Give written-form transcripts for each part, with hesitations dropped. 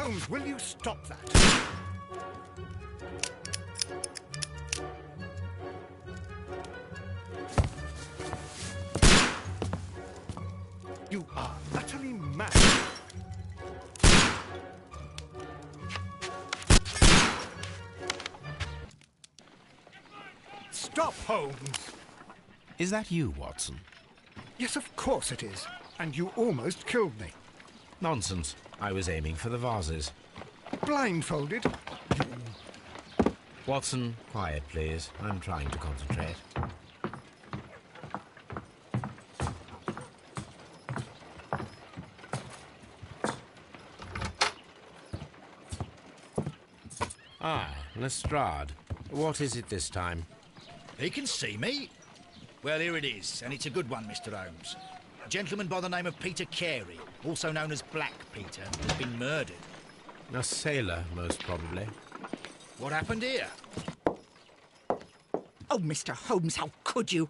Holmes, will you stop that? You are utterly mad. Stop, Holmes! Is that you, Watson? Yes, of course it is. And you almost killed me. Nonsense. I was aiming for the vases. Blindfolded? Watson, quiet, please. I'm trying to concentrate. Ah, Lestrade. What is it this time? He can see me. Well, here it is, and it's a good one, Mr. Holmes. A gentleman by the name of Peter Carey, also known as Black Peter, has been murdered. A sailor, most probably. What happened here? Oh, Mr. Holmes, how could you?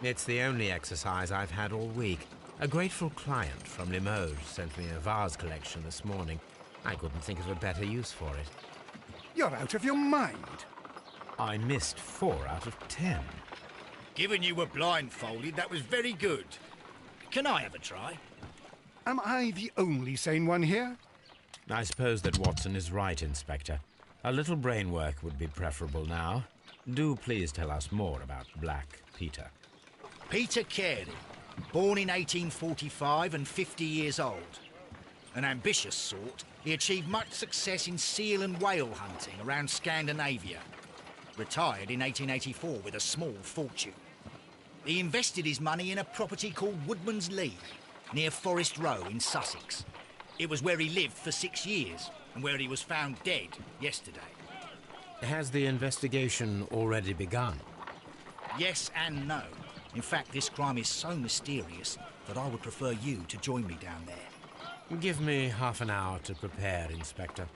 It's the only exercise I've had all week. A grateful client from Limoges sent me a vase collection this morning. I couldn't think of a better use for it. You're out of your mind. I missed 4 out of 10. Given you were blindfolded, that was very good. Can I have a try? Am I the only sane one here? I suppose that Watson is right, Inspector. A little brain work would be preferable now. Do please tell us more about Black Peter. Peter Carey, born in 1845 and 50 years old. An ambitious sort, he achieved much success in seal and whale hunting around Scandinavia. Retired in 1884 with a small fortune. He invested his money in a property called Woodman's Lee, near Forest Row in Sussex. It was where he lived for 6 years, and where he was found dead yesterday. Has the investigation already begun? Yes and no. In fact, this crime is so mysterious that I would prefer you to join me down there. Give me half an hour to prepare, Inspector.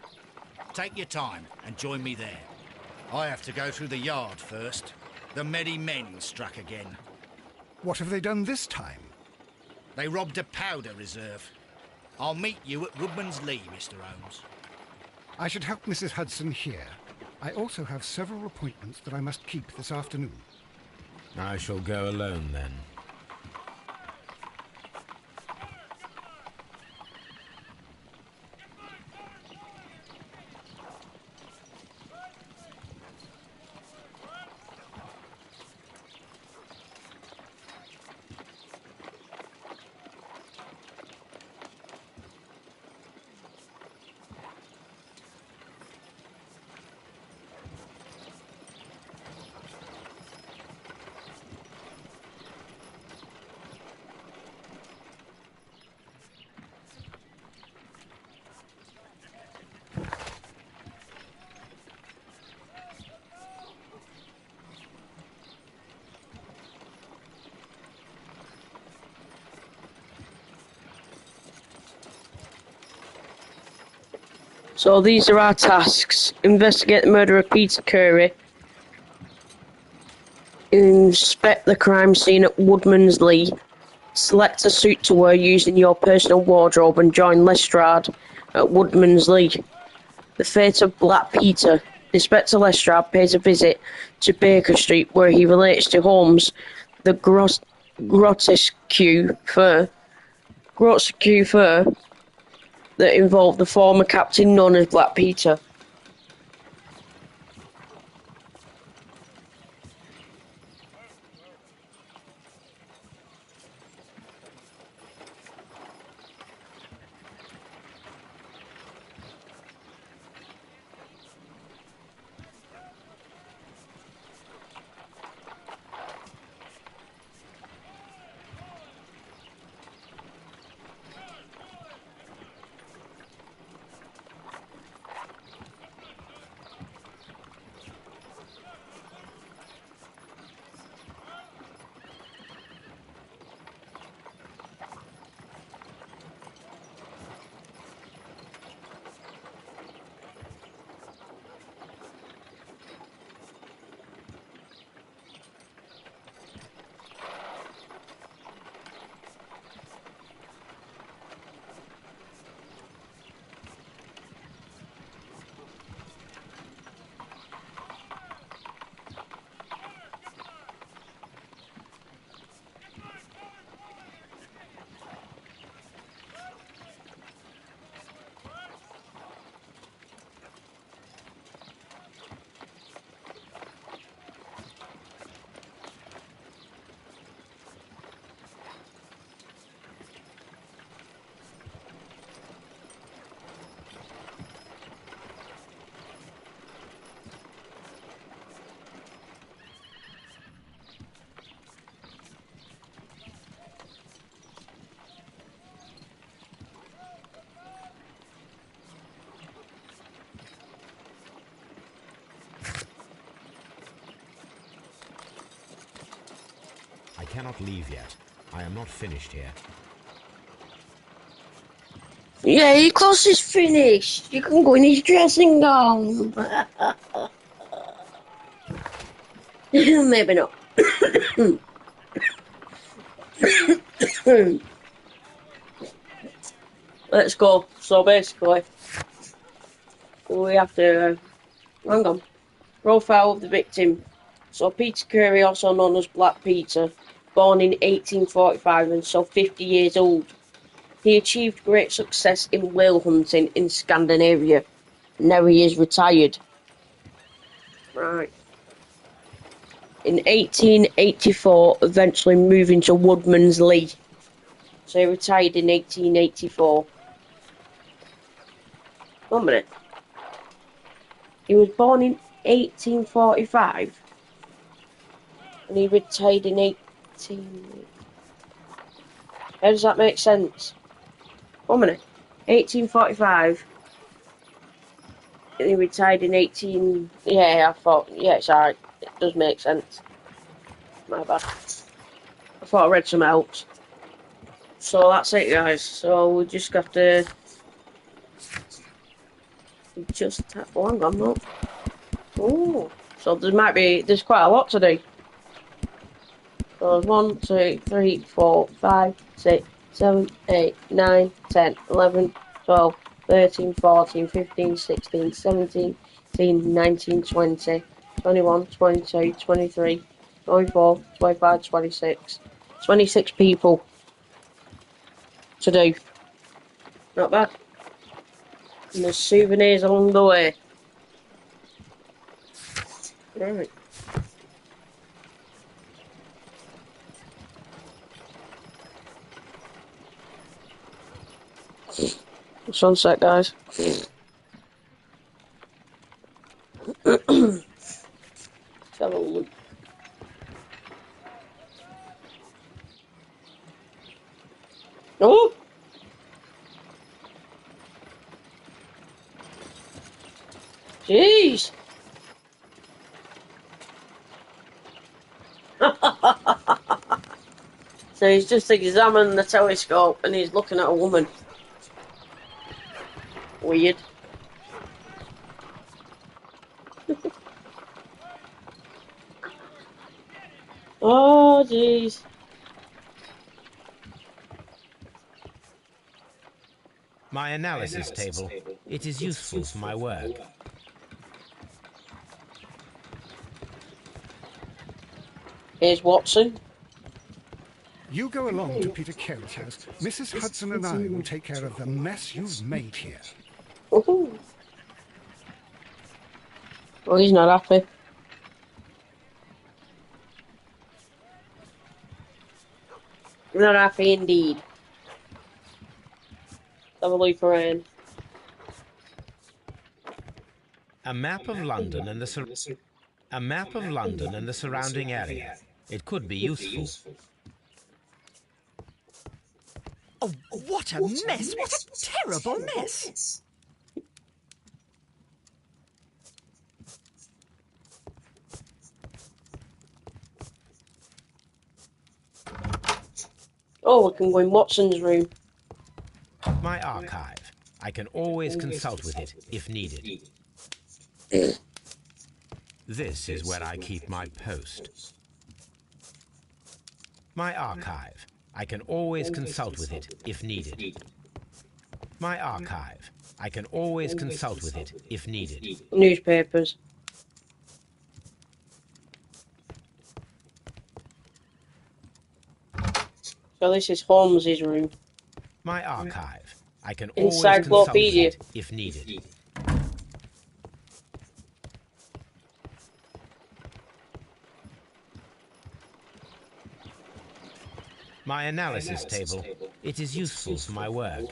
Take your time and join me there. I have to go through the yard first. The Merry Men struck again. What have they done this time? They robbed a powder reserve. I'll meet you at Woodman's Lee, Mr. Holmes. I should help Mrs. Hudson here. I also have several appointments that I must keep this afternoon. I shall go alone, then. So these are our tasks. Investigate the murder of Peter Carey. Inspect the crime scene at Woodman's Lee. Select a suit to wear using your personal wardrobe and join Lestrade at Woodman's Lee. The fate of Black Peter. Inspector Lestrade pays a visit to Baker Street where he relates to Holmes the grotesque affair that involved the former captain known as Black Peter. cannot leave yet. I am not finished here. Yeah, your class is finished. You can go in his dressing gown. Maybe not. Let's go. So basically, we have to hang on. Profile of the victim. So Peter Curry, also known as Black Peter, born in 1845 and so 50 years old. He achieved great success in whale hunting in Scandinavia. Now he is retired. Right. In 1884, eventually moving to Woodman's Lee. So he retired in 1884. 1 minute. He was born in 1845 and he retired in 18... How does that make sense? 1 minute. 1845 and he retired in 18... Yeah, I thought... Yeah, it's alright. It does make sense. My bad. I thought I read something else. So that's it, guys. So we just got to... Oh, hang on, no. Oh, so there's quite a lot to do. So there's 1, 2, 3, 4, 5, 6, 7, 8, 9, 10, 11, 12, 13, 14, 15, 16, 17, 18, 19, 20, 21, 22, 23, 24, 25, 26. 26 people to do. Not bad. And there's souvenirs along the way. Right. Sunset, guys. Let's have a look. Oh! Jeez! So he's just examining the telescope and he's looking at a woman. Weird. Oh, jeez. My analysis table. It is useful for my work. Here's Watson. You go along to Peter Carey's house. Mrs. Hudson and I will take care of the mess you've made here. Ooh. Well, he's not happy. Not happy indeed. Have a look around. A map of London and the surrounding area. It could be useful. Oh, what a mess! What a terrible mess! Oh, we can go in Watson's room. My archive. I can always consult with it if needed. This is where I keep my post. My archive. I can always consult with it if needed. My archive. I can always consult with it if needed. Newspapers. So this is Holmes's room. My archive. I can always consult with it if needed. My analysis table. It is useful for my work.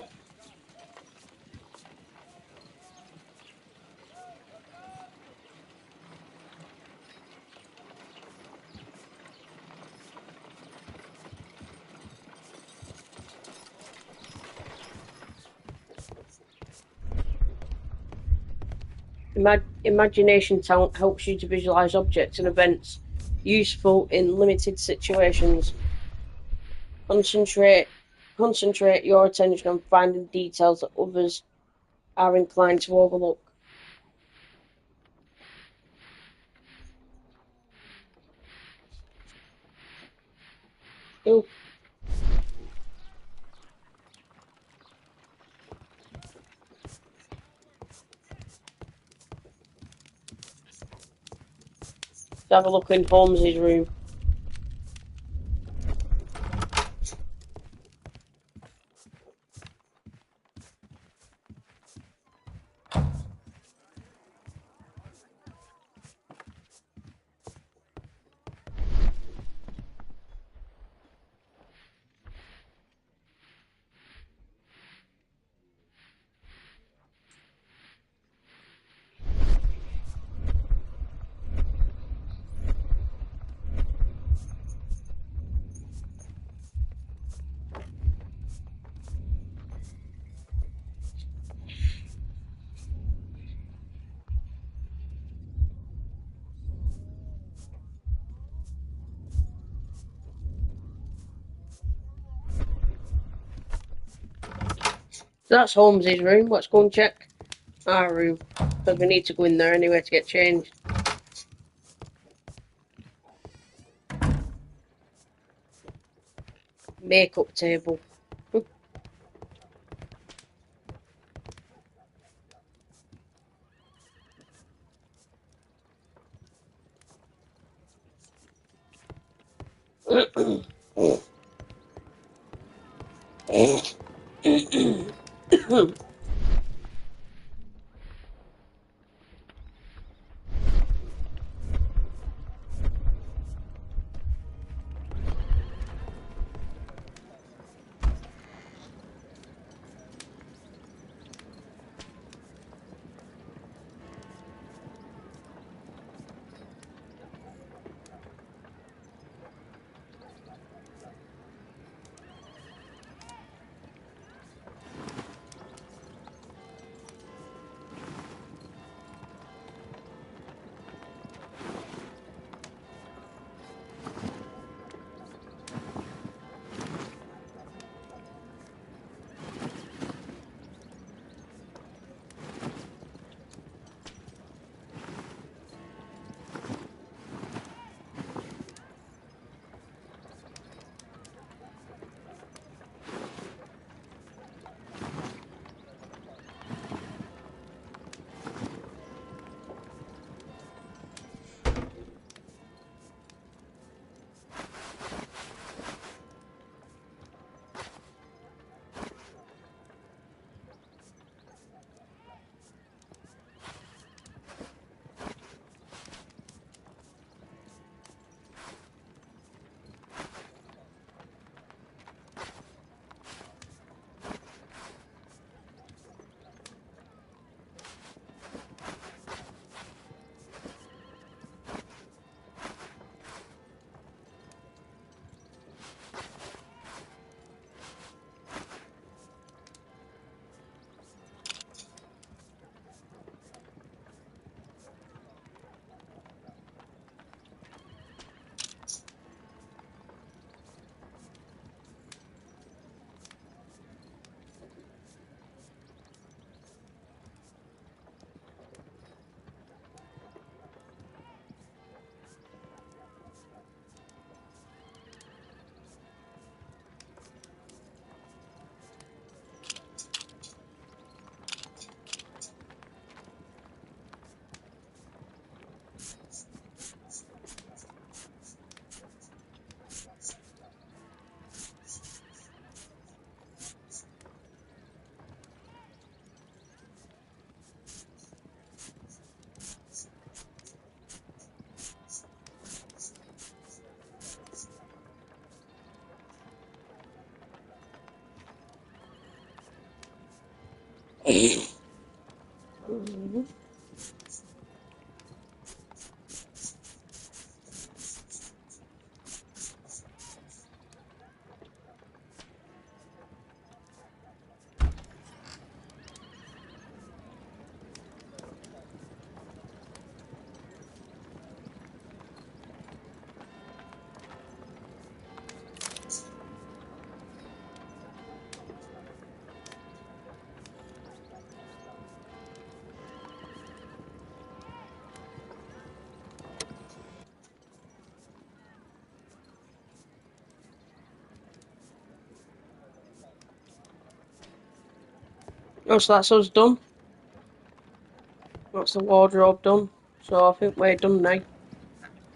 Imagination talent helps you to visualize objects and events, useful in limited situations. Concentrate your attention on finding details that others are inclined to overlook. Ooh. Let's have a look in Holmes's room. That's Holmes's room. Let's go and check our room. Because we need to go in there anyway to get changed. Makeup table. Oh, so that's us done. That's the wardrobe done. So I think we're done now.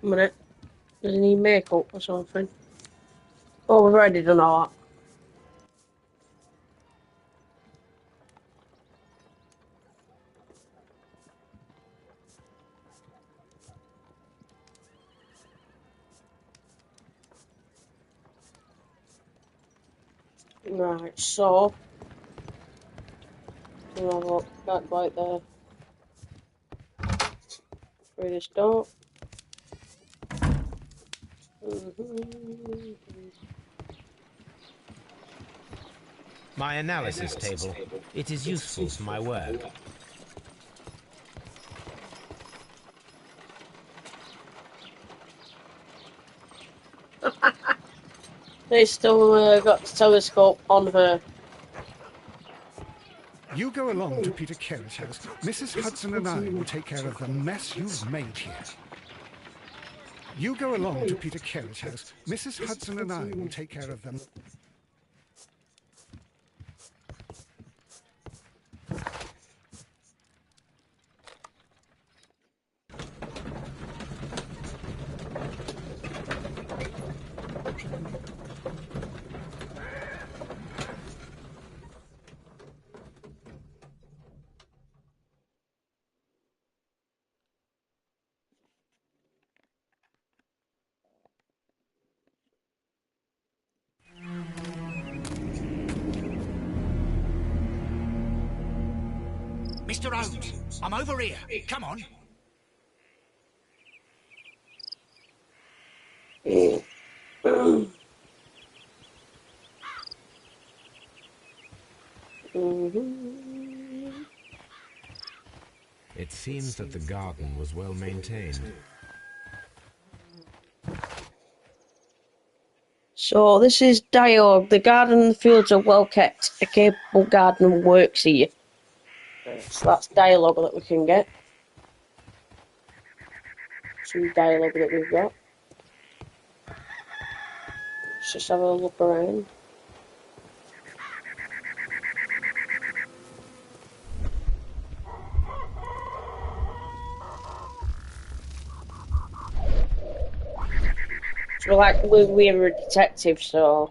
A minute. Does he need makeup or something? Oh, we've already done all that. Right, so look, can't go out there. Through this door. My analysis table. It is useful for my work. They still got the telescope on her. You go along to Peter Carey's house. Mrs. Hudson and I will take care of the mess you've made here. You go along to Peter Carey's house. Mrs. Hudson and I will take care of them. Mr. Holmes, I'm over here. Come on. It seems that the garden was well maintained. So this is dialogue. The garden and the fields are well kept. A capable gardener works here. So that's dialogue that we can get. Some dialogue that we've got. Let's just have a look around. So like we're a detective, so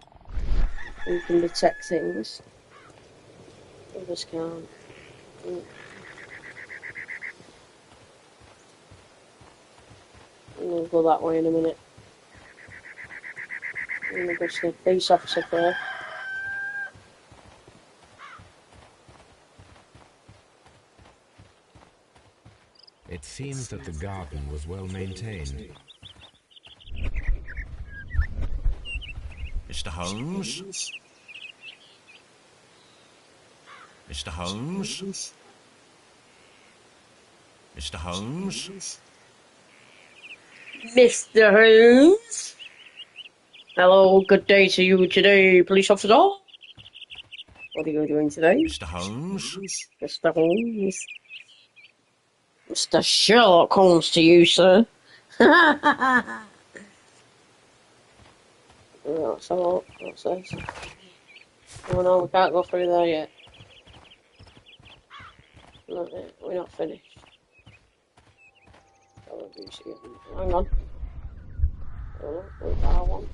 we can detect things. Others can't. We'll go that way in a minute. I'm gonna go see the police officer first. It seems that the garden was well maintained. Mr. Holmes? Mr. Holmes? Mr. Holmes? Mr. Holmes? Hello, good day to you today, police officer. What are you doing today? Mr. Holmes? Mr. Holmes? Mr. Sherlock Holmes to you, sir. So, what's this? Oh no, we can't go through there yet. Not yet, we're not finished. Hang on. Oh, wait, that one.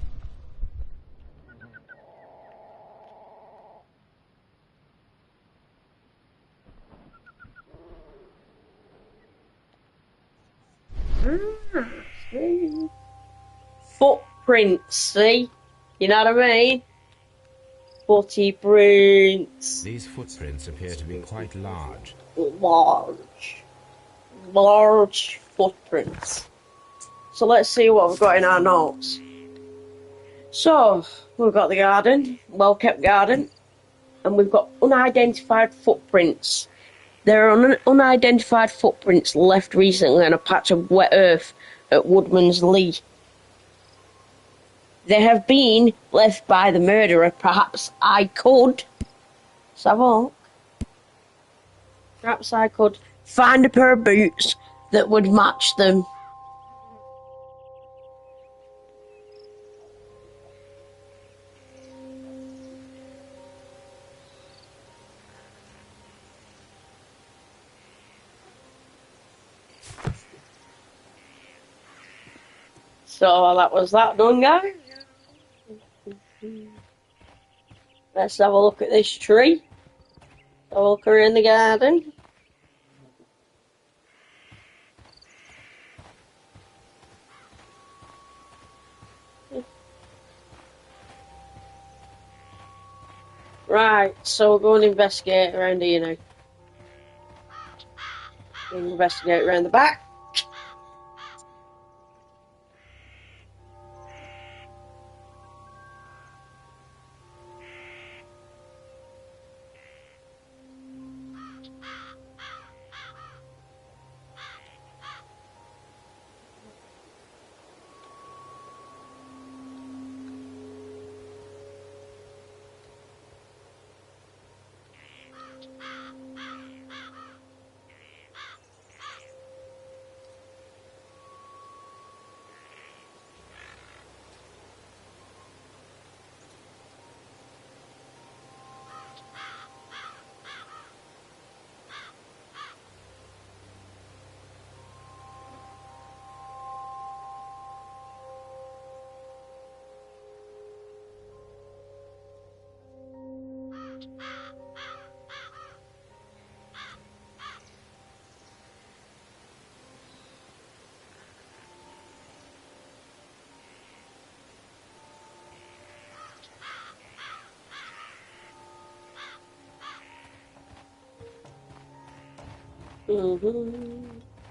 See? Footprints, see? You know what I mean? Footprints. These footprints appear to be quite large. Large footprints. So let's see what we've got in our notes. So, we've got the garden, well kept garden, and we've got unidentified footprints. There are unidentified footprints left recently on a patch of wet earth at Woodman's Lee. They have been left by the murderer. Perhaps I could. Let's have a look. Perhaps I could find a pair of boots that would match them. So that was that done, guys. Let's have a look at this tree. Have a look around the garden. Right, so we'll go and investigate around here now. We'll investigate around the back.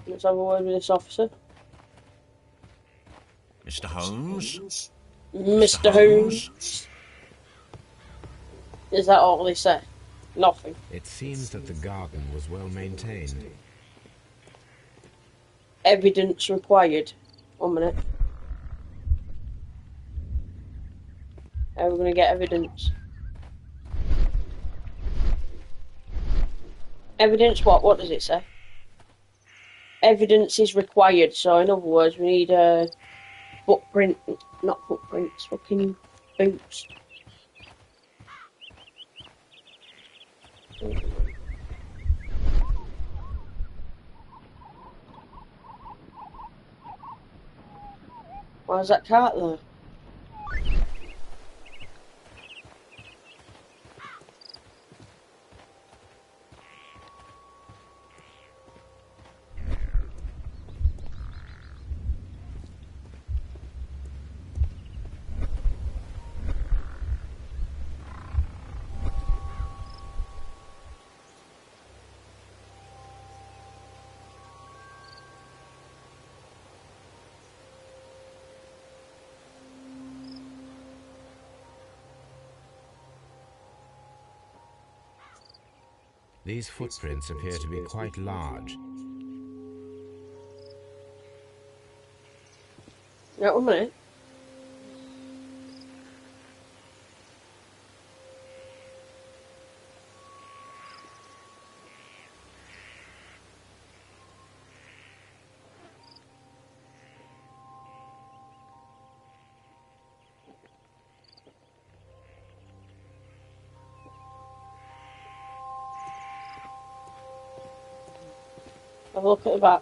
Let's have a word with this officer. Mr. Holmes? Mr. Holmes. Is that all they say? Nothing. It seems that the garden was well maintained. Evidence required. 1 minute. How are we going to get evidence? Evidence what? What does it say? Evidence is required, so in other words, we need a footprint, not footprints, fucking boots. Why is that cart there? These footprints appear to be quite large. Yeah, 1 minute. Have a look at the back.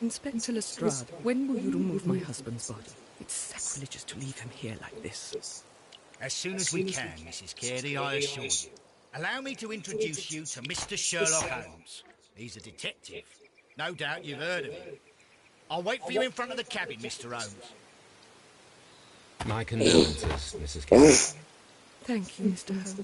Inspector Lestrade, when will you remove my husband's body? It's sacrilegious to leave him here like this. As soon as we can, Mrs. Carey, I assure you. Allow me to introduce you to Mr. Sherlock Holmes. He's a detective. No doubt you've heard of him. I'll wait for you in front of the cabin, Mr. Holmes. My condolences, Mrs. Carey. Thank you, Mr. Holmes.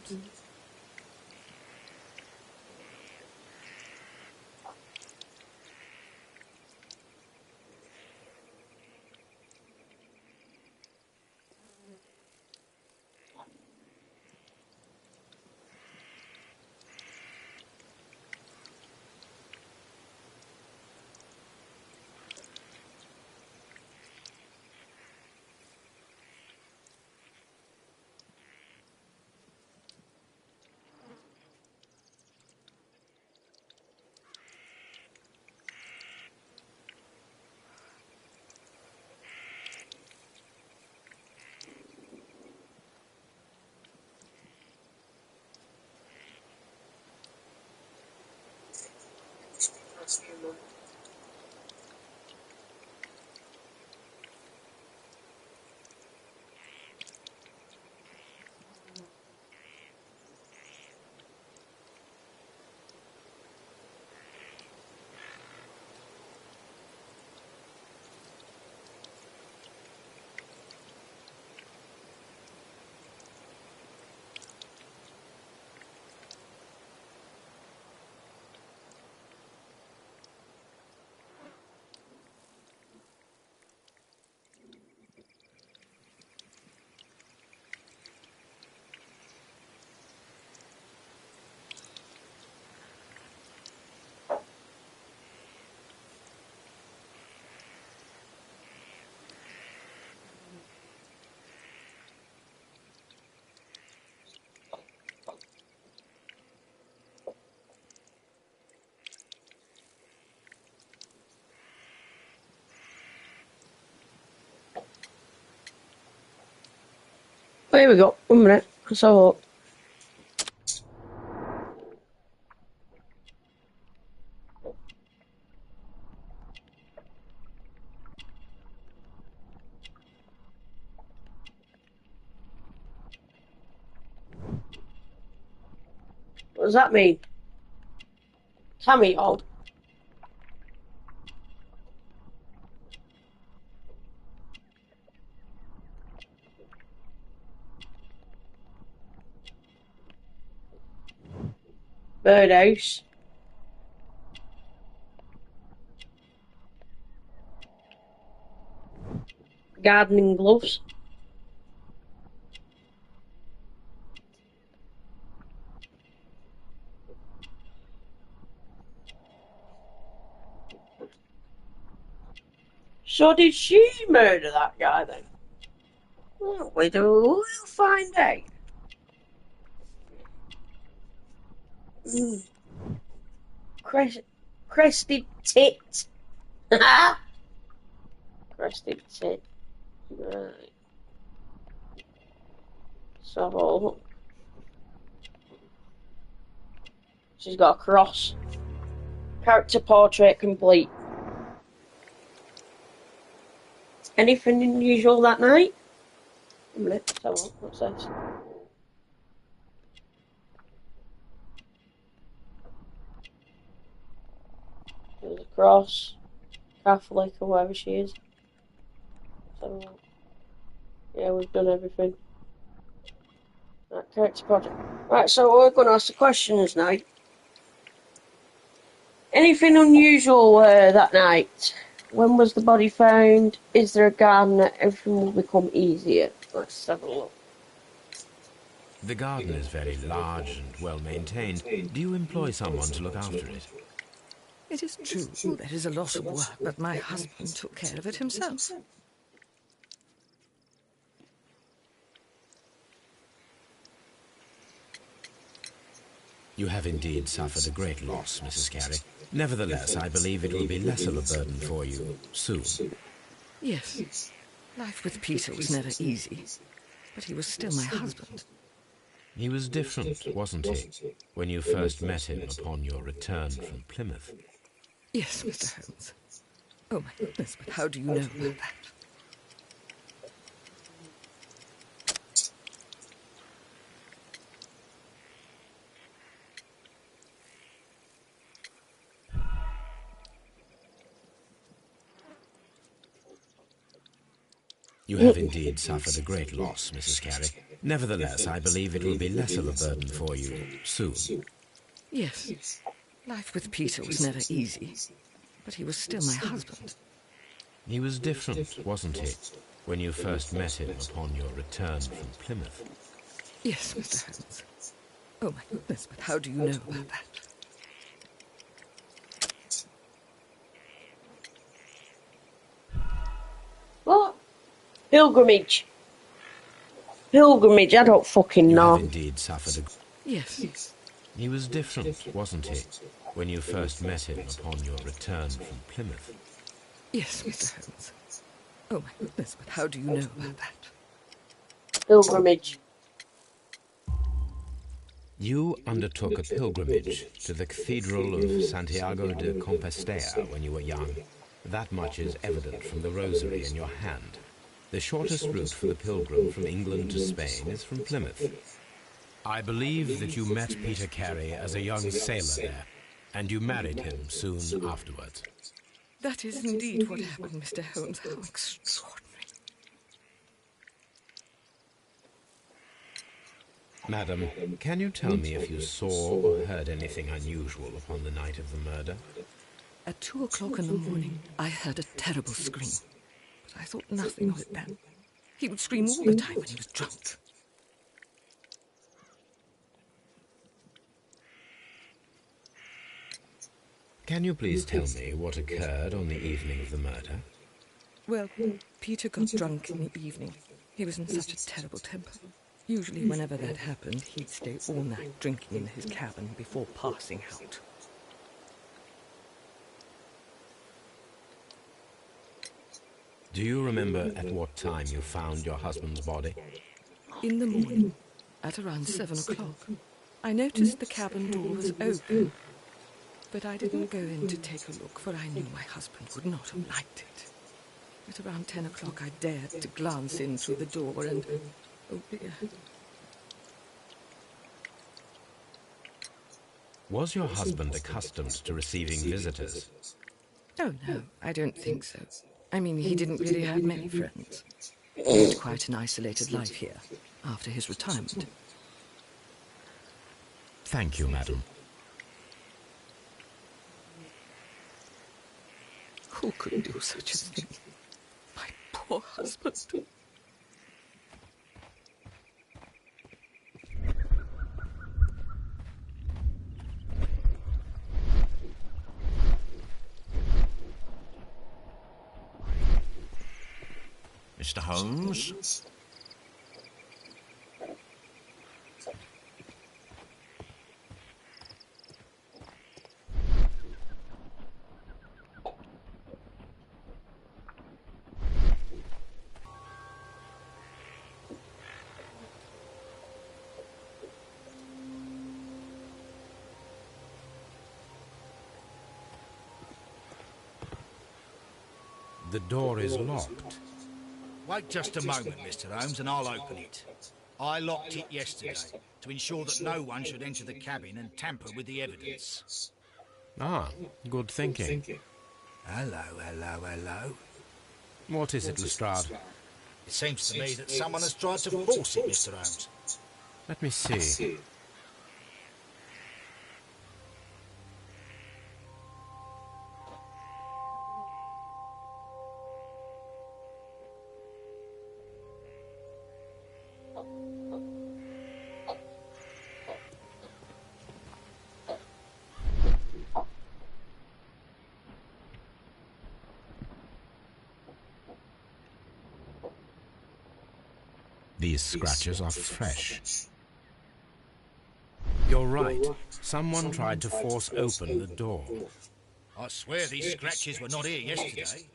Oh, here we go. 1 minute. Let's have a look. What does that mean? Cameo. Birdhouse. Gardening gloves. So did she murder that guy then? Well, we'll find out. Crested tit. Crested tit. Right. So she's got a cross. Character portrait complete. Anything unusual that night? A minute. So what's this? There's a cross. Catholic or whatever she is. So yeah, we've done everything. Right, character project. Right, so we're going to ask the questions now. Anything unusual that night? When was the body found? Is there a gardener? Everything will become easier. Let's have a look. The garden is very large and well maintained. Do you employ someone to look after it? It is true, there is a lot of work, but my husband took care of it himself. You have indeed suffered a great loss, Mrs. Carey. Nevertheless, I believe it will be less of a burden for you soon. Yes. Life with Peter was never easy, but he was still my husband. He was different, wasn't he, when you first met him upon your return from Plymouth? Yes, Mr. Holmes. Oh, my goodness, but how do you know about that? You have indeed suffered a great loss, Mrs. Carey. Nevertheless, I believe it will be less of a burden for you soon. Yes. Life with Peter was never easy, but he was still my husband. He was different, wasn't he, when you first met him upon your return from Plymouth? Yes, Mr. Holmes. Oh, my goodness, but how do you know about that? What? Pilgrimage. Pilgrimage, I don't fucking You know. have indeed suffered a... Yes. He was different, wasn't he, when you first met him upon your return from Plymouth? Yes, Mr. Holmes. Oh, my goodness, but how do you know about that? Pilgrimage. You undertook a pilgrimage to the Cathedral of Santiago de Compostela when you were young. That much is evident from the rosary in your hand. The shortest route for the pilgrim from England to Spain is from Plymouth. I believe that you met Peter Carey as a young sailor there, and you married him soon afterwards. That is indeed what happened, Mr. Holmes. How extraordinary. Madam, can you tell me if you saw or heard anything unusual upon the night of the murder? At 2 o'clock in the morning, I heard a terrible scream, but I thought nothing of it then. He would scream all the time when he was drunk. Can you please tell me what occurred on the evening of the murder? Well, Peter got drunk in the evening. He was in such a terrible temper. Usually, whenever that happened, he'd stay all night drinking in his cabin before passing out. Do you remember at what time you found your husband's body? In the morning, at around 7 o'clock, I noticed the cabin door was open, but I didn't go in to take a look, for I knew my husband would not have liked it. At around 10 o'clock, I dared to glance in through the door and... oh dear. Was your husband accustomed to receiving visitors? Oh, no, I don't think so. I mean, he didn't really have many friends. He had quite an isolated life here, after his retirement. Thank you, madam. Who could do such a thing? My poor husband. Mr. Holmes? The door is locked. Wait just a moment, Mr. Holmes, and I'll open it. I locked it yesterday to ensure that no one should enter the cabin and tamper with the evidence. Ah, good thinking. Hello, hello, hello. What is it, Lestrade? It seems to me that someone has tried to force it, Mr. Holmes. Let me see. These scratches are fresh. You're right. Someone tried to force open the door. I swear these scratches were not here yesterday.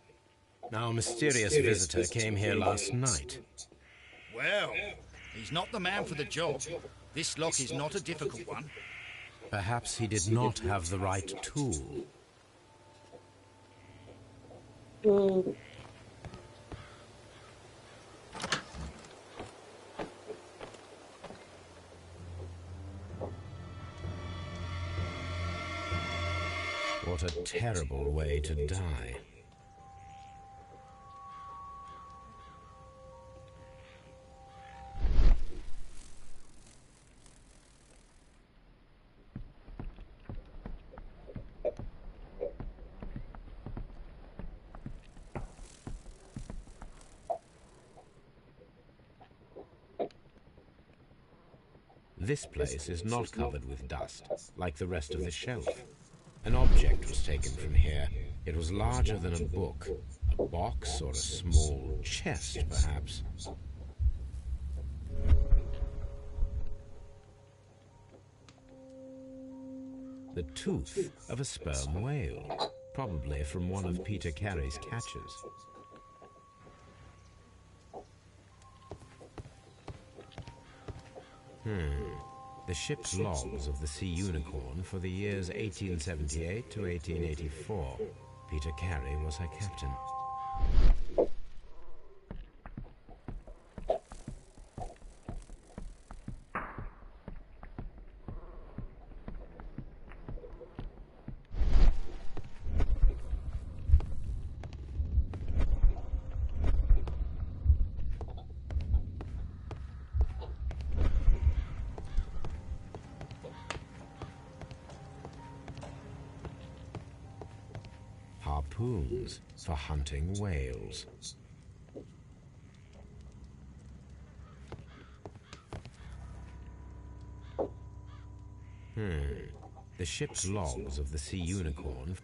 Our mysterious visitor came here last night. Well, he's not the man for the job. This lock is not a difficult one. Perhaps he did not have the right tool. Mm. What a terrible way to die. This place is not covered with dust, like the rest of the shelf. An object was taken from here. It was larger than a book, a box or a small chest, perhaps. The tooth of a sperm whale, probably from one of Peter Carey's catches. The ship's logs of the Sea Unicorn for the years 1878 to 1884. Peter Carey was her captain. Harpoons for hunting whales. The ship's logs of the Sea Unicorn.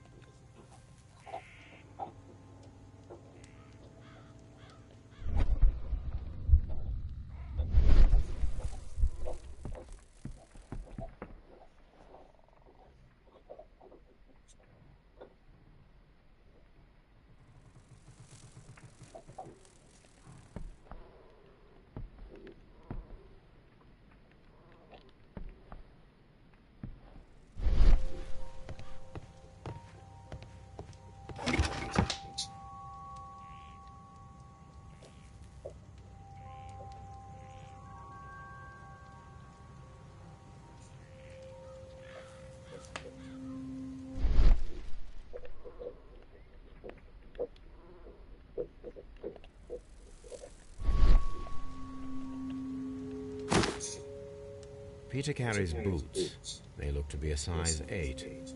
Peter Carey's boots. They look to be a size 8.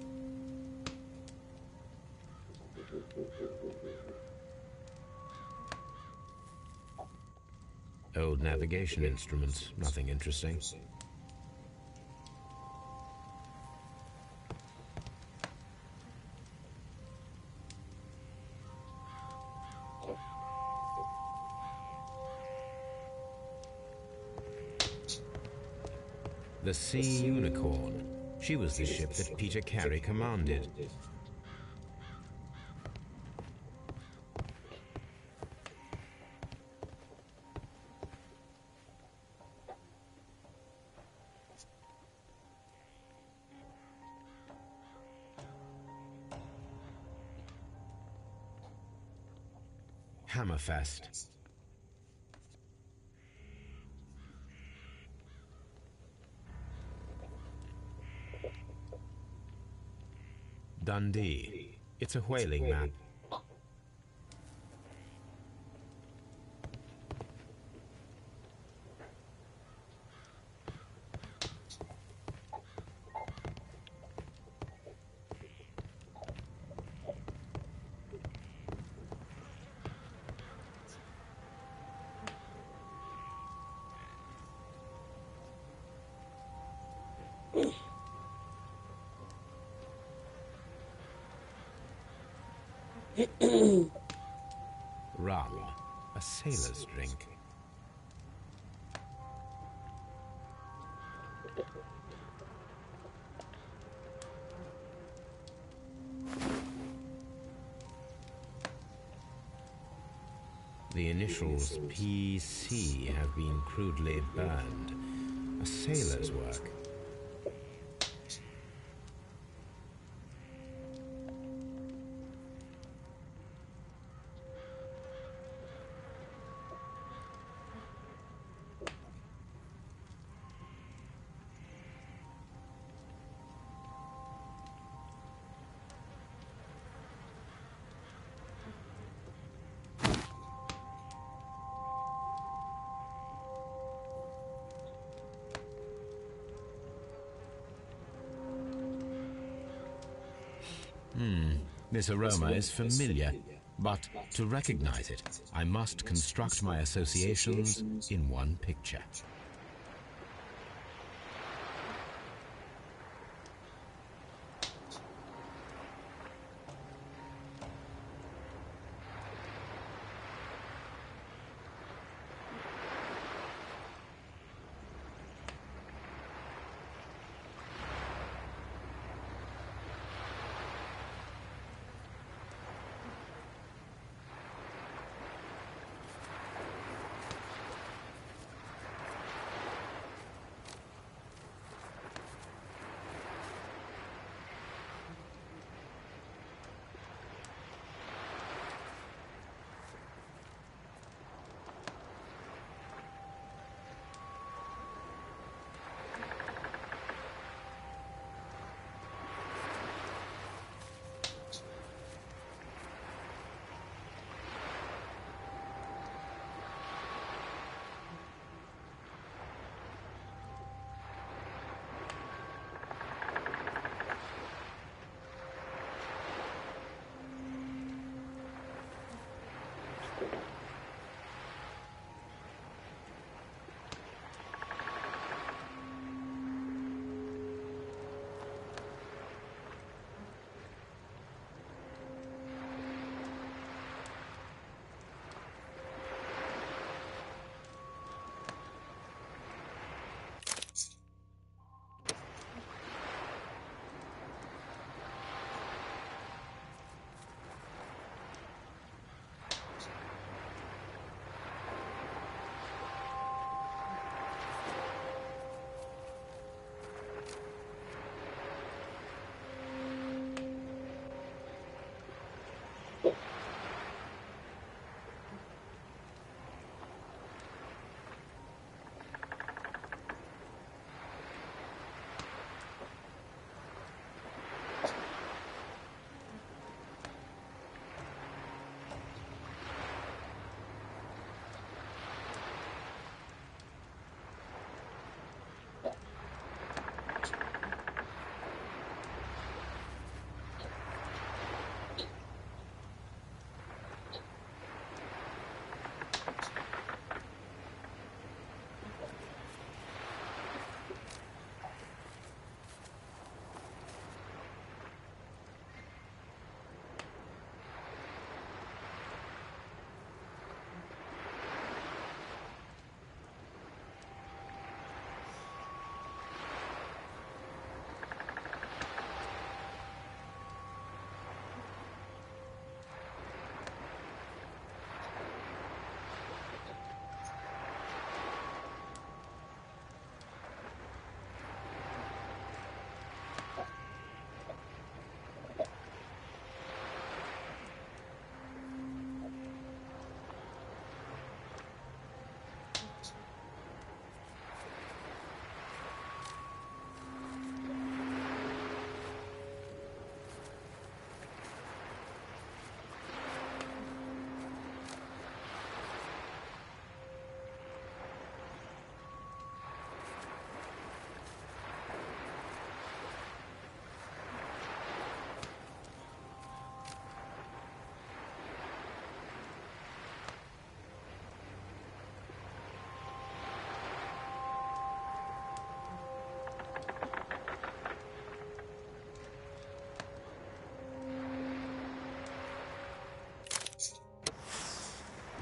Old navigation instruments, nothing interesting. The Sea Unicorn. She was the ship that Peter Carey commanded. Hammerfest. Dundee. It's a whaling map. Rum, a sailor's drink. The initials PC have been crudely burned. A sailor's work. This aroma is familiar, but to recognize it, I must construct my associations in one picture.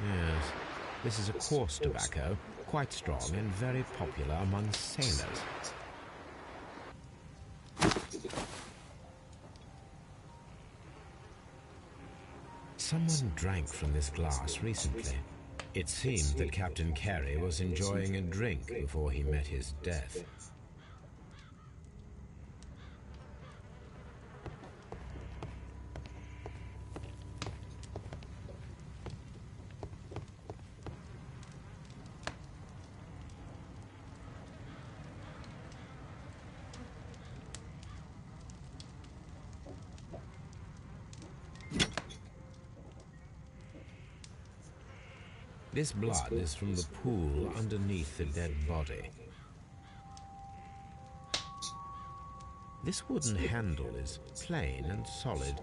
Yes, this is a coarse tobacco, quite strong and very popular among sailors. Someone drank from this glass recently. It seemed that Captain Carey was enjoying a drink before he met his death. This blood is from the pool underneath the dead body. This wooden handle is plain and solid.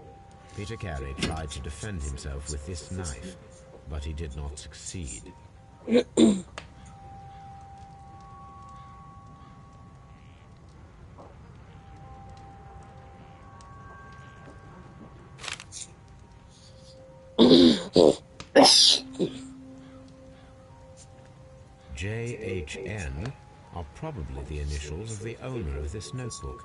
Peter Carey tried to defend himself with this knife, but he did not succeed. JHN are probably the initials of the owner of this notebook.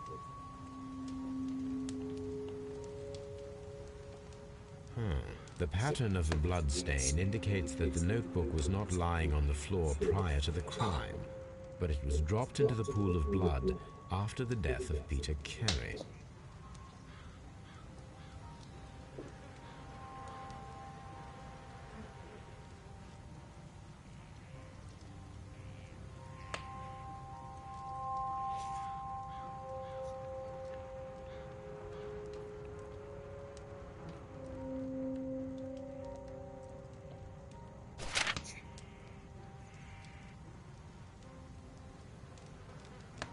The pattern of the blood stain indicates that the notebook was not lying on the floor prior to the crime, but it was dropped into the pool of blood after the death of Peter Carey.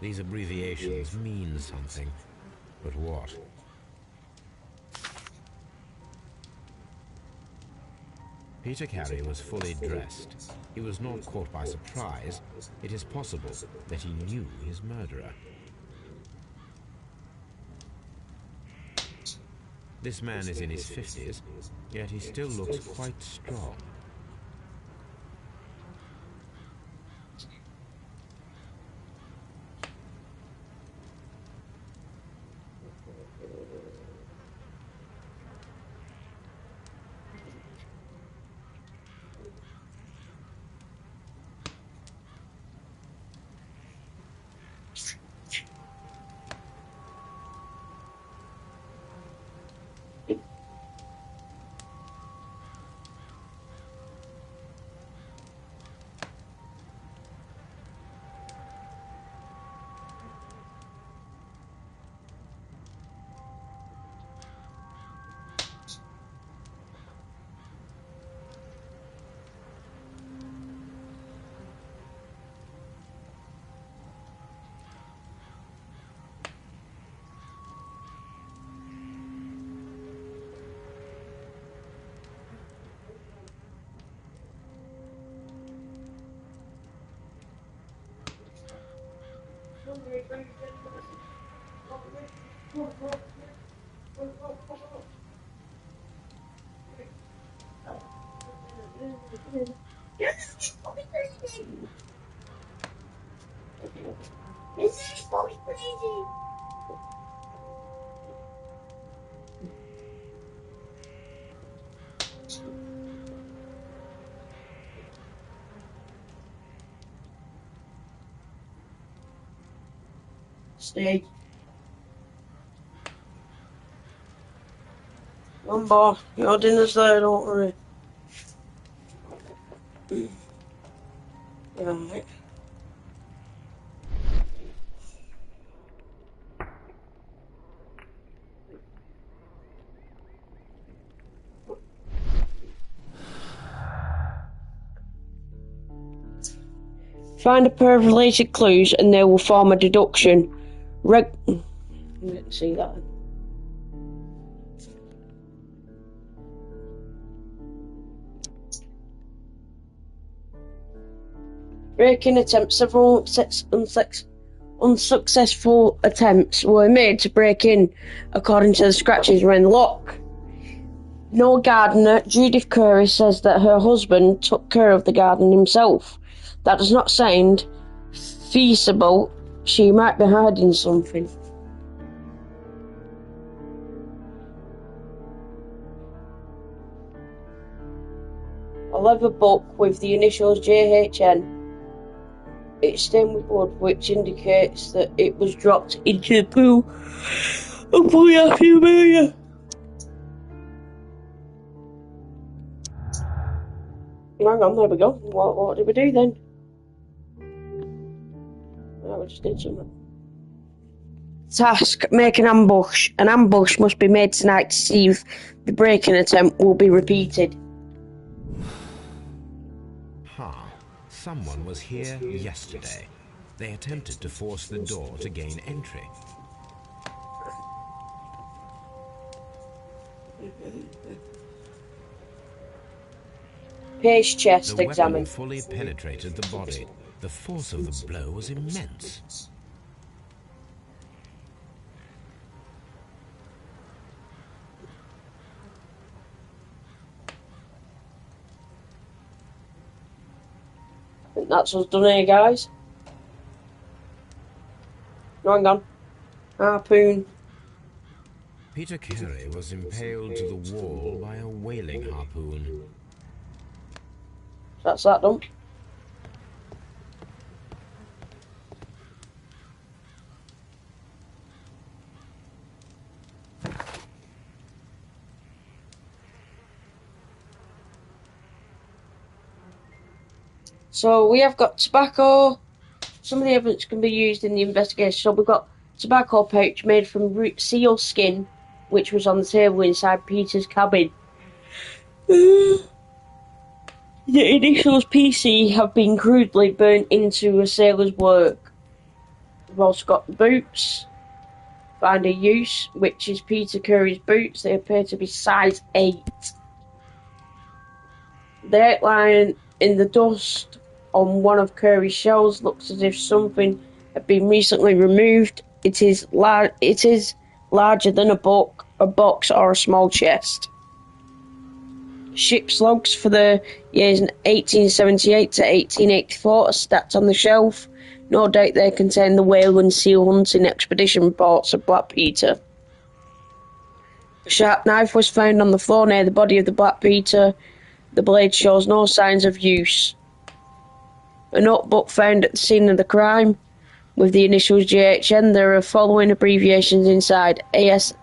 These abbreviations mean something, but what? Peter Carey was fully dressed. He was not caught by surprise. It is possible that he knew his murderer. This man is in his 50s, yet he still looks quite strong. Stay. One bar. Your dinner's there, don't worry. Right. Find a pair of related clues and they will form a deduction. You didn't see that. Break-in attempt. Several unsuccessful attempts were made to break in, according to the scratches around the lock. No gardener, Judith Curry, says that her husband took care of the garden himself. That does not sound feasible. She might be hiding something. A leather book with the initials JHN. It's stained with blood, which indicates that it was dropped into the pool of blood after the murder. Hang on, there we go. What did we do then? We just did something. Task: make an ambush. An ambush must be made tonight to see if the break-in attempt will be repeated. Someone was here yesterday. They attempted to force the door to gain entry. Paste The chest weapon examined. fully penetrated the body. The force of the blow was immense. I think that's us done here, guys. No, hang on. Harpoon. Peter Carey was impaled to the wall by a whaling harpoon. That's that done. So we have got tobacco. Some of the evidence can be used in the investigation. So we've got tobacco pouch made from seal skin, which was on the table inside Peter's cabin. The initials PC have been crudely burnt into a sailor's work. We've also got boots. Find a use, which is Peter Curry's boots. They appear to be size 8. The outline in the dust on one of Curry's shells looks as if something had been recently removed. It is larger than a box or a small chest. Ship's logs for the years 1878 to 1884 are stacked on the shelf. No doubt they contain the whale and seal hunting expedition reports of Black Peter. A sharp knife was found on the floor near the body of the Black Peter. The blade shows no signs of use. A notebook found at the scene of the crime with the initials JHN. There are following abbreviations inside: ASM,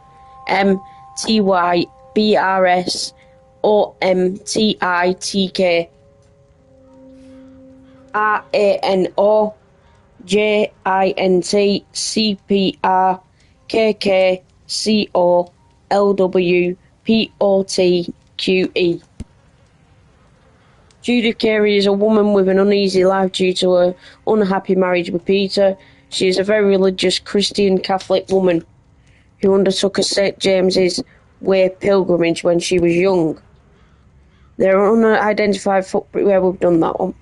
TY, BRS, OMTITK, RANO, JINT, CPR, KK, CO, LW, POT, QE. Judith Carey is a woman with an uneasy life due to her unhappy marriage with Peter. She is a very religious Christian Catholic woman who undertook a St. James's Way pilgrimage when she was young. There are unidentified footprints where we've done that one.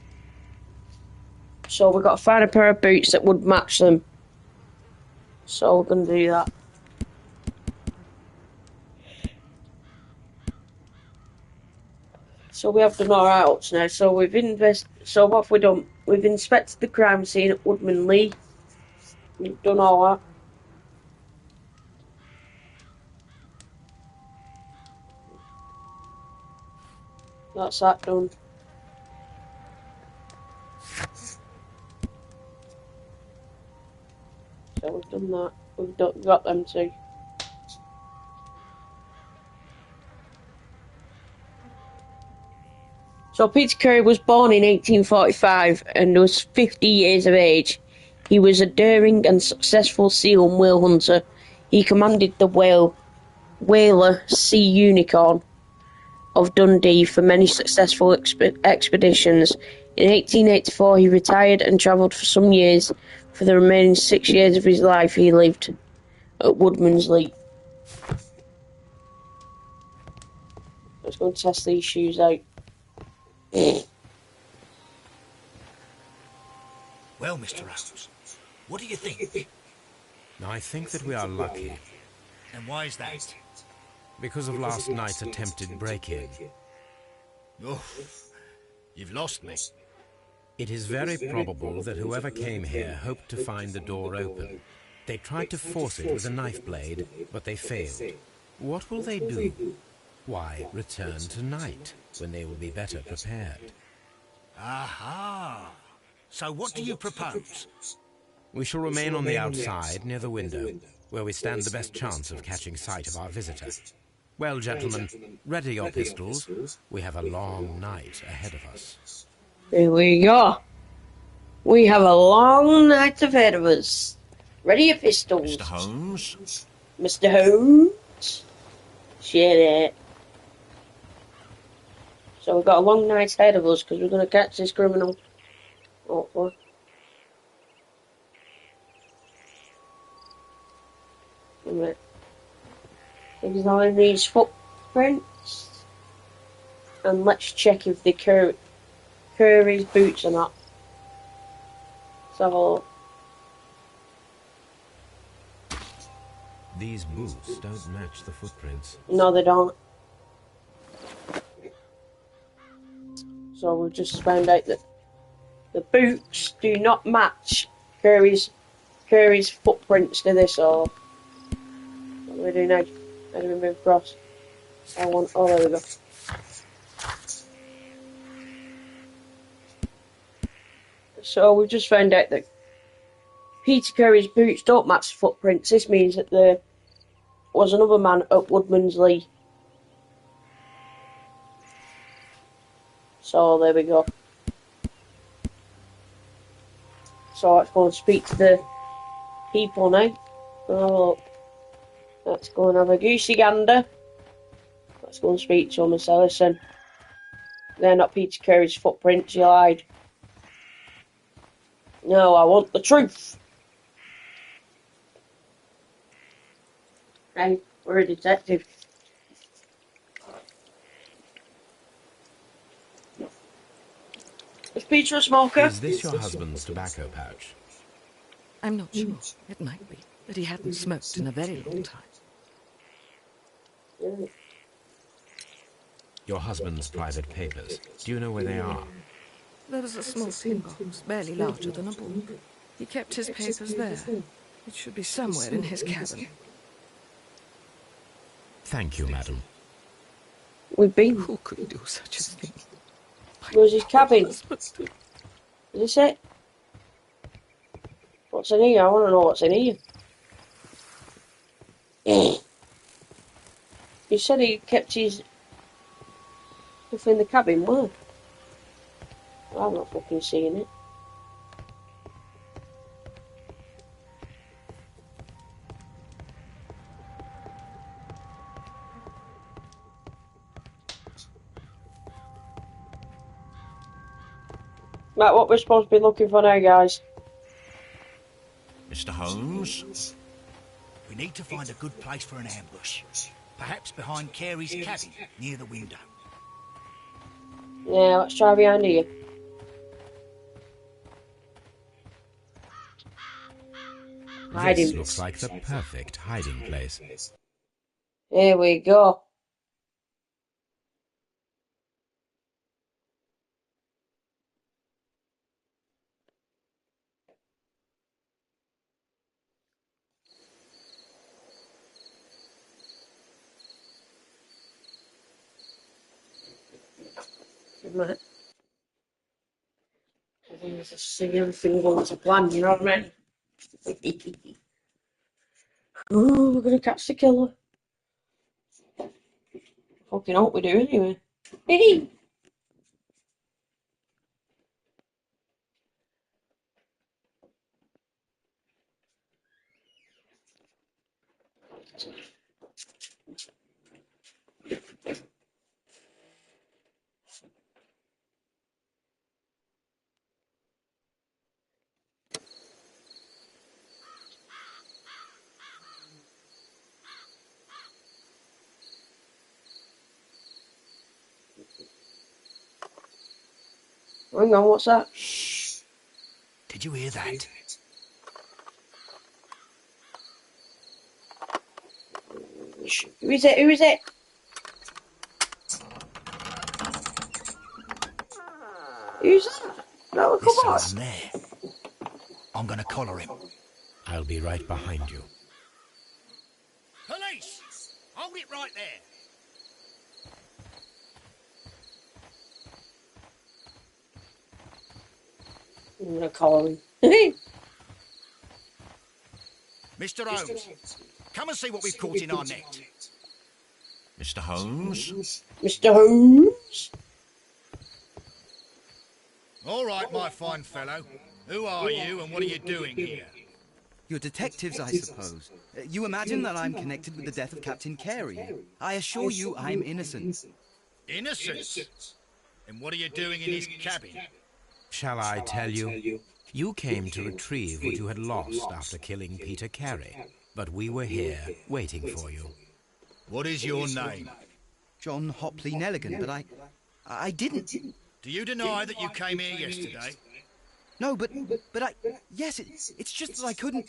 So we've got to find a pair of boots that would match them. So we're going to do that. So we have done our outs now. So what have we done? We've inspected the crime scene at Woodman Lee. We've done all that. That's that done. So we've done that. We've got them two. So Peter Curry was born in 1845 and was 50 years of age. He was a daring and successful seal and whale hunter. He commanded the whaler Sea Unicorn of Dundee for many successful expeditions. In 1884 he retired and travelled for some years. For the remaining 6 years of his life he lived at Woodman's Lee. Let's go and test these shoes out. Well, Mr. Holmes, what do you think? I think that we are lucky. And why is that? Because of last night's attempted break-in. Oh, you've lost me. It is very probable that whoever came here hoped to find the door open. They tried to force it with a knife blade, but they failed. What will they do? Why, return tonight, when they will be better prepared. Aha! So what do you propose? We shall remain on the outside, near the window, where we stand the best chance of catching sight of our visitor. Well, gentlemen, ready your pistols. We have a long night ahead of us. Here we go. We have a long night ahead of us. Ready your pistols. Mr. Holmes? Mr. Holmes? Shit it. So we've got a long night ahead of us because we're going to catch this criminal. Hopefully. Right. He's on his foot. footprints. And let's check if the Curry's boots or not. Let's have a look. These boots don't match the footprints. No, they don't. So we've just found out that the boots do not match Curry's footprints to this. So what do we do now? How do we move across? Oh, there we go. So we've just found out that Peter Curry's boots don't match footprints. This means that there was another man at Woodman's Lee. So there we go. So let's go and speak to the people now. Oh, let's go and have a goosey gander. Let's go and speak to them and say, listen, they're not Peter Curry's footprints, you lied. No, I want the truth. Hey, we're a detective. Is Peter a smoker? Is this your husband's tobacco pouch? I'm not sure. It might be, but he hadn't smoked in a very long time. Your husband's private papers. Do you know where they are? There was a small tin box, barely larger than a book. He kept his papers there. It should be somewhere in his cabin. Thank you, madam. We've been. Who could do such a thing? Where's his cabin? Is this it? What's in here? I want to know what's in here. He said he kept his stuff in the cabin. Where? I'm not fucking seeing it. Right, what we're supposed to be looking for now, guys? Mr. Holmes? We need to find a good place for an ambush. Perhaps behind Carey's cabin, near the window. Yeah, let's try behind here. This looks like the perfect hiding place. Here we go. Right. I think it's just see everything going to plan, you know what I mean? Oh, we're gonna catch the killer. Fucking hope we do anyway. Hey! Hang on, what's that? Shh. Did you hear that? Who is it? Who is it? Who's that? No, come on. There's someone there. I'm gonna collar him. I'll be right behind you. Police! Hold it right there. I'm gonna call him. Mr. Holmes, come and see what we've caught in our net. Mr. Holmes? Mr. Holmes? All right, my fine fellow. Who are you and what are you doing here? You're detectives, I suppose. You imagine that I'm connected with the death of Captain Carey. I assure you I'm innocent. Innocent? And what are you doing in his cabin? Shall I tell you? You came to retrieve what you had lost after killing Peter Carey, but we were here, waiting for you. What is your name? John Hopley Nelligan, but I didn't. Do you deny that you came here yesterday? No, but yes, it's just that I couldn't.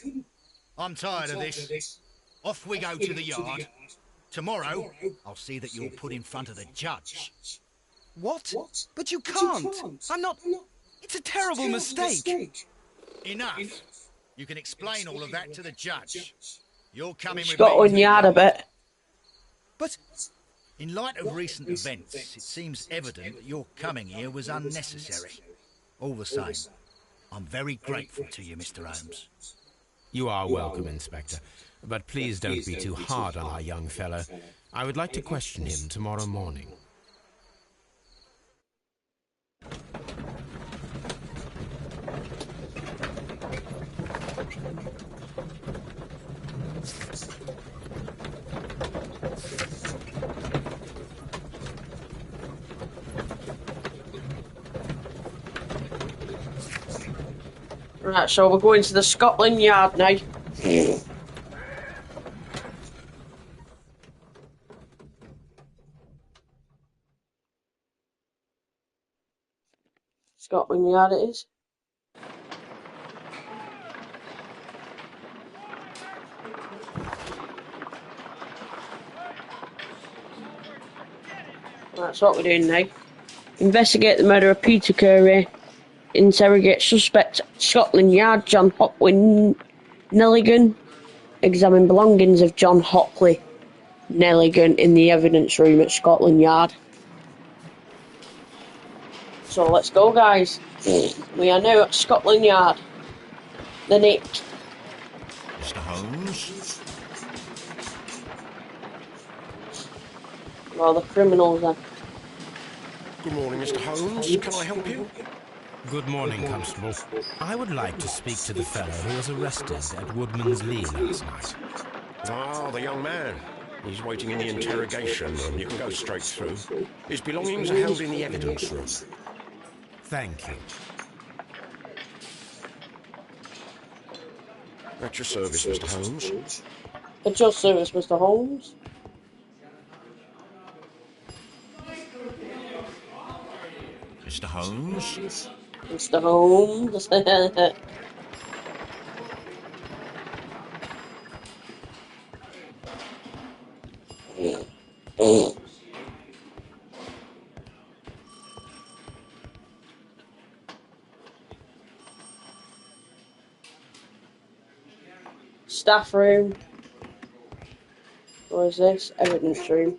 I'm tired of this. Off we go to the yard. Tomorrow, I'll see that you're put in front of the judge. What? But you can't. I'm not. It's a terrible mistake. Enough. You can explain all of that to the judge. You're coming with me Scotland to the Yard a bit. But in light of recent events, it seems evident that your coming here was unnecessary. All the same, I'm very grateful to you, Mr. Holmes. You are welcome, Inspector. But please don't be too hard on our young fellow. I would like to question him tomorrow morning. Right, so we're going to the Scotland Yard now. Scotland Yard it is. That's what we're doing now. Investigate the murder of Peter Curry. Interrogate suspect Scotland Yard John Hopley Nelligan. Examine belongings of John Hopley Nelligan in the evidence room at Scotland Yard. So let's go, guys. We are now at Scotland Yard. The Nick. Mr. Holmes? Well, the criminals then. Good morning, Mr. Holmes. Can I help you? Good morning, Constable. I would like to speak to the fellow who was arrested at Woodman's Lee last night. Ah, the young man. He's waiting in the interrogation room. You can go straight through. His belongings are held in the evidence room. Thank you. At your service, Mr. Holmes. At your service, Mr. Holmes. Mr. Holmes? Mr. Holmes. Staff room. What is this? Evidence room.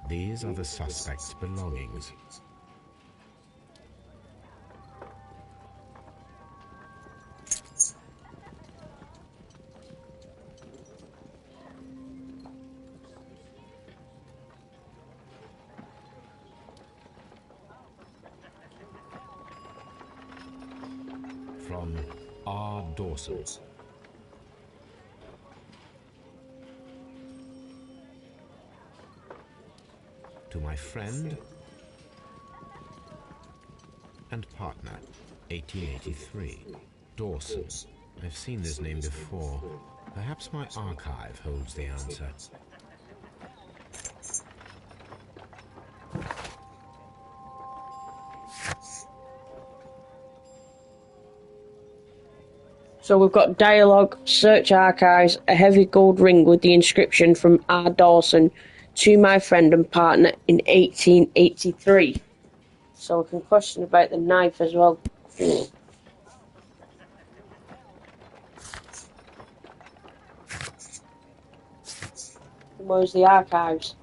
These are the suspect's belongings. From R. Dawson. To my friend and partner, 1883. Dawson. I've seen this name before. Perhaps my archive holds the answer. So we've got dialogue, search archives, a heavy gold ring with the inscription from R. Dawson to my friend and partner in 1883. So we can question about the knife as well. Where's the archives?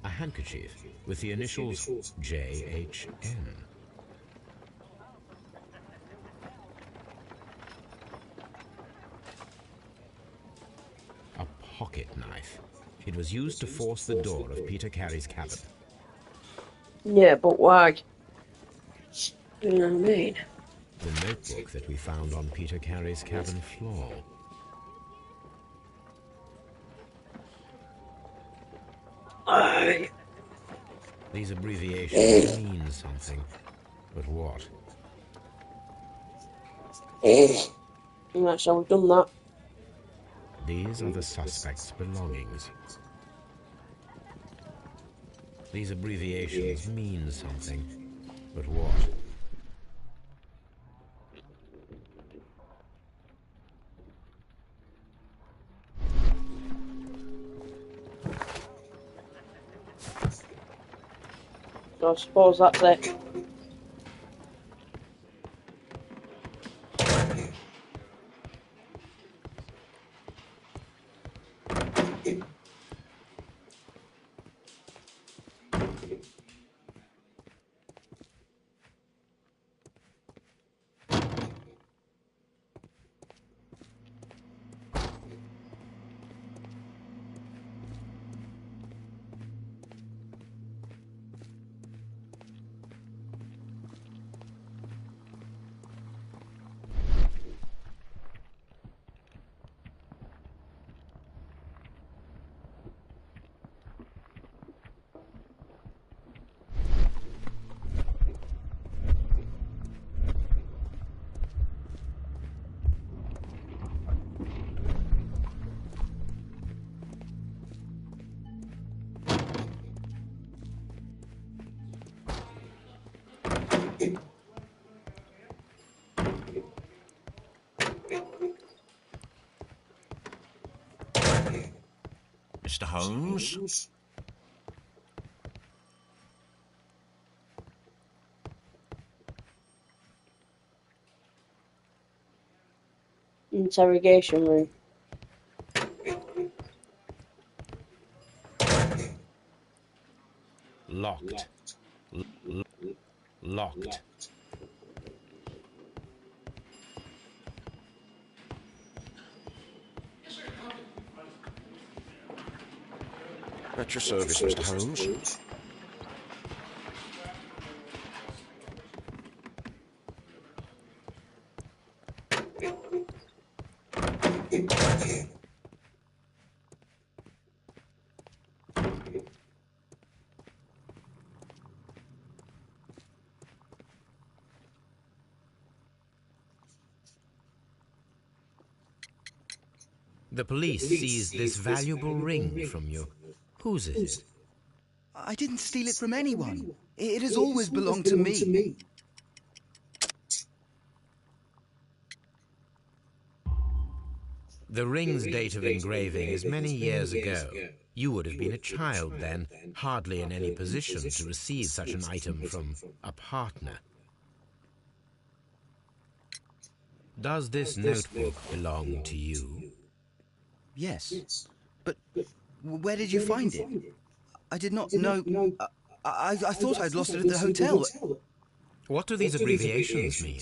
A handkerchief with the initials JHN. A pocket knife. It was used to force the door of Peter Carey's cabin. Yeah, but why? You know what I mean? The notebook that we found on Peter Carey's cabin floor. These abbreviations mean something, but what? Right, so we've done that. These are the suspect's belongings. These abbreviations mean something, but what? So I suppose that's it. Mr. Holmes? Interrogation room. Locked. Locked. At your service, Mr. Holmes. The police seized this valuable ring from you. Whose is it? I didn't steal it from anyone. It has always belonged to me. The ring's date of engraving is many years ago. You would have been a child then, hardly in any position to receive such an item from a partner. Does this notebook belong to you? Yes. But where did you find it? I did not know... I thought I'd lost it at the hotel. What do these abbreviations mean?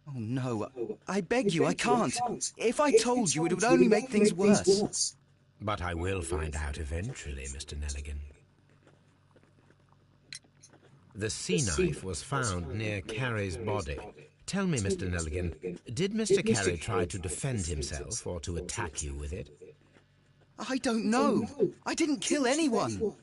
Oh, no. I beg you, I can't. If I told you, it would only make things worse. But I will find out eventually, Mr. Nelligan. The sea knife was found near Carey's body. Tell me, Mr. Nelligan, did Mr. Carey try to defend himself or to attack you with it? I don't know. I didn't kill anyone.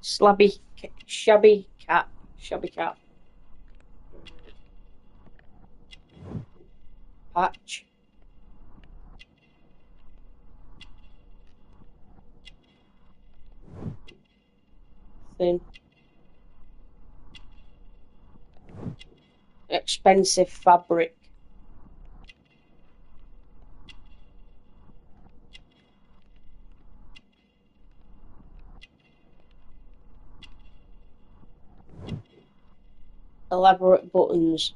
Shabby cat. Patch. Thin. Expensive fabric. Elaborate buttons.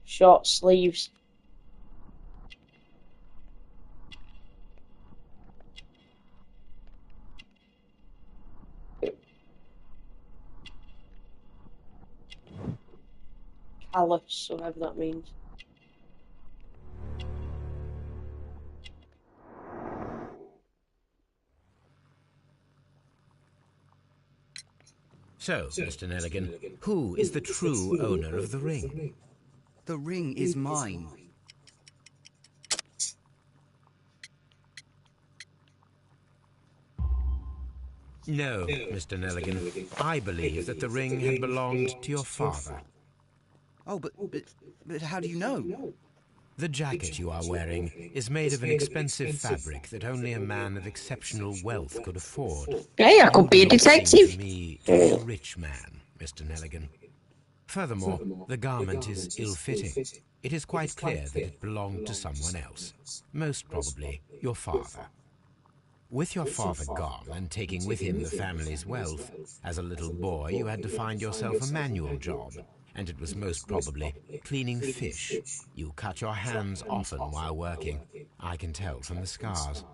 Short sleeves. Alice, whatever that means. So, Mr. Nelligan, who is the true owner of the ring? The ring is mine. No, Mr. Nelligan. I believe that the ring had belonged to your father. Oh, but how do you know? The jacket you are wearing is made of an expensive fabric that only a man of exceptional wealth could afford. Hey, I could be a You do not seem detective. to me to be a rich man, Mr. Nelligan. Furthermore, the garment is ill-fitting. It is quite clear that it belonged to someone else, most probably your father. With your father gone and taking with him the family's wealth, as a little boy you had to find yourself a manual job, and it was most probably cleaning fish. You cut your hands often while working. I can tell from the scars.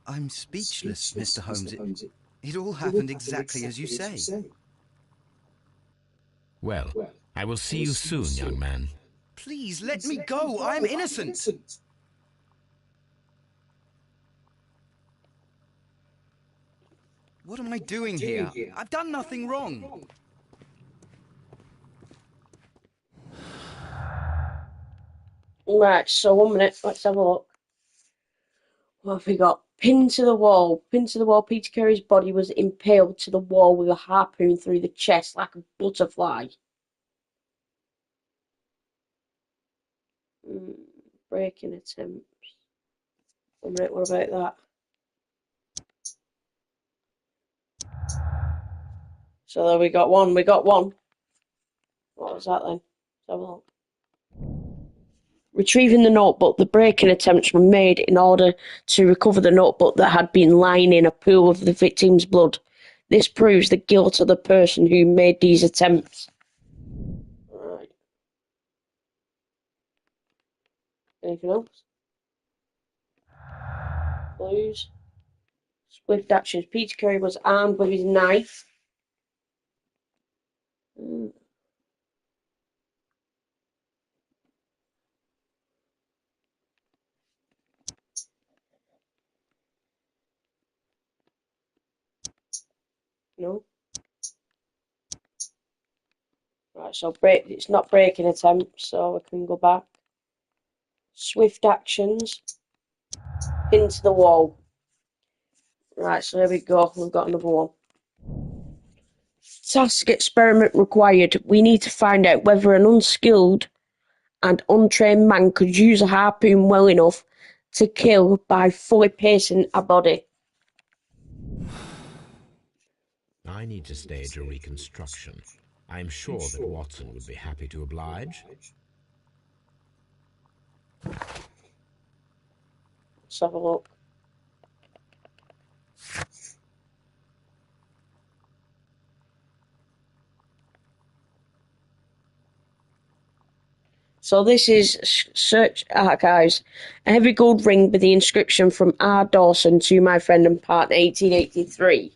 I'm speechless, Mr. Holmes. It all happened exactly as you say. Well, I will see you soon, young man. Please, let me go. I'm innocent. What am I doing here? I've done nothing wrong. Right, so 1 minute, let's have a look. What have we got? Pinned to the wall. Pinned to the wall, Peter Carey's body was impaled to the wall with a harpoon through the chest like a butterfly. Breaking attempts. 1 minute, what about that? So there we got one. What was that then? Let's have a look. Retrieving the notebook, the breaking attempts were made in order to recover the notebook that had been lying in a pool of the victim's blood. This proves the guilt of the person who made these attempts. Right. Anything else? Clues. Swift actions. Peter Carey was armed with his knife. No. Right, so it's not breaking attempts, so we can go back. Swift actions. Into the wall. Right, so there we go. We've got another one. Task experiment required. We need to find out whether an unskilled and untrained man could use a harpoon well enough to kill by fully piercing a body. I need to stage a reconstruction. I am sure that Watson would be happy to oblige. Let's have a look. So this is Search Archives. A heavy gold ring with the inscription from R. Dawson to my friend and partner, 1883.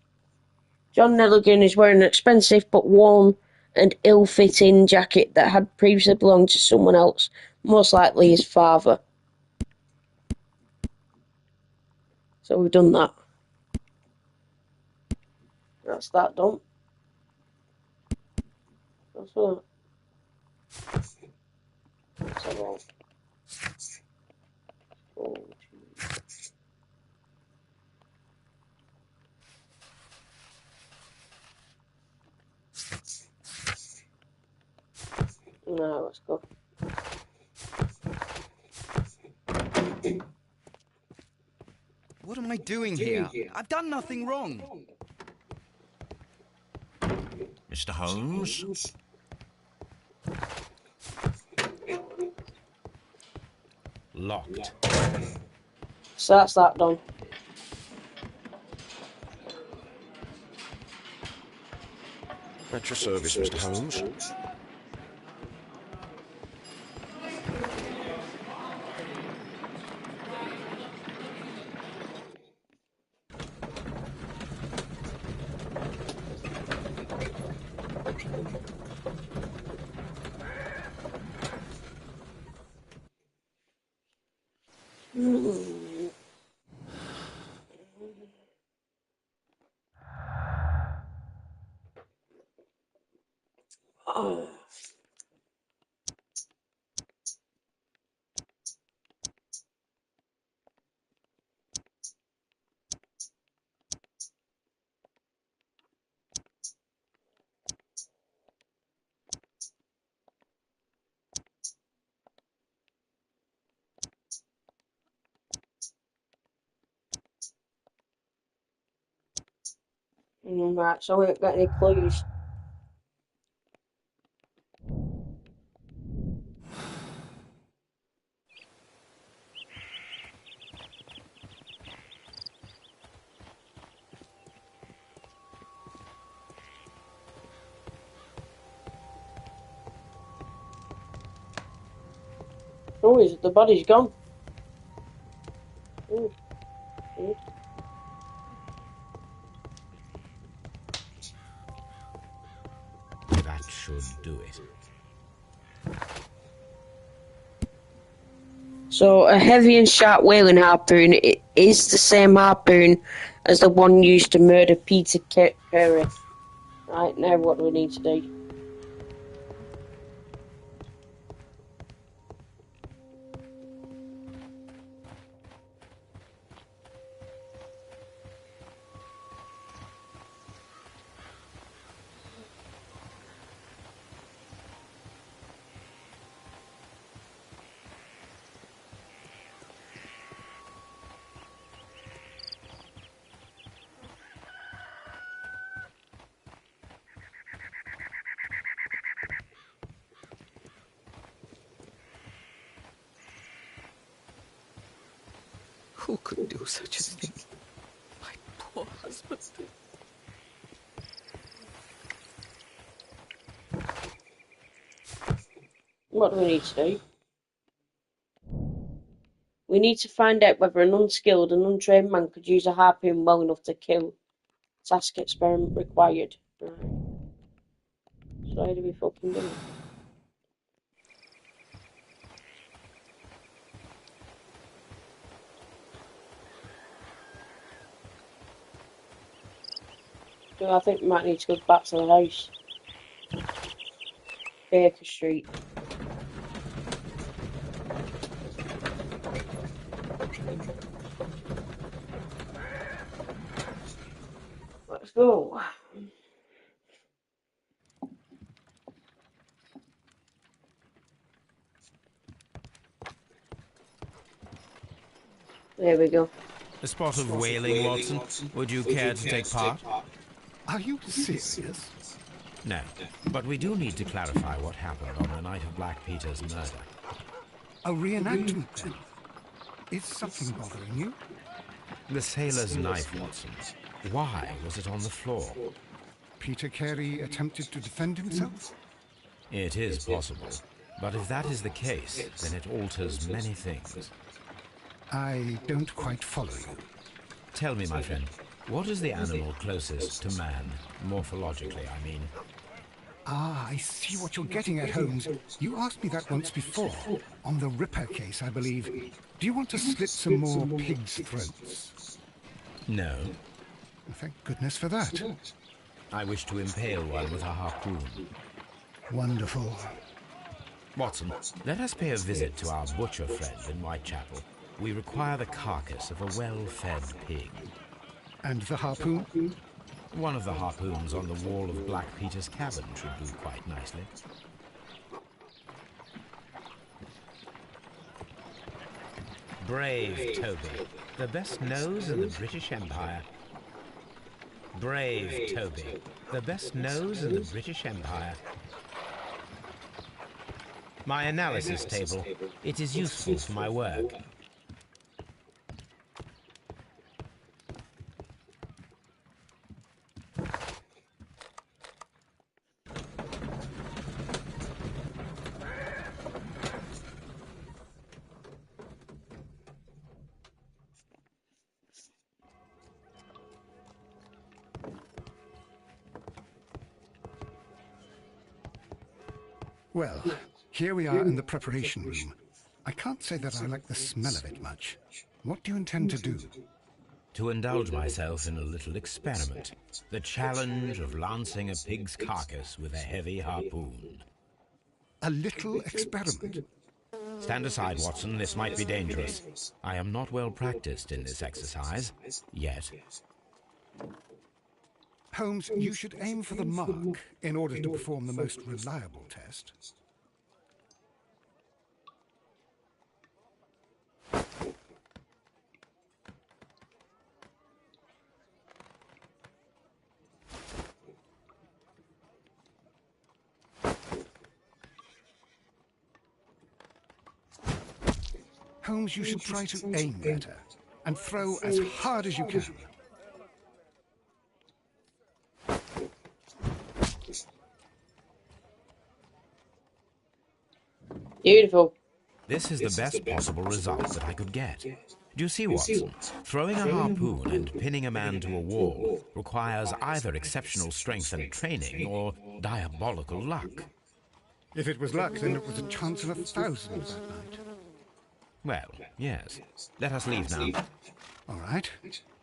John Nelligan is wearing an expensive but worn and ill-fitting jacket that had previously belonged to someone else, most likely his father. So we've done that. That's that done. That's that. Let's have a look. No, let's go. What am I doing here? I've done nothing wrong. Mr. Holmes? Locked. So that's that done. At your service, Mr. Holmes. Oh. Right, so we haven't got any clues. Oh, the body's gone. Ooh. Ooh. That should do it. So a heavy and sharp whaling harpoon is the same harpoon as the one used to murder Peter Carey. Right, now what do we need to do? Who could do such a thing? My poor husband. What do we need to do? We need to find out whether an unskilled and untrained man could use a harpoon well enough to kill. Task experiment required. Right. So how do we fucking do it? So I think we might need to go back to the house. Baker Street. Let's go. There we go. A spot of whaling, Watson. Would you care to take part? Are you serious? No, but we do need to clarify what happened on the night of Black Peter's murder. A reenactment, then? Is something bothering you? The sailor's knife, Watson. Why was it on the floor? Peter Carey attempted to defend himself? It is possible. But if that is the case, then it alters many things. I don't quite follow you. Tell me, my friend, what is the animal closest to man, morphologically, I mean? Ah, I see what you're getting at, Holmes. You asked me that once before, on the Ripper case, I believe. Do you want to slit some more pigs' throats? No. Well, thank goodness for that. I wish to impale one with a harpoon. Wonderful. Watson, let us pay a visit to our butcher friend in Whitechapel. We require the carcass of a well-fed pig. And the harpoon? One of the harpoons on the wall of Black Peter's cabin should do quite nicely. Brave Toby, the best nose in the British Empire. Brave Toby, the best nose in the British Empire. My analysis table. It is useful for my work. Well, here we are in the preparation room. I can't say that I like the smell of it much. What do you intend to do? to indulge myself in a little experiment. The challenge of lancing a pig's carcass with a heavy harpoon. A little experiment. Stand aside, Watson. This might be dangerous. I am not well practiced in this exercise, yet. Holmes, you should aim for the mark in order to perform the most reliable test. Holmes, you should try to aim better and throw as hard as you can. Beautiful. This is the best possible result that I could get. Do you see, Watson? Throwing a harpoon and pinning a man to a wall requires either exceptional strength and training or diabolical luck. If it was luck, then it was a chance in 1,000 that night. Well, yes. Let us leave now. All right.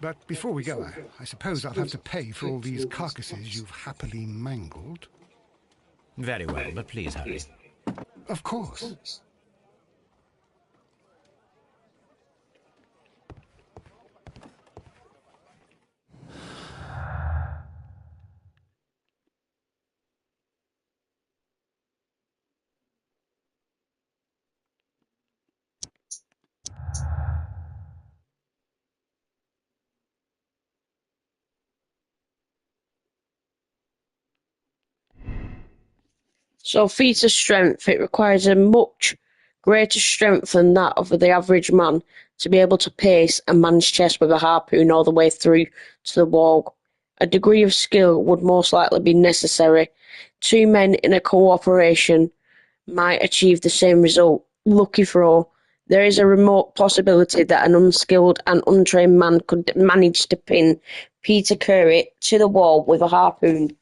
But before we go, I suppose I'll have to pay for all these carcasses you've happily mangled. Very well, but please hurry. Of course. So feat of strength, it requires a much greater strength than that of the average man to be able to pierce a man's chest with a harpoon all the way through to the wall. A degree of skill would most likely be necessary. Two men in a cooperation might achieve the same result. Lucky throw. There is a remote possibility that an unskilled and untrained man could manage to pin Peter Curry to the wall with a harpoon.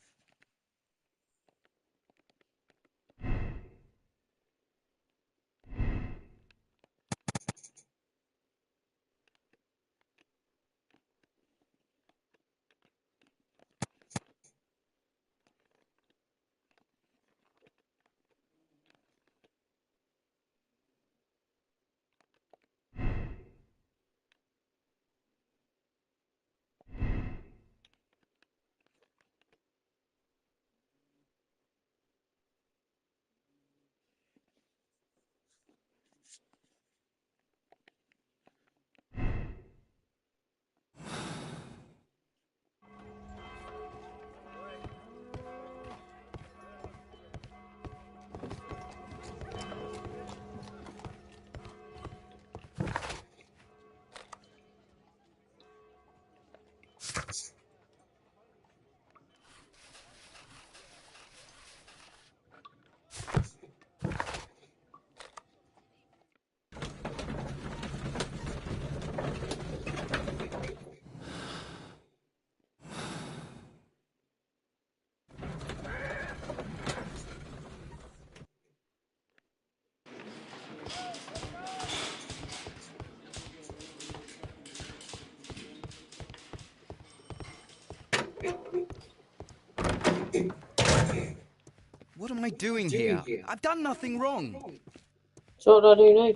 What am I doing here? I've done nothing wrong. So what do I do now?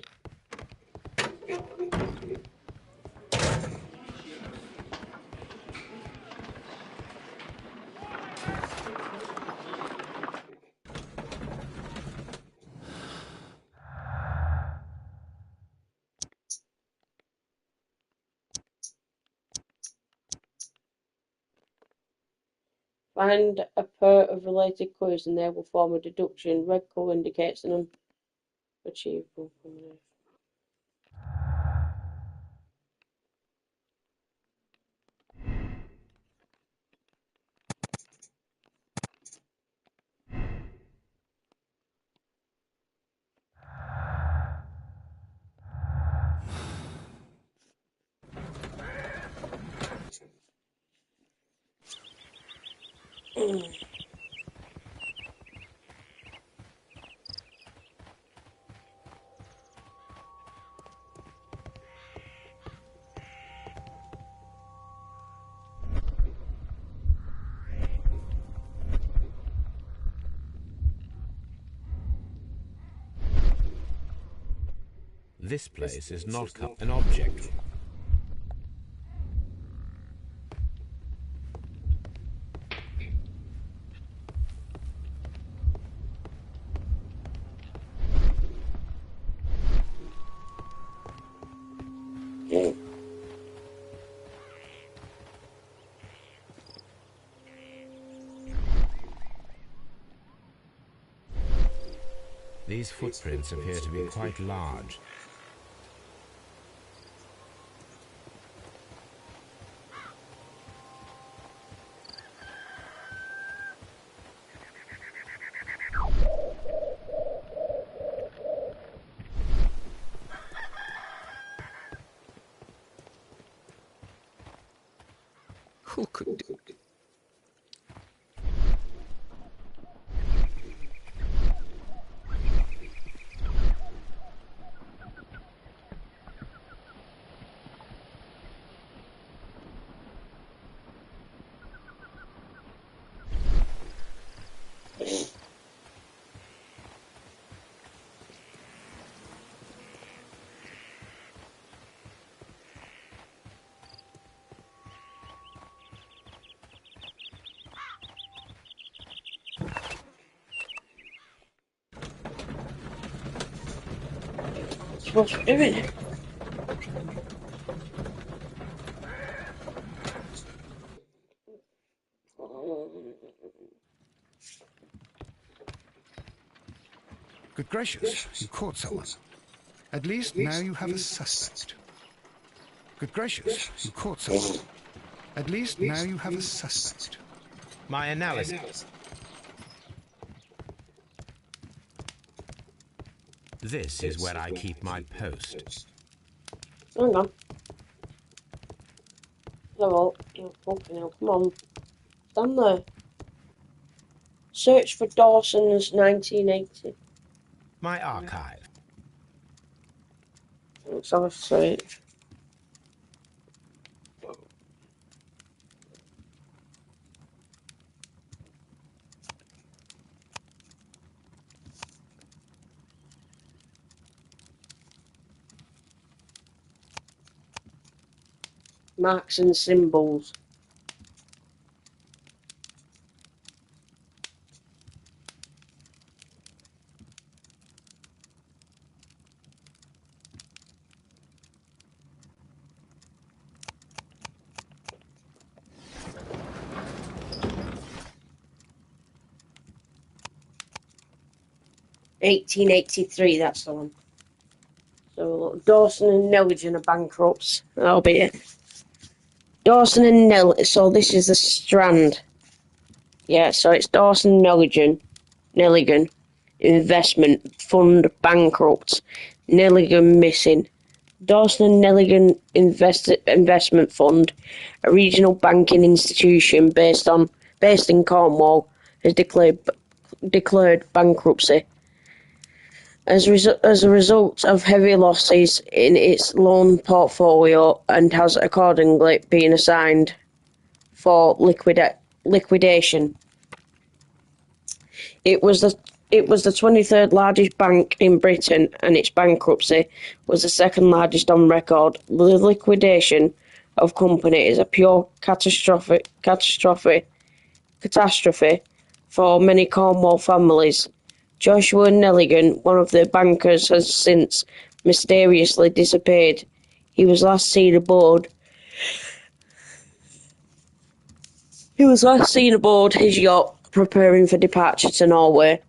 Find a pair of related colours and they will form a deduction. Red colour indicates an unachievable combination. This place is not an object. These footprints appear to be quite large. Who could do it? Supposed to be doing it. Good gracious, you caught someone. At least now you have a suspect. Good gracious, you caught someone. At least now you have a suspect. My analysis. This is where I keep my post. Hang on. Hello, you fucking hell, come on. Stand there. Search for Dawson's 1980. My archive. Let's have a search. Marks and symbols. $18.83, that's the one. So look, Dawson and Nelligan are bankrupts. That'll be it. Dawson and so this is the Strand. Yeah, so it's Dawson Nelligan Investment Fund bankrupt. Nelligan missing. Dawson and Nelligan Investment Fund, a regional banking institution based in Cornwall, has declared bankruptcy. As a result of heavy losses in its loan portfolio, and has accordingly been assigned for liquidation. It was the 23rd largest bank in Britain, and its bankruptcy was the second largest on record. The liquidation of company is a pure catastrophe for many Cornwall families. Joshua Nelligan, one of the bankers, has since mysteriously disappeared. He was last seen aboard his yacht, preparing for departure to Norway.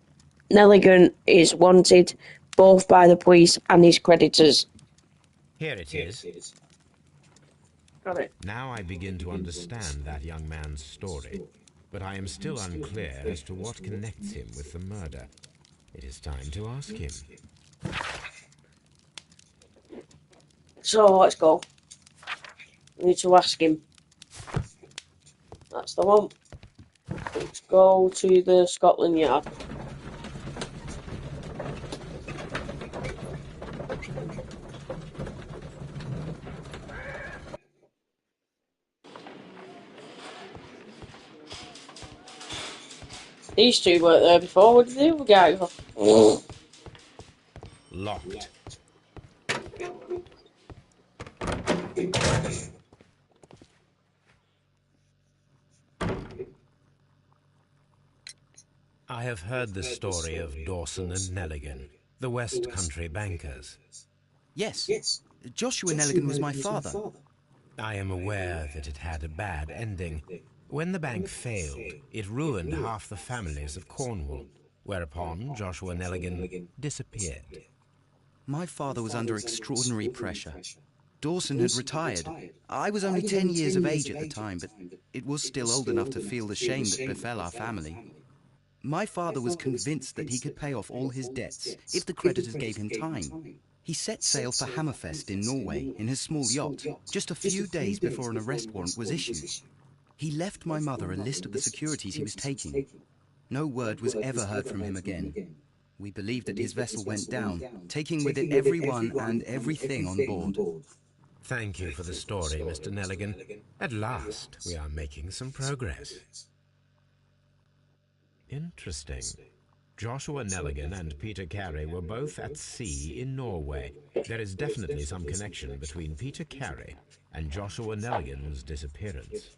Nelligan is wanted both by the police and his creditors. Here it is. Got it. Now I begin to understand that young man's story, but I am still unclear as to what connects him with the murder. It is time to ask him. So let's go. We need to ask him. That's the one. Let's go to the Scotland Yard. These two weren't there before. Where did the other guy go? Locked. I have heard the story of Dawson and Nelligan, the West Country bankers. Yes. Joshua Nelligan was my father. I am aware that it had a bad ending. When the bank failed, it ruined half the families of Cornwall, whereupon Joshua Nelligan disappeared. My father was under extraordinary pressure. Dawson had retired. I was only 10 years of age at the time, but it was still old enough to feel the shame that befell our family. My father was convinced that he could pay off all his debts if the creditors gave him time. He set sail for Hammerfest in Norway in his small yacht, just a few days before an arrest warrant was issued. He left my mother a list of the securities he was taking. No word was ever heard from him again. We believe that his vessel went down, taking with it everyone and everything on board. Thank you for the story, Mr. Nelligan. At last, we are making some progress. Interesting. Joshua Nelligan and Peter Carey were both at sea in Norway. There is definitely some connection between Peter Carey and Joshua Nelligan's disappearance.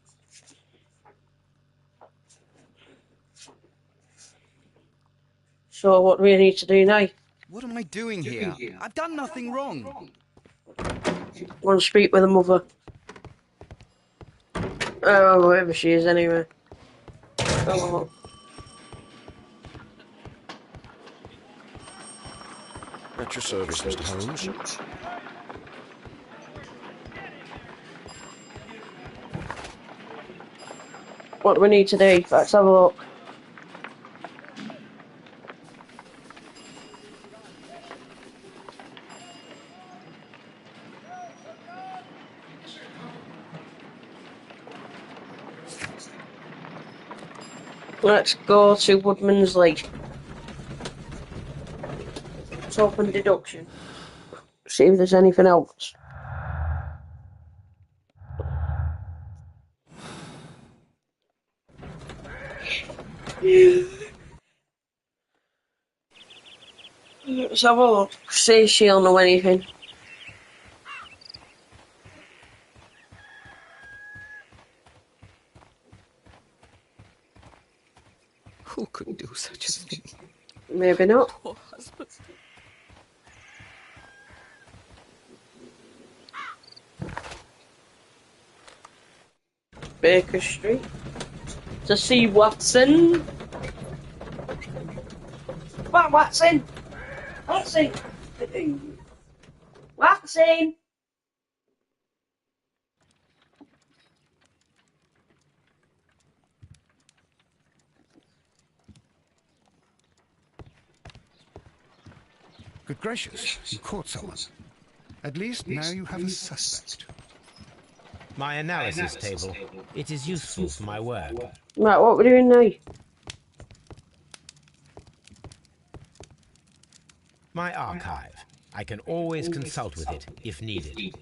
So what do we need to do now? What am I doing here? I've done nothing wrong. Want to speak with the mother? Oh, whoever she is anyway. Oh. At your service, Mr. Holmes. What do we need to do? Let's have a look. Let's go to Woodman's Lee. Let's open deduction. See if there's anything else. Let's have a look. See if she'll know anything. Who could do such a thing? Maybe not. Poor husband. Baker Street. To see Watson. Come on, Watson. Watson. Watson. Good gracious, you caught someone. At least now you have a suspect. My analysis table. It is useful for my work. Right, what we're doing now? My archive. I can always consult with it if needed.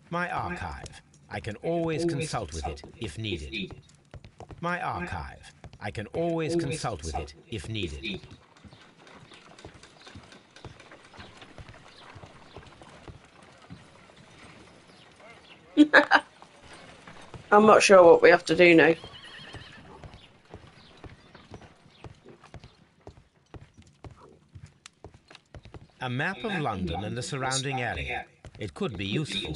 My archive. I can always consult with it if needed. My archive. I can always consult with it if needed. I'm not sure what we have to do now. A map of London and the surrounding area. It could be useful.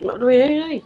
What do we do now?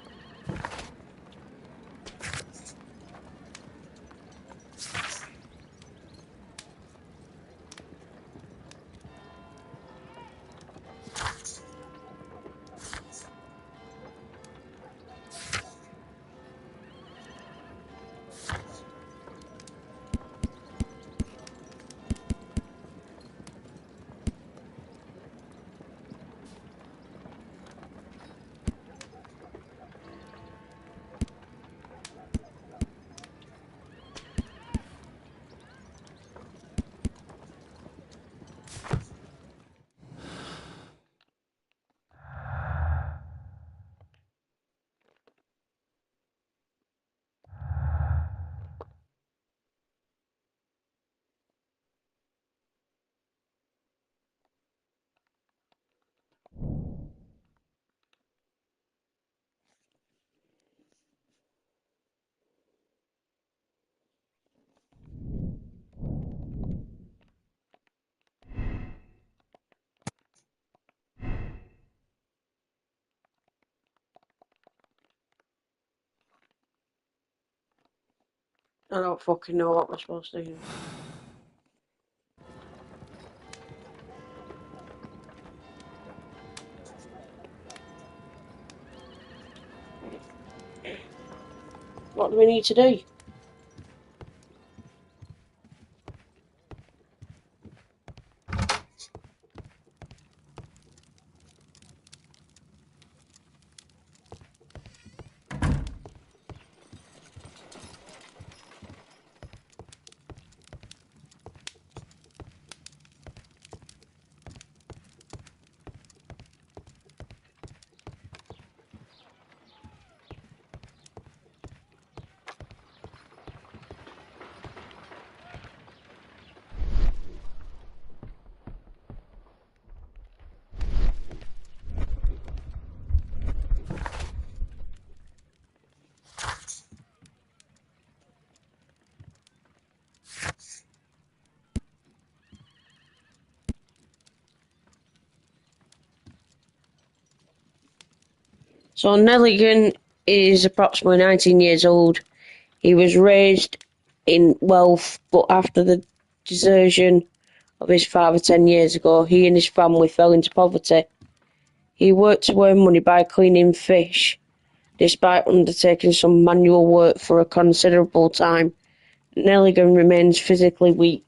I don't fucking know what we're supposed to do. What do we need to do? So Nelligan is approximately 19 years old. He was raised in wealth, but after the desertion of his father 10 years ago, he and his family fell into poverty. He worked to earn money by cleaning fish, despite undertaking some manual work for a considerable time. Nelligan remains physically weak.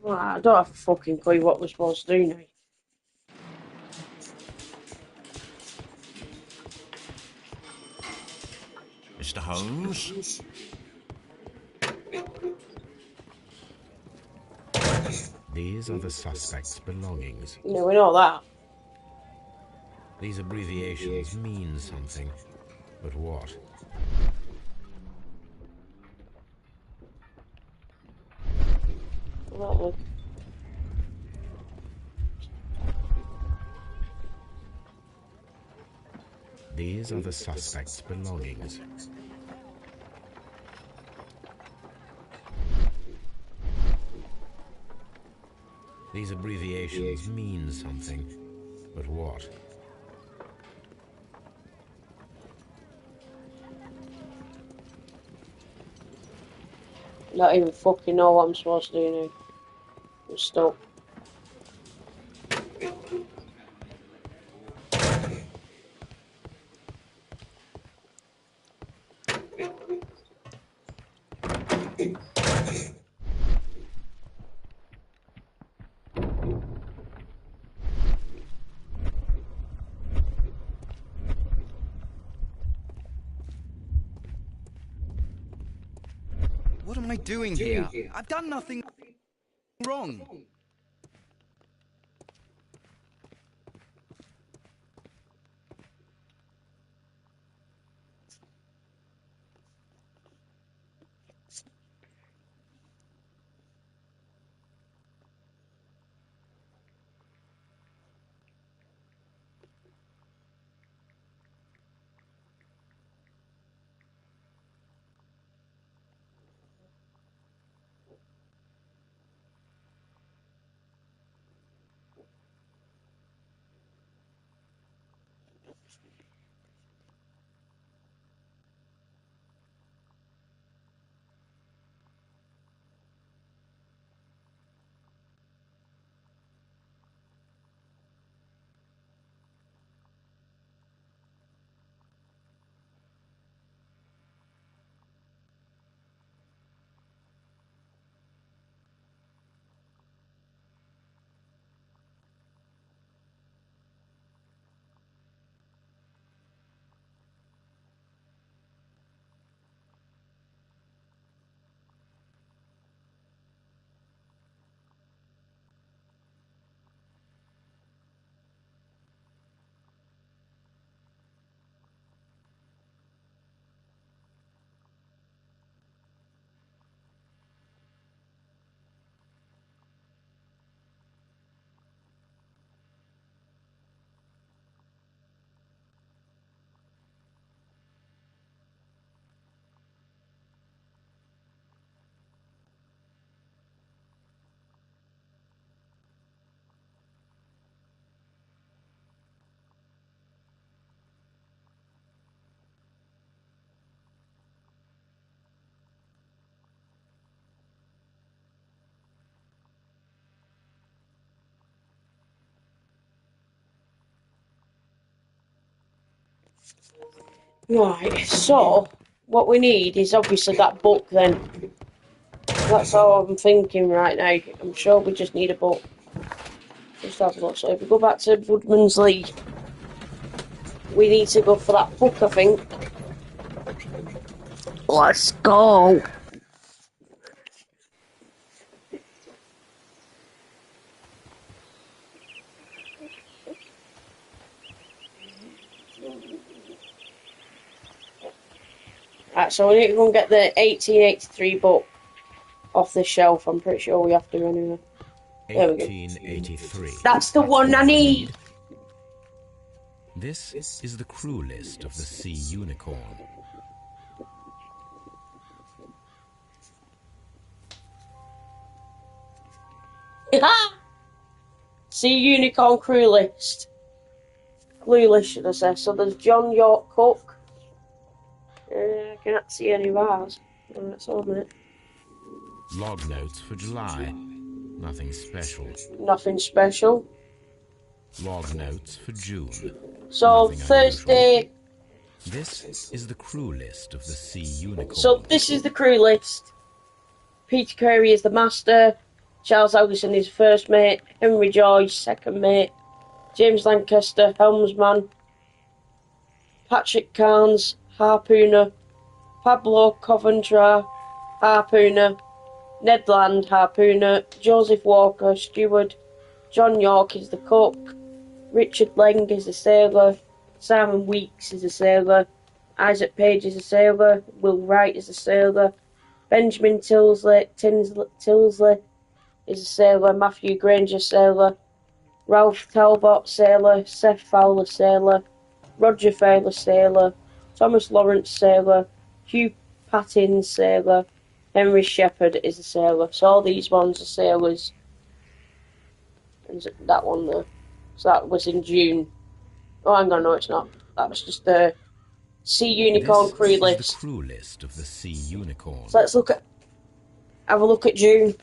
Well, I don't have a fucking clue what we're supposed to do now. Mr. Holmes? These are the suspect's belongings. Yeah, we know that. These abbreviations mean something, but what? Well, These are the suspect's belongings. These abbreviations mean something, but what? I don't even fucking know what I'm supposed to do now. I'm stuck. What am I doing here? I've done nothing wrong. Right, so what we need is obviously that book then. That's all I'm thinking right now. I'm sure we just need a book. Just have a look. So if we go back to Woodman's Lee, we need to go for that book, I think. Let's go. Right, so we need to go and get the 1883 book off the shelf. I'm pretty sure we have to anyway. There we go. 1883. That's the one I need. This is the crew list of the Sea Unicorn. Sea Unicorn crew list. Clue list, should I say. So there's John York Cook. I can't see any of ours. That's all a minute. Log notes for July. Nothing special. Nothing special. Log notes for June. So Nothing Thursday. unusual. This is the crew list of the Sea Unicorn. So this is the crew list. Peter Curry is the master. Charles Algerson is first mate. Henry Joyce, second mate. James Lancaster, helmsman. Patrick Carnes, harpooner. Pablo Coventry, harpooner. Ned Land, harpooner. Joseph Walker, steward. John York is the cook. Richard Leng is the sailor. Simon Weeks is a sailor. Isaac Page is a sailor. Will Wright is a sailor. Benjamin Tilsley is a sailor. Matthew Granger, sailor. Ralph Talbot, sailor. Seth Fowler, sailor. Roger Fowler, sailor. Thomas Lawrence, sailor. Hugh Pattins, sailor. Henry Shepherd is a sailor. So all these ones are sailors. And that one there. So that was in June. Oh, hang on, no, it's not. That was just the Sea Unicorn crew list. This is the crew list of the Sea Unicorn. So let's have a look at June.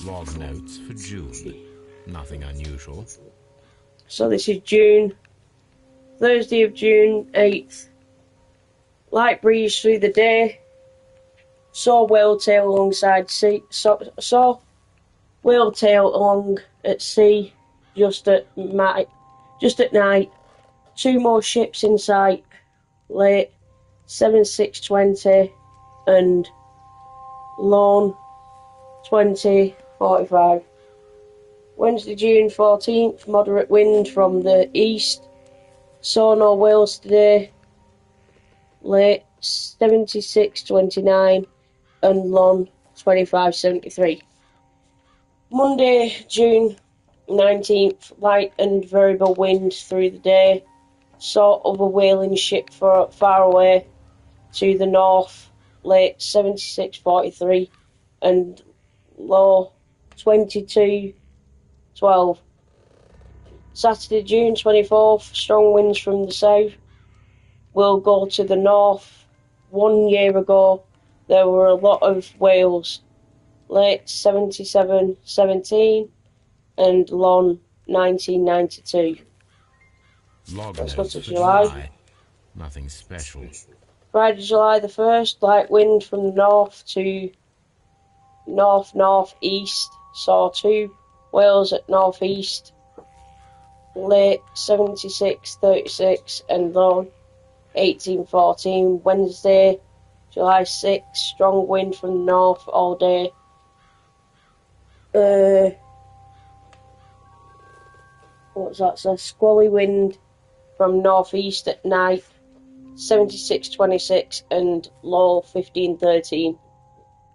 Log notes for June. Nothing unusual. So this is June. Thursday of June 8th. Light breeze through the day. Saw whale tail alongside sea. Saw whale tail along at sea just at night. 2 more ships in sight. Late 7:6:20 and Lawn 20:45. Wednesday, June 14th, moderate wind from the east. Saw no whales today. Late 76:29 and long 25:73. Monday, June 19th, light and variable wind through the day. Saw other whaling ship far away to the north. Late 76:43 and low 22:12. Saturday, June 24th, strong winds from the south will go to the north. 1 year ago, there were a lot of whales. Late 77:17 and long 1992. Log Let's go notes to for July. Nothing special. Friday, July the 1st, light wind from the north to north-northeast. Saw 2 whales at northeast. Late 76:36 and long 18:14. Wednesday, July 6th, strong wind from the north all day. What's that say? Squally wind from northeast at night. 7626 and Law 1513.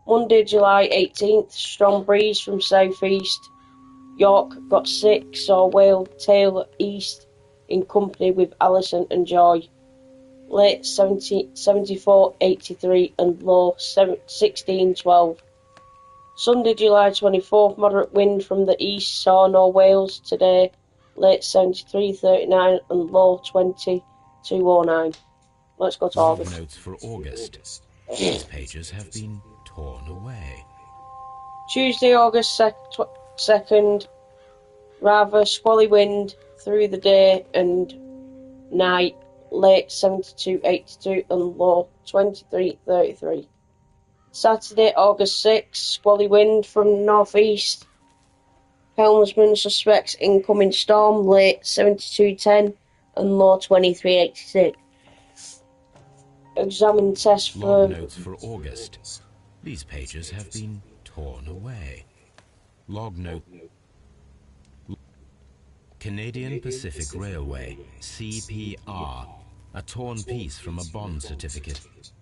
Monday, July 18th, strong breeze from southeast. York got 6, saw whale tail east in company with Alison and Joy. Late 7483 and low 1612. Sunday, July 24th, moderate wind from the east, saw no whales today. Late 7339 and low 2209. Let's go to Log August. notes for August. These pages have been torn away. Tuesday, August 2nd, rather squally wind through the day and night. Late 7282 and low 2333. Saturday, August 6th, squally wind from northeast. Helmsman suspects incoming storm. Late 7210 and low 2386. Examine test for... Log notes for August. These pages have been torn away. Log note... Canadian Pacific Railway, CPR. A torn piece from a bond certificate.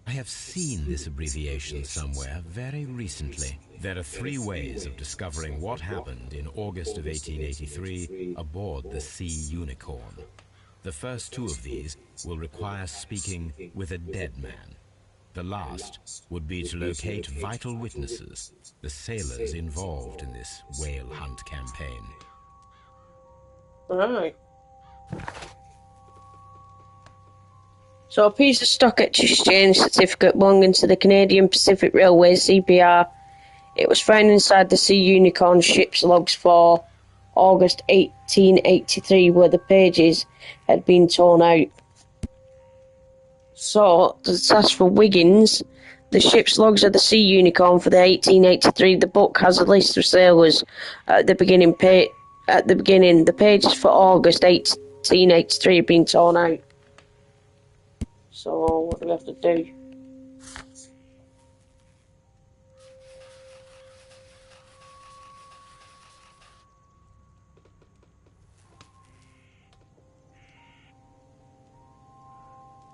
I have seen this abbreviation somewhere very recently. There are 3 ways of discovering what happened in August of 1883 aboard the Sea Unicorn. The first 2 of these will require speaking with a dead man. The last would be to locate vital witnesses, the sailors involved in this whale hunt campaign. Right. So a piece of stock exchange certificate belonging to the Canadian Pacific Railway, CPR. It was found inside the Sea Unicorn ship's logs for August 1883, where the pages had been torn out. So, the task for Wiggins, the ship's logs of the Sea Unicorn for the 1883. The book has a list of sailors at the beginning. The pages for August 1883 have been torn out. So, what do we have to do?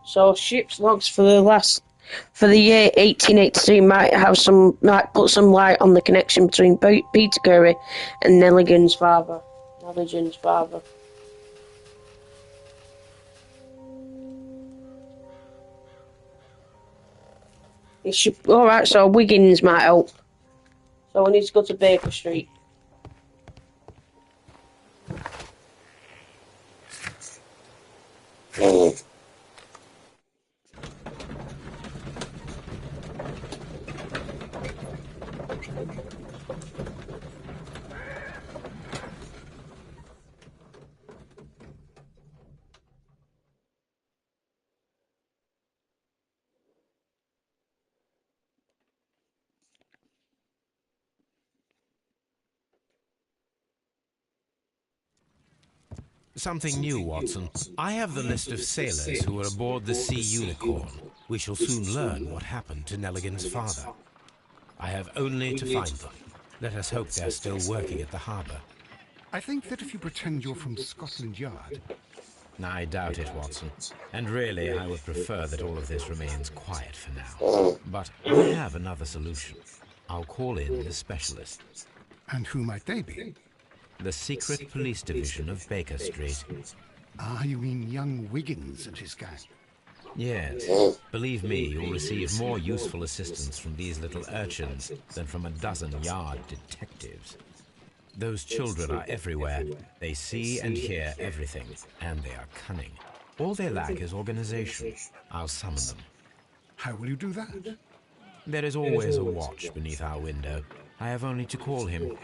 So, ship's logs for the year 1883 might put some light on the connection between Peter Curry and Nelligan's father. Alright, so Wiggins might help. So we need to go to Baker Street. Something new, Watson. I have the list of sailors who were aboard the Sea Unicorn. We shall soon learn what happened to Nelligan's father. I have only to find them. Let us hope they're still working at the harbour. I think that if you pretend you're from Scotland Yard... I doubt it, Watson. And really, I would prefer that all of this remains quiet for now. But I have another solution. I'll call in the specialists. And who might they be? The secret police division of Baker Street. Ah, you mean young Wiggins and his gang? Yes. Believe me, you'll receive more useful assistance from these little urchins than from a dozen yard detectives. Those children are everywhere. They see and hear everything, and they are cunning. All they lack is organization. I'll summon them. How will you do that? There is always a watch beneath our window. I have only to call him.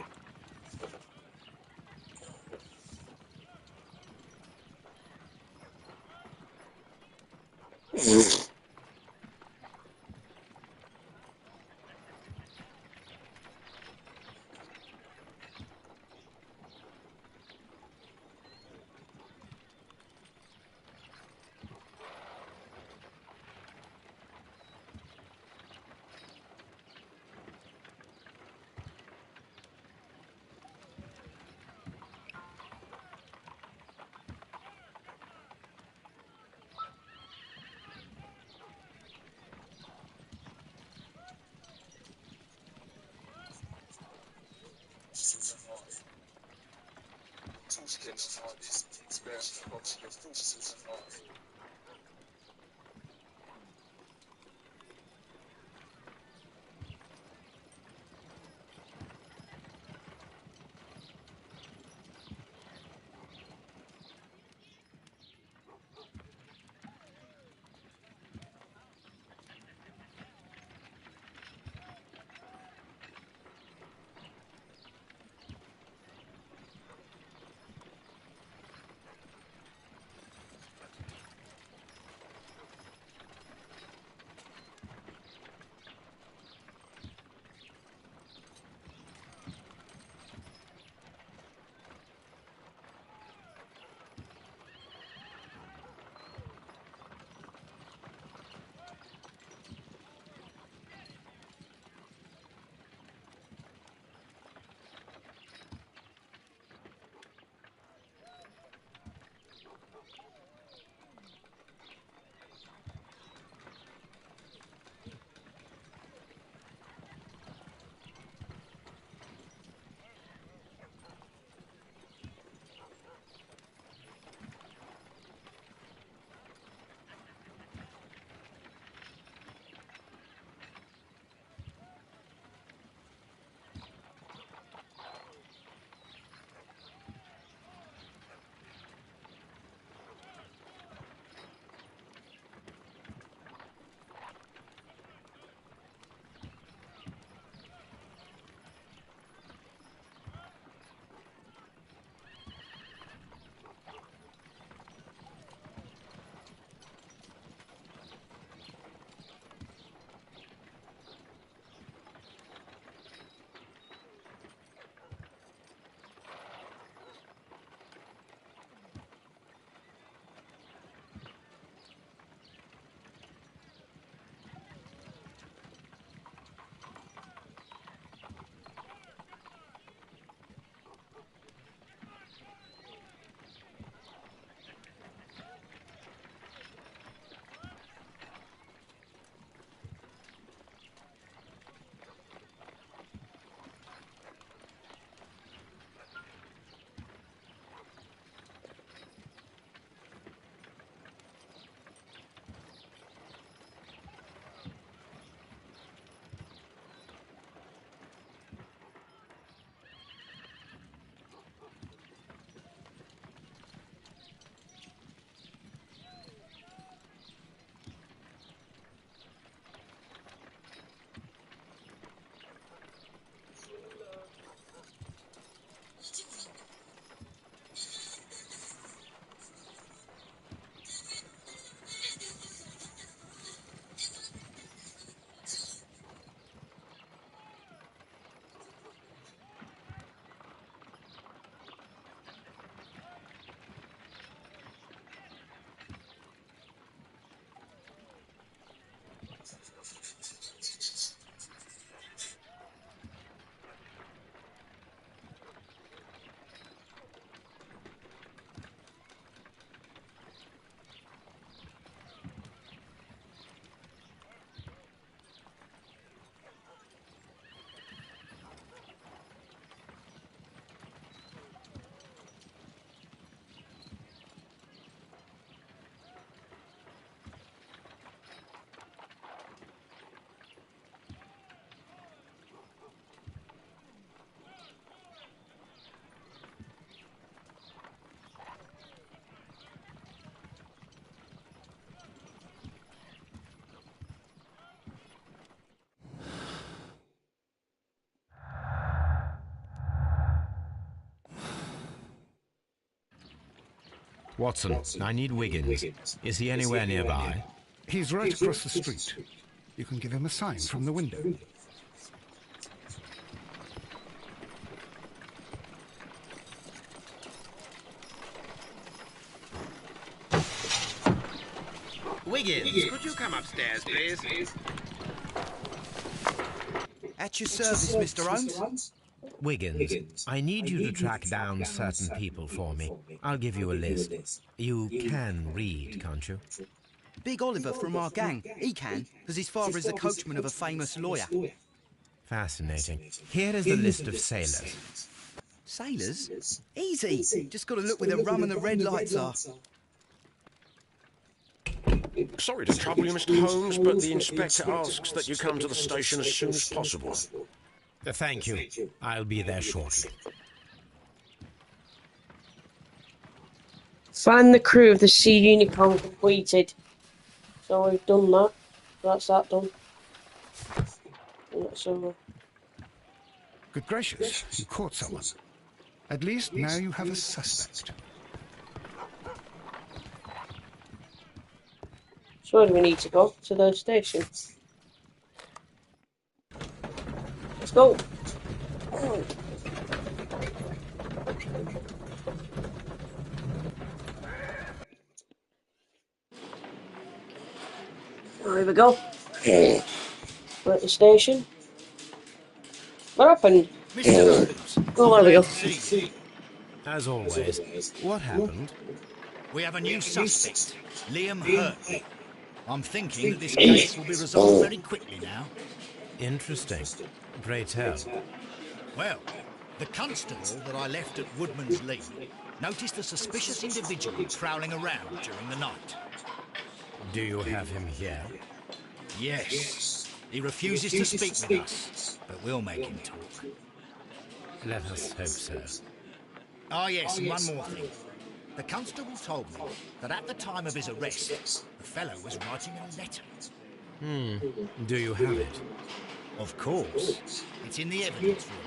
Watson, I need Wiggins. Is he anywhere nearby? He's right across the street. You can give him a sign from the window. Wiggins, could you come upstairs, please? At your service, Mr. Holmes. Wiggins, I need you to track down certain people for me. I'll give you a list. You can read, can't you? Big Oliver from our gang. He can, because his father is the coachman of a famous lawyer. Fascinating. Here is the list of sailors. Sailors? Easy. Just got to look where the rum and the red lights are. Sorry to trouble you, Mr. Holmes, but the inspector asks that you come to the station as soon as possible. Thank you. I'll be there shortly. Find the crew of the Sea Unicorn completed. So we've done that. That's that done. That's over. Good gracious, you caught someone. At least now you have a suspect. So where do we need to go? To the station. Let's go. There we go. We're at the station. What happened? Mr. Holmes, Oh, there we go. glad to see you. As always, what happened? We have a new suspect, Liam Hurtley. I'm thinking that this case will be resolved very quickly now. Interesting. Pray tell. Well, the constable that I left at Woodman's Lee noticed a suspicious individual prowling around during the night. Do you have him here? Yes. He refuses to speak with us, but we'll make him talk. Let us hope so. Ah, yes, and one more thing. The constable told me that at the time of his arrest, the fellow was writing a letter. Do you have it? Of course. It's in the evidence room,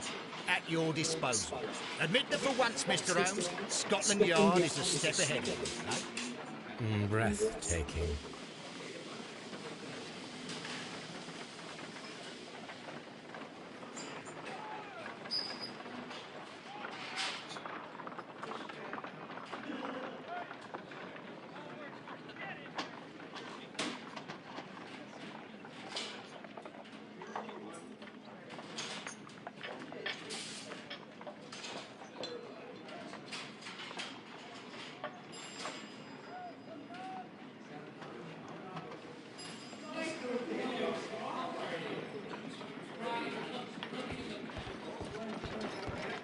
at your disposal. Admit that for once, Mr. Holmes, Scotland Yard is a step ahead of you, eh? Breathtaking.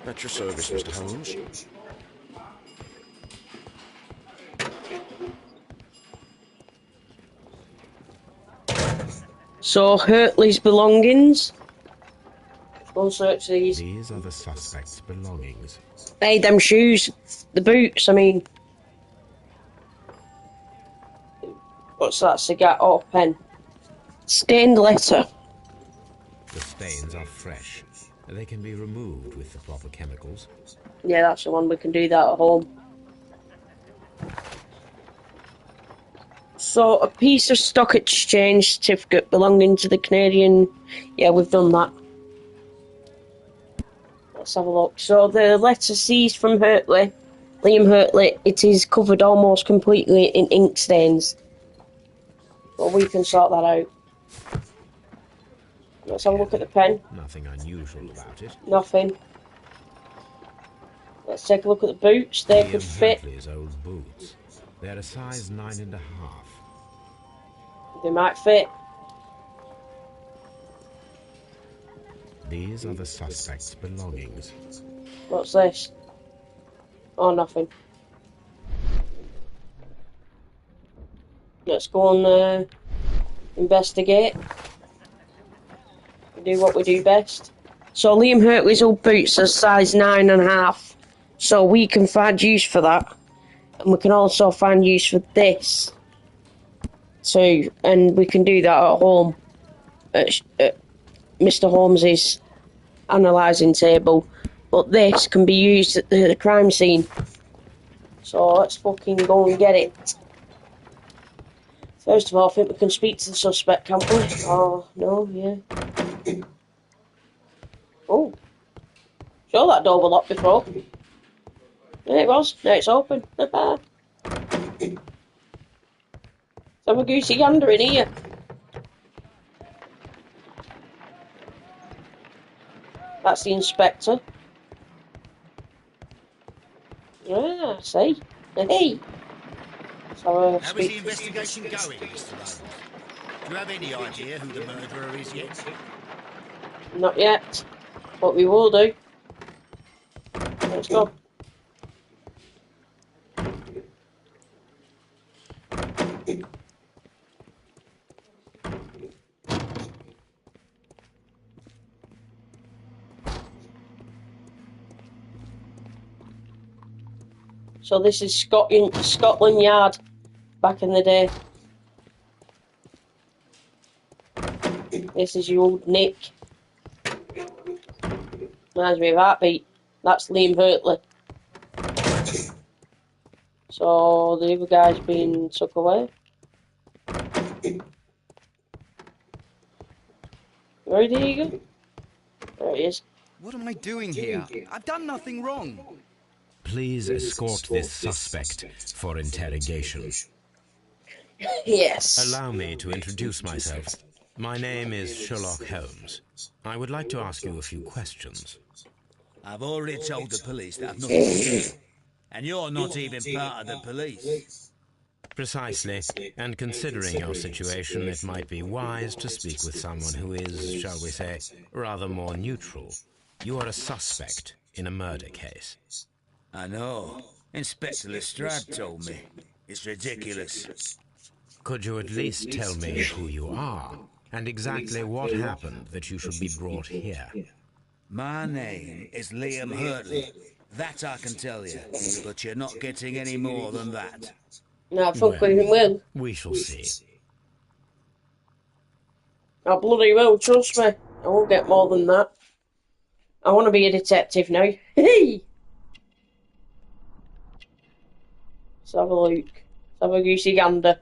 At your service, Mr. Holmes. So Hurtley's belongings. Go and search these. These are the suspect's belongings. Hey, them shoes. The boots, I mean. What's that? Cigar or pen? Stained letter. The stains are fresh. They can be removed with the proper chemicals. Yeah, that's the one. We can do that at home. So, a piece of stock exchange certificate belonging to the Canadian... Yeah, we've done that. Let's have a look. So, the letter seized from Hurtley, Liam Hurtley, it is covered almost completely in ink stains. Well, we can sort that out. Let's have a look at the pen. Nothing unusual about it. Nothing. Let's take a look at the boots. They Liam could fit. Hurtley's old boots. They're a size 9.5. They might fit. These are the suspect's belongings. What's this? Oh, nothing. Let's go and investigate. Do what we do best. So Liam Hurtley's old boots are size 9.5. So we can find use for that. And we can also find use for this. too. And we can do that at home. At Mr. Holmes's analysing table. But this can be used at the crime scene. So let's fucking go and get it. First of all, I think we can speak to the suspect, can't we? Oh, no, yeah. Oh. Sure, that door was locked before. There it was. Now it's open. Let's have a goosey gander in here. That's the inspector. Yeah, see? Hey! So, How is the investigation going, Mr. Holmes? Do you have any idea who the murderer is yet? Not yet, but we will do. Let's go. So this is Scotland Yard back in the day. This is your old Nick. Reminds me of Heartbeat. That's Liam Hurtley. So the other guy's been took away. Where did he go? There he is. What am I doing here? I've done nothing wrong. Please escort this suspect for interrogation. Yes. Allow me to introduce myself. My name is Sherlock Holmes. I would like to ask you a few questions. I've already told the police that I've nothing to do. And you're not even part of the police. Precisely, and considering your situation, it might be wise to speak with someone who is, shall we say, rather more neutral. You are a suspect in a murder case. I know. Inspector Lestrade told me. It's ridiculous. Could you at least tell me who you are, and exactly what happened that you should be brought here? My name is Liam Hurtley. That I can tell you. But you're not getting any more than that. No, I think we will. We shall see. I bloody will, trust me. I won't get more than that. I want to be a detective now. Hey! Let's have a look. Let's have a goosey gander.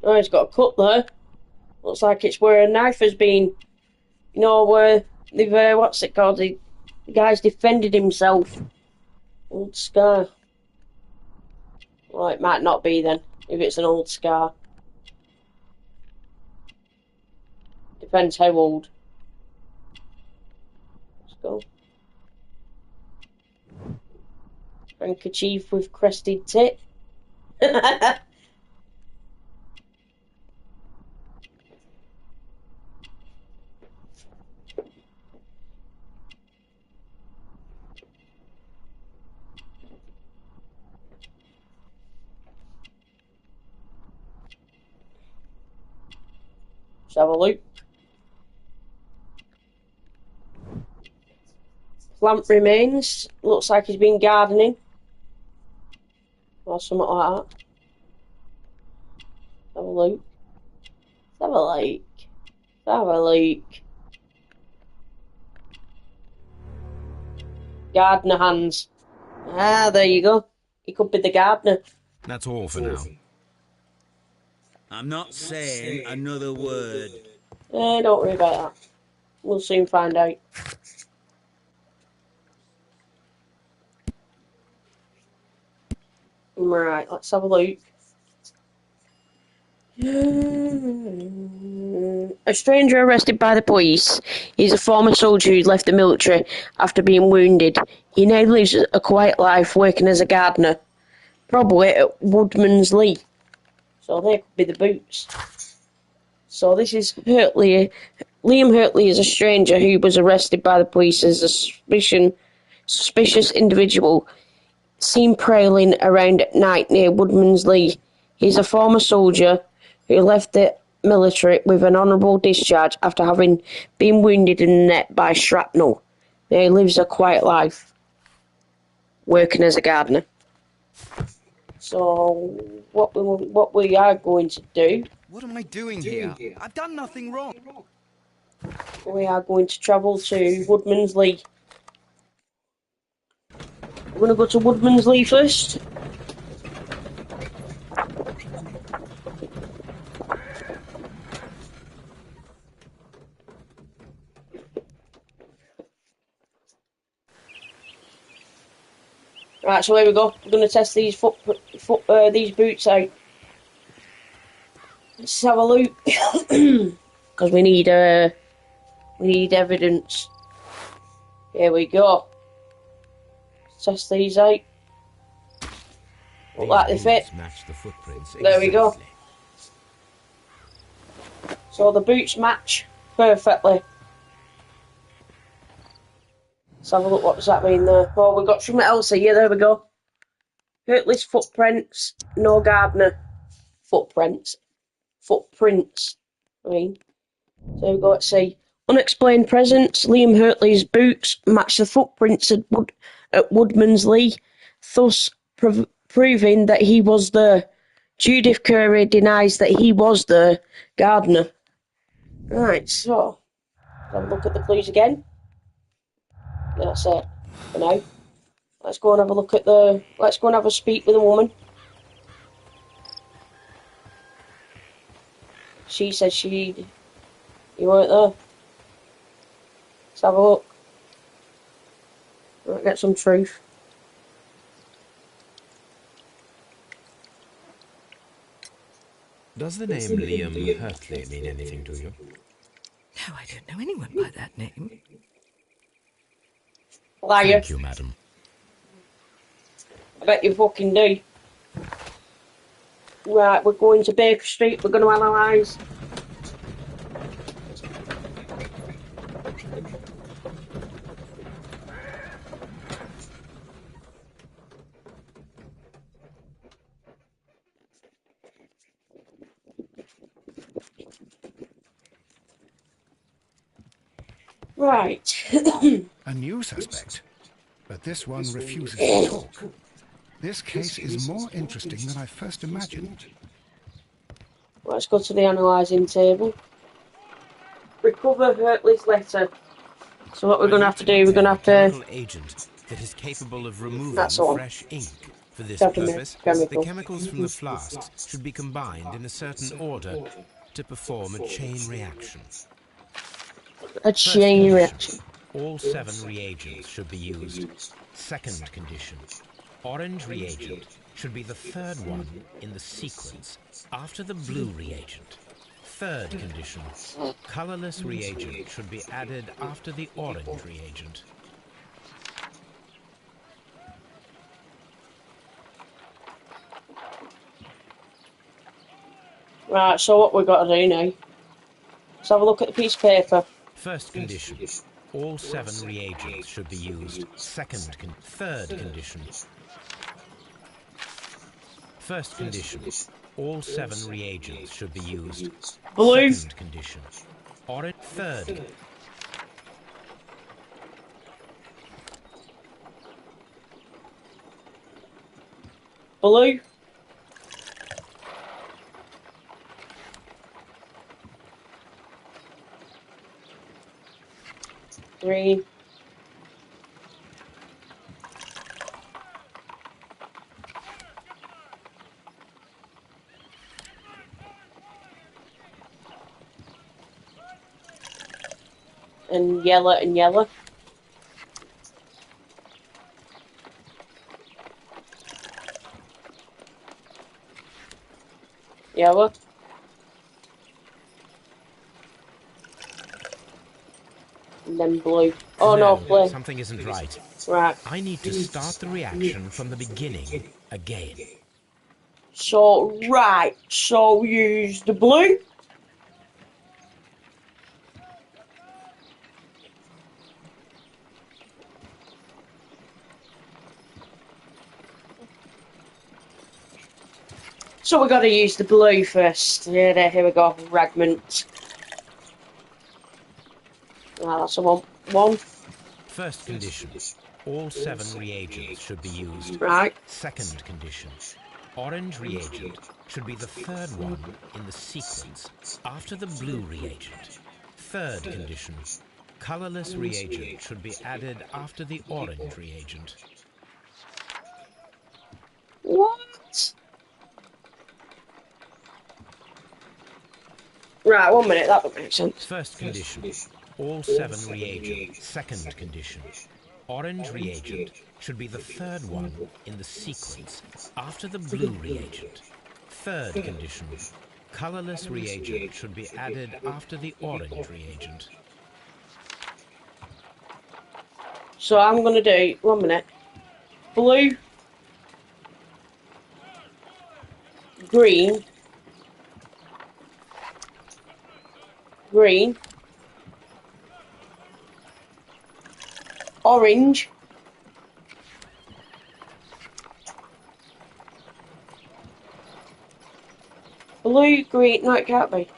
Oh, he's got a cut there. Looks like it's where a knife has been. You know, where they've, what's it called? The guy's defended himself. Old scar. Well, it might not be then, if it's an old scar. Depends how old. Let's go. Handkerchief with crested tip. Let's have a look. Plant remains. Looks like he's been gardening. Or something like that. Have a look. Have a look. Have a look. Gardener hands. Ah, there you go. He could be the gardener. That's all for now. I'm not saying another word. Don't worry about that. We'll soon find out. Right, let's have a look. A stranger arrested by the police. He's a former soldier who left the military after being wounded. He now lives a quiet life working as a gardener, probably at Woodman's Lee. So they could be the boots. So this is Hurtley. Liam Hurtley is a stranger who was arrested by the police as a suspicious individual seen prowling around at night near Woodman's Lee. He's a former soldier who left the military with an honourable discharge after having been wounded in the neck by shrapnel. Now he lives a quiet life, working as a gardener. So what we are going to do... What am I doing here? I've done nothing wrong. We are going to travel to Woodman's Lee. We're going to go to Woodman's Lee first. Right, so here we go. We're going to test these these boots out. Let's have a look, because we need evidence. Here we go. Test these out. Look like they fit. Match the footprints There we go. exactly. So the boots match perfectly. Let's have a look. What does that mean there? Oh, we've got something else here. There we go. Hurtley's footprints. No Gardner footprints. Footprints. I mean. So we go. Let's see. Unexplained presence. Liam Hurtley's boots match the footprints at Woodman's Lee, thus proving that he was there. Judith Curry denies that he was there. Gardner. Right, so let's have a look at the clues again. That's it for now. Let's go and have a look at the. Let's go and have a speak with a woman. She said you weren't there. Let's have a look. Right, get some truth. Does the name Liam Hurtley mean anything to you? No, I don't know anyone by that name. Liar. Thank you, madam. I bet you fucking do. Right, we're going to Baker Street. We're going to analyse. Right. A new suspect, but this one refuses to talk. This case is more interesting than I first imagined. Let's go to the analysing table. Recover Hurtley's letter. So what we're going to have to do, we're going to have to... chemical agent that is capable of removing That's all. fresh ink. For this Definitely purpose, chemical. the chemicals from the flasks should be combined in a certain order to perform a chain reaction. A chain reaction. All 7 reagents should be used. Second condition. Orange reagent should be the third one in the sequence after the blue reagent. Third condition. Colorless reagent should be added after the orange reagent. Right, so what we've got to do now, let's have a look at the piece of paper. First condition. All 7 reagents should be used. Third condition. First condition. All 7 reagents should be used. Blue. Second condition. Orange. Third. Blue. Green. And yellow and yellow. Yellow. And then blue. Oh no, blue. Something isn't right. Right. I need to start the reaction from the beginning again. So, right. So use the blue. So we've got to use the blue first. Yeah, there, here we go. Fragment. Ah, that's a one. First condition. All 7 reagents should be used. Right. Second condition. Orange reagent should be the third one in the sequence after the blue reagent. Third condition. Colorless reagent should be added after the orange reagent. What? Right, 1 minute, that would make sense. First condition. All 7 reagents. Second condition. Orange reagent should be the third one in the sequence after the blue reagent. Third condition. Colorless reagent should be added after the orange reagent. So I'm going to do, 1 minute, blue, green, green, orange, blue, green, no it can't be.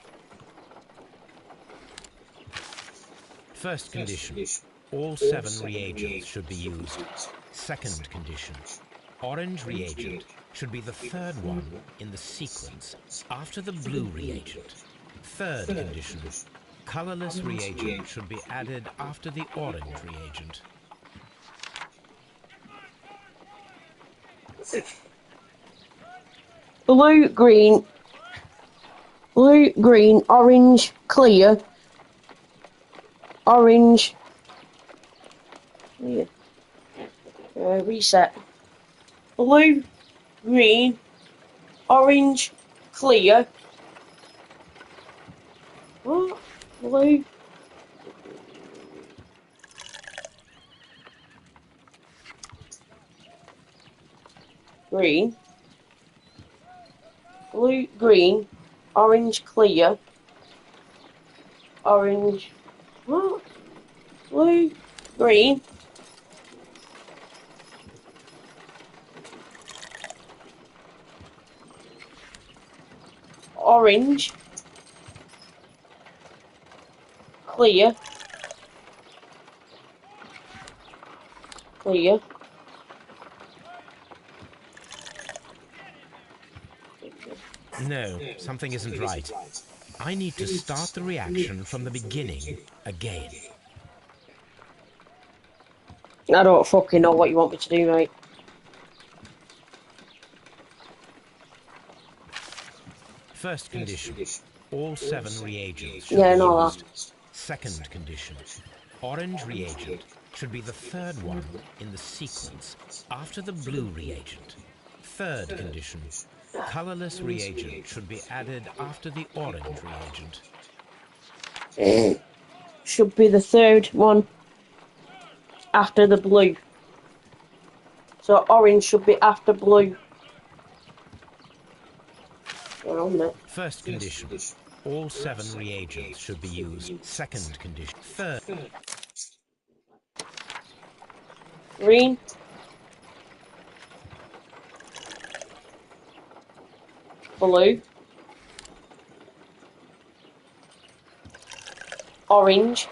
First condition. All 7 reagents should be used. Second condition. Orange reagent should be the third one in the sequence after the blue reagent. Third condition. Colorless reagent should be added after the orange reagent. Blue, green, orange, clear, orange, clear. Reset. Blue, green, orange, clear. What? Blue. Green. Blue, green, orange, clear. Orange. What? Blue, green. Orange. Clear. Clear. No, something isn't right. I need to start the reaction from the beginning again. I don't fucking know what you want me to do, mate. First condition. All 7 reagents should Yeah, I be know used. Second condition. Orange reagent should be the third one in the sequence after the blue reagent. Third condition. Colorless reagent should be added after the orange reagent. Should be the third one after the blue. So orange should be after blue. First condition. All 7 reagents should be used. Second condition. Third. Green. Blue. Orange.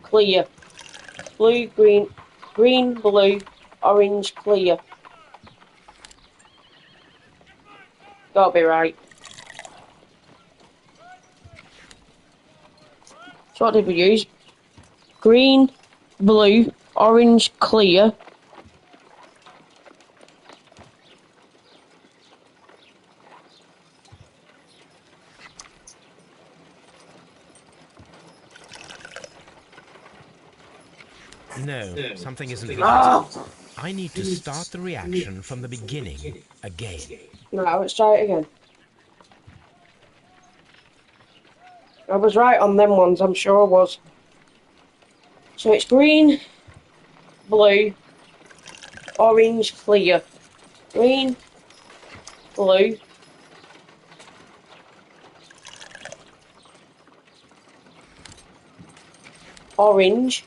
Clear. Blue, green, blue, orange, clear. Gotta be right. So what did we use? Green, blue, orange, clear. No, something isn't right. I need to start the reaction from the beginning again. Right, let's try it again. I was right on them ones, I'm sure I was. So it's green, blue, orange, clear. Green, blue, orange,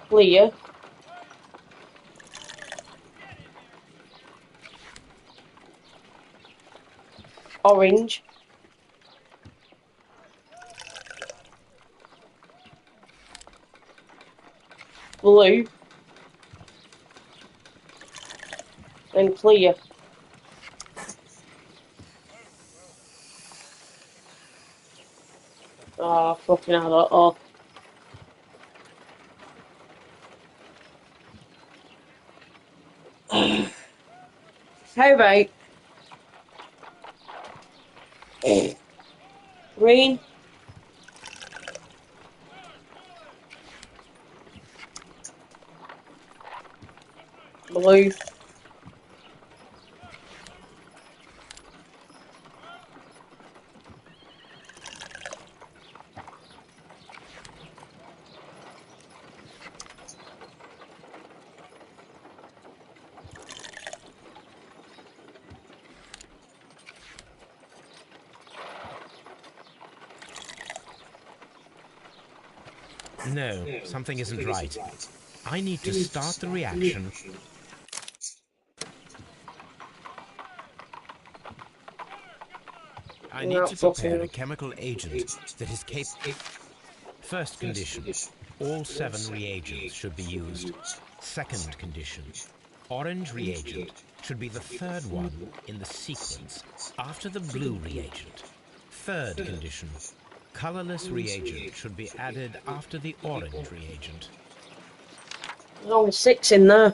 clear. Orange. Blue. And clear. Oh, fucking hell. Oh. Hey, mate. Green. Blue. No, something isn't right. I need to start the reaction. I need to prepare a chemical agent that is capable. First condition, all 7 reagents should be used. Second condition, orange reagent should be the 3rd one in the sequence after the blue reagent. Third condition, colorless reagent should be added after the orange reagent. There's only 6 in there.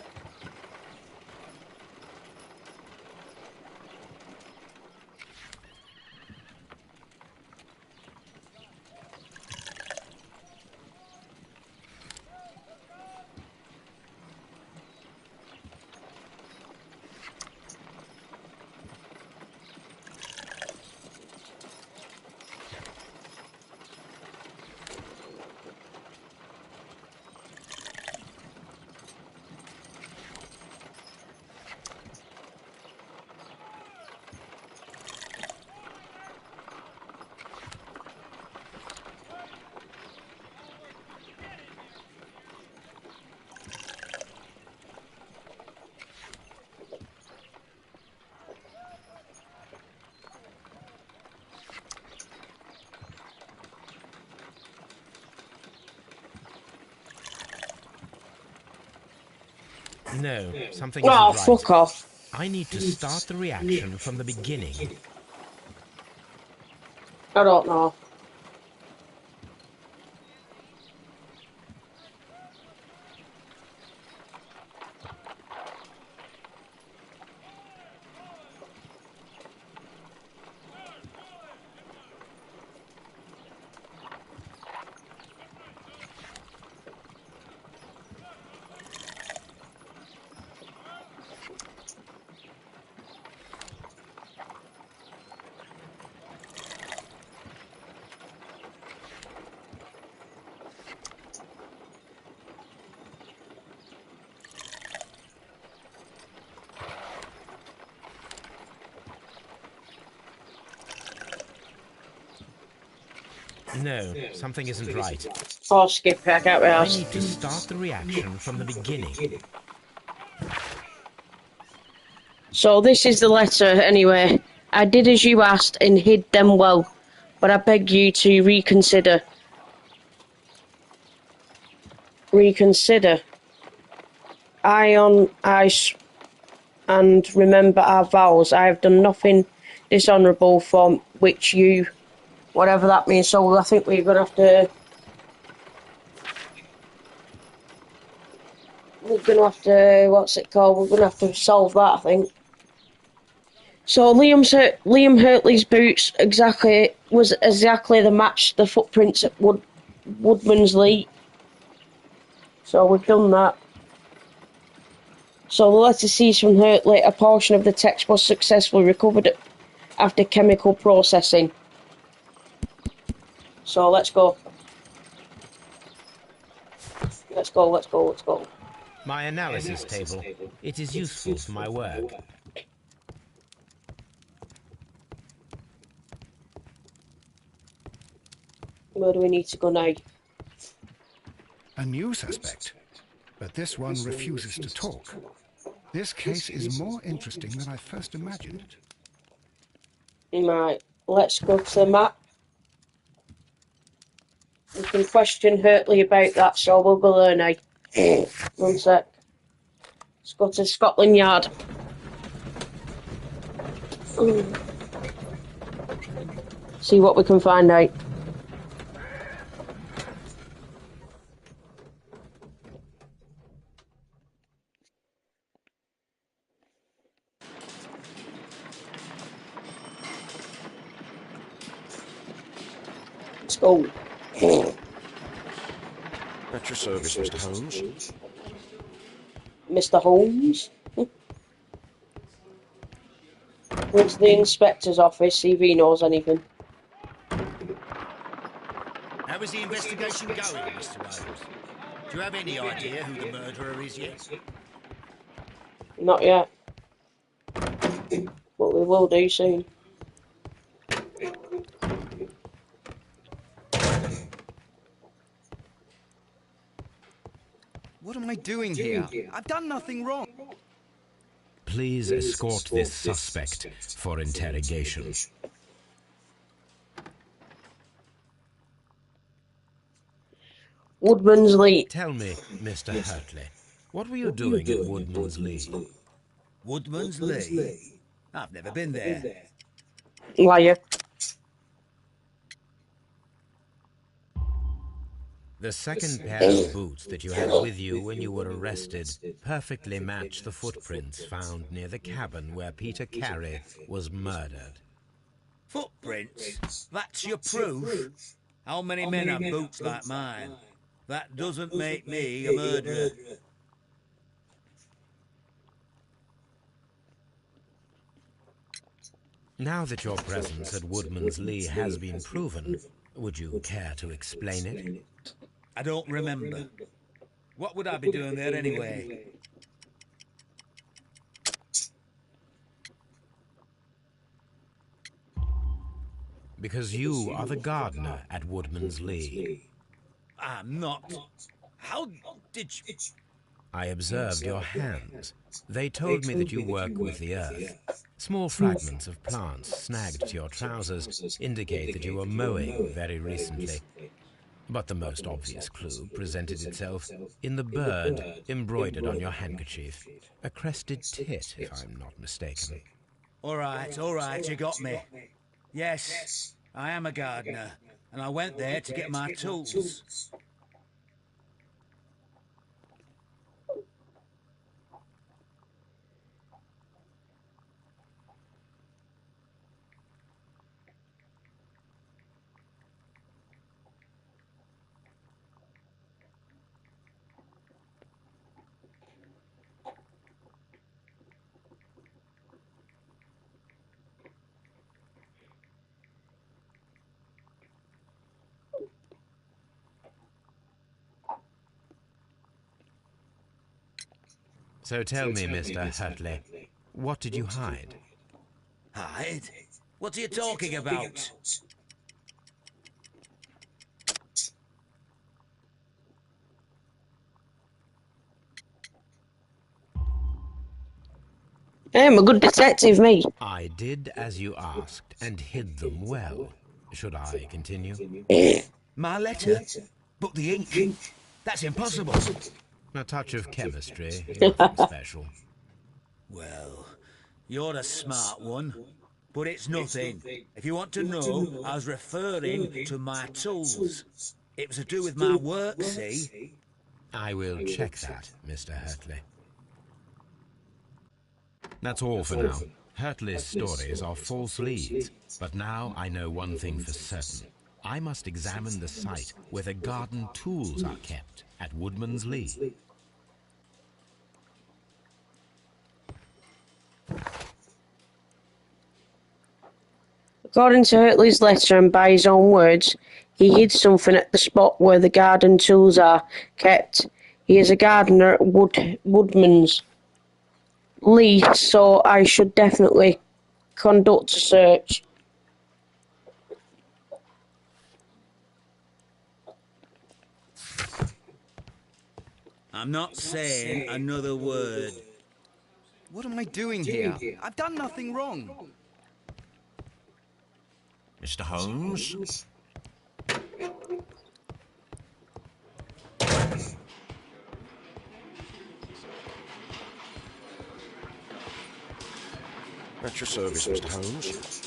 No, something isn't Oh, right. fuck off. I need to start the reaction from the beginning. I don't know. No, something isn't right. Oh, skip it, I can't be I arsed. need to start the reaction from the beginning. So this is the letter, anyway. I did as you asked and hid them well, but I beg you to reconsider. Reconsider. Eye on ice and remember our vows. I have done nothing dishonourable from which you... whatever that means, so I think we're going to have to... what's it called? We're going to have to solve that, I think. So Liam Hurtley's boots was exactly the match the footprints at Woodman's Lee. So we've done that. So the letter sees from Hurtley, a portion of the text was successfully recovered after chemical processing. So let's go. Let's go. My analysis table. It is useful for my work. Where do we need to go now? A new suspect, but this one refuses to talk. This case is more interesting than I first imagined it. Right, let's go to the map. We can question Hurtley about that, so we'll go there now. 1 sec. Let's go to Scotland Yard. See what we can find out. Let's go. At your service, Mr. Holmes. Mr. Holmes. Go to the inspector's office, see if he knows anything. How is the investigation going, Mr. Holmes? Do you have any idea who the murderer is yet? Not yet. But we will do soon. What am I doing here? I've done nothing wrong. Please escort this suspect for interrogation. Woodman's Lee. Tell me, Mr. Hurtley, what were you doing at Woodman's Lee? Woodman's Lee? I've never been there. Liar. The second pair of boots that you had with you when you were arrested perfectly match the footprints found near the cabin where Peter Carey was murdered. Footprints? That's your proof? How many men have boots like mine? That doesn't make me a murderer. Now that your presence at Woodman's Lee has been proven, would you care to explain it? I don't remember. What would I be doing there anyway? Because you are the gardener at Woodman's Lee. I'm not. How did you... I observed your hands. They told me that you work with the earth. Small fragments of plants snagged to your trousers indicate that you were mowing very recently. But the most obvious clue presented itself in the bird embroidered on your handkerchief. A crested tit, if I'm not mistaken. All right, you got me. Yes, I am a gardener, and I went there to get my tools. So tell me, Mr. Hurtley, what did you hide? Hide? What are you talking about? I'm a good detective, me. I did as you asked and hid them well. Should I continue? My letter? But the ink? That's impossible. A touch of chemistry, nothing special. Well, you're a smart one, but it's nothing. If you want to know, I was referring to my tools. It was to do with my work, see? I will check that, Mr. Hurtley. That's all for now. Hurtley's stories are false leads, but now I know one thing for certain. I must examine the site where the garden tools are kept at Woodman's Lee. According to Hurtley's letter and by his own words, he hid something at the spot where the garden tools are kept. He is a gardener at Woodman's Lee, so I should definitely conduct a search. I'm not saying another word. What am I doing here? I've done nothing wrong. Mr. Holmes? At your service, Mr. Holmes.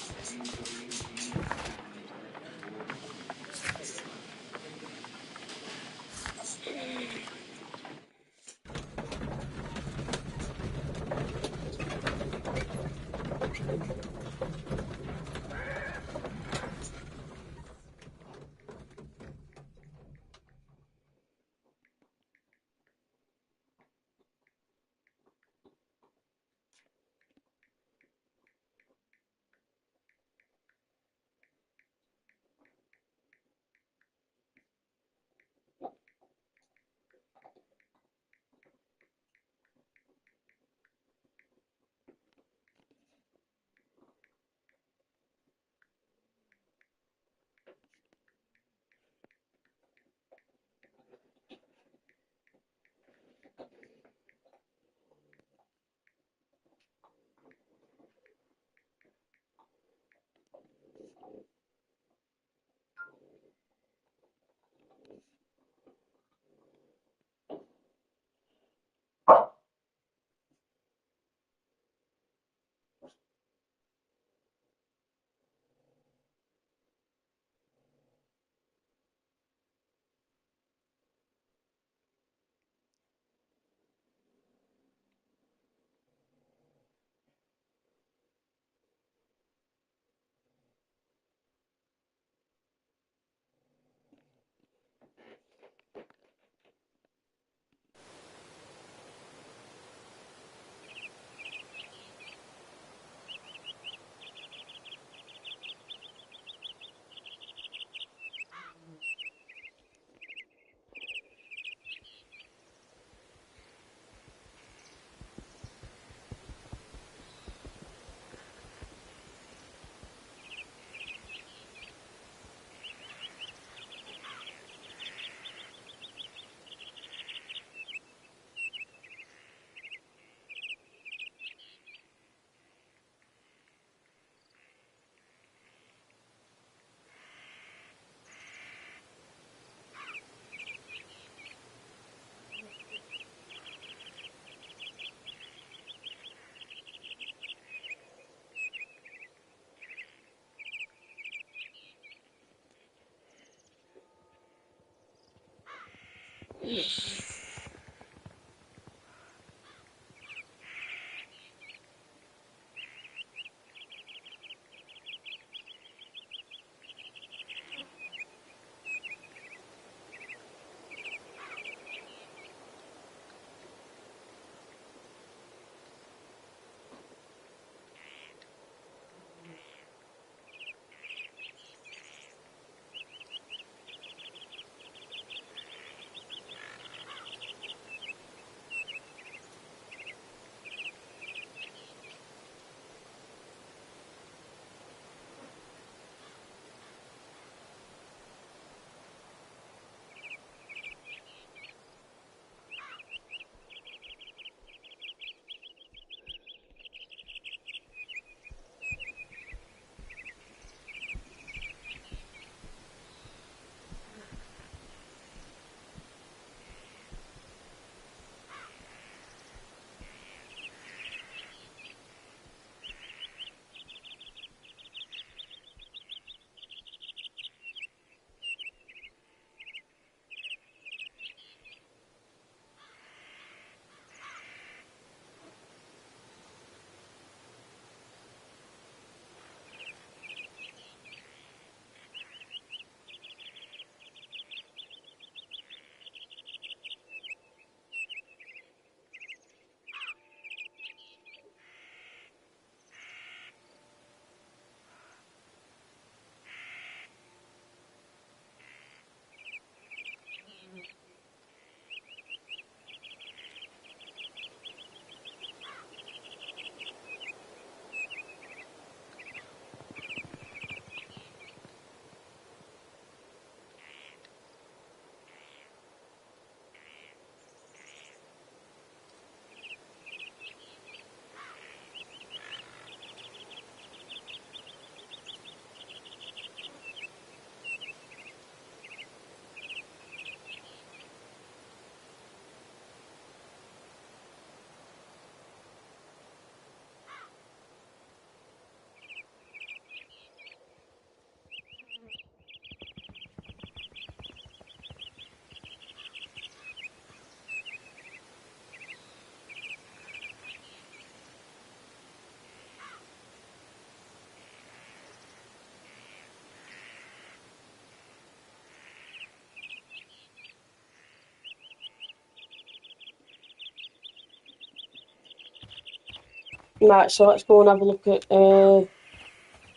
Right, so let's go and have a look at what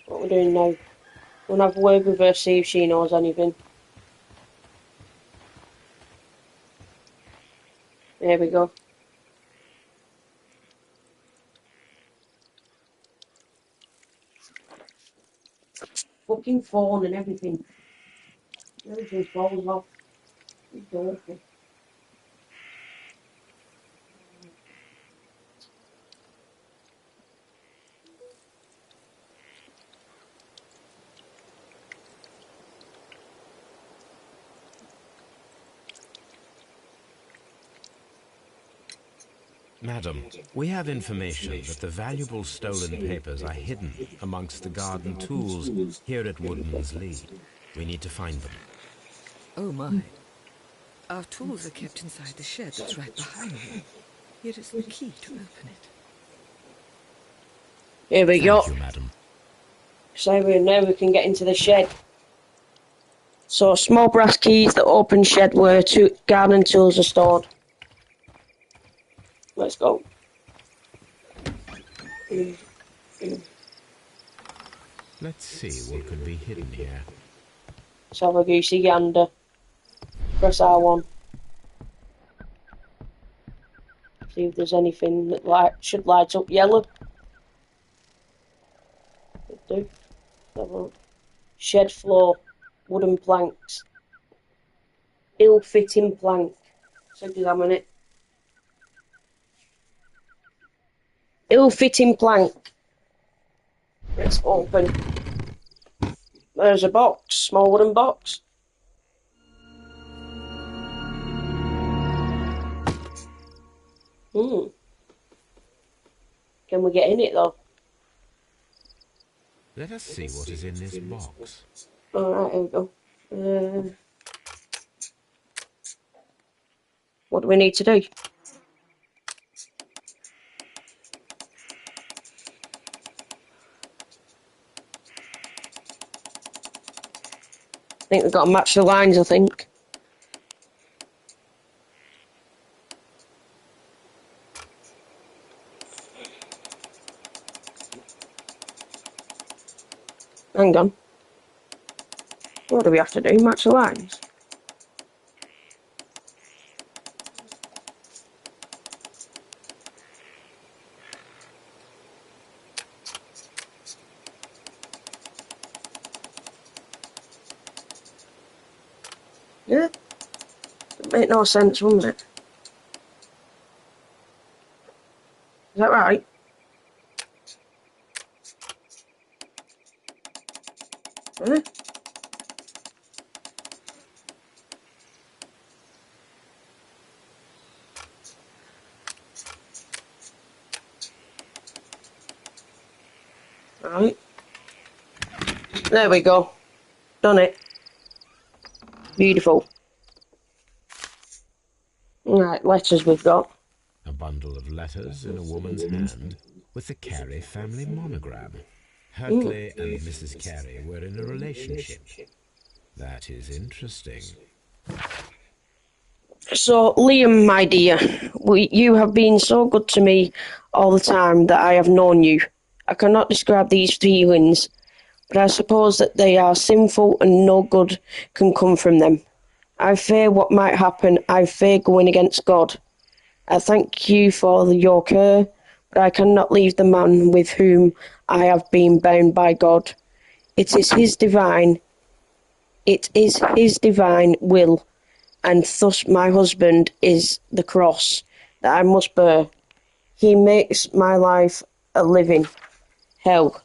we're doing now. We'll have a word with her, see if she knows anything. There we go. Fucking phone and everything. Everything falls off. It's awful. Madam, we have information that the valuable stolen papers are hidden amongst the garden tools here at Woodman's Lee. We need to find them. Oh, my. Our tools are kept inside the shed that's right behind me. Here is the key to open it. Here we go. Thank you, madam. So now we can get into the shed. So small brass keys that open shed where garden tools are stored. Let's go. Let's see what could be hidden here. Let's have a goosey gander. Press R1. See if there's anything that should light up yellow. It do. Have a look. Shed floor. Wooden planks. Ill-fitting plank. Let's examine it. Ill-fitting plank. Let's open. There's a box. Small wooden box. Can we get in it though? Let us see what is in this box. Alright, here we go. What do we need to do? I think we've got to match the lines, I think. Hang on. What do we have to do? Match the lines? Yeah. It'd make no sense, wouldn't it? Is that right? Huh? Right. There we go. Done it. Beautiful. Right, letters we've got. A bundle of letters in a woman's hand with the Carey family monogram. Hartley and Mrs. Carey were in a relationship. That is interesting. So, Liam, my dear, you have been so good to me all the time that I have known you. I cannot describe these feelings, but I suppose that they are sinful and no good can come from them. I fear what might happen. I fear going against God. I thank you for your care, but I cannot leave the man with whom I have been bound by God. It is his divine will, and thus my husband is the cross that I must bear. He makes my life a living hell,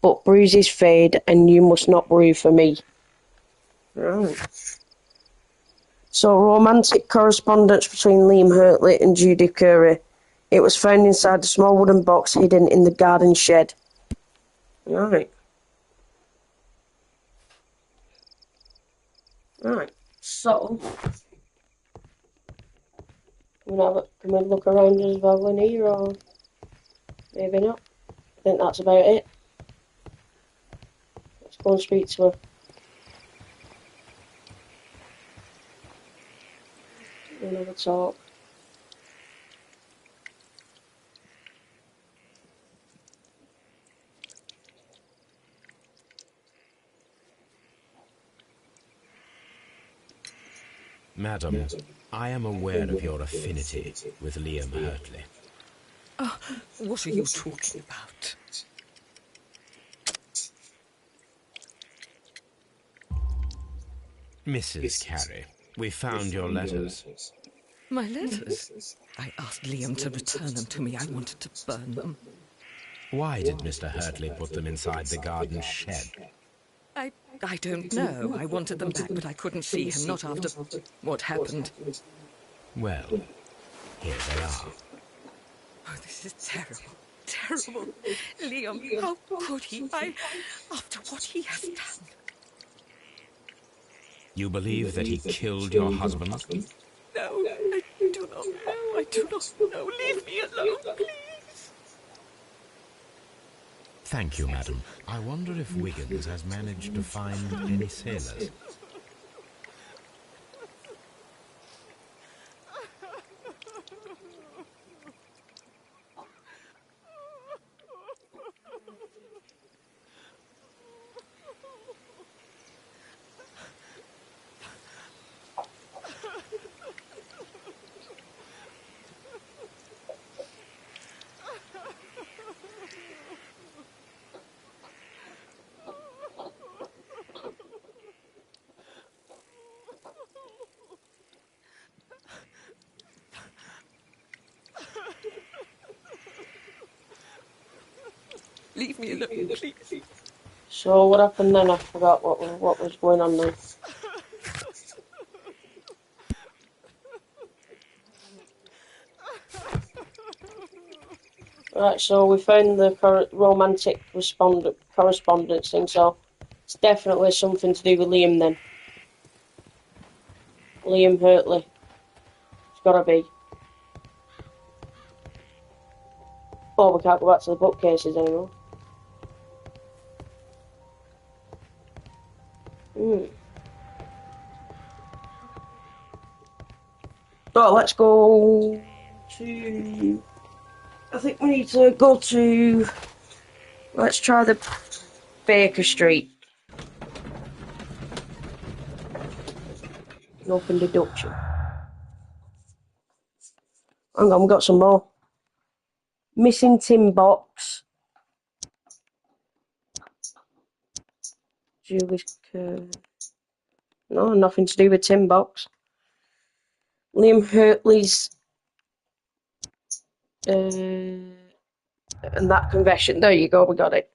but bruises fade, and you must not bruise for me. Right. So, romantic correspondence between Liam Hartley and Judy Carey. It was found inside a small wooden box hidden in the garden shed. Right. Right. So, can we look around as well in here, or maybe not? I think that's about it. Let's go and speak to her. We'll have a talk. Madam, I am aware of your affinity with Liam Hartley. Oh, what are you talking about? Mrs. Carey, we found your letters. My letters? I asked Liam to return them to me. I wanted to burn them. Why did Mr. Hartley put them inside the garden shed? I don't know. I wanted them back, but I couldn't see him, not after what happened. Well, here they are. Oh, this is terrible. Terrible. Liam, how could he? After what he has done. You believe that he killed your husband? No, I do not know. I do not know. Leave me alone, please. Thank you, madam. I wonder if Wiggins has managed to find any sailors. Leave me alone, please. So what happened then? I forgot what was going on then. Right, so we found the romantic correspondence thing, so it's definitely something to do with Liam then. Liam Hurtley. It's gotta be. Oh, we can't go back to the bookcases anymore. So let's go to... I think we need to go to... Let's try the Baker Street. An open deduction. Hang on, we've got some more. Missing tin box. Julie's curve. No, nothing to do with tin box. Liam Hurtley's and that confession. There you go, we got it.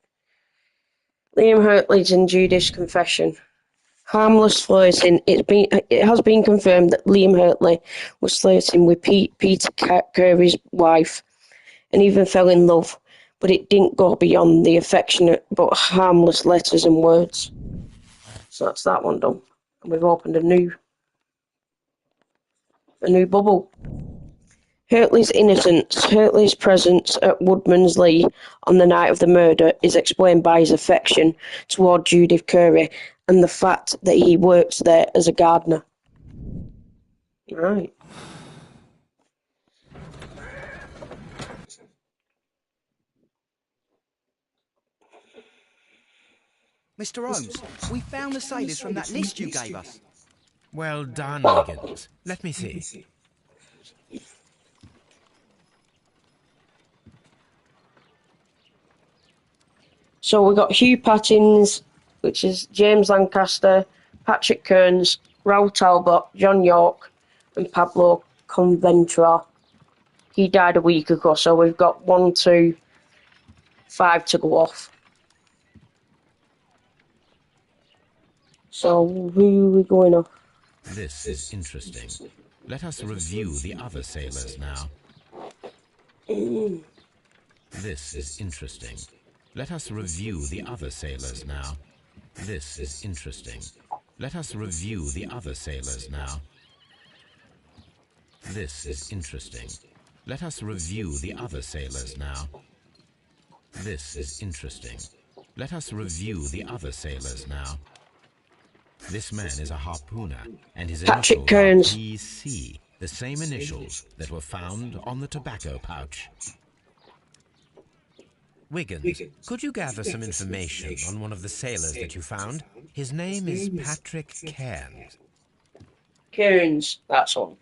Liam Hurtley's and Judy's confession. Harmless flirting. It has been confirmed that Liam Hurtley was flirting with Peter Curry's wife and even fell in love, but it didn't go beyond the affectionate but harmless letters and words. So that's that one done. And we've opened a new bubble. Hurtley's innocence. Hurtley's presence at Woodman's Lee on the night of the murder is explained by his affection toward Judith Curry and the fact that he works there as a gardener. Right. Mr. Holmes, we found the sailors from that list you gave us. Well done, Wiggins. Let me see. So we've got Hugh Pattins, which is James Lancaster, Patrick Kearns, Raoul Talbot, John York, and Pablo Conventra. He died a week ago, so we've got 1, 2, 5 to go off. So who are we going off? This is interesting. Let us review the other sailors now. This is interesting. Let us review the other sailors now. This is interesting. Let us review the other sailors now. This is interesting. Let us review the other sailors now. This is interesting. Let us review the other sailors now. This man is a harpooner, and his Patrick initials Kearns. are PC, the same initials that were found on the tobacco pouch. Wiggins, could you gather some information on one of the sailors that you found? His name is Patrick Cairns. Kearns, that's one.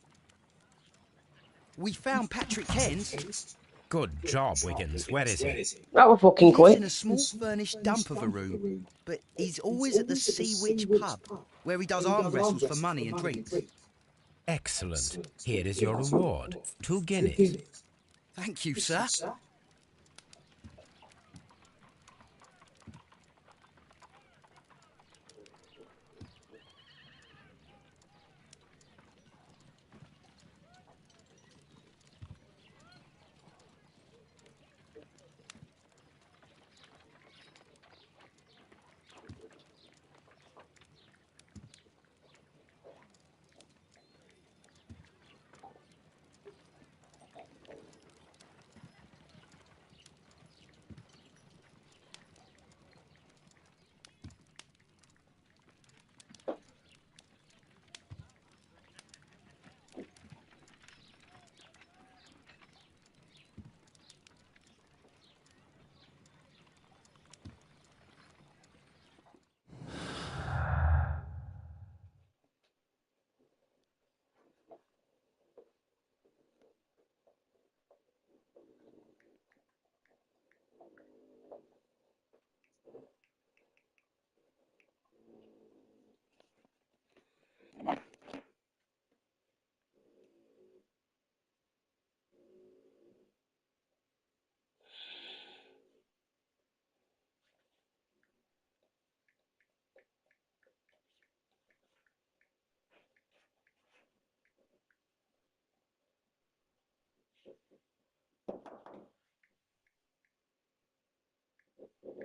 We found Patrick Cairns. Good job, Wiggins. Where is he? That was fucking He lives quick. in a small furnished dump of a room, but he's always at the Sea Witch pub, where he does arm wrestles for money and drinks. Excellent. Here is your reward. 2 guineas. Thank you, sir. Okay,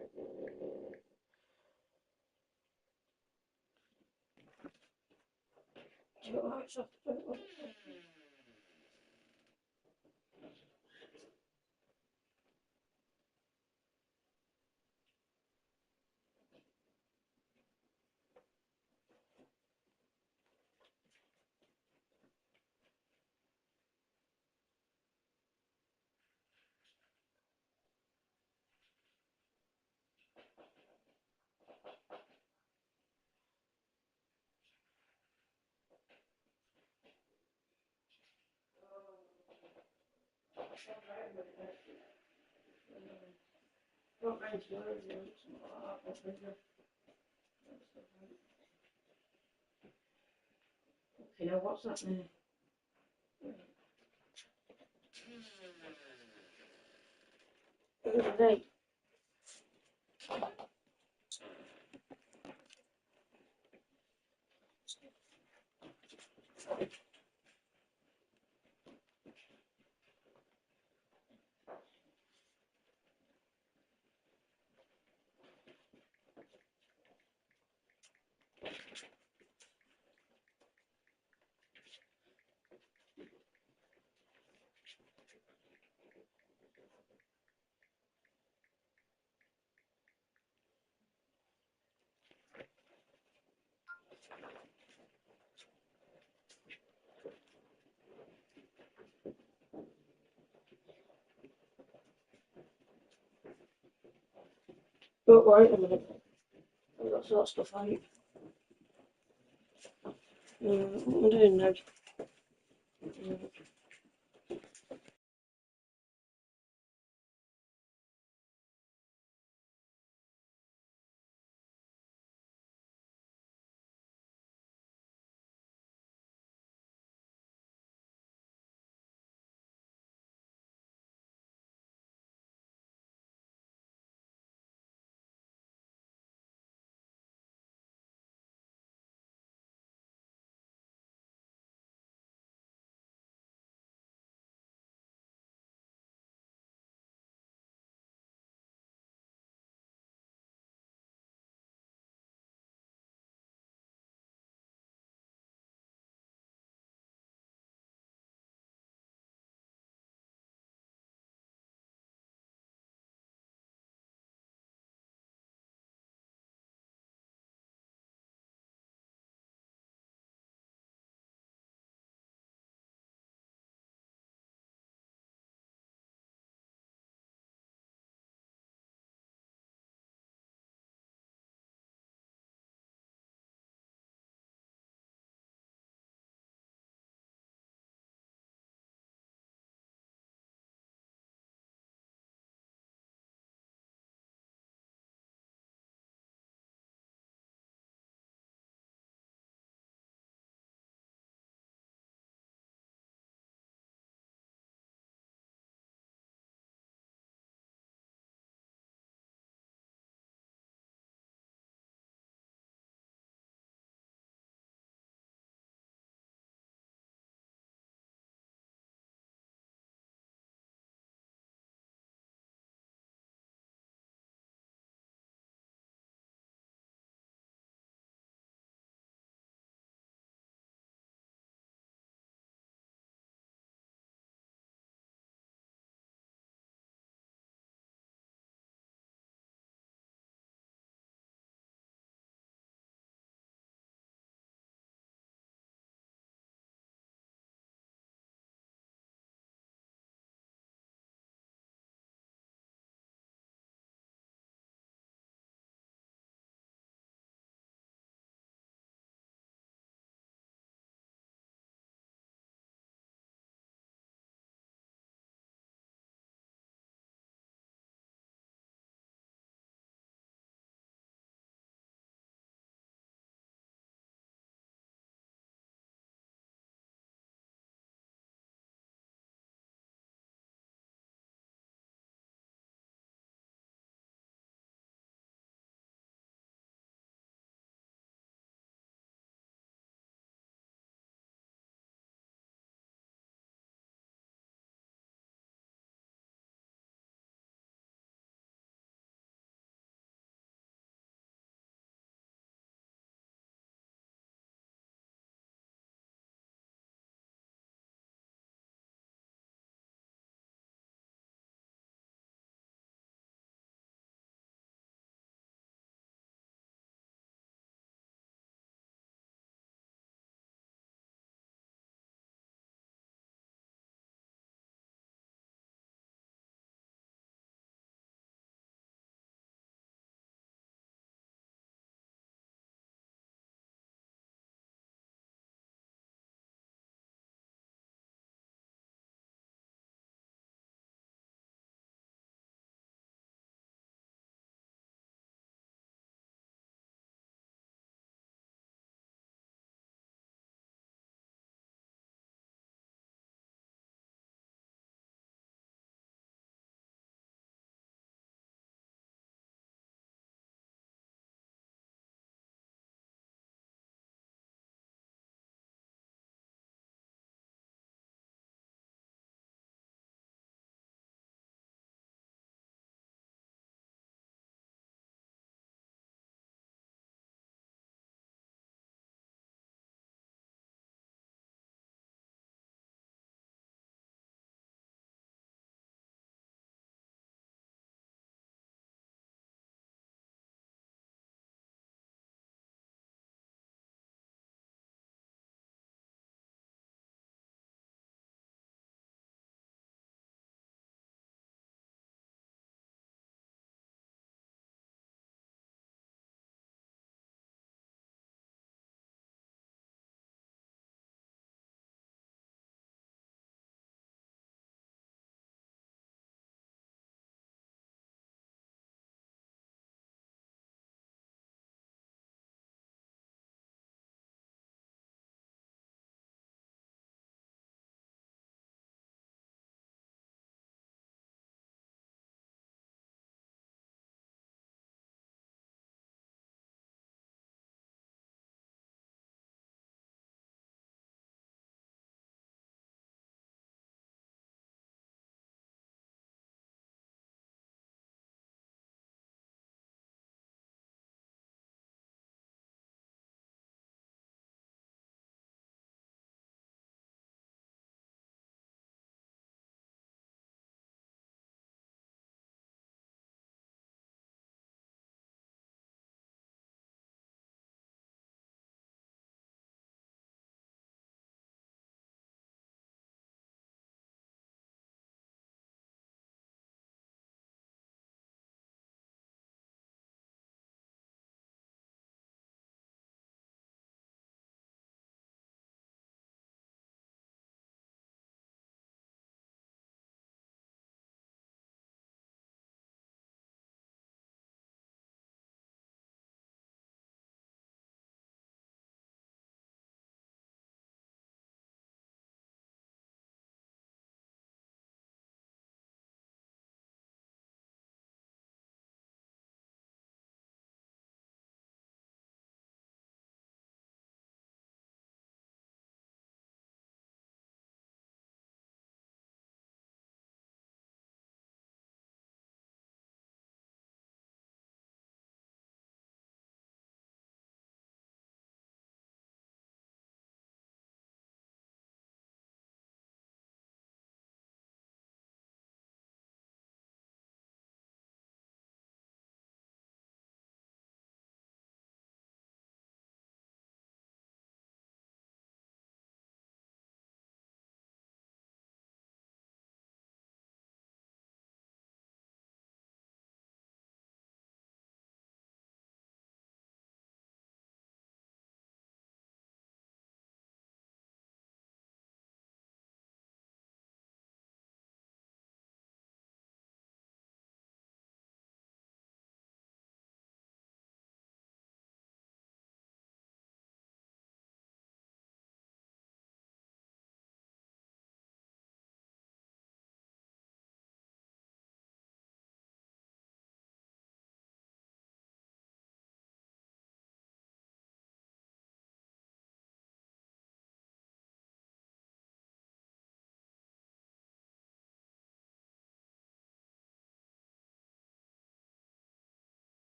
now what's that there? Hey. Oh, wait a minute. I've got to sort stuff out. What am I doing now?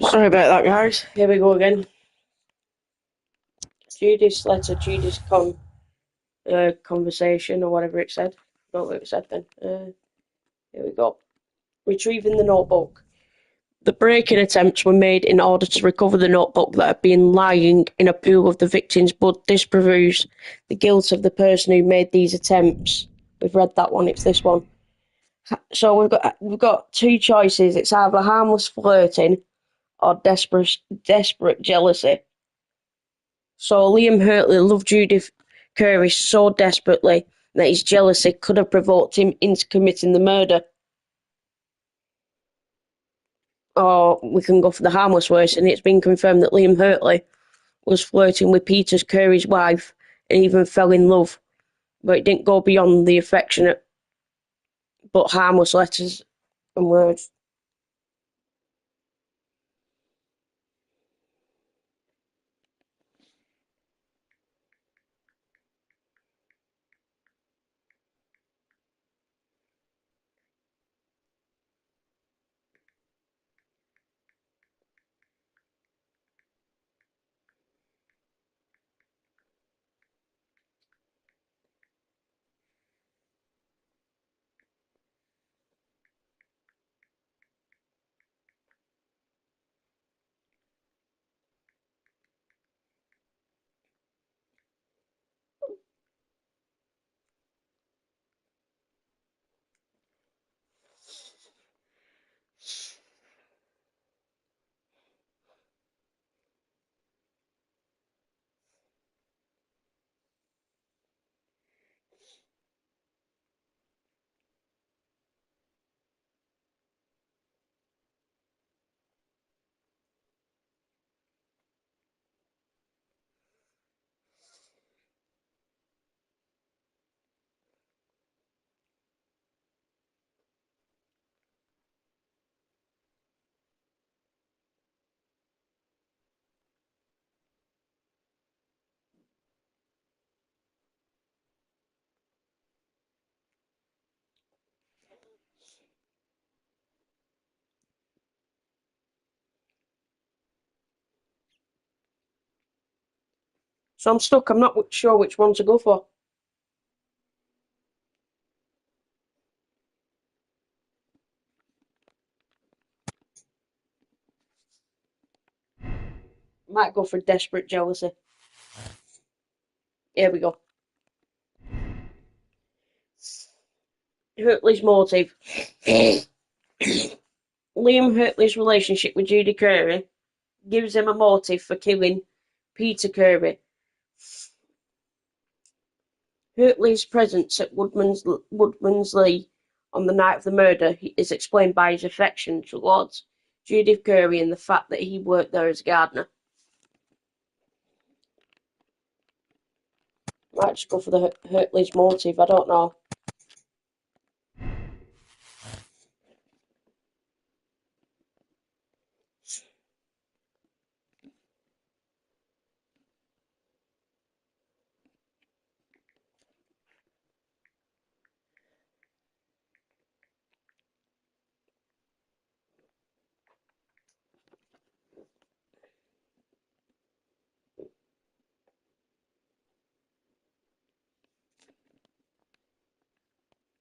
Sorry about that, guys. Here we go again. Judy's letter, Judy's conversation, or whatever it said. I don't know what it said then. Here we go. Retrieving the notebook. The break-in attempts were made in order to recover the notebook that had been lying in a pool of the victim's blood. This proves the guilt of the person who made these attempts. We've read that one. It's this one. So we've got two choices. It's either harmless flirting or desperate jealousy. So Liam Hurtley loved Judith Curry so desperately that his jealousy could have provoked him into committing the murder. Or we can go for the harmless version. It's been confirmed that Liam Hurtley was flirting with Peter Curry's wife and even fell in love, but it didn't go beyond the affectionate but harmless letters and words. So I'm stuck. I'm not sure which one to go for. Might go for desperate jealousy. Here we go. Hurtley's motive. Liam Hurtley's relationship with Judy Curry gives him a motive for killing Peter Curry. Hurtley's presence at Woodmansley on the night of the murder is explained by his affection towards Judith Curry and the fact that he worked there as a gardener. Might just go for the Hurtley's motive, I don't know.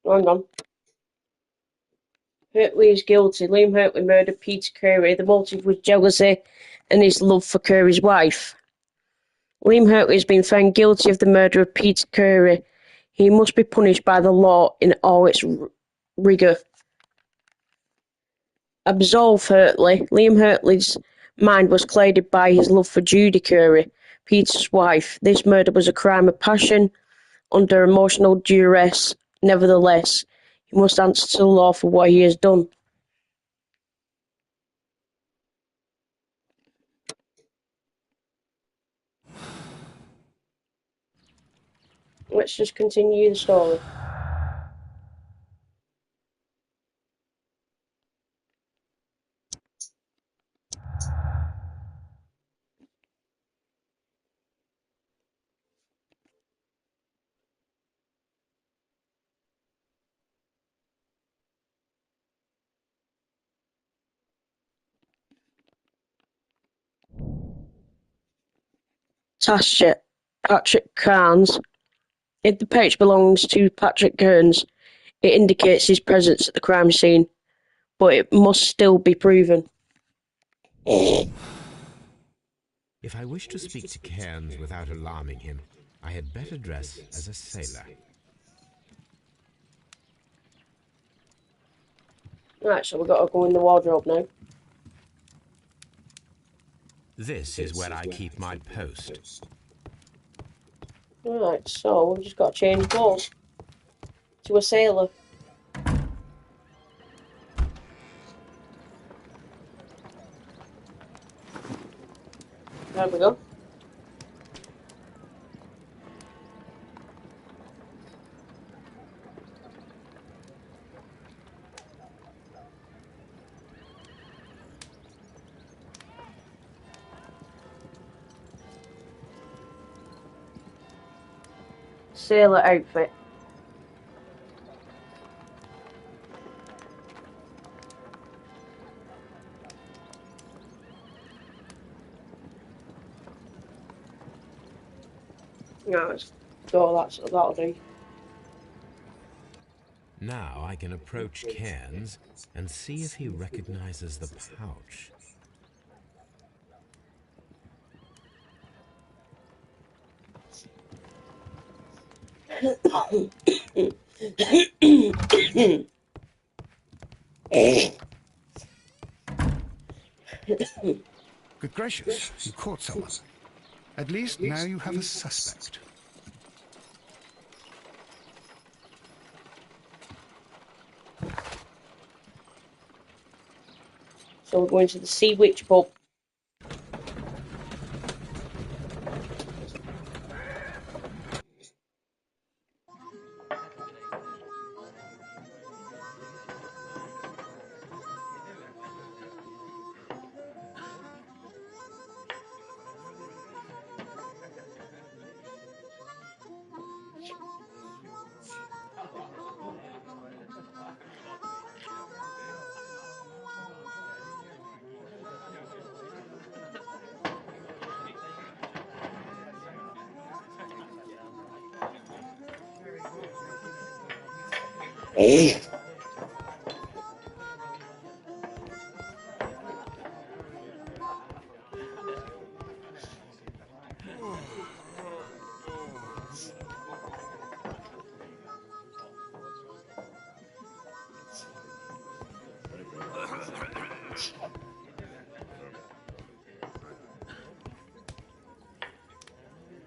Hang on. Hurtley is guilty. Liam Hurtley murdered Peter Curry. The motive was jealousy and his love for Curry's wife. Liam Hurtley has been found guilty of the murder of Peter Curry. He must be punished by the law in all its rigour. Absolve Hurtley. Liam Hurtley's mind was clouded by his love for Judy Curry, Peter's wife. This murder was a crime of passion under emotional duress. Nevertheless, he must answer to the law for what he has done. Let's just continue the story. Tasha, Patrick Carnes. If the pouch belongs to Patrick Kearns, it indicates his presence at the crime scene, but it must still be proven. If I wish to speak to Cairns without alarming him, I had better dress as a sailor. Right, so we've got to go in the wardrobe now. This is where I keep my post. Right, so we've just got to change clothes to a sailor. There we go. Sailor outfit. No, let's go, that'll do. Now I can approach Cairns and see if he recognizes the pouch. Good gracious, you caught someone. At least now you have a suspect. So we're going to the Sea Witch pub.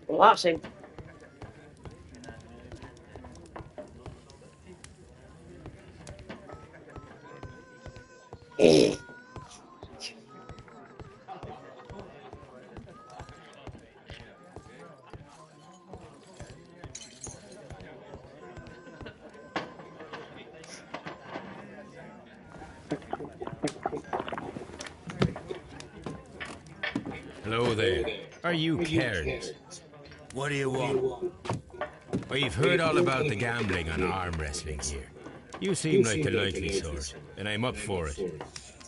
Well, that's him. Hello there. Are you Cairns? What do you want? Well, you've heard all about the gambling on arm wrestling here. You seem like the likely sort, and I'm up for it.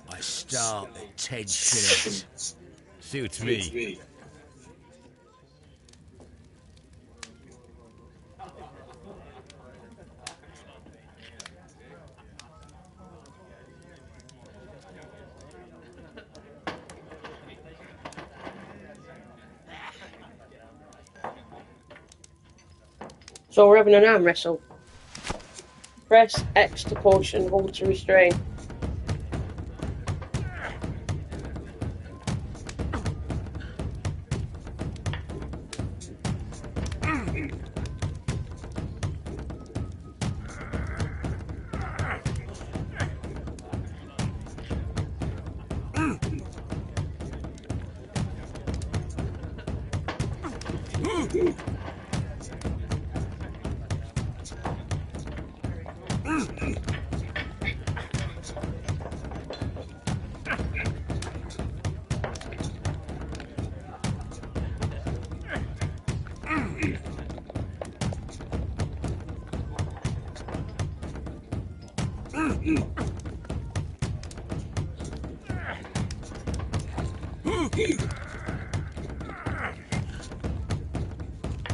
I start at 10 shillings. Suits me. So we're having an arm wrestle. Press X to push and hold to restrain.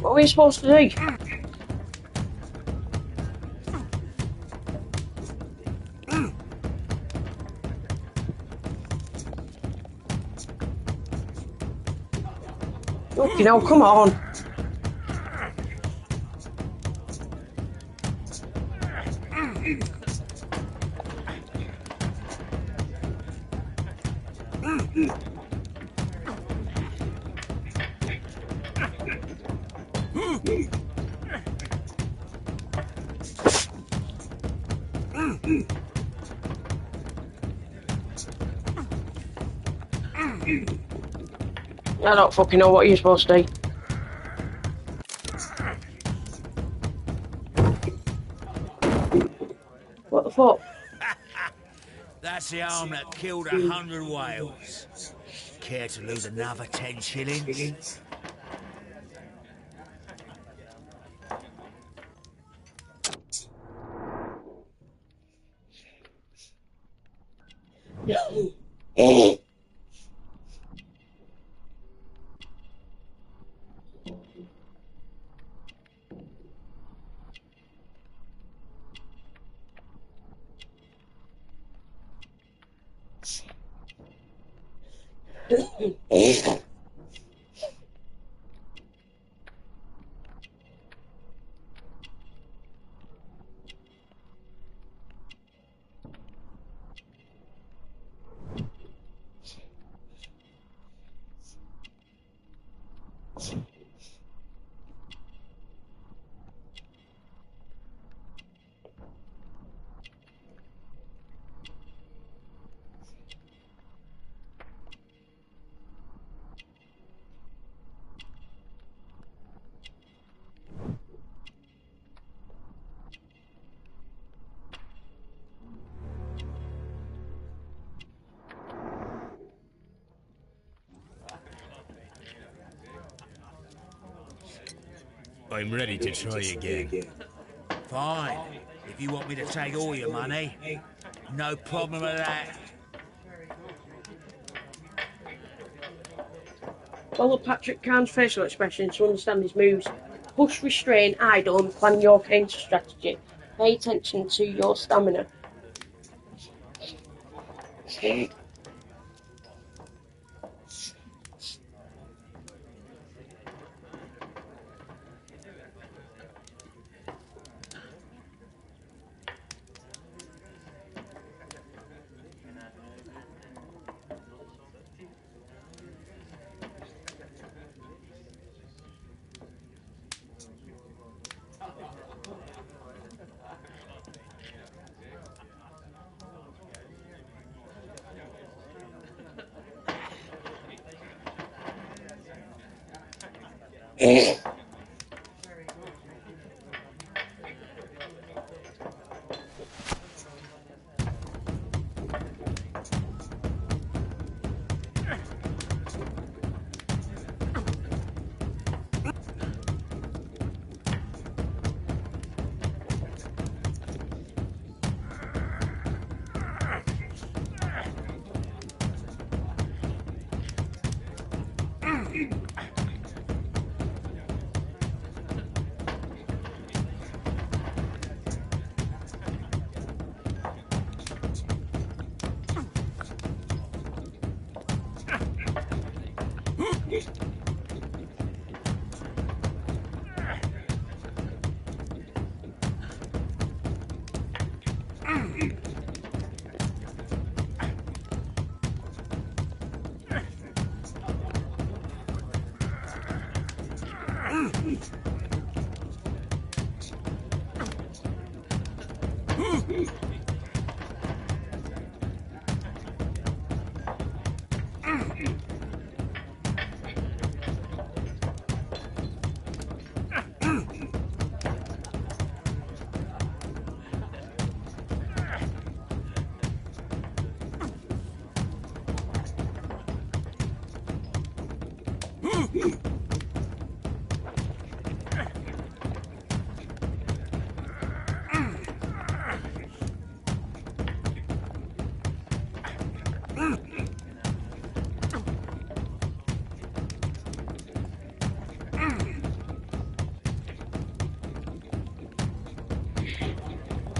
What are we supposed to do? Look, you know, come on. I don't fucking know what you're supposed to do. What the fuck? That's the arm that killed 100 whales. Care to lose another 10 shillings? I'm ready to try again. Fine. If you want me to take all your money, no problem with that. Follow Patrick Cairns' facial expressions to understand his moves. Push, restrain, idle, and plan your counter strategy. Pay attention to your stamina.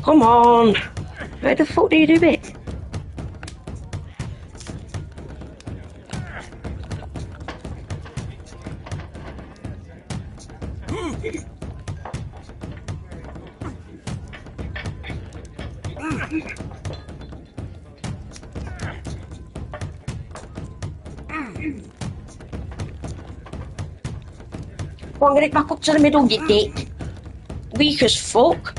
Come on. Where the fuck do you do it? Go on, get it back up to the middle, you dick. Weak as fuck.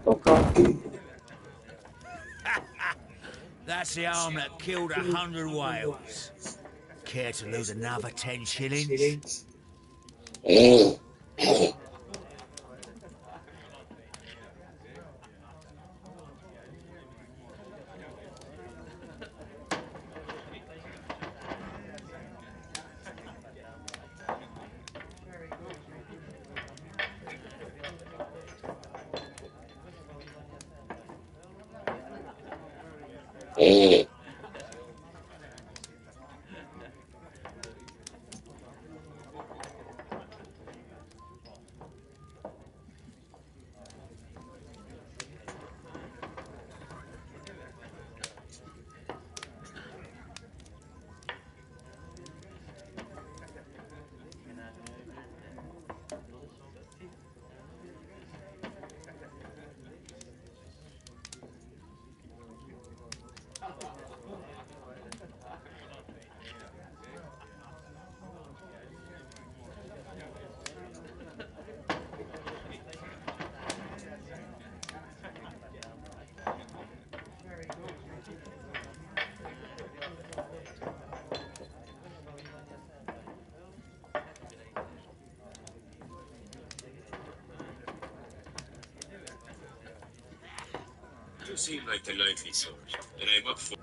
Fuck off. That's the arm that killed 100 whales. Care to lose another 10 shillings? You seem like the lively sort, and I'm up for...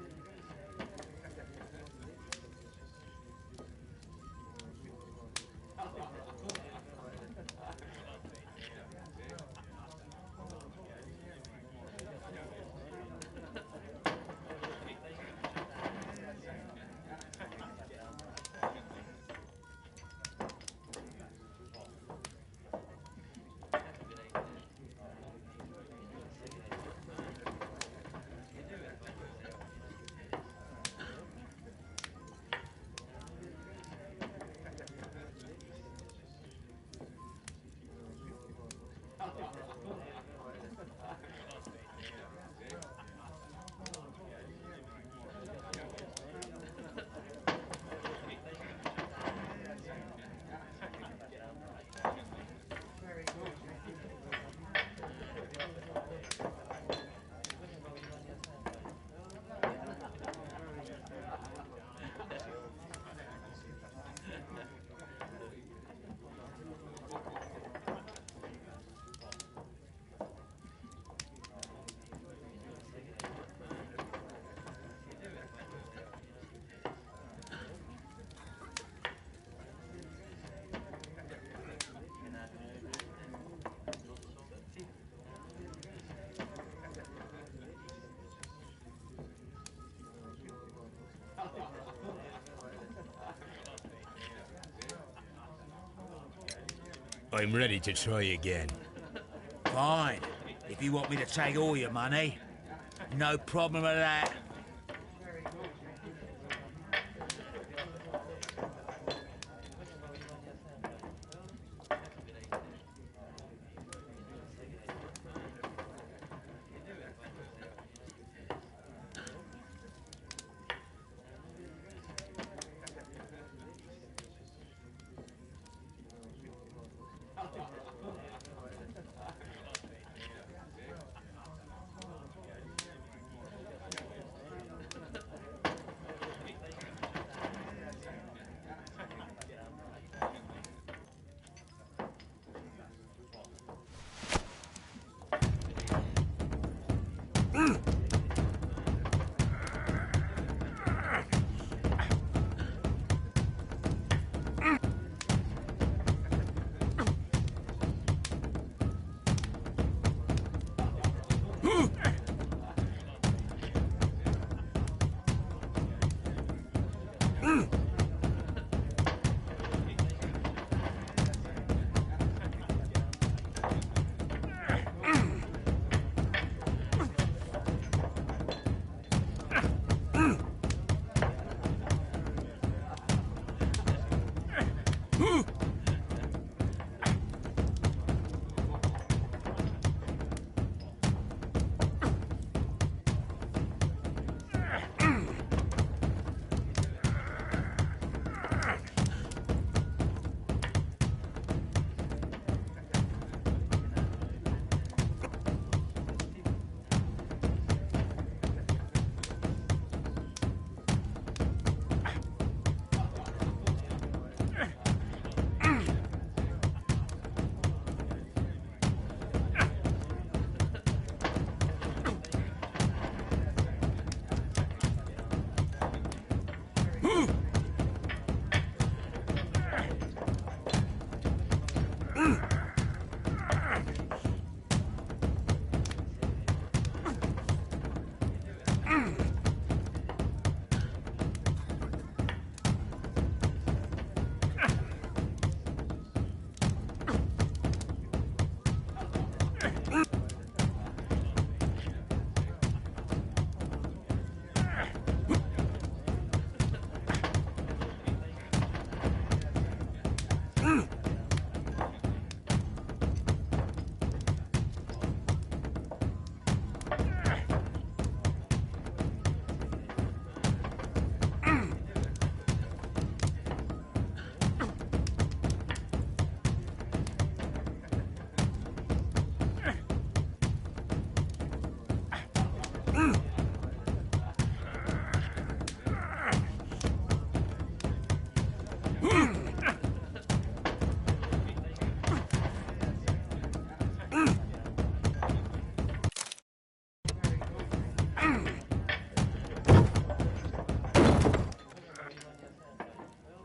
I'm ready to try again. Fine. If you want me to take all your money, no problem with that.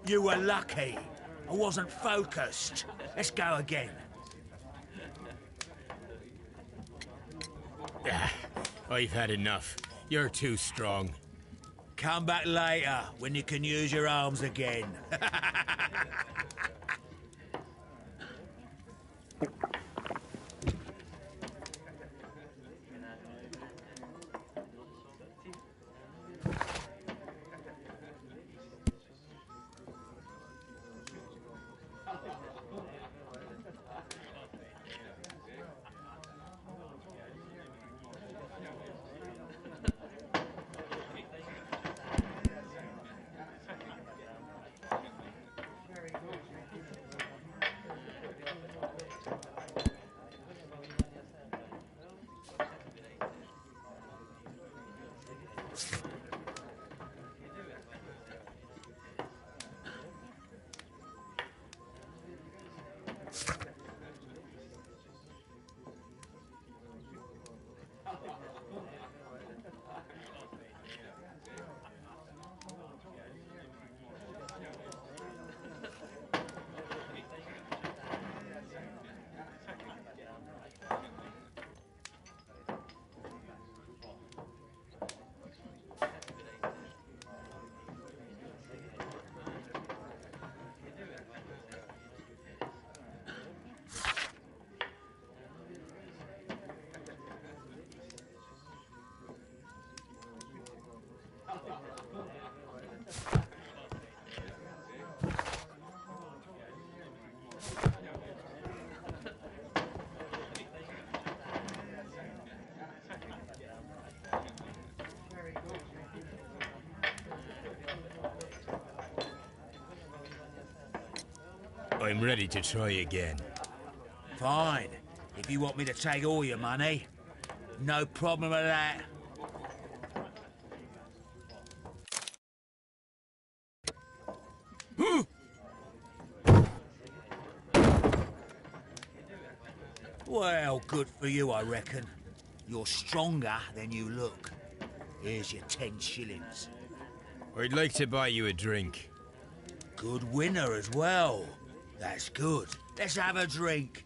You were lucky. I wasn't focused. Let's go again. I've had enough. You're too strong. Come back later, when you can use your arms again. I'm ready to try again. Fine. If you want me to take all your money, no problem with that. Well, good for you, I reckon. You're stronger than you look. Here's your 10 shillings. I'd like to buy you a drink. Good winner as well. That's good. Let's have a drink.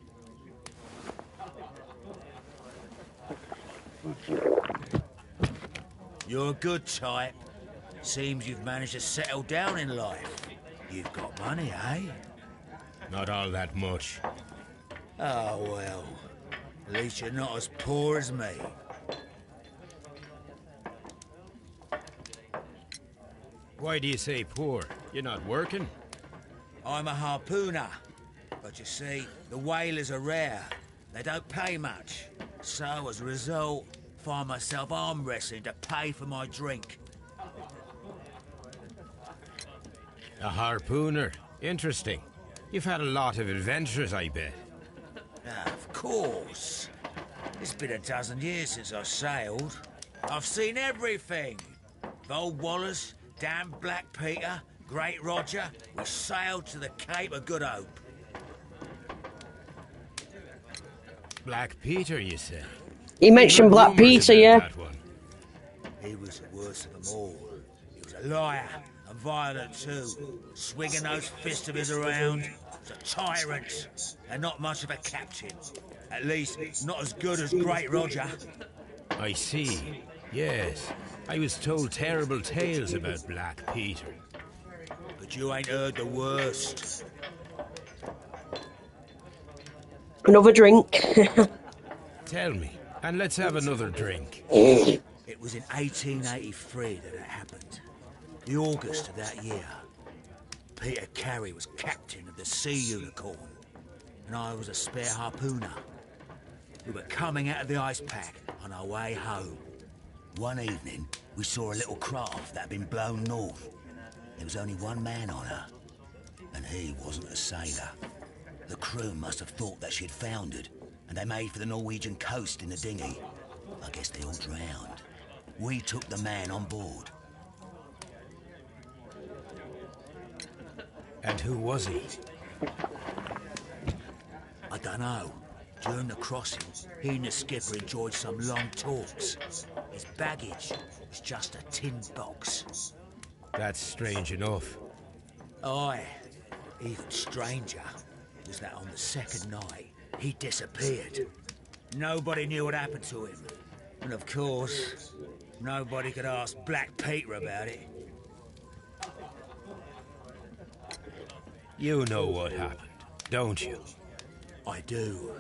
You're a good type. Seems you've managed to settle down in life. You've got money, eh? Not all that much. Oh, well. At least you're not as poor as me. Why do you say poor? You're not working? I'm a harpooner. But you see, the whalers are rare. They don't pay much. So, as a result, find myself arm wrestling to pay for my drink. A harpooner? Interesting. You've had a lot of adventures, I bet. Of course. It's been a dozen years since I sailed. I've seen everything. Old Wallace, damn Black Peter, Great Roger. We sailed to the Cape of Good Hope. Black Peter, you say? He mentioned Black Peter, yeah. He was the worst of them all. He was a liar and violent too, swinging those fists of his around. He was a tyrant and not much of a captain. At least, not as good as Great Roger. I see. Yes. I was told terrible tales about Black Peter. But you ain't heard the worst. Another drink. Tell me, and let's have another drink. It was in 1883 that it happened. The August of that year. Peter Carey was captain of the Sea Unicorn, and I was a spare harpooner. We were coming out of the ice pack on our way home. One evening, we saw a little craft that had been blown north. There was only one man on her, and he wasn't a sailor. The crew must have thought that she'd foundered, and they made for the Norwegian coast in the dinghy. I guess they all drowned. We took the man on board. And who was he? I don't know. During the crossing, he and the skipper enjoyed some long talks. His baggage was just a tin box. That's strange enough. Aye. Even stranger was that on the second night, he disappeared. Nobody knew what happened to him. And of course, nobody could ask Black Peter about it. You know what happened, don't you? I do.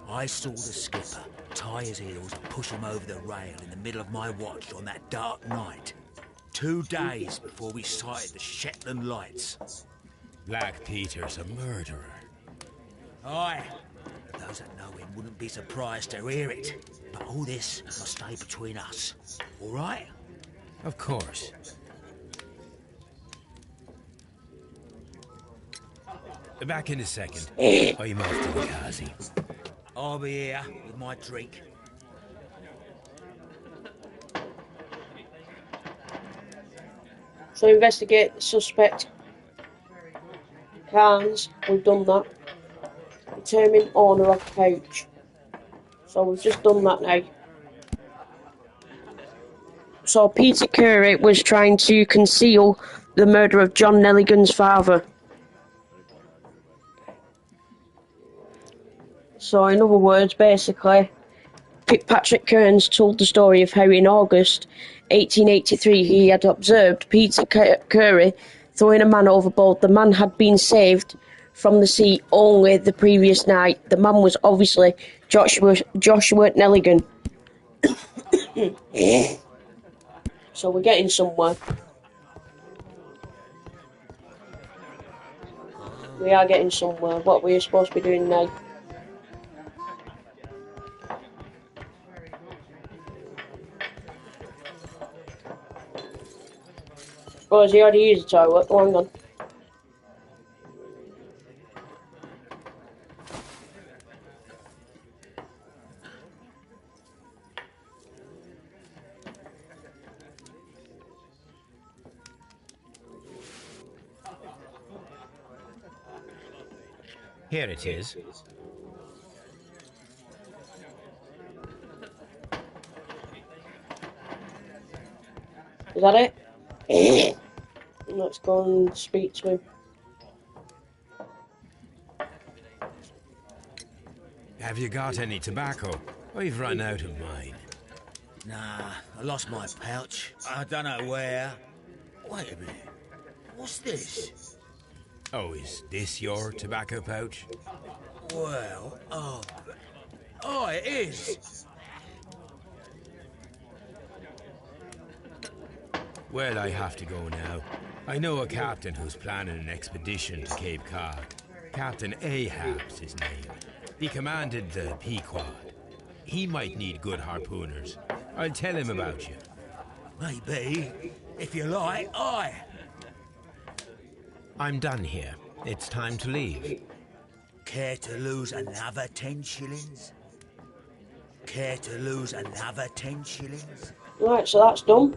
I saw the skipper tie his heels and push him over the rail in the middle of my watch on that dark night. 2 days before we sighted the Shetland lights. Black Peter's a murderer. Aye. Those that know him wouldn't be surprised to hear it. But all this must stay between us. All right? Of course. Back in a second. I'm off to the Kazi. I'll be here with my drink. So investigate the suspect. Carnes, we've done that. Determine owner of pouch. So we've just done that now. So Peter Curry was trying to conceal the murder of John Nelligan's father. So in other words, basically, Patrick Kearns told the story of how in August 1883 he had observed Peter Curry throwing a man overboard. The man had been saved from the sea only the previous night. The man was obviously Joshua Nelligan. So we're getting somewhere. We are getting somewhere. What we're supposed to be doing now. Oh, has he already used the toilet? Oh, hang on. Here it is. Is that it? Let's go and speak to him. Have you got any tobacco? I've run out of mine. Nah, I lost my pouch. I don't know where. Wait a minute. What's this? Oh, is this your tobacco pouch? Well, oh, it is. Well, I have to go now. I know a captain who's planning an expedition to Cape Cod. Captain Ahab's his name. He commanded the Pequod. He might need good harpooners. I'll tell him about you. Maybe. If you like, aye. I'm done here. It's time to leave. Care to lose another 10 shillings? Care to lose another 10 shillings? Right, so that's done.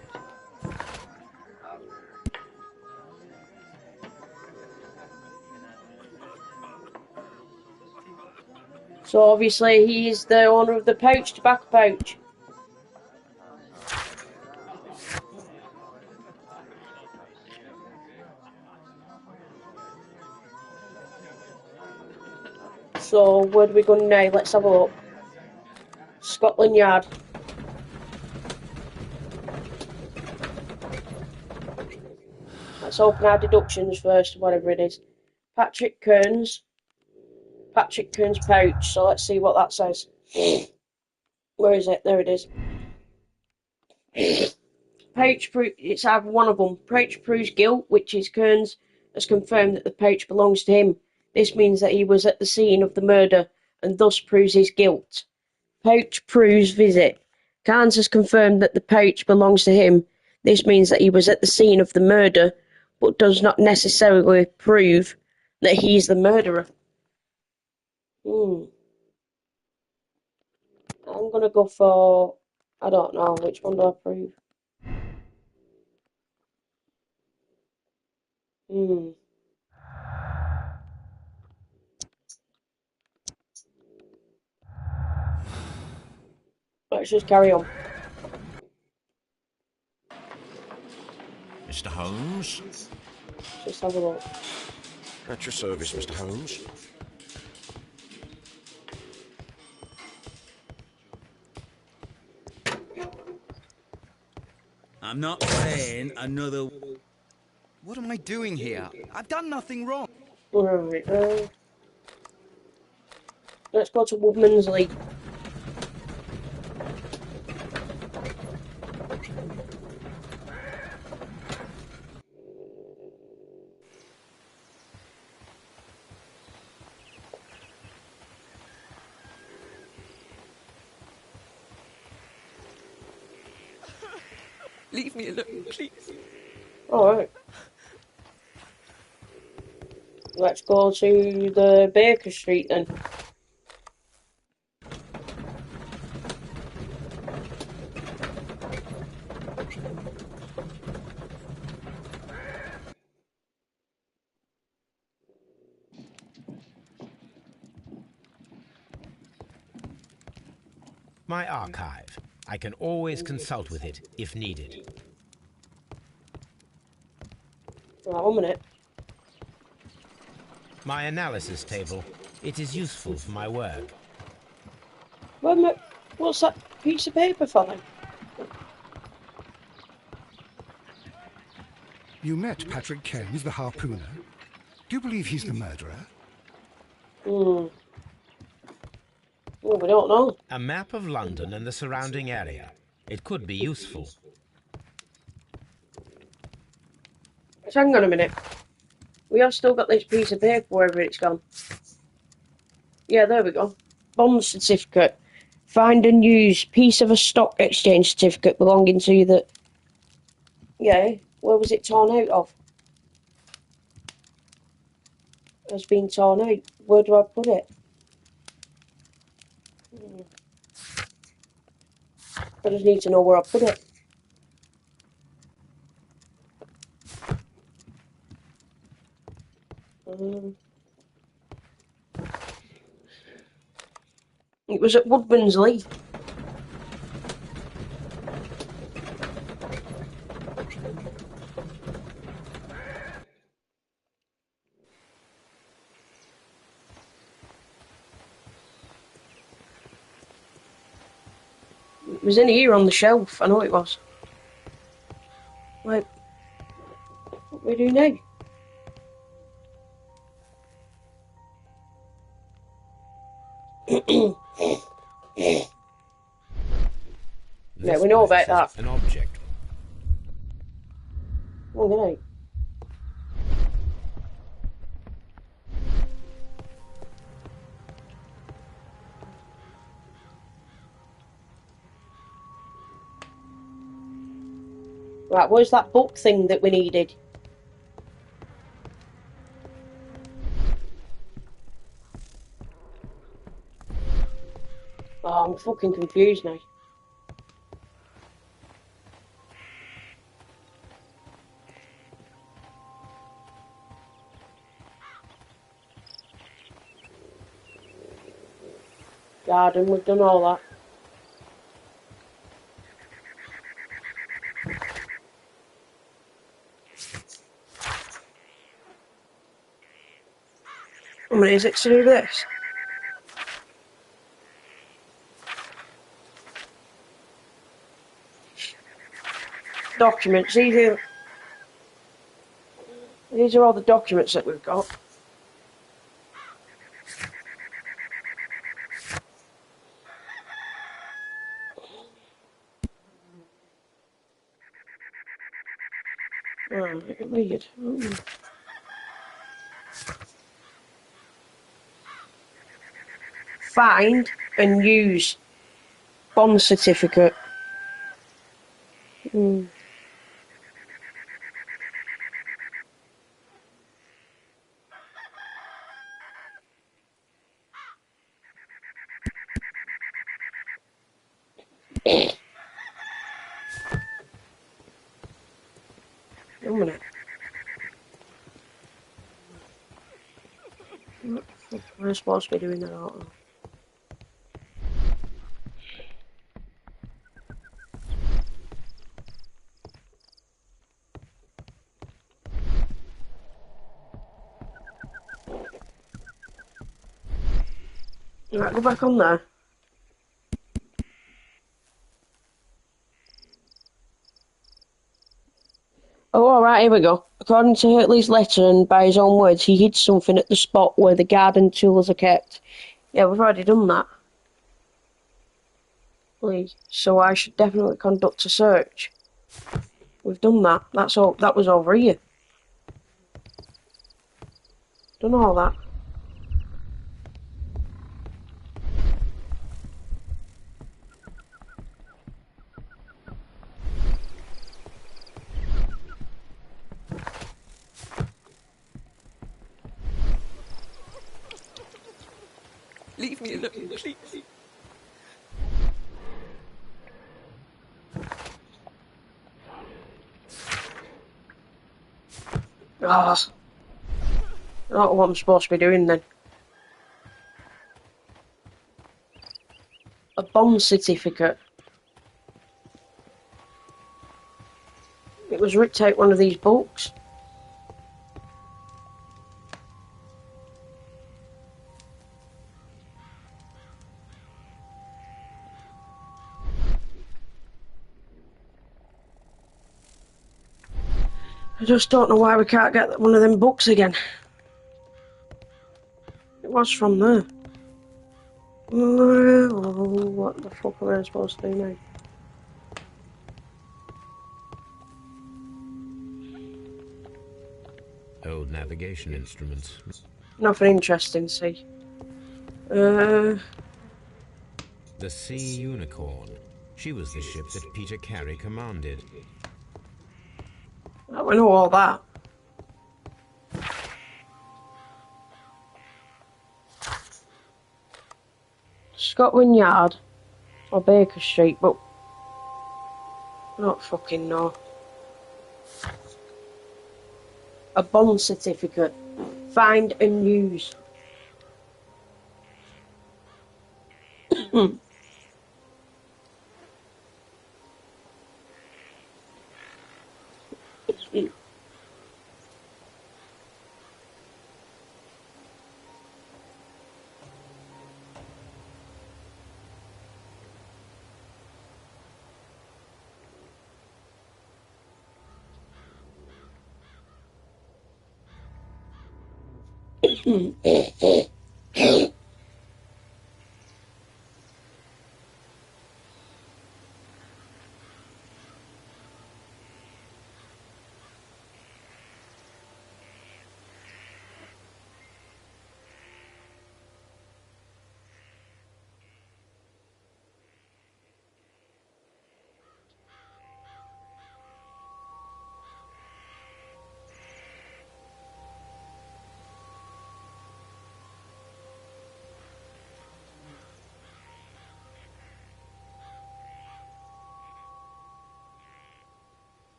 So obviously he is the owner of the pouch, tobacco pouch. So where do we go now? Let's have a look. Scotland Yard. Let's open our deductions first, whatever it is. Patrick Kearns pouch. So let's see what that says. Where is it? There it is. Pouch proof. It's either one of them. Pouch proves guilt, which is Kearns has confirmed that the pouch belongs to him. This means that he was at the scene of the murder and thus proves his guilt. Pouch proves visit. Kearns has confirmed that the pouch belongs to him. This means that he was at the scene of the murder, but does not necessarily prove that he is the murderer. I'm gonna go for, I don't know, which one do I prove? Let's just carry on. Mr. Holmes? Just have a look. At your service, Mr. Holmes. I'm not saying another... What am I doing here? I've done nothing wrong. Right, let's go to Woodman's Lee. Leave me alone, please. Alright. Let's go to the Baker Street then. My archive. I can always consult with it if needed. Right, 1 minute. My analysis table. It is useful for my work. What's that piece of paper for then? You met Patrick Cairns, the harpooner. Do you believe he's the murderer? Well, we don't know. A map of London and the surrounding area. It could be useful. Hang on a minute. We have still got this piece of paper wherever it's gone. Yeah, there we go. Bond certificate. Find and use piece of a stock exchange certificate belonging to the... Yeah, where was it torn out of? Has been torn out. Where do I put it? I just need to know where I put it. It was at Woodman's Lee. It was in here on the shelf. I know it was. Like, what do we do now? Yeah, we know about that. An object. Oh, good. Right, where's that book thing that we needed? Oh, I'm fucking confused now. Garden, we've done all that. How many is it to do this? Documents, these are all the documents that we've got. Weird. Find and use bond certificate. A minute. We're supposed to be doing that, aren't we? Right, go back on there. Oh, alright, here we go. According to Hurtley's letter and by his own words, he hid something at the spot where the garden tools are kept. Yeah, we've already done that. Lee, so I should definitely conduct a search. We've done that. That's all. That was over here. Done all that. Leave me alone, please. Ah, not what I'm supposed to be doing then. A bond certificate. It was ripped out one of these books. I just don't know why we can't get one of them books again. It was from there. Oh, what the fuck am I supposed to do now? Old navigation instruments. Nothing interesting, see. The Sea Unicorn. She was the ship that Peter Carey commanded. We know all that. Scotland Yard or Baker Street, but I don't fucking know. A bond certificate. Find and use.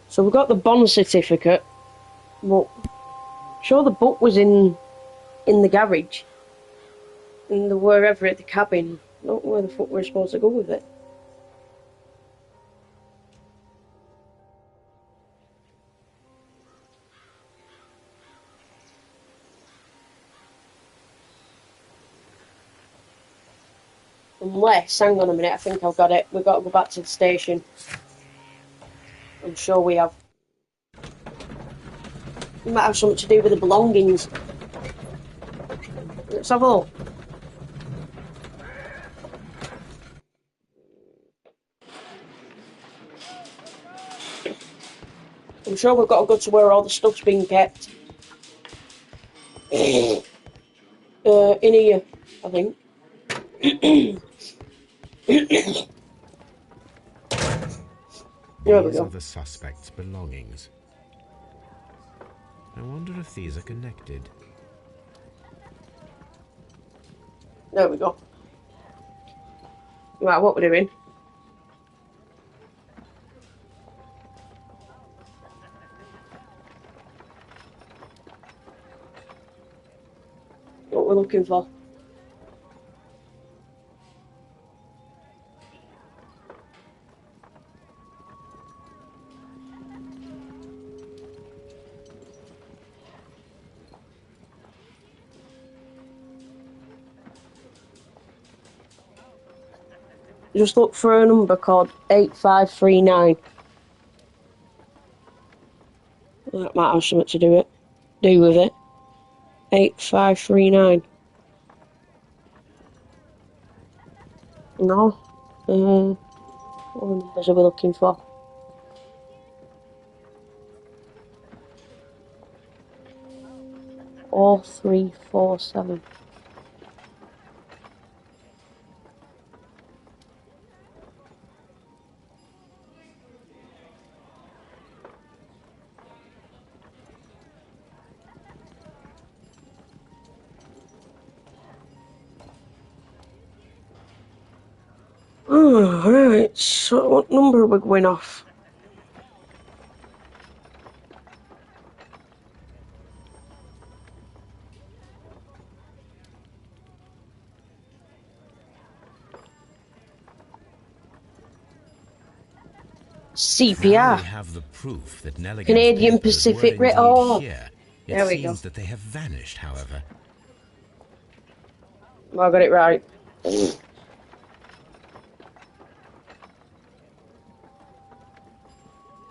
So we got the bond certificate, but sure the book was in the garage, in the wherever at the cabin. I don't know where the fuck we're supposed to go with it. Unless, hang on a minute, I think I've got it. We've got to go back to the station. I'm sure we have. It might have something to do with the belongings. Let's have a look. I'm sure we've got to go to where all the stuff's been kept. In here, I think. There we These go. are the suspect's belongings. I wonder if these are connected. There we go. Right, what we're doing? What we're looking for? Just look for a number called 8539. That might have something to do with it. 8539. No. What numbers are we looking for? All 347. Oh, right. So what number are we going off? Now we CPR. have the proof that Nelligan's Canadian papers were Pacific indeed Oh, here. It there we go. seems that they have vanished, however. Well, I got it right.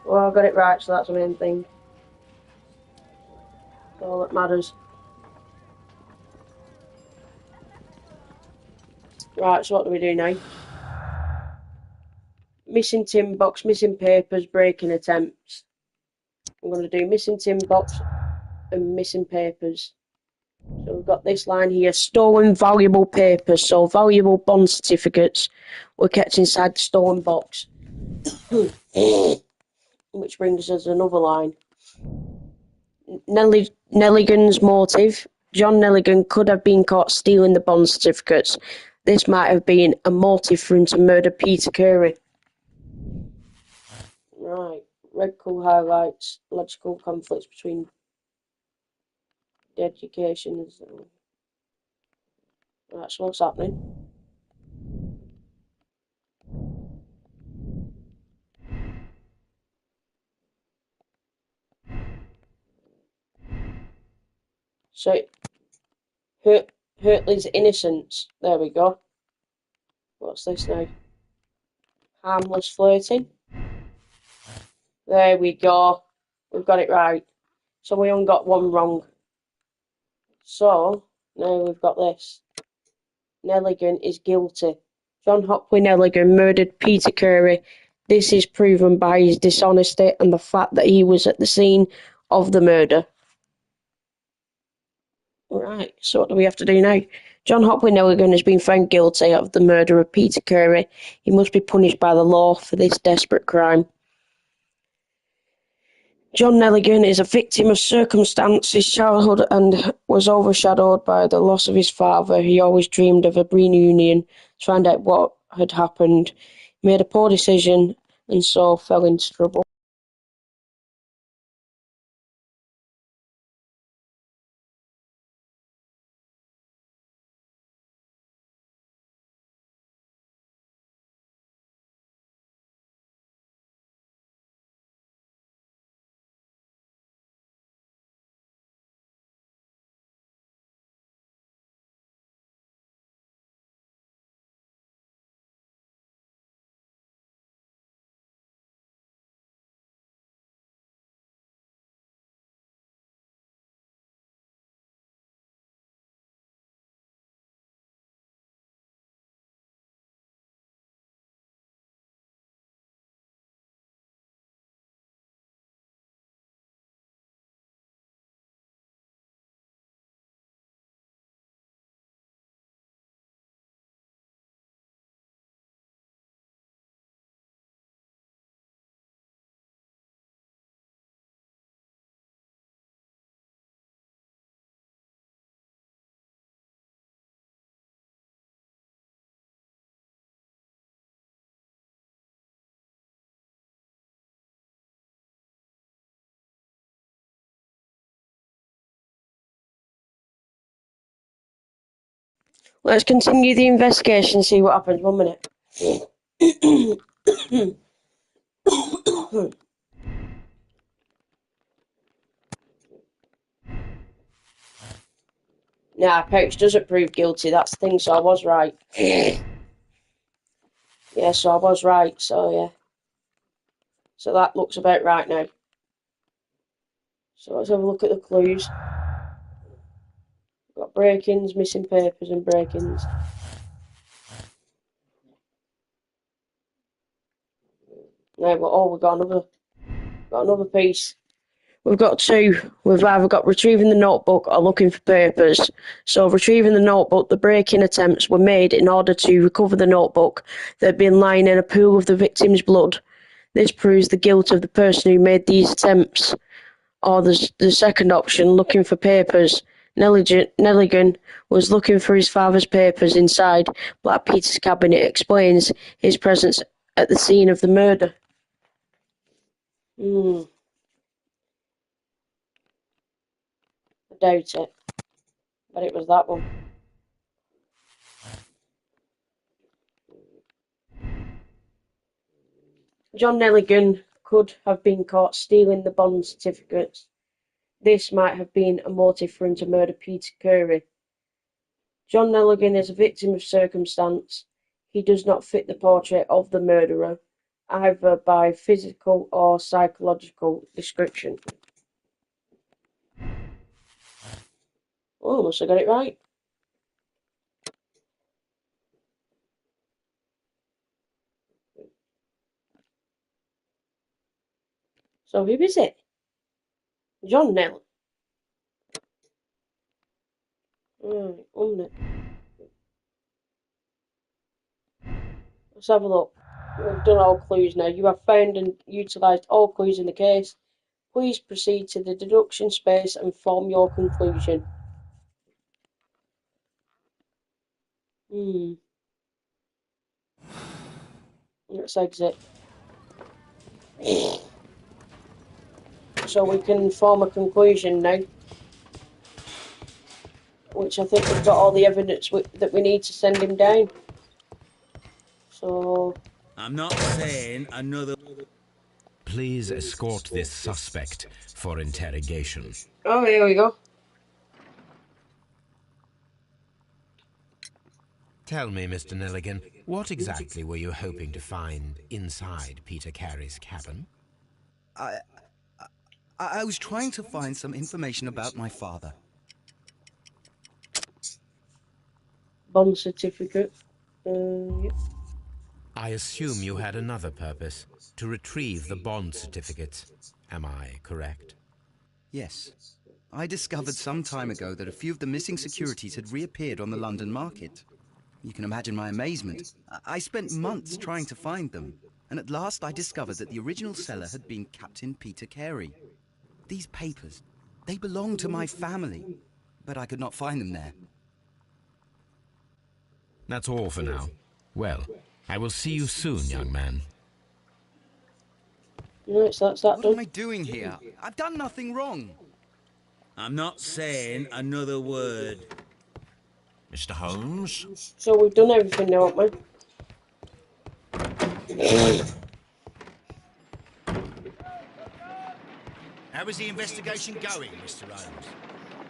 Well, I got it right, so that's the main thing. That's all that matters. Right, so what do we do now? Missing tin box, missing papers, breaking attempts. I'm going to do missing tin box and missing papers. So we've got this line here, stolen valuable papers. So valuable bond certificates were kept inside the stolen box. Which brings us another line. Nelligan's motive. John Nelligan could have been caught stealing the bond certificates. This might have been a motive for him to murder Peter Curry. Right. Red colour highlights logical conflicts between the education. Right, so what's happening? So, Hurtley's innocence. There we go. What's this now? Harmless flirting. There we go. We've got it right. So we only got one wrong. So, now we've got this. Nelligan is guilty. John Hopley Nelligan murdered Peter Curry. This is proven by his dishonesty and the fact that he was at the scene of the murder. Right, so what do we have to do now? John Hopley Nelligan has been found guilty of the murder of Peter Curry. He must be punished by the law for this desperate crime. John Nelligan is a victim of circumstance. His childhood and was overshadowed by the loss of his father. He always dreamed of a reunion to find out what had happened. He made a poor decision and so fell into trouble. Let's continue the investigation and see what happens. 1 minute. Nah, Pouch doesn't prove guilty, that's the thing, so I was right. Yeah, so I was right, so yeah. So that looks about right now. So let's have a look at the clues. We've got break-ins, missing papers and break-ins. No, but we've got another piece. We've got two. We've either got retrieving the notebook or looking for papers. So retrieving the notebook, the break-in attempts were made in order to recover the notebook that had been lying in a pool of the victim's blood. This proves the guilt of the person who made these attempts. Or the second option, looking for papers. Nelligan was looking for his father's papers inside Black Peter's cabin. It explains his presence at the scene of the murder. I doubt it. But it was that one. John Nelligan could have been caught stealing the bond certificates. This might have been a motive for him to murder Peter Curry. John Nelligan is a victim of circumstance. He does not fit the portrait of the murderer, either by physical or psychological description. Oh, must have got it right. So who is it? John Nell. Right, let's have a look. We've done all clues now. You have found and utilised all clues in the case. Please proceed to the deduction space and form your conclusion. Let's exit. So we can form a conclusion now. Which I think we've got all the evidence that we need to send him down. So... I'm not saying another... Please escort this suspect for interrogation. Oh, here we go. Tell me, Mr. Nelligan, what exactly were you hoping to find inside Peter Carey's cabin? I was trying to find some information about my father. Bond certificate. Yep. I assume you had another purpose, to retrieve the bond certificates. Am I correct? Yes. I discovered some time ago that a few of the missing securities had reappeared on the London market. You can imagine my amazement. I spent months trying to find them, and at last I discovered that the original seller had been Captain Peter Carey. These papers, they belonged to my family, but I could not find them there. That's all for now. Well, I will see you soon, young man. No, that's that What done. am I doing here? I've done nothing wrong. I'm not saying another word. Mr. Holmes? So we've done everything now, haven't we? How is the investigation going, Mr. Holmes?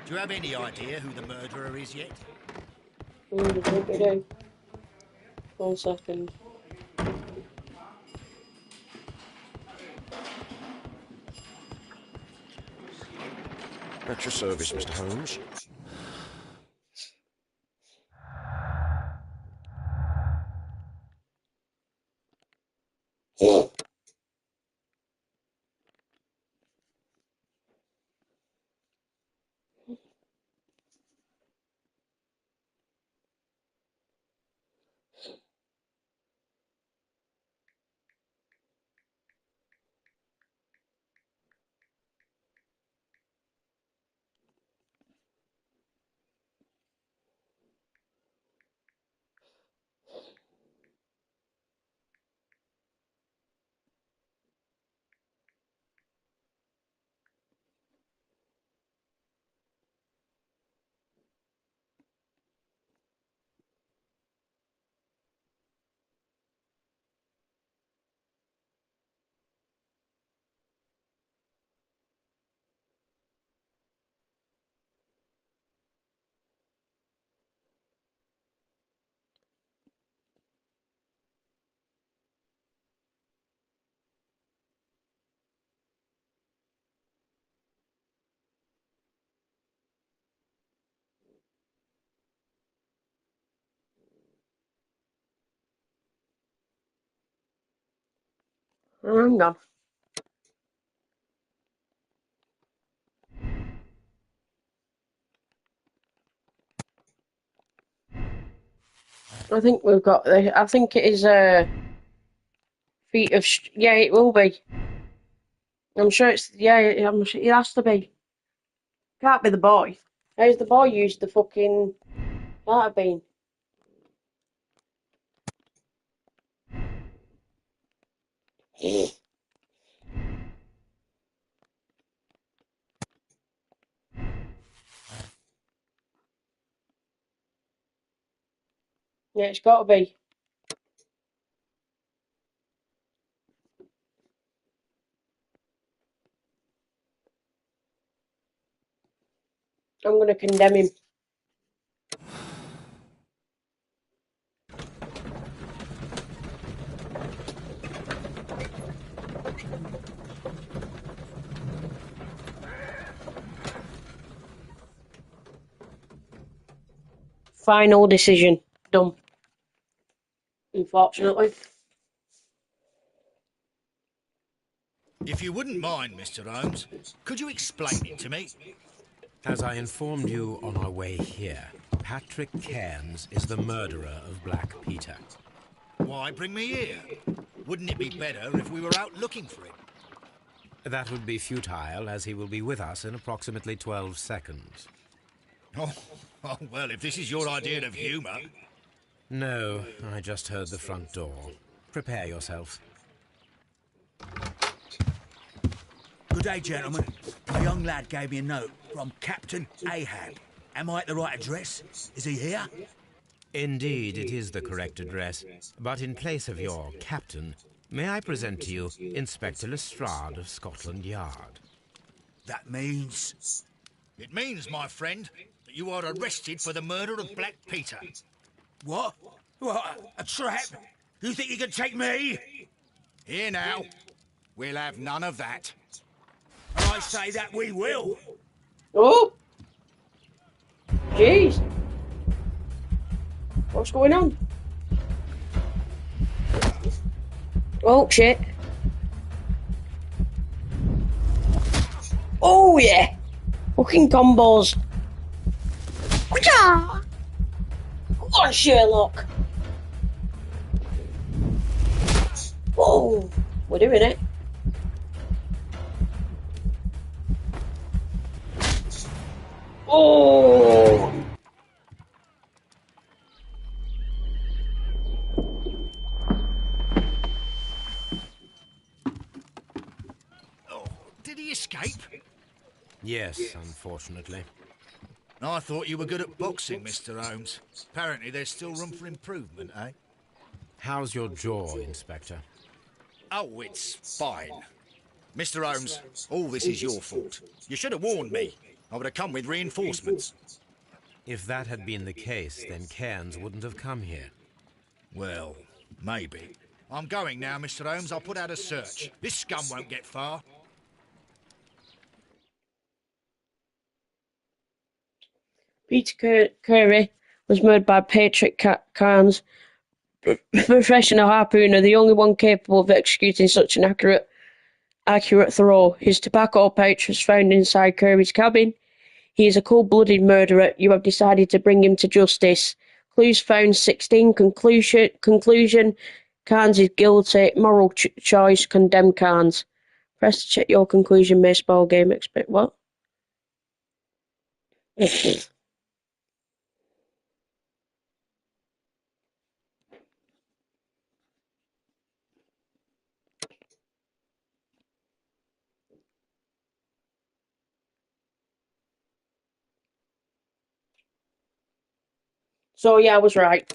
Do you have any idea who the murderer is yet? I think we do. 1 second. At your service, Mr. Holmes. Hang on. I think we've got the. I think it is feet of. Yeah, it will be. I'm sure it's. Yeah, I'm sure it has to be. Can't be the boy. How's the boy used the fucking. Can't have been. Yeah, it's got to be. I'm going to condemn him. Final decision. Done. Unfortunately. If you wouldn't mind, Mr. Holmes, could you explain it to me? As I informed you on our way here, Patrick Cairns is the murderer of Black Peter. Why bring me here? Wouldn't it be better if we were out looking for him? That would be futile, as he will be with us in approximately 12 seconds. Oh, well, if this is your idea of humour... No, I just heard the front door. Prepare yourself. Good day, gentlemen. A young lad gave me a note from Captain Ahab. Am I at the right address? Is he here? Indeed, it is the correct address. But in place of your captain, may I present to you Inspector Lestrade of Scotland Yard? That means... It means, my friend, that you are arrested for the murder of Black Peter. What? What? A trap? You think you can take me? Here now. We'll have none of that. And I say that we will. Oh! Jeez. What's going on? Oh, shit. Oh, yeah. Fucking combos. Come on, Sherlock. Whoa. We're doing it. Oh. Did he escape? Yes, unfortunately. I thought you were good at boxing, Mr. Holmes. Apparently there's still room for improvement, eh? How's your jaw, Inspector? Oh, it's fine. Mr. Holmes, all this is your fault. You should have warned me. I would have come with reinforcements. If that had been the case, then Cairns wouldn't have come here. Well, maybe. I'm going now, Mr. Holmes. I'll put out a search. This scum won't get far. Peter Curry was murdered by Patrick Cairns, professional harpooner, the only one capable of executing such an accurate throw. His tobacco pouch was found inside Curry's cabin. He is a cold-blooded murderer. You have decided to bring him to justice. Clues found 16. Conclusion. Cairns is guilty. Moral choice. Condemn Cairns. Press to check your conclusion. Baseball game. Expect what? So yeah, I was right.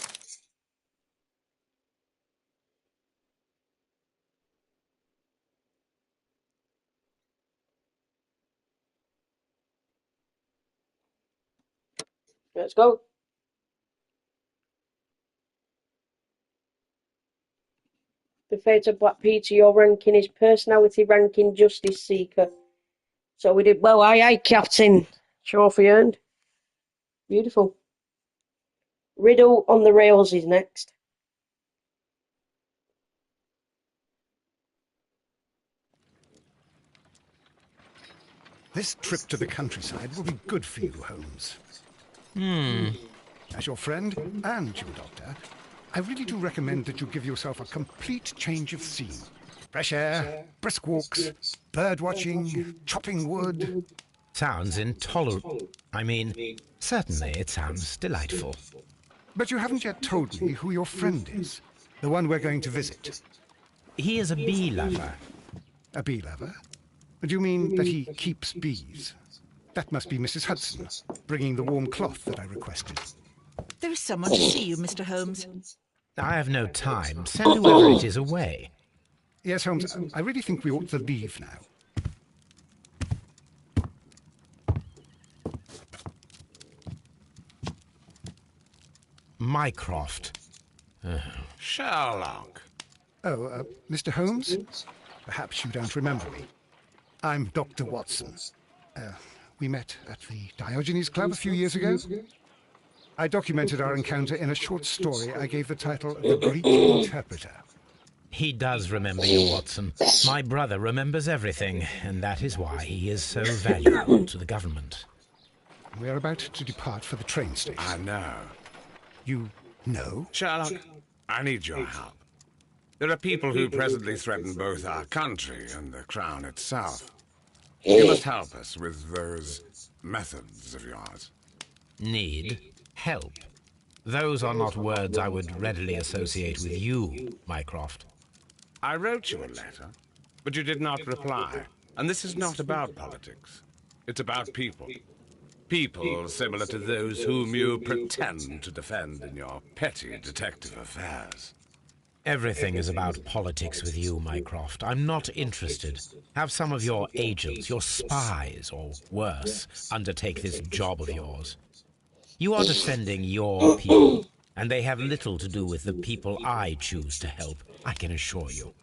Let's go. The fate of Black Peter, your ranking is personality ranking justice seeker. So we did well. Aye, aye, Captain. Trophy earned. Beautiful. Riddle on the rails is next. This trip to the countryside will be good for you, Holmes. As your friend and your doctor, I really do recommend that you give yourself a complete change of scene. Fresh air, brisk walks, bird watching, chopping wood. Sounds intolerable. I mean, certainly it sounds delightful. But you haven't yet told me who your friend is, the one we're going to visit. He is a bee lover. A bee lover? Do you mean that he keeps bees? That must be Mrs. Hudson, bringing the warm cloth that I requested. There is someone to see you, Mr. Holmes. I have no time. Send whoever it is away. Yes, Holmes, I really think we ought to leave now. Mycroft. Sherlock. Oh, Mr. Holmes? Perhaps you don't remember me. I'm Dr. Watson. We met at the Diogenes Club a few years ago. I documented our encounter in a short story I gave the title The Greek Interpreter. He does remember you, Watson. My brother remembers everything, and that is why he is so valuable to the government. We're about to depart for the train station. I know. You know? Sherlock, I need your help. There are people who presently threaten both our country and the Crown itself. You must help us with those methods of yours. Need help. Those are not words I would readily associate with you, Mycroft. I wrote you a letter, but you did not reply. And this is not about politics. It's about people. People similar to those whom you pretend to defend in your petty detective affairs. Everything is about politics with you, Mycroft. I'm not interested. Have some of your agents, your spies, or worse, undertake this job of yours. You are defending your people, and they have little to do with the people I choose to help, I can assure you.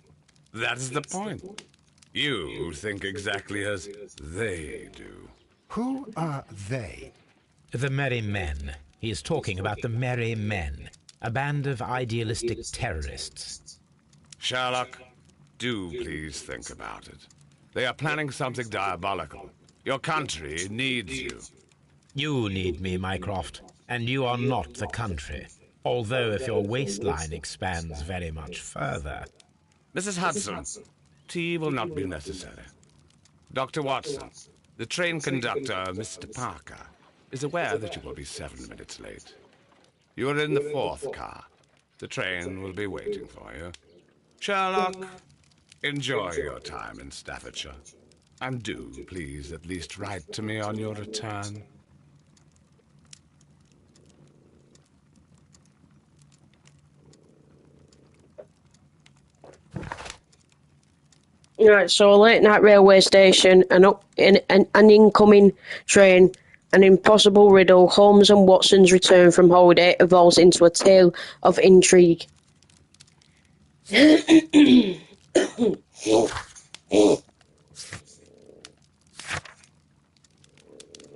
That is the point. You think exactly as they do. Who are they? The Merry Men. He is talking about the Merry Men, a band of idealistic terrorists. Sherlock, do please think about it. They are planning something diabolical. Your country needs you. You need me, Mycroft, and you are not the country. Although if your waistline expands very much further. Mrs. Hudson, tea will not be necessary. Dr. Watson, the train conductor, Mr. Parker, is aware that you will be 7 minutes late. You are in the 4th car. The train will be waiting for you. Sherlock, enjoy your time in Staffordshire. And do, please, at least write to me on your return. Right, so a late night railway station, an incoming train, an impossible riddle, Holmes and Watson's return from holiday evolves into a tale of intrigue.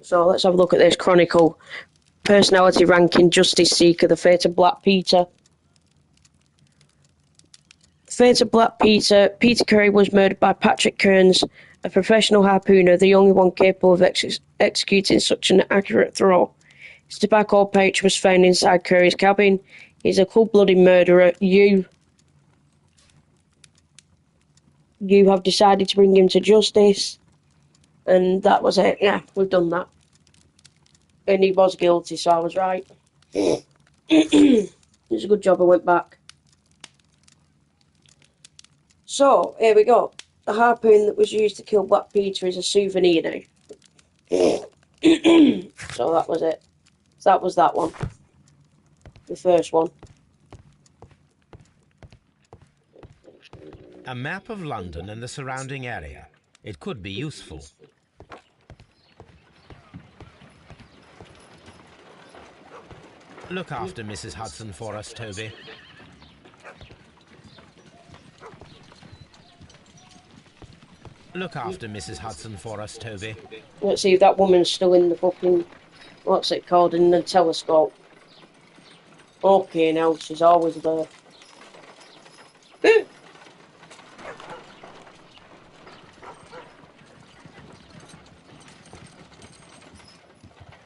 So let's have a look at this chronicle. Personality ranking, Justice Seeker, the fate of Black Peter. Fate of Black Peter. Peter Curry was murdered by Patrick Kearns, a professional harpooner, the only one capable of executing such an accurate throw. His tobacco pouch was found inside Curry's cabin. He's a cold-blooded murderer. You have decided to bring him to justice. And that was it. Yeah, we've done that. And he was guilty, so I was right. It was a good job I went back. So, here we go. The harpoon that was used to kill Black Peter is a souvenir now. So that was it. So that was that one. The first one. A map of London and the surrounding area. It could be useful. Look after Mrs. Hudson for us, Toby. Look after Mrs. Hudson for us, Toby. Let's see if that woman's still in the fucking... What's it called? In the telescope. Okay, now she's always there.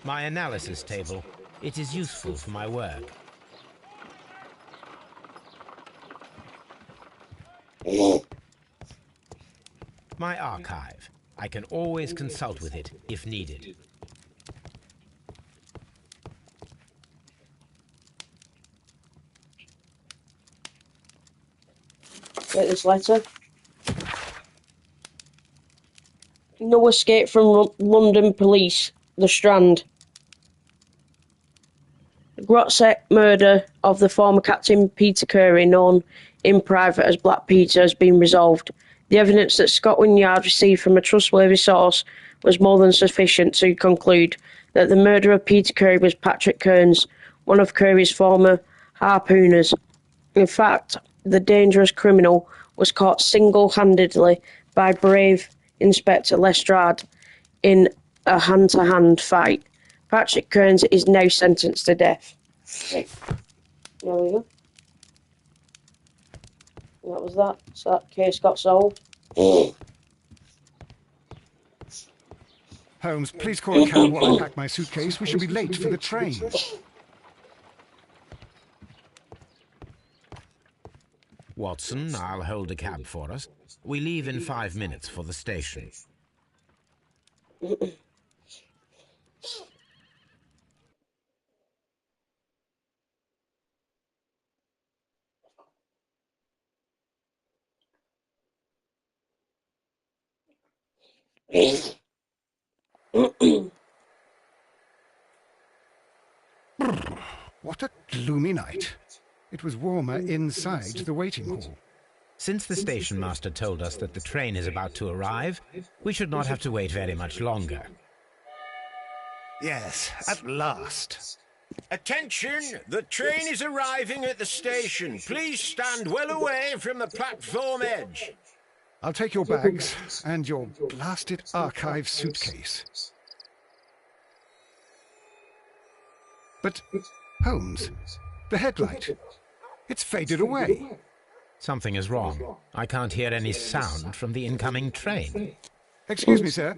My analysis table. It is useful for my work. My archive. I can always consult with it if needed. Get this letter. No escape from London police. The Strand. The Grotzek murder of the former Captain Peter Curry, known in private as Black Peter, has been resolved. The evidence that Scotland Yard received from a trustworthy source was more than sufficient to conclude that the murderer of Peter Curry was Patrick Kearns, one of Curry's former harpooners. In fact, the dangerous criminal was caught single-handedly by brave Inspector Lestrade in a hand-to-hand fight. Patrick Kearns is now sentenced to death. There we go. That was that. So that case got solved. Holmes, please call a cab while I pack my suitcase. We shall be late for the train. Watson, I'll hold a cab for us. We leave in 5 minutes for the station. What a gloomy night. It was warmer inside the waiting hall. Since the station master told us that the train is about to arrive, we should not have to wait very much longer. Yes, at last. Attention! The train is arriving at the station. Please stand well away from the platform edge. I'll take your bags and your blasted archive suitcase. But, Holmes, the headlight, it's faded away. Something is wrong. I can't hear any sound from the incoming train. Excuse me, sir.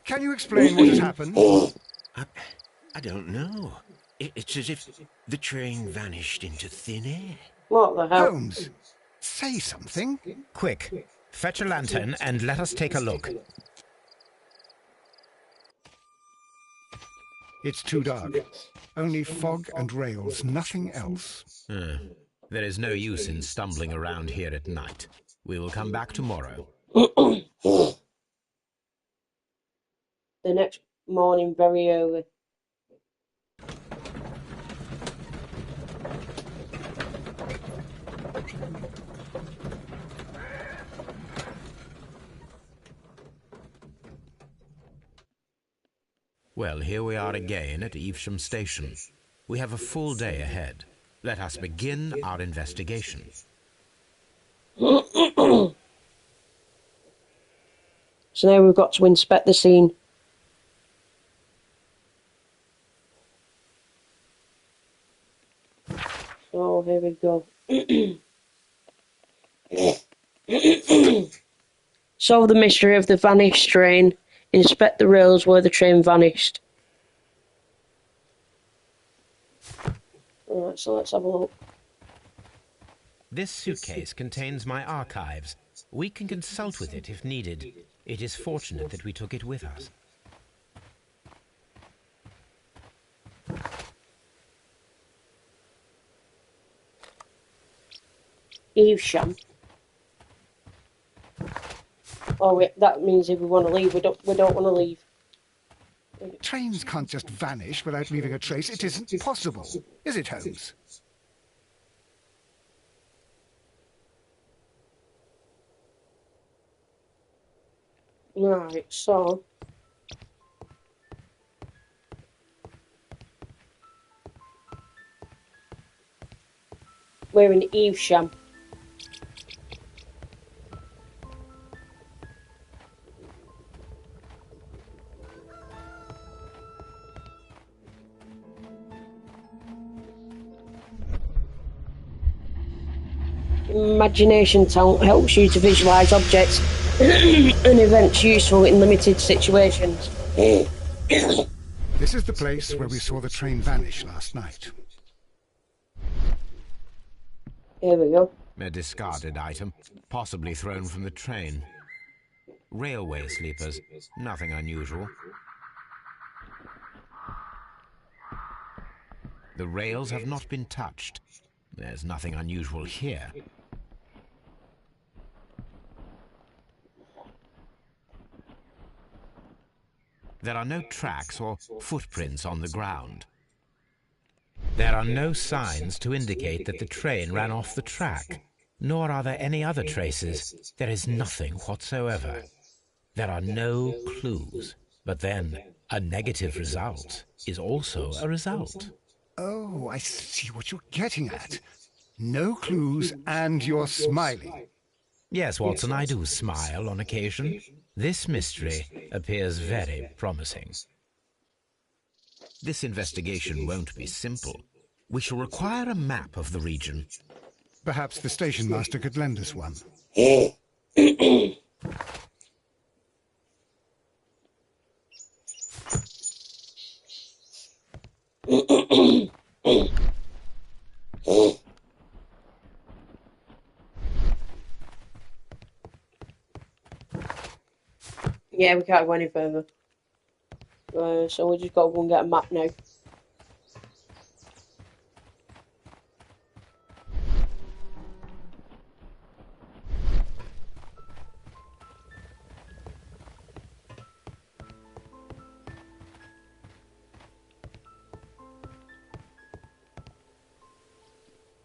Can you explain what has happened? I don't know. It's as if the train vanished into thin air. What the hell? Holmes, say something. Quick, fetch a lantern and let us take a look. It's too dark. Only fog and rails, nothing else. There is no use in stumbling around here at night. We will come back tomorrow. The next morning, very early. Well, here we are again at Evesham Station. We have a full day ahead. Let us begin our investigation. So now we've got to inspect the scene. So here we go. Solve the mystery of the vanished train. Inspect the rails where the train vanished. Alright, so let's have a look. This suitcase contains my archives. We can consult with it if needed. It is fortunate that we took it with us. Evesham. Oh wait, that means if we want to leave, we don't want to leave. Trains can't just vanish without leaving a trace. It isn't possible, is it, Holmes? Right, so we're in Evesham. Imagination talent helps you to visualise objects and events useful in limited situations. This is the place where we saw the train vanish last night. Here we go. A discarded item, possibly thrown from the train. Railway sleepers, nothing unusual. The rails have not been touched. There's nothing unusual here. There are no tracks or footprints on the ground. There are no signs to indicate that the train ran off the track, nor are there any other traces. There is nothing whatsoever. There are no clues. But then, a negative result is also a result. Oh, I see what you're getting at. No clues and you're smiling. Yes, Watson, I do smile on occasion. This mystery appears very promising. This investigation won't be simple. We shall require a map of the region. Perhaps the station master could lend us one. Yeah, we can't go any further. So we just got to go and get a map now.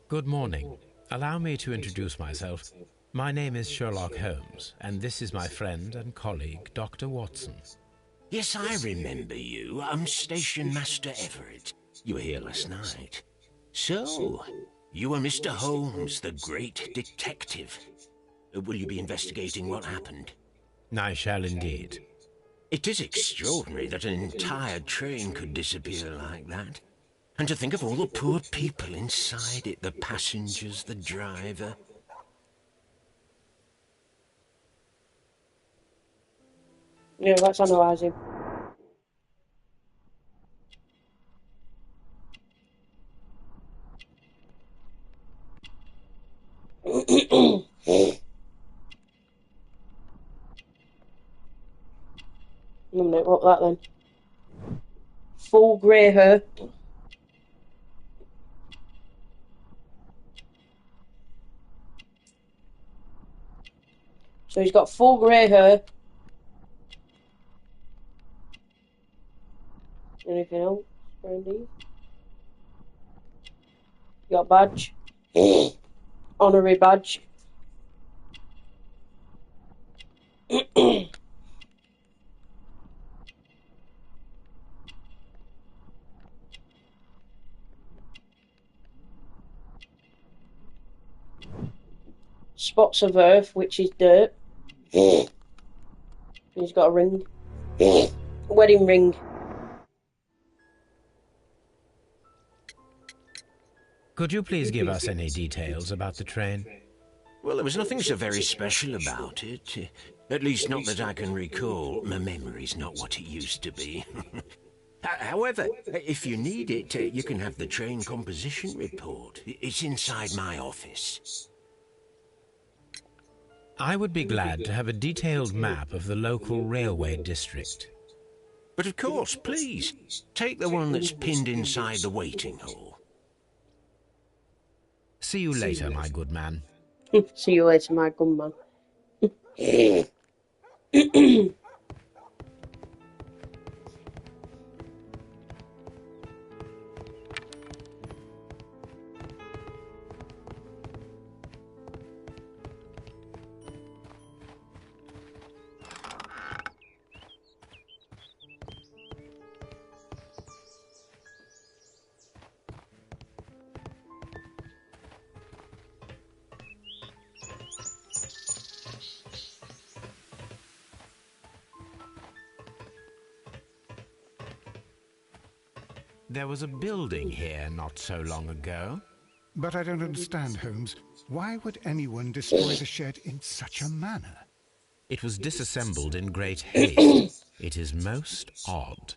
Good morning. Allow me to introduce myself. My name is Sherlock Holmes, and this is my friend and colleague, Dr. Watson. Yes, I remember you. I'm Station Master Everett. You were here last night. So, you are Mr. Holmes, the great detective. Will you be investigating what happened? I shall indeed. It is extraordinary that an entire train could disappear like that. And to think of all the poor people inside it, the passengers, the driver. Yeah, let's analyse him. What that then? Full grey hair. So he's got full grey hair. Anything else, Brandy? You got badge. Honorary badge. Spots of earth, which is dirt. He's got a ring. Wedding ring. Could you please give us any details about the train? Well, there was nothing so very special about it. At least not that I can recall. My memory's not what it used to be. However, if you need it, you can have the train composition report. It's inside my office. I would be glad to have a detailed map of the local railway district. But of course, please, take the one that's pinned inside the waiting hall. See you later, my good man. See you later, my good man. There was a building here not so long ago. But I don't understand, Holmes. Why would anyone destroy the shed in such a manner? It was disassembled in great haste. It is most odd.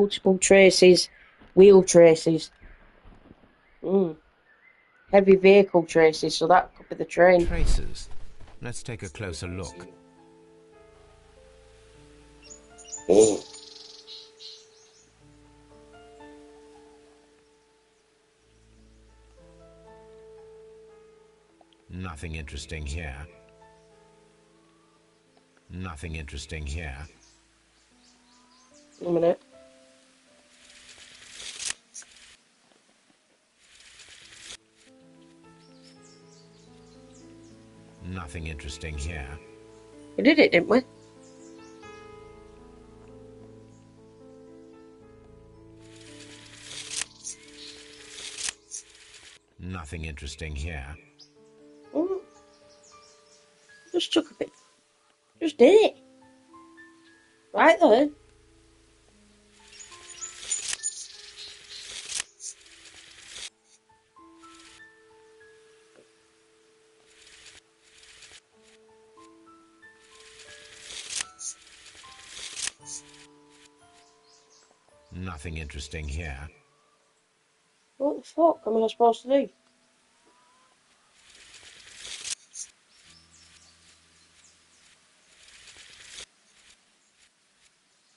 multiple traces, wheel traces. Heavy vehicle traces, so that could be the train. Traces. Let's take a closer look. Nothing interesting here. Nothing interesting here. A minute. Nothing interesting here. We did it, didn't we? Nothing interesting here. Oh, just took a bit. Just did it. Right then. Nothing interesting here. What the fuck am I supposed to do?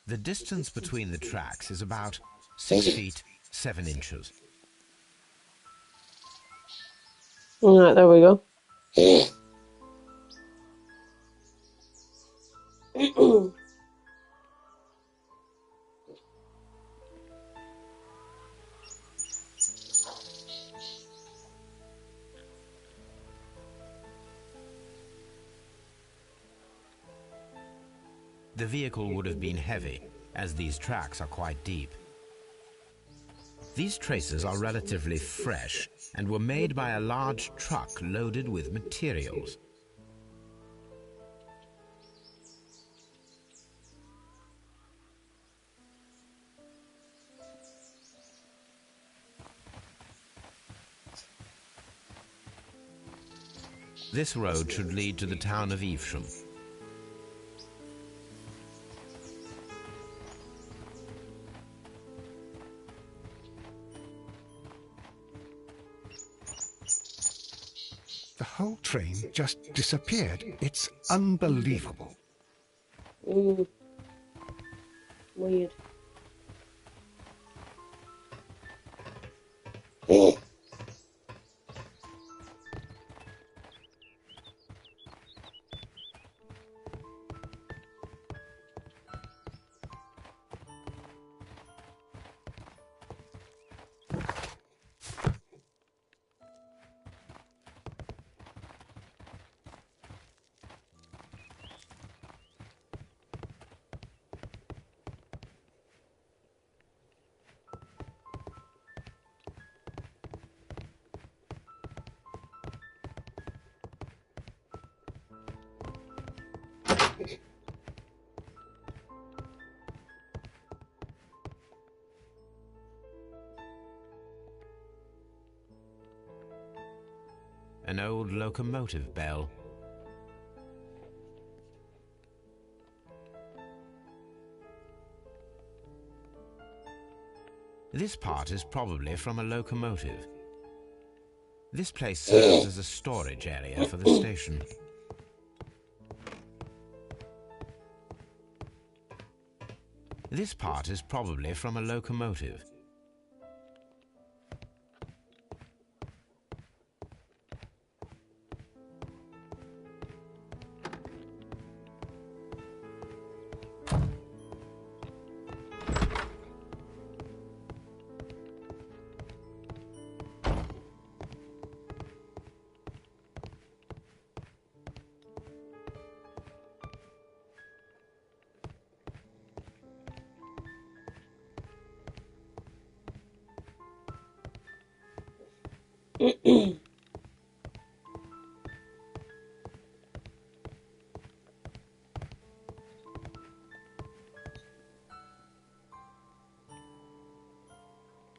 The distance between the tracks is about 6 feet 7 inches. Alright, there we go. The vehicle would have been heavy, as these tracks are quite deep. These traces are relatively fresh and were made by a large truck loaded with materials. This road should lead to the town of Evesham. The whole train just disappeared. It's unbelievable. Weird. An old locomotive bell. This part is probably from a locomotive. This place serves as a storage area for the station. This part is probably from a locomotive.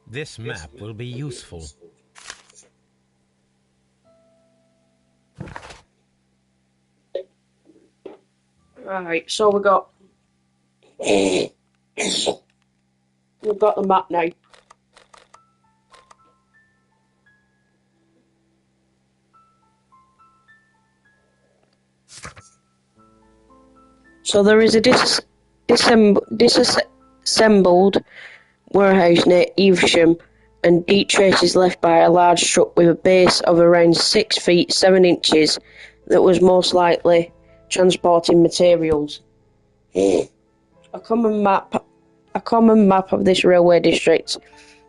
This map will be useful. Right, so we got We've got the map now. So there is a disassembled warehouse near Evesham, and deep traces left by a large truck with a base of around 6 feet 7 inches that was most likely transporting materials. A common map of this railway district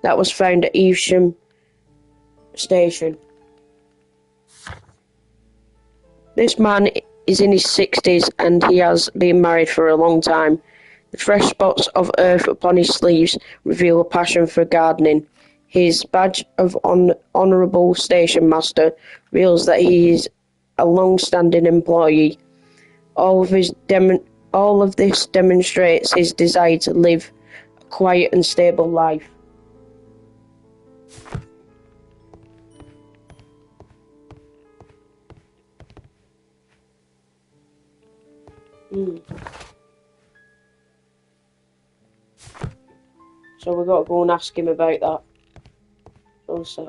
that was found at Evesham station. This man is in his 60s and he has been married for a long time. The fresh spots of earth upon his sleeves reveal a passion for gardening. His badge of Honourable Station Master reveals that he is a long-standing employee. All of this demonstrates his desire to live a quiet and stable life. So we've got to go and ask him about that. One sec.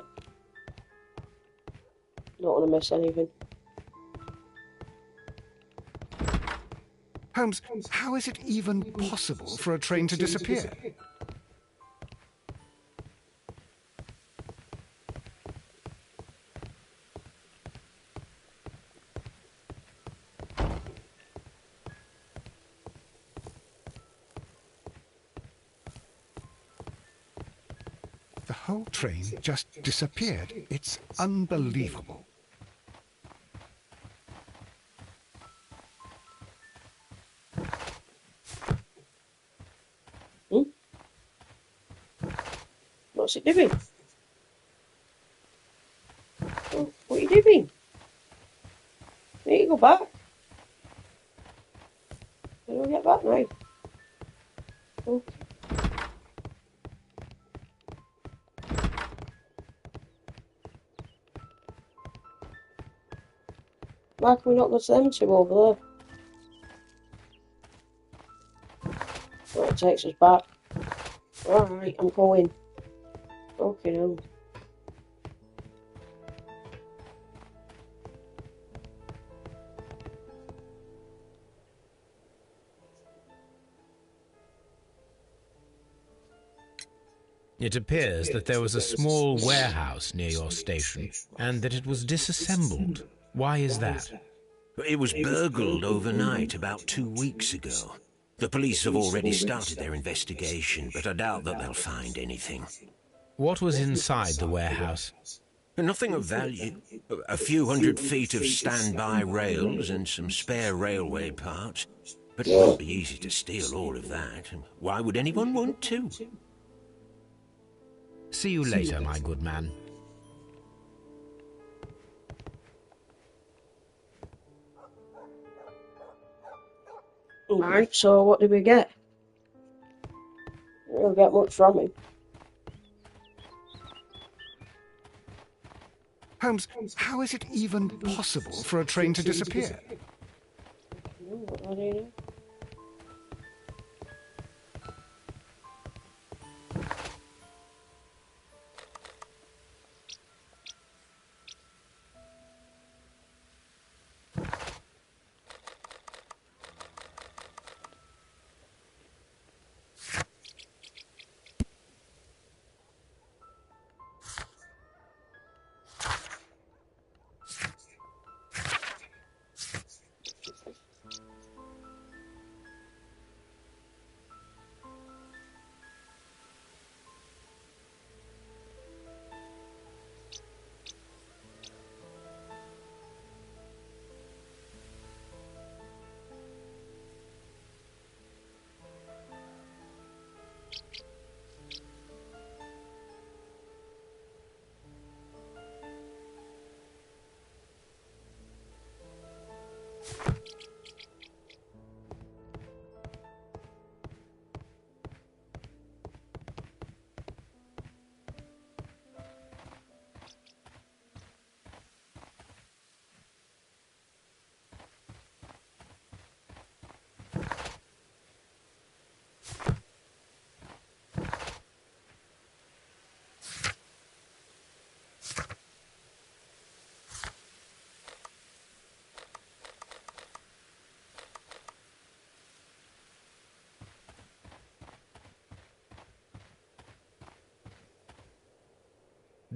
Don't want to miss anything. Holmes, how is it even possible for a train to disappear? The whole train just disappeared. It's unbelievable. What's it doing? Oh, what are you doing? You need to go back. How do I get back now? Oh. Why can we not go to them two over there? Oh, it takes us back. Alright, I'm going. Okay, no. It appears that there was a small warehouse near your station, and that it was disassembled. Why is that? It was burgled overnight about 2 weeks ago. The police have already started their investigation, but I doubt that they'll find anything. What was inside the warehouse? Nothing of value. A few 100 feet of standby rails and some spare railway parts. But it wouldn't be easy to steal all of that. Why would anyone want to? See you later, my good man. Alright, so what did we get? We don't get much from him. Holmes, how is it even possible for a train to disappear? What do you know?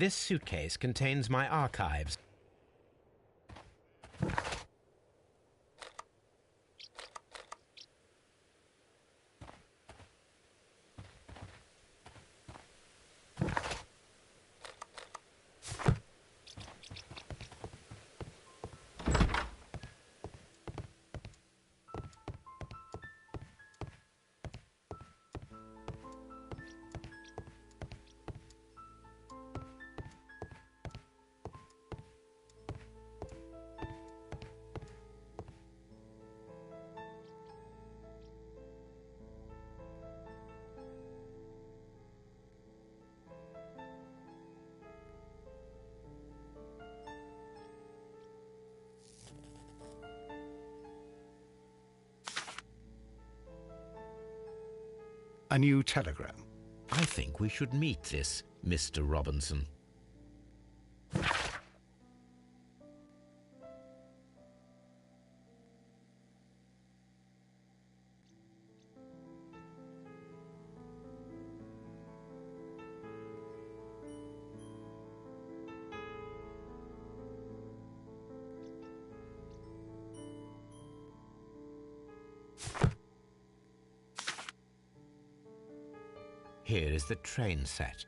This suitcase contains my archives. A new telegram. I think we should meet this Mr. Robinson. Here is the train set.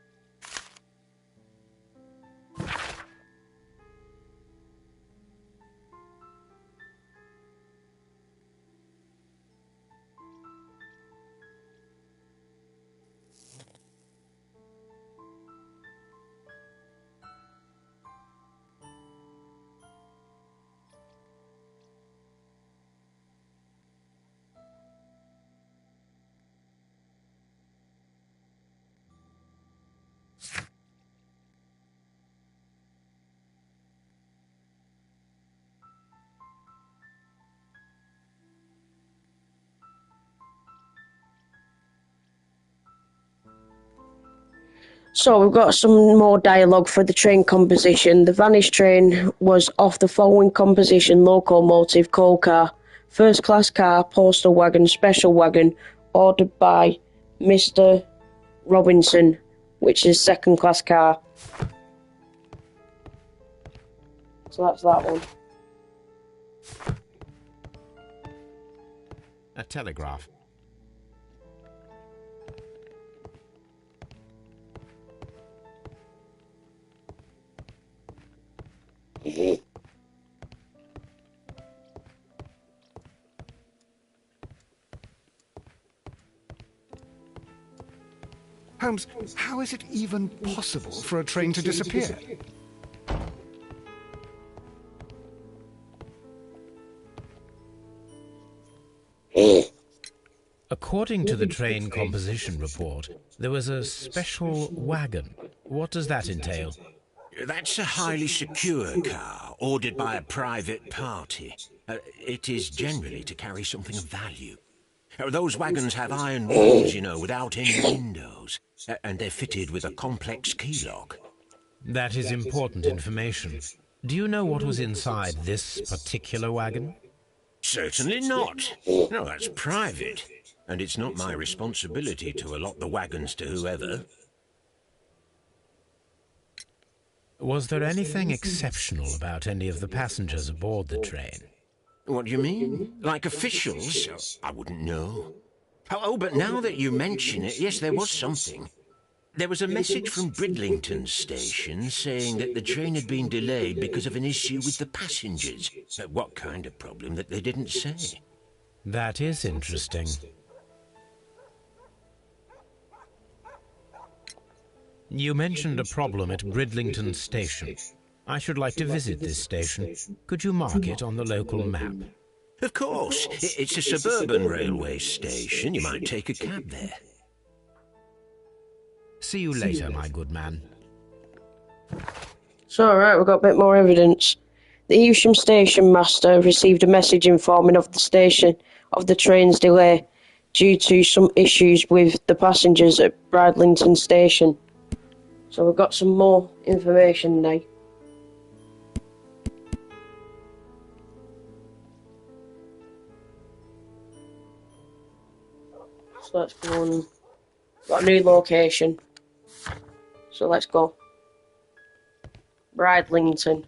So we've got some more dialogue for the train composition. The vanished train was off the following composition: locomotive, coal car, first class car, postal wagon, special wagon, ordered by Mr. Robinson, which is second class car. So that's that one. A telegraph. Holmes, how is it even possible for a train to disappear? According to the train composition report, there was a special wagon. What does that entail? That's a highly secure car, ordered by a private party. It is generally to carry something of value. Those wagons have iron wheels, you know, without any windows, and they're fitted with a complex key lock. That is important information. Do you know what was inside this particular wagon? Certainly not. No, that's private, and it's not my responsibility to allot the wagons to whoever. Was there anything exceptional about any of the passengers aboard the train? What do you mean? Like officials? I wouldn't know. Oh, but now that you mention it, yes, there was something. There was a message from Bridlington station saying that the train had been delayed because of an issue with the passengers. What kind of problem that they didn't say? That is interesting. You mentioned a problem at Bridlington station. I should like to visit this station. Could you mark it on the local map? Of course. It's a suburban railway station. You might take a cab there. See you later, my good man. So, alright, we've got a bit more evidence. The Evesham station master received a message informing of the station of the train's delay due to some issues with the passengers at Bridlington station. So we've got some more information now. So let's go on. Got a new location. So let's go. Bridlington.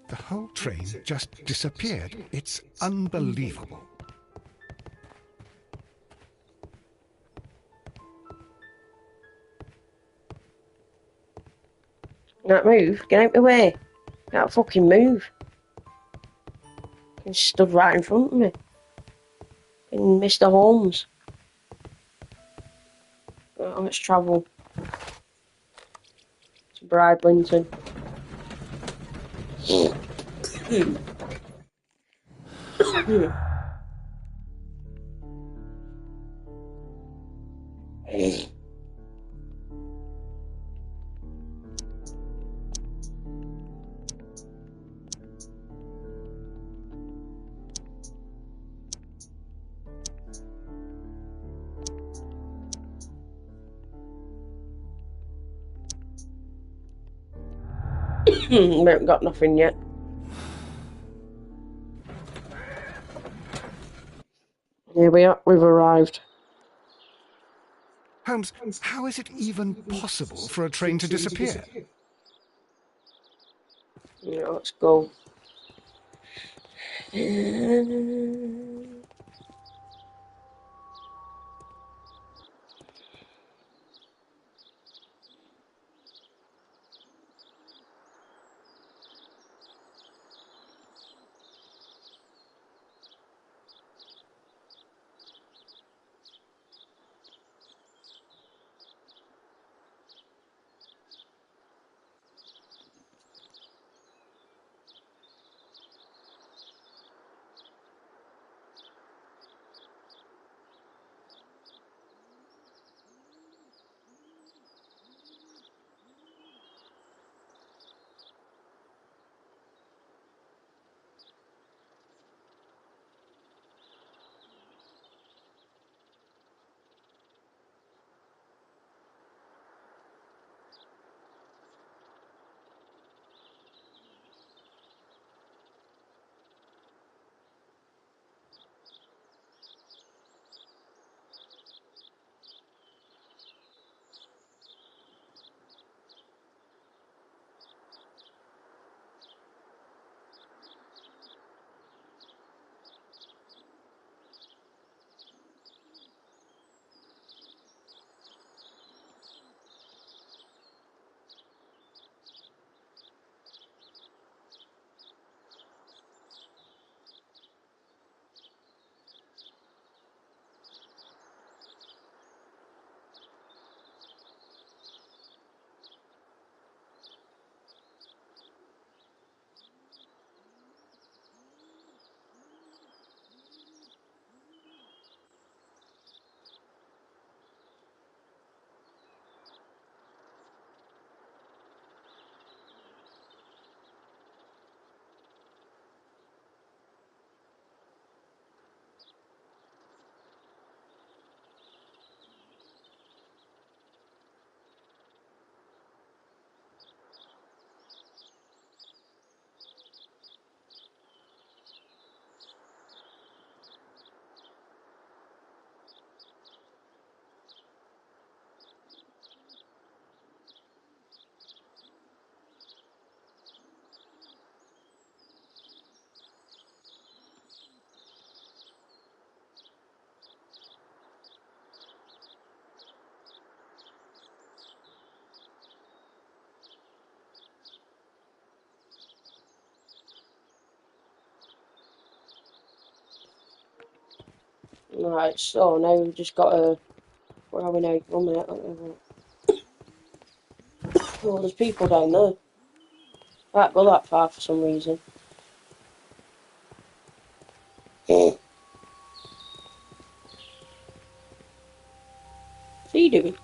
The whole train just disappeared. It's unbelievable. Can't move. Get out the way. Can't fucking move. He stood right in front of me. And Mr. Holmes. Oh, let's travel to Bridlington. We haven't got nothing yet. Here we are, we've arrived. Holmes, how is it even possible for a train to disappear? Yeah, let's go. Right, so now we've just got to... Where are we now? 1 minute. Oh, there's people down there. Can't go that far for some reason. What's he doing?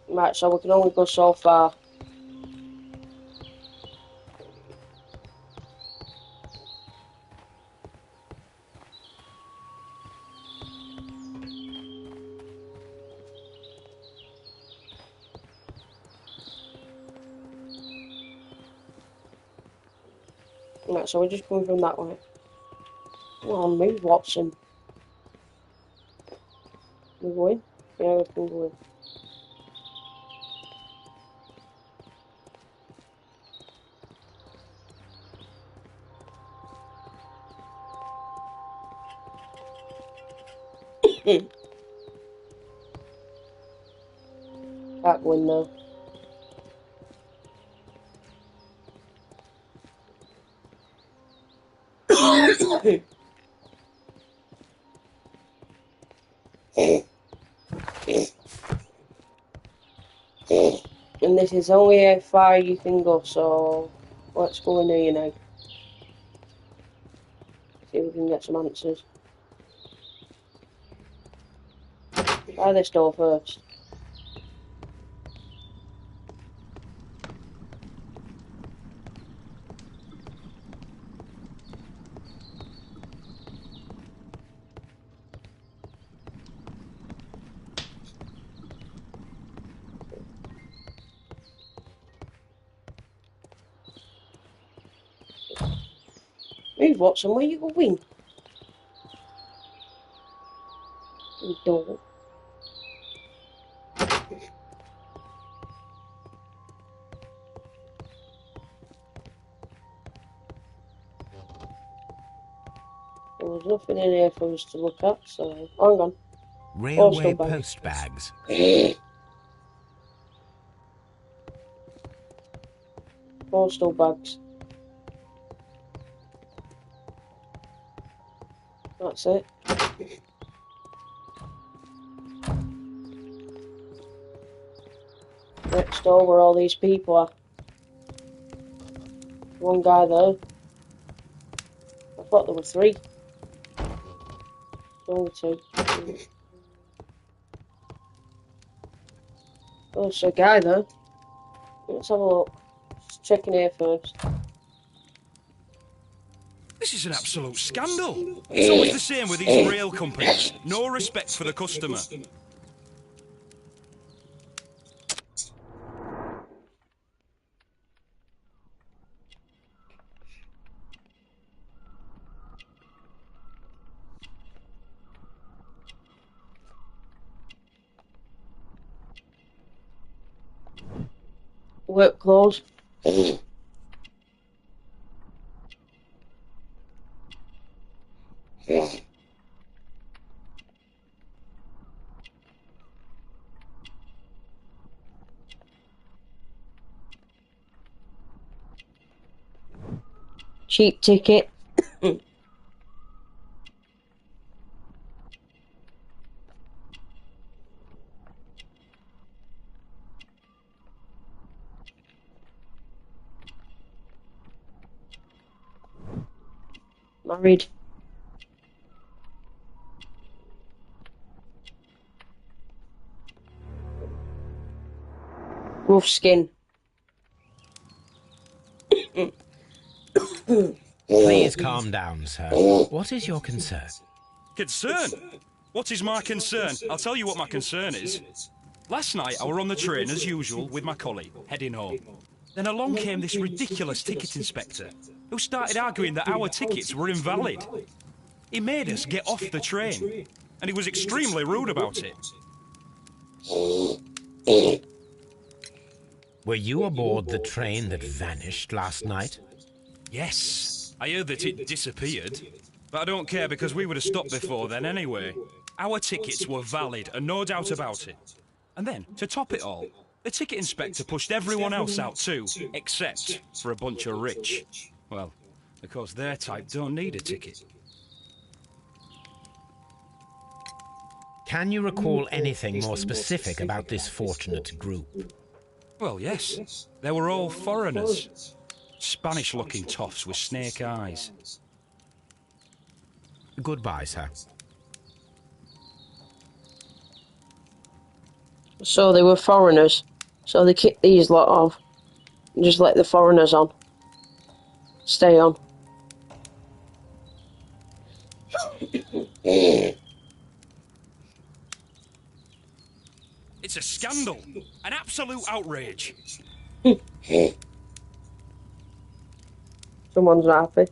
Right, so we can only go so far. Right, so we're just coming from that way. Come on, move, Watson. We're going? Yeah, we can go in. Can't go in though. And this is only how far you can go, so let's go in here now. See if we can get some answers. Try this door first. Move, Watson, where you going? You don't. Well, there's nothing in here for us to look at, so hang on. Railway post bags. Postal bags. That's it. Next door where all these people are. One guy there. I thought there were three. Only two. Oh, there's a guy there. Let's have a look. Just checking here first. This is an absolute scandal. It's always the same with these rail companies. No respect for the customer. Work clothes. Cheap ticket. Married. Rough skin. Please calm down, sir. What is your concern? Concern? What is my concern? I'll tell you what my concern is. Last night I were on the train as usual with my colleague, heading home. Then along came this ridiculous ticket inspector, who started arguing that our tickets were invalid. He made us get off the train, and he was extremely rude about it. Were you aboard the train that vanished last night? Yes, I heard that it disappeared, but I don't care because we would have stopped before then anyway. Our tickets were valid, and no doubt about it. And then, to top it all, the ticket inspector pushed everyone else out too, except for a bunch of rich. Well, of course their type don't need a ticket. Can you recall anything more specific about this fortunate group? Well, yes. They were all foreigners. Spanish-looking toffs with snake eyes. Goodbye, sir. So they were foreigners. So they kicked these lot off. And just let the foreigners on. Stay on. It's a scandal. An absolute outrage. So Someone's not happy.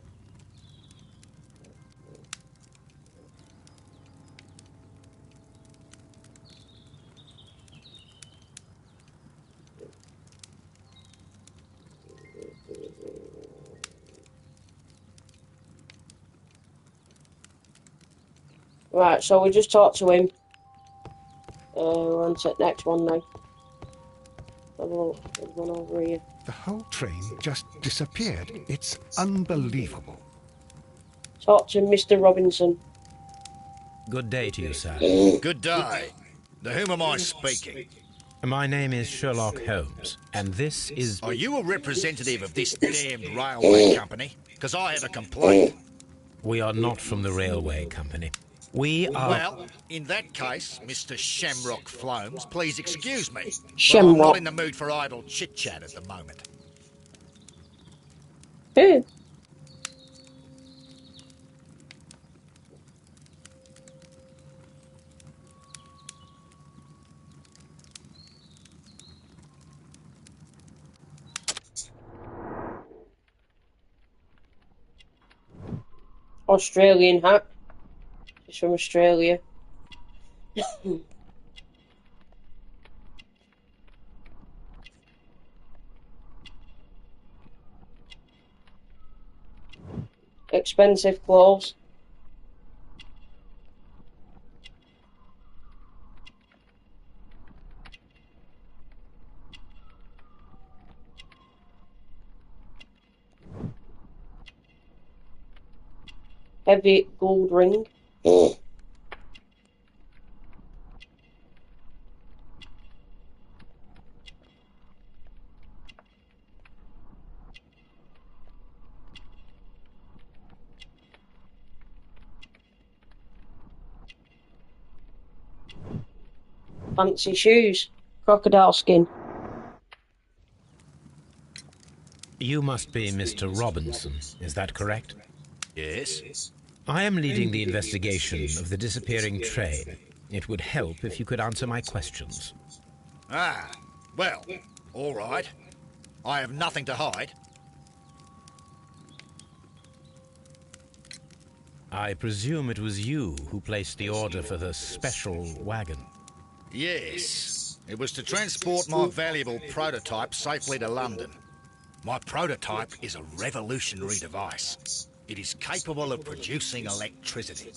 Right, so we just talked to him. We're on to the next one now. Have a look. There's one over here. The whole train just disappeared. It's unbelievable. Talk to Mr. Robinson. Good day to you, sir. Good day. To whom am I speaking? My name is Sherlock Holmes, and this is... Are you a representative of this damned railway company? Because I have a complaint. We are not from the railway company. We are... Well, in that case, Mr. Shamrock Flomes, please excuse me. But I'm Shamrock. not in the mood for idle chit-chat at the moment. Who? Australian hat. She's from Australia. Expensive clothes. Heavy gold ring. Fancy shoes. Crocodile skin. You must be Mr. Robinson, is that correct? Yes? I am leading the investigation of the disappearing train. It would help if you could answer my questions. Ah, well, all right. I have nothing to hide. I presume it was you who placed the order for the special wagon. Yes. It was to transport my valuable prototype safely to London. My prototype is a revolutionary device. It is capable of producing electricity.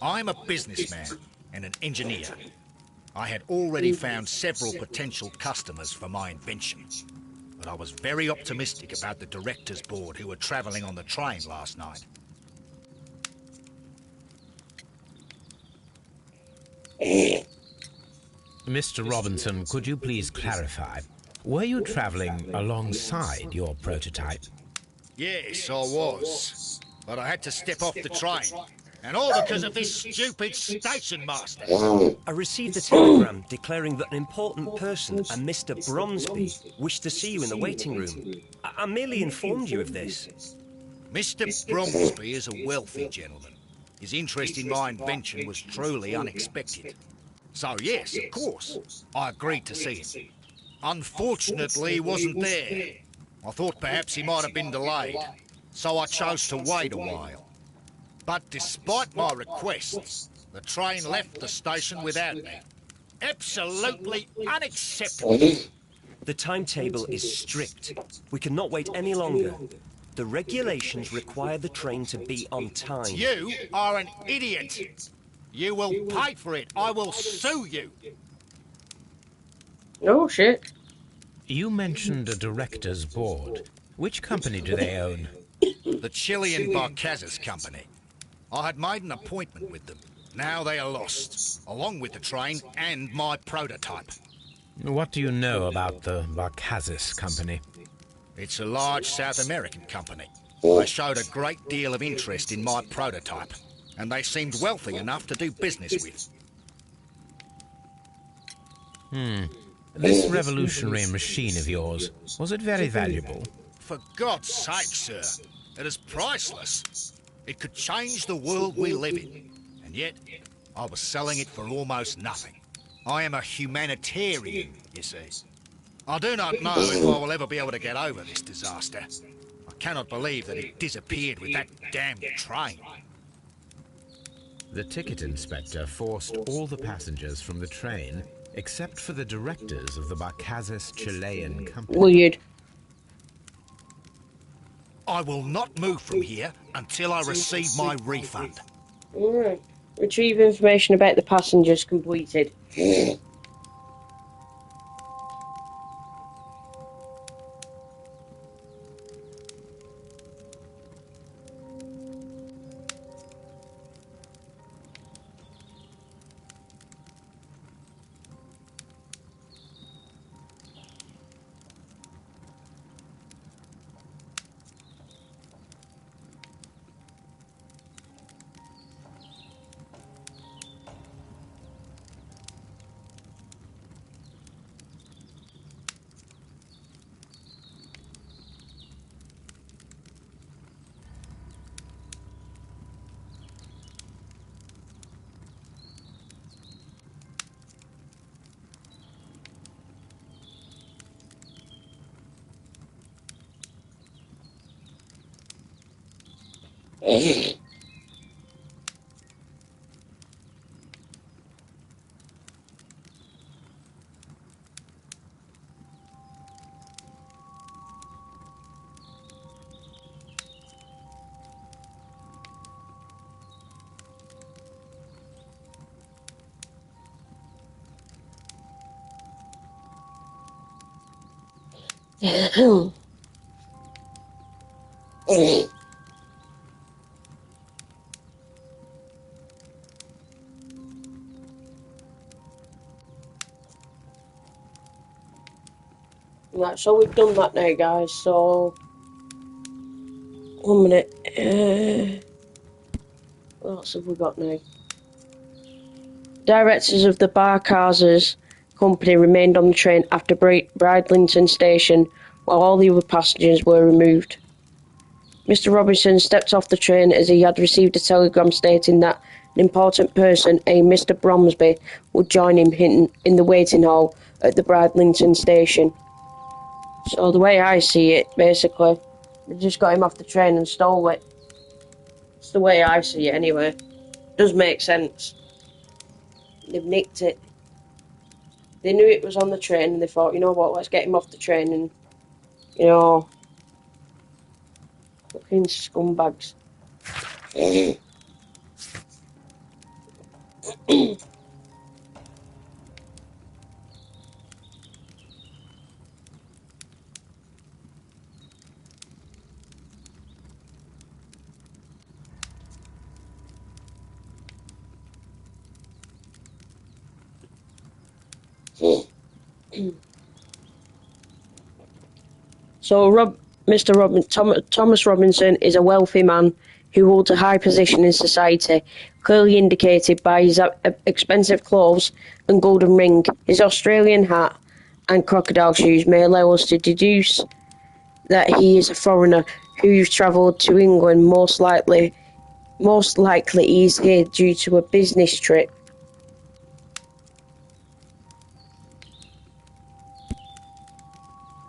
I'm a businessman and an engineer. I had already found several potential customers for my invention, but I was very optimistic about the directors' board who were travelling on the train last night. Mr. Robinson, could you please clarify? Were you travelling alongside your prototype? Yes, I was. But I had to step off the train. And all because of this stupid station master. I received a telegram declaring that an important person, a Mr. Bromsby, wished to see you in the waiting room. I merely informed you of this. Mr. Bromsby is a wealthy gentleman. His interest in my invention was truly unexpected. So yes, of course, I agreed to see him. Unfortunately, he wasn't there. I thought perhaps he might have been delayed, so I chose to wait a while. But despite my requests, the train left the station without me. Absolutely unacceptable. The timetable is strict. We cannot wait any longer. The regulations require the train to be on time. You are an idiot. You will pay for it. I will sue you. Oh, shit. You mentioned a director's board. Which company do they own? The Chilean Barcazes Company. I had made an appointment with them. Now they are lost, along with the train and my prototype. What do you know about the Barcazes Company? It's a large South American company. They showed a great deal of interest in my prototype, and they seemed wealthy enough to do business with. This revolutionary machine of yours, was it very valuable? For God's sake, sir, it is priceless. It could change the world we live in, and yet I was selling it for almost nothing. I am a humanitarian, you see. I do not know if I will ever be able to get over this disaster. I cannot believe that it disappeared with that damned train. The ticket inspector forced all the passengers from the train except for the directors of the Barcazes Chilean company. Weird. I will not move from here until I receive my refund. Alright. Retrieve information about the passengers completed. Right, so we've done that now, guys. So, 1 minute. What else have we got now? Directors of the Barcazes company remained on the train after Bridlington station, while all the other passengers were removed. Mr. Robinson stepped off the train as he had received a telegram stating that an important person, a Mr. Bromsby, would join him in the waiting hall at the Bridlington station. So the way I see it, basically, they just got him off the train and stole it. It's the way I see it anyway. Does make sense. They've nicked it. They knew it was on the train and they thought, you know what, let's get him off the train and, you know, fucking scumbags. So Thomas Robinson is a wealthy man who holds a high position in society, clearly indicated by his expensive clothes and golden ring. His Australian hat and crocodile shoes may allow us to deduce that he is a foreigner who's travelled to England. Most likely he's here due to a business trip.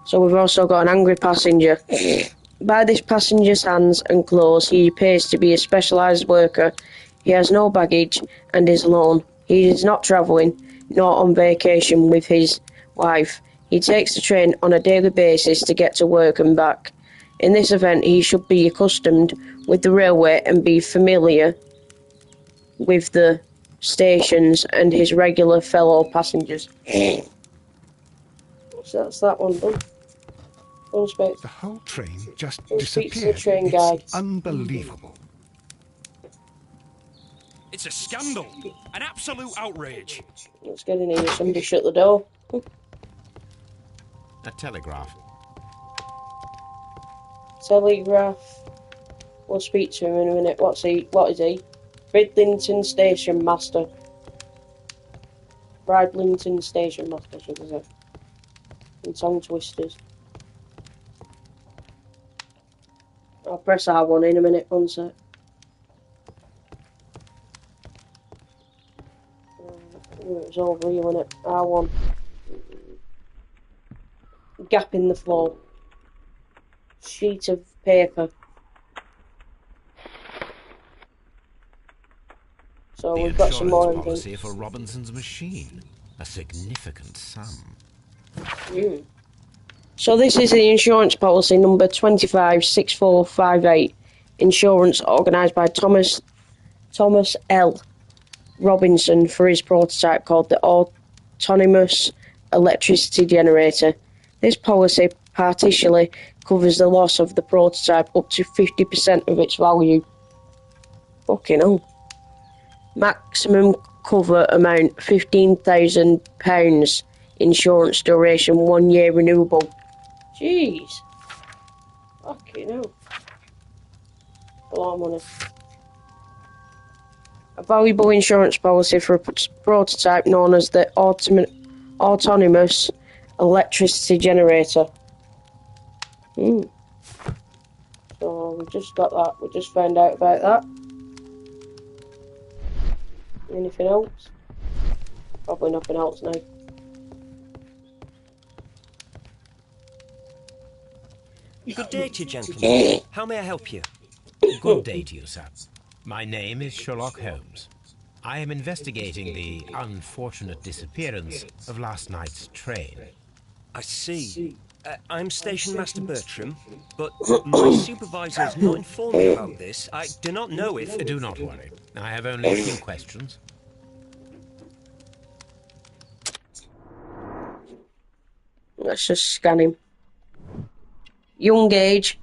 So we've also got an angry passenger. By this passenger's hands and clothes, he appears to be a specialised worker. He has no baggage and is alone. He is not travelling, nor on vacation with his wife. He takes the train on a daily basis to get to work and back. In this event, he should be accustomed with the railway and be familiar with the stations and his regular fellow passengers. So that's that one done. The whole train just disappeared. Train guide. It's unbelievable. It's a scandal. An absolute outrage. Let's get in here. Somebody shut the door. A telegraph. Telegraph. We'll speak to him in a minute. What is he? Bridlington Station Master. Bridlington Station Master, should I say. And tongue twisters. I'll press R1 in a minute, one sec. It was over here, wasn't it? R1. Gap in the floor. Sheet of paper. So The we've got some more insurance policy things. for Robinson's machine. A significant sum. Mm. So this is the insurance policy number 256458. Insurance organised by Thomas L. Robinson for his prototype called the Autonomous Electricity Generator. This policy partially covers the loss of the prototype up to 50% of its value. Fucking hell. Maximum cover amount £15,000. Insurance duration 1 year renewable. Jeez. Fucking hell. A lot of money. A valuable insurance policy for a prototype known as the Autonomous Electricity Generator. So we just got that. We just found out about that. Anything else? Probably nothing else now. Good day to you, gentlemen. How may I help you? Good day to you, sir. My name is Sherlock Holmes. I am investigating the unfortunate disappearance of last night's train. I see. I'm Station Master Bertram, but my supervisor has not informed me about this. I do not know if... Do not worry. I have only a few questions. Let's just scan him. Young age.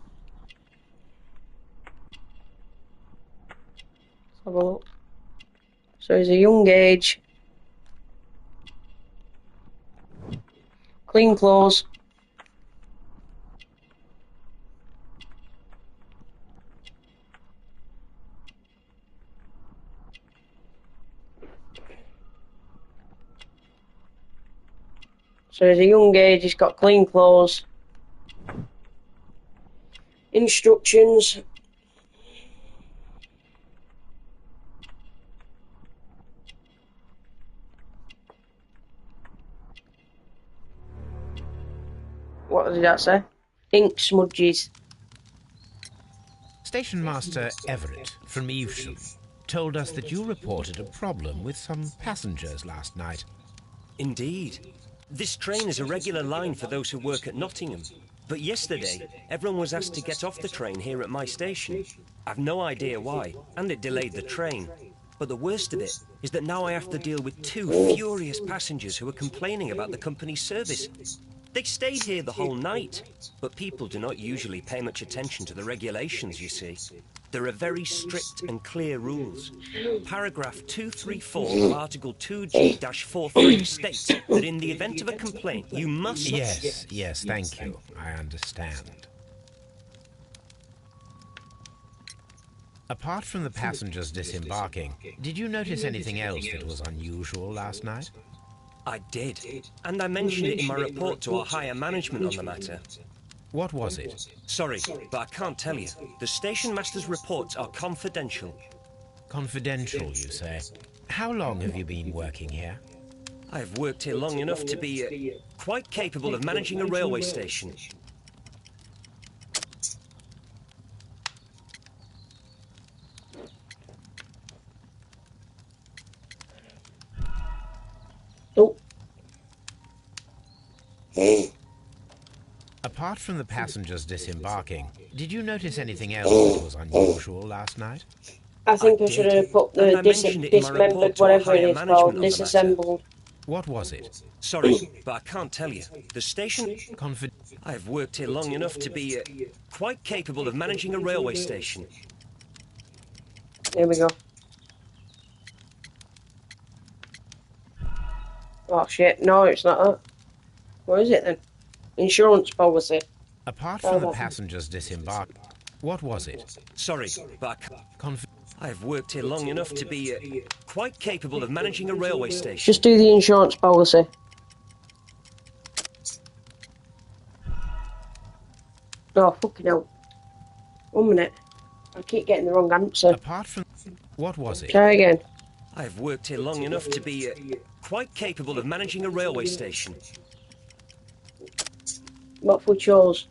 Let's have a look. So he's a young age. Clean clothes. So he's a young age, he's got clean clothes. Instructions. What did that say? Ink smudges. Station Master Everett from Evesham told us that you reported a problem with some passengers last night. Indeed. This train is a regular line for those who work at Nottingham. But yesterday, everyone was asked to get off the train here at my station. I've no idea why, and it delayed the train. But the worst of it is that now I have to deal with two furious passengers who are complaining about the company's service. They stayed here the whole night, but people do not usually pay much attention to the regulations, you see. There are very strict and clear rules. Paragraph 234 of Article 2G-43 states that in the event of a complaint, you must... Yes, thank you. I understand. Apart from the passengers disembarking, did you notice anything else that was unusual last night? I did, and I mentioned it in my report to our higher management on the matter. What was it? Sorry, but I can't tell you. The station master's reports are confidential. Confidential, you say? How long have you been working here? I've worked here long enough to be quite capable of managing a railway station. Oh. Apart from the passengers disembarking, did you notice anything else that was unusual last night? I think I should have put the dismembered, whatever it is called, disassembled. What was it? Sorry, but I can't tell you. The station... I've worked here long enough to be quite capable of managing a railway station. Here we go. Oh shit, no, it's not that. What is it then? Insurance policy. Apart from the passengers disembarked, what was it? Sorry, but I've worked here long enough to be quite capable of managing a railway station. Just do the insurance policy. Oh, fucking hell. 1 minute. I keep getting the wrong answer. Apart from... What was it? Try again. I've worked here long enough to be quite capable of managing a railway station. What for chose?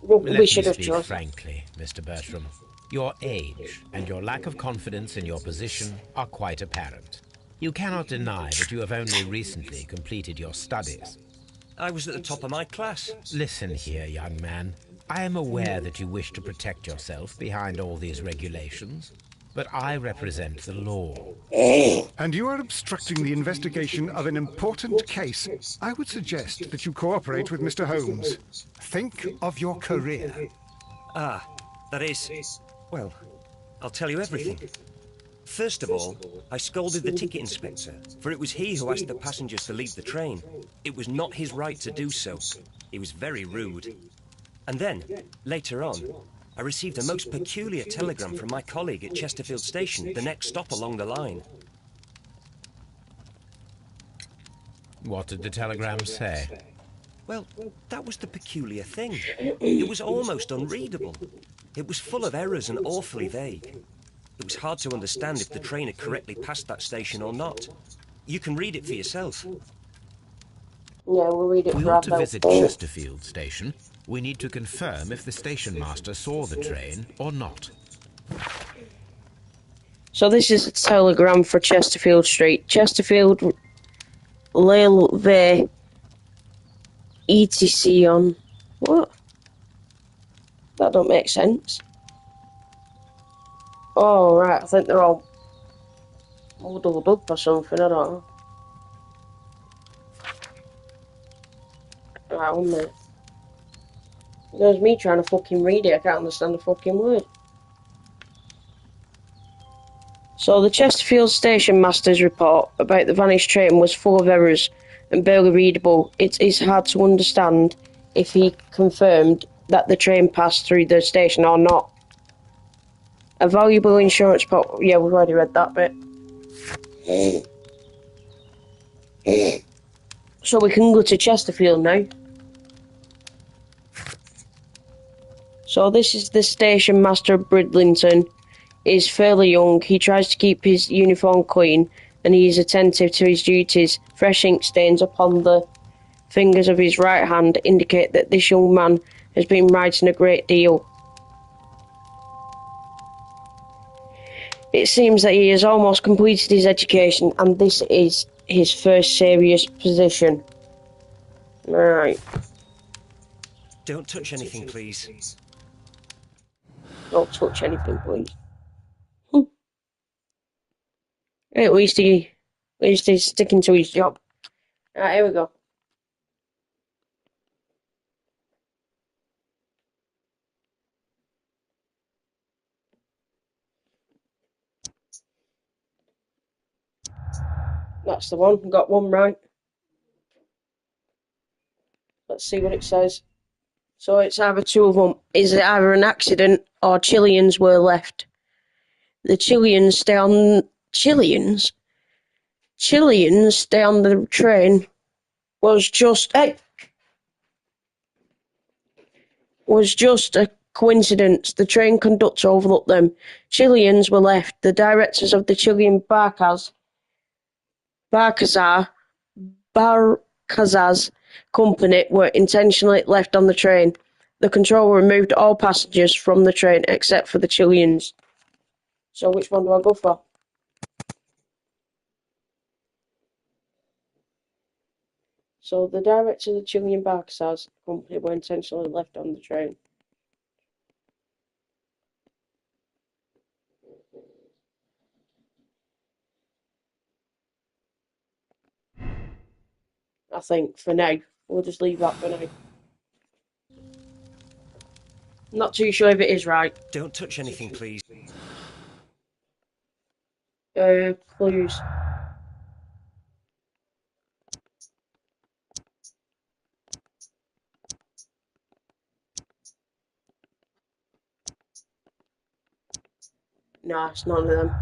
We Let me should have speak chosen. frankly, Mr. Bertram. Your age and your lack of confidence in your position are quite apparent. You cannot deny that you have only recently completed your studies. I was at the top of my class. Listen here, young man. I am aware that you wish to protect yourself behind all these regulations, but I represent the law. And you are obstructing the investigation of an important case. I would suggest that you cooperate with Mr. Holmes. Think of your career. Ah, that is... Well, I'll tell you everything. First of all, I scolded the ticket inspector, for it was he who asked the passengers to leave the train. It was not his right to do so. He was very rude. And then, later on, I received a most peculiar telegram from my colleague at Chesterfield Station, the next stop along the line. What did the telegram say? Well, that was the peculiar thing. It was almost unreadable. It was full of errors and awfully vague. It was hard to understand if the train had correctly passed that station or not. You can read it for yourself. Yeah, we'll read it We for ought to Abel. visit Chesterfield Station. We need to confirm if the station master saw the train or not. So this is a telegram for Chesterfield Street. Chesterfield Railway ETC on... What? That don't make sense. Oh, right, I think they're all muddled up or something, I don't know. Right, 1 minute. There's me trying to fucking read it, I can't understand a fucking word. So the Chesterfield Station Master's report about the vanished train was full of errors and barely readable. It is hard to understand if he confirmed that the train passed through the station or not. A valuable insurance yeah, we've already read that bit. So we can go to Chesterfield now. So this is the station master of Bridlington. He's fairly young, he tries to keep his uniform clean, and he is attentive to his duties. Fresh ink stains upon the fingers of his right hand indicate that this young man has been writing a great deal. It seems that he has almost completed his education, and this is his first serious position. Right. Don't touch anything, please. Don't touch anything, please. At least he's sticking to his job. Right, here we go. That's the one. Got one right. Let's see what it says. So it's either two of them. Is it either an accident or Chileans were left? The Chileans stay on... Chileans? Chileans stay on the train was just... Hey! Was just a coincidence. The train conductor overlooked them. Chileans were left. The directors of the Chilean Barcazas company were intentionally left on the train. The controller removed all passengers from the train except for the Chileans. So which one do I go for? So the directors of the Chilean Barcazas company were intentionally left on the train. I think for now. We'll just leave that for now. Not too sure if it is right. Don't touch anything, please. Clues. No, it's none of them.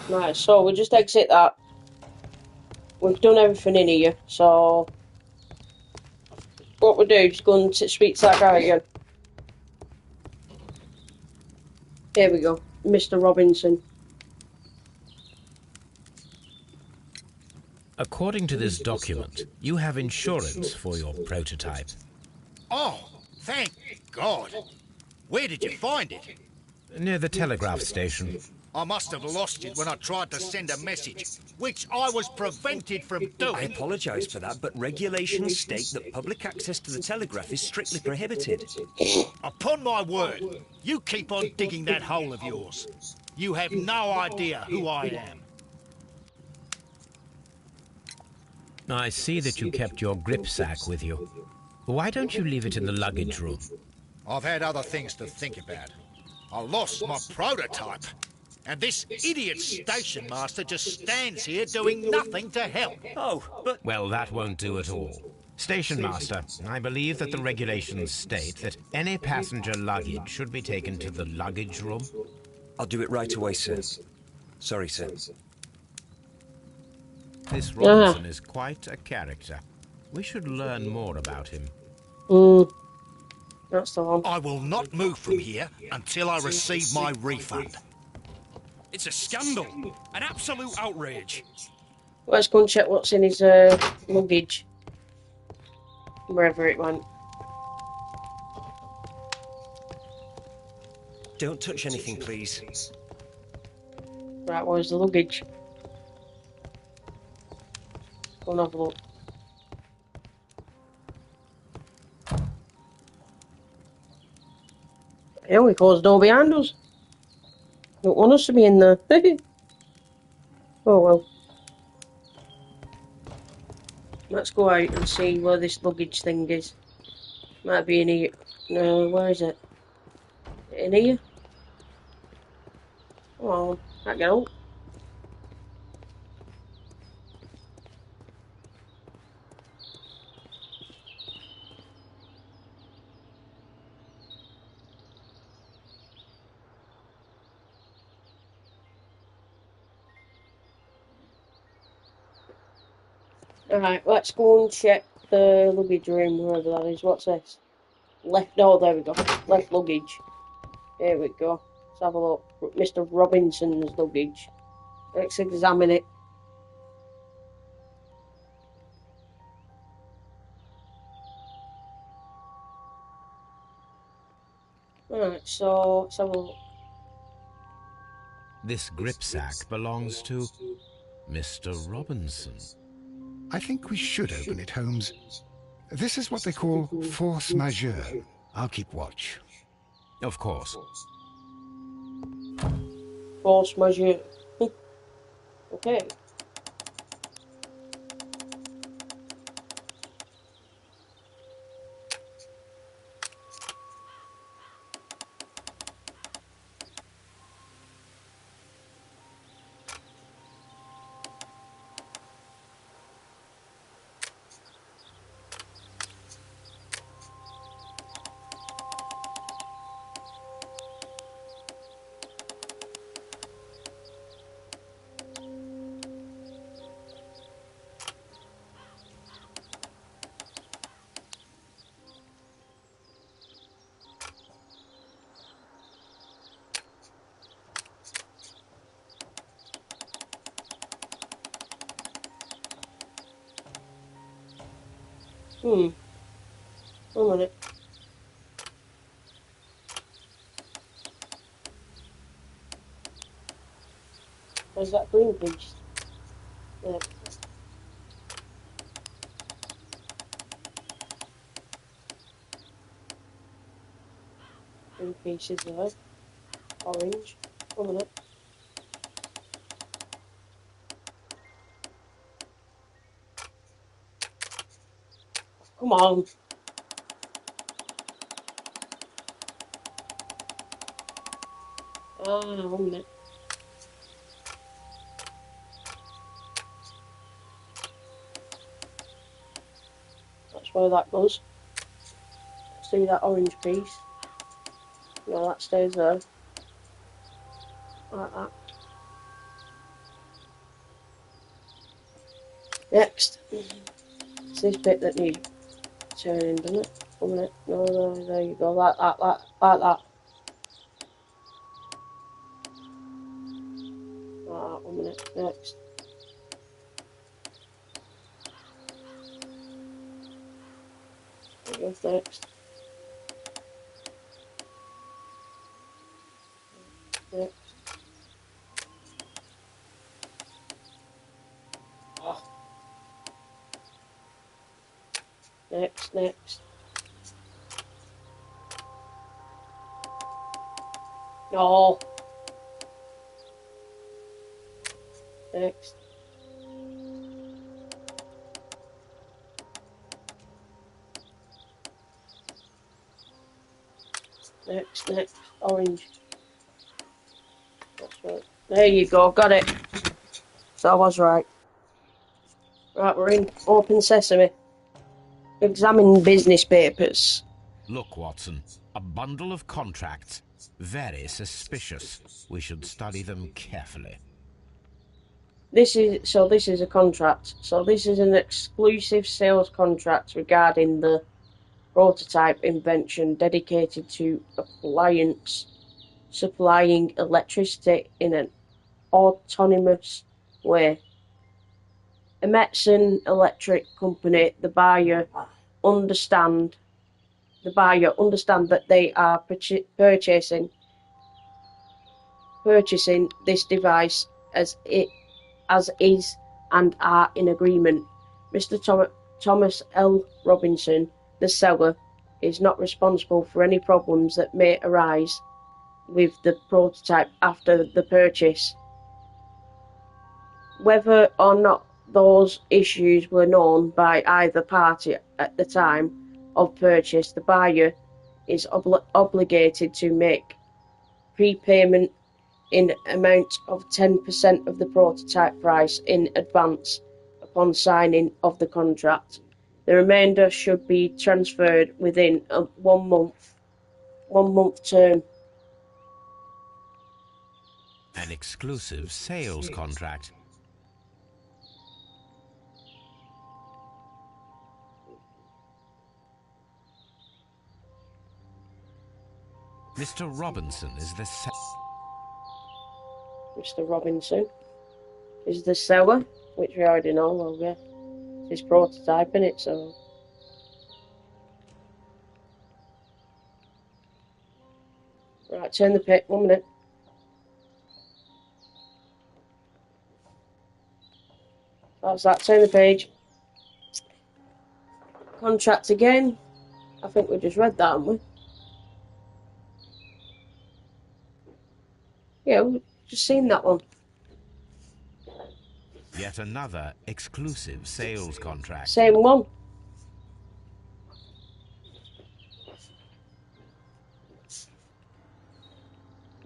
Right, so we'll just exit that. we've done everything in here, so what we'll do is go and speak to that guy again. Here we go, Mr. Robinson. According to this document, you have insurance for your prototype. Oh, thank God. Where did you find it? Near the telegraph station. I must have lost it when I tried to send a message, which I was prevented from doing. I apologise for that, but regulations state that public access to the telegraph is strictly prohibited. Upon my word, you keep on digging that hole of yours. You have no idea who I am. I see that you kept your grip sack with you. Why don't you leave it in the luggage room? I've had other things to think about. I lost my prototype. And this idiot station master just stands here doing nothing to help. Oh, but... Well, that won't do at all. Station master, I believe that the regulations state that any passenger luggage should be taken to the luggage room. I'll do it right away, sir. Sorry, sir. This Robinson is quite a character. We should learn more about him. That's the one. I will not move from here until I receive my refund. It's a scandal. An absolute outrage. Let's go and check what's in his luggage. Wherever it went. Don't touch anything, please. Right, where's the luggage? Go and have a look. Yeah, we closed the door behind us. Don't want us to be in there. Oh well. Let's go out and see where this luggage thing is. Might be in here. No, where is it? In here? Come on, can't get out. Alright, let's go and check the luggage room, wherever that is. What's this? Left, oh, there we go. Left luggage. Here we go. Let's have a look. Mr. Robinson's luggage. Let's examine it. Alright, so let's have a look. This grip sack belongs to Mr. Robinson. I think we should open it, Holmes. This is what they call force majeure. I'll keep watch. Of course. Force majeure. Okay. One minute. Where's that green piece? There. Green pieces there. Orange. 1 minute. Come on. Ah, 1 minute. That's where that goes. See that orange piece? No, that stays there. Like that. Next. It's this bit that needs turning, doesn't it? 1 minute. No, there you go. Like that. Like that. 1 minute. Next. There goes next. Next. Oh. Next. No. Next. Next. Orange. That's right. There you go. Got it. So I was right. Right, we're in. Open sesame. Examine business papers. Look, Watson, a bundle of contracts. Very suspicious. We should study them carefully. This is a contract. So this is an exclusive sales contract regarding the prototype invention dedicated to appliance supplying electricity in an autonomous way. Emerson Electric Company, the buyer understand that they are purchasing this device as is and are in agreement. Mr. Thomas L. Robinson, the seller, is not responsible for any problems that may arise with the prototype after the purchase. Whether or not those issues were known by either party at the time of purchase, the buyer is obligated to make prepayment in amount of 10% of the prototype price in advance upon signing of the contract. The remainder should be transferred within a 1 month term. An exclusive sales contract. Mr. Robinson is the Mr. Robinson is the seller, which we already know. Well, yeah, it's prototyping it, so. Right, turn the page. 1 minute. That's that. Turn the page. Contract again. I think we just read that, haven't we? Yeah, we've just seen that one. Yet another exclusive sales contract. Same one.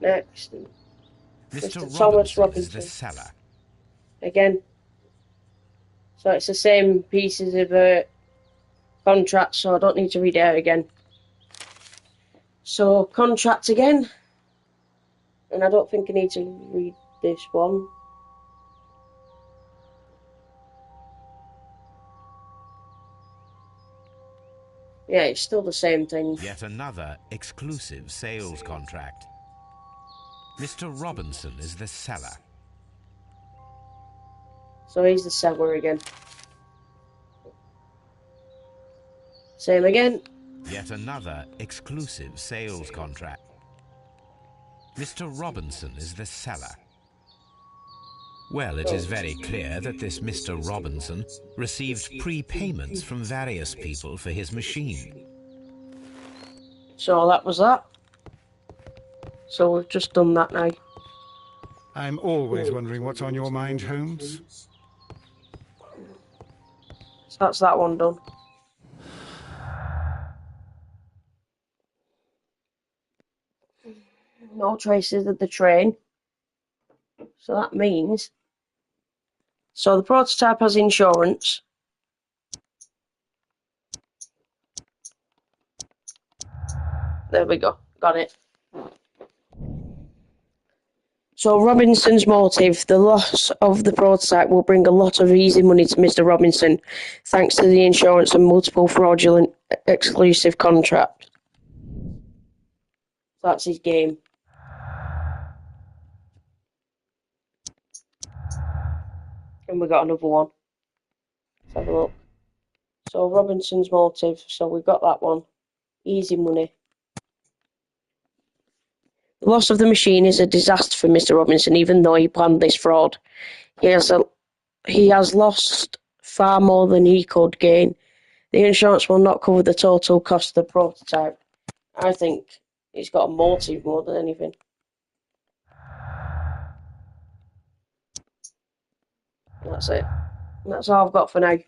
Next. Mr. Thomas Robinson is the Robinson. seller. Again. So it's the same pieces of contract, so I don't need to read it out again. So contract again. And I don't think I need to read this one. Yeah, it's still the same thing. Yet another exclusive sales contract. Mr. Robinson is the seller. So he's the seller again. Same again. Yet another exclusive sales contract. Mr. Robinson is the seller. Well, it is very clear that this Mr. Robinson received prepayments from various people for his machine. So that was that. So we've just done that now. I'm always wondering what's on your mind, Holmes. So that's that one done. No traces of the train. So that means... So the prototype has insurance. There we go. Got it. So Robinson's motive, the loss of the prototype will bring a lot of easy money to Mr. Robinson, thanks to the insurance and multiple fraudulent exclusive contracts. That's his game. And we got another one. Let's have a look. So Robinson's motive, so we got that one. Easy money. The loss of the machine is a disaster for Mr. Robinson, even though he planned this fraud. He has lost far more than he could gain. The insurance will not cover the total cost of the prototype. I think he's got a motive more than anything. That's it. That's all I've got for now.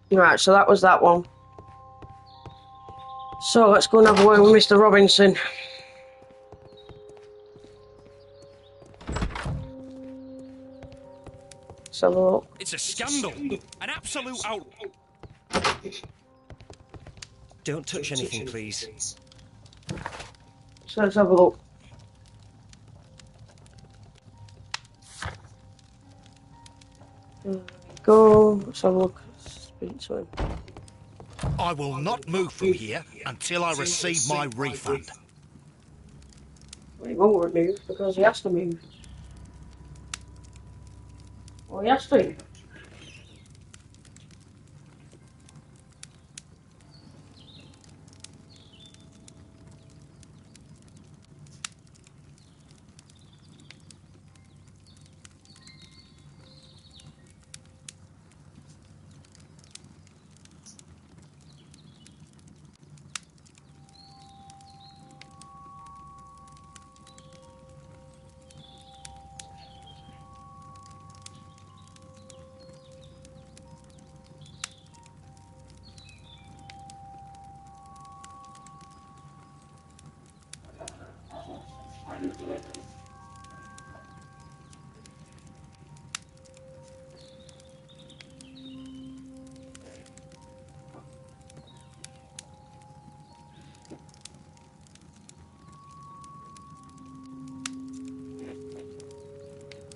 Right, so that was that one. So let's go and have a word with Mr. Robinson. Let's have a look. It's a scandal. An absolute out... Don't touch anything, please. So let's have a look. There we go. Let's have a look. Speak to him. I will not move from here until I receive my refund. Well, he won't move because he has to move. Well, he has to.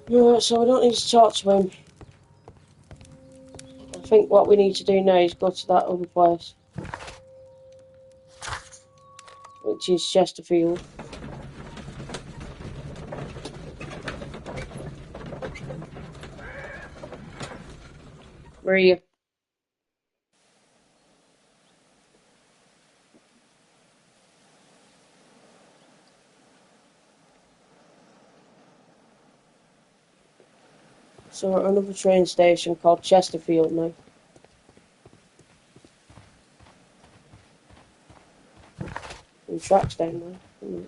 Right, so we don't need to talk to him. I think what we need to do now is go to that other place, which is Chesterfield. Where are you? So we're at another train station called Chesterfield now. And tracks down there.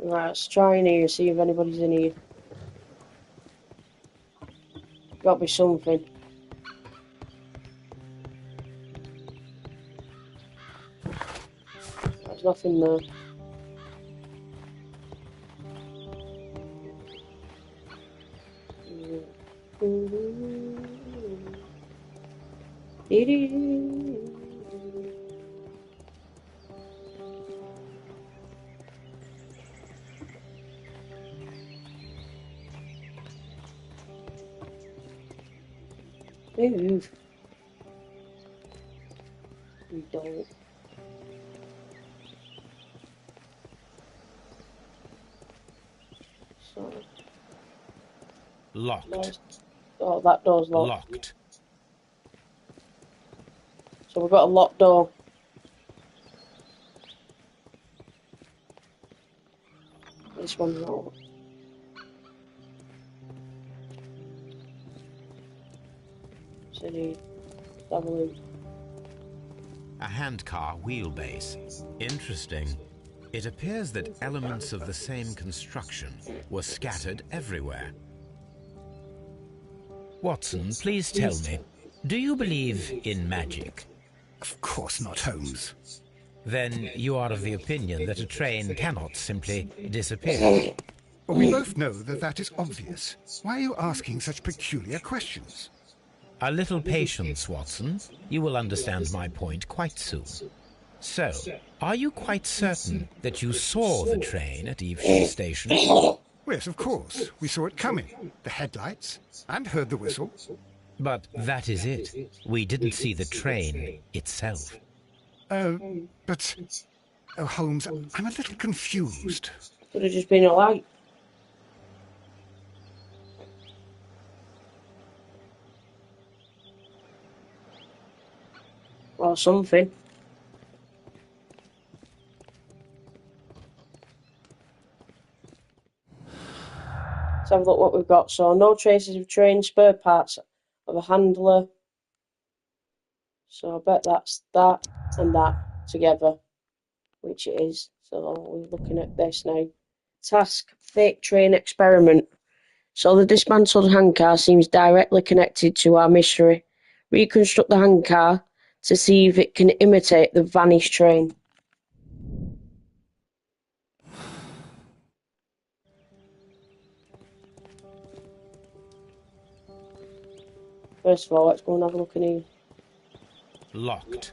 Right, let's try in here, see if anybody's in here. Gotta be something. There's nothing there. Move. We don't. So. Locked. Oh, that door's locked. Locked. So we've got a locked door. This one's not. So let's have a look. A handcar wheelbase. Interesting. It appears that elements of the same construction were scattered everywhere. Watson, please tell me, do you believe in magic? Of course not, Holmes. Then you are of the opinion that a train cannot simply disappear. Well, we both know that that is obvious. Why are you asking such peculiar questions? A little patience, Watson. You will understand my point quite soon. So, are you quite certain that you saw the train at Evesham Station? Yes, of course. We saw it coming. The headlights. And heard the whistle. But that is it. We didn't see the train itself. But... Oh, Holmes, I'm a little confused. Could have just been a light. Or something. Let's have a look what we've got. So, no traces of train, spare parts of a handler. So, I bet that's that and that together, which it is. So, we're looking at this now. Task, fake train experiment. So, the dismantled handcar seems directly connected to our mystery. Reconstruct the handcar to see if it can imitate the vanished train. First of all, let's go and have a look in here. Locked.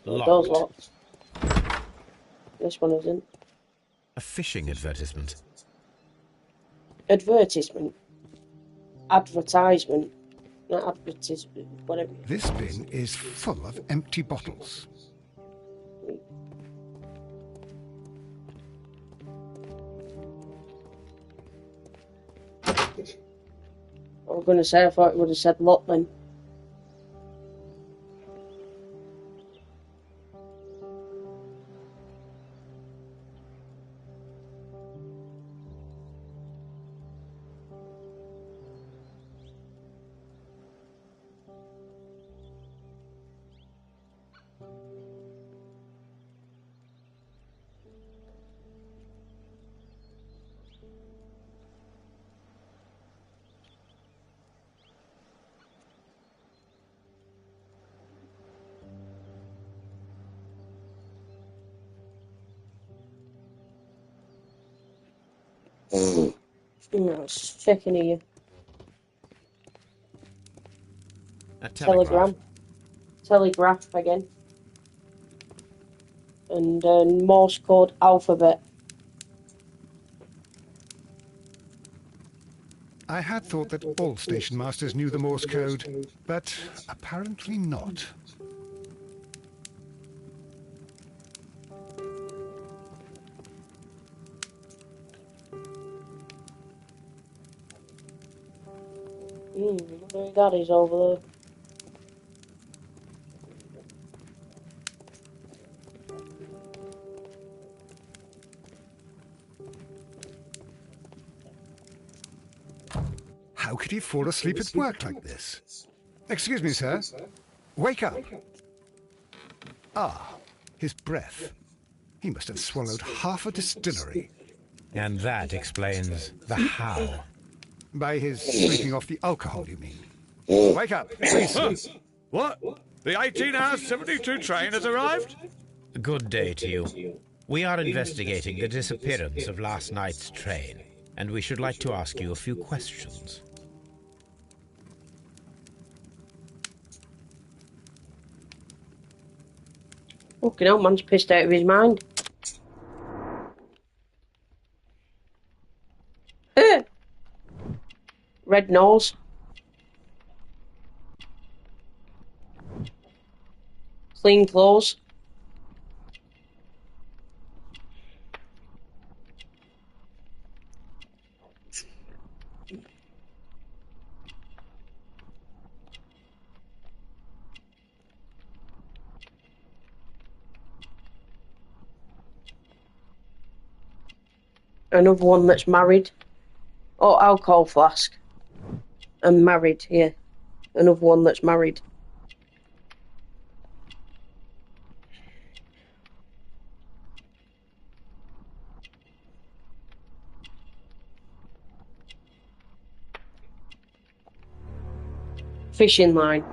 The door's locked. This one isn't. A phishing advertisement. Advertisement. Advertisement. Not advertisement, whatever. This bin is full of empty bottles. I was going to say, I thought it would have said lock then. Let's check in here. A telegram. Telegraph again. And Morse code alphabet. I had thought that all station masters knew the Morse code, but apparently not. Look who that is over there. How could he fall asleep at work like this? Excuse me, sir. Wake up. Ah, his breath. He must have swallowed half a distillery. And that explains the how. By his sleeping off the alcohol, you mean? Wake up, please, sir. What? The 18 hours 72 train has arrived? Good day to you. We are investigating the disappearance of last night's train, and we should like to ask you a few questions. Fucking hell, man's pissed out of his mind. Red nose. Clean clothes. Another one that's married. Oh, alcohol flask. And married, yeah. Another one that's married. Fishing line.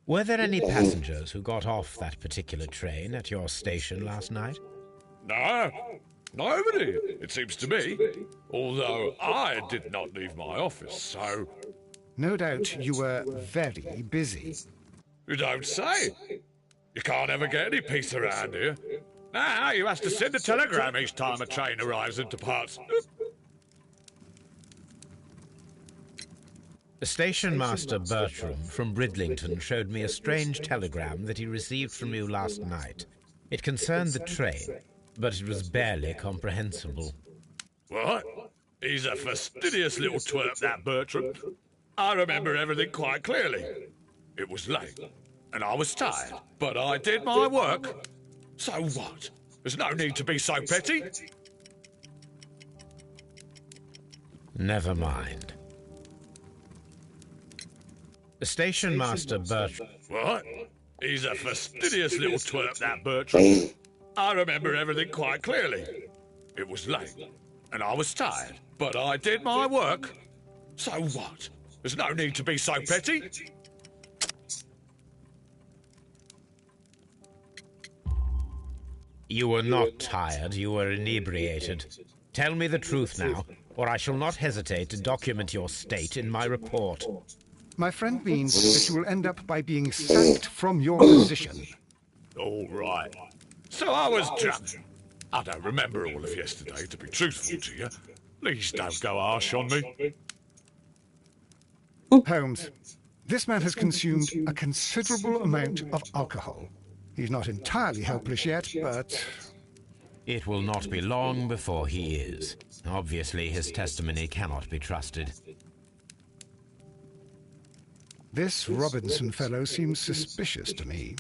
Were there any passengers who got off that particular train at your station last night? No, nobody, it seems to me. Although I did not leave my office, so... No doubt you were very busy. You don't say. You can't ever get any peace around here. Now you have to send a telegram each time a train arrives and departs. Station Master Bertram from Bridlington showed me a strange telegram that he received from you last night. It concerned the train, but it was barely comprehensible. What? He's a fastidious little twerp, that Bertram. I remember everything quite clearly. It was late, and I was tired, but I did my work. So what? There's no need to be so petty. Never mind. Station Master Bertram... What? He's a fastidious little twerp, that Bertram. I remember everything quite clearly. It was late, and I was tired, but I did my work. So what? There's no need to be so petty. You were not tired, you were inebriated. Tell me the truth now, or I shall not hesitate to document your state in my report. My friend means that you will end up by being sacked from your position. All right. So I was drunk. I don't remember all of yesterday, to be truthful to you. Please don't go harsh on me. Holmes, this man has consumed a considerable amount of alcohol. He's not entirely helpless yet, but... It will not be long before he is. Obviously, his testimony cannot be trusted. This Robinson fellow seems suspicious to me.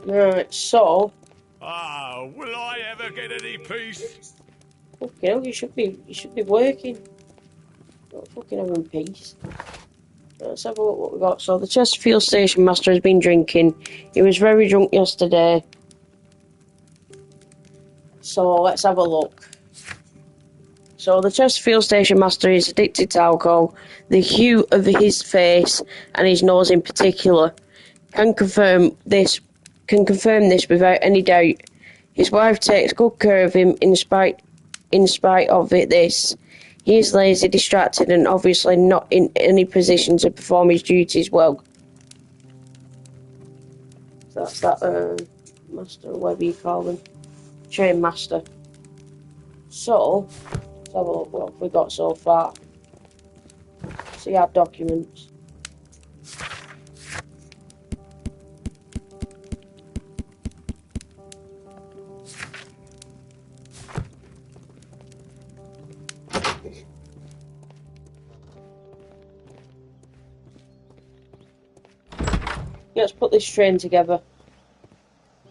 Right, so... Ah, will I ever get any peace? Fucking hell, you should be working. Not fucking having peace. Let's have a look what we got. So the Chesterfield station master has been drinking. He was very drunk yesterday. So let's have a look. So the Chesterfield station master is addicted to alcohol. The hue of his face and his nose in particular can confirm this without any doubt. His wife takes good care of him in spite of this. He is lazy, distracted, and obviously not in any position to perform his duties well. So that's that master, whatever you call them, train master. So let's have a look what we got so far. See our documents. Let's put this train together.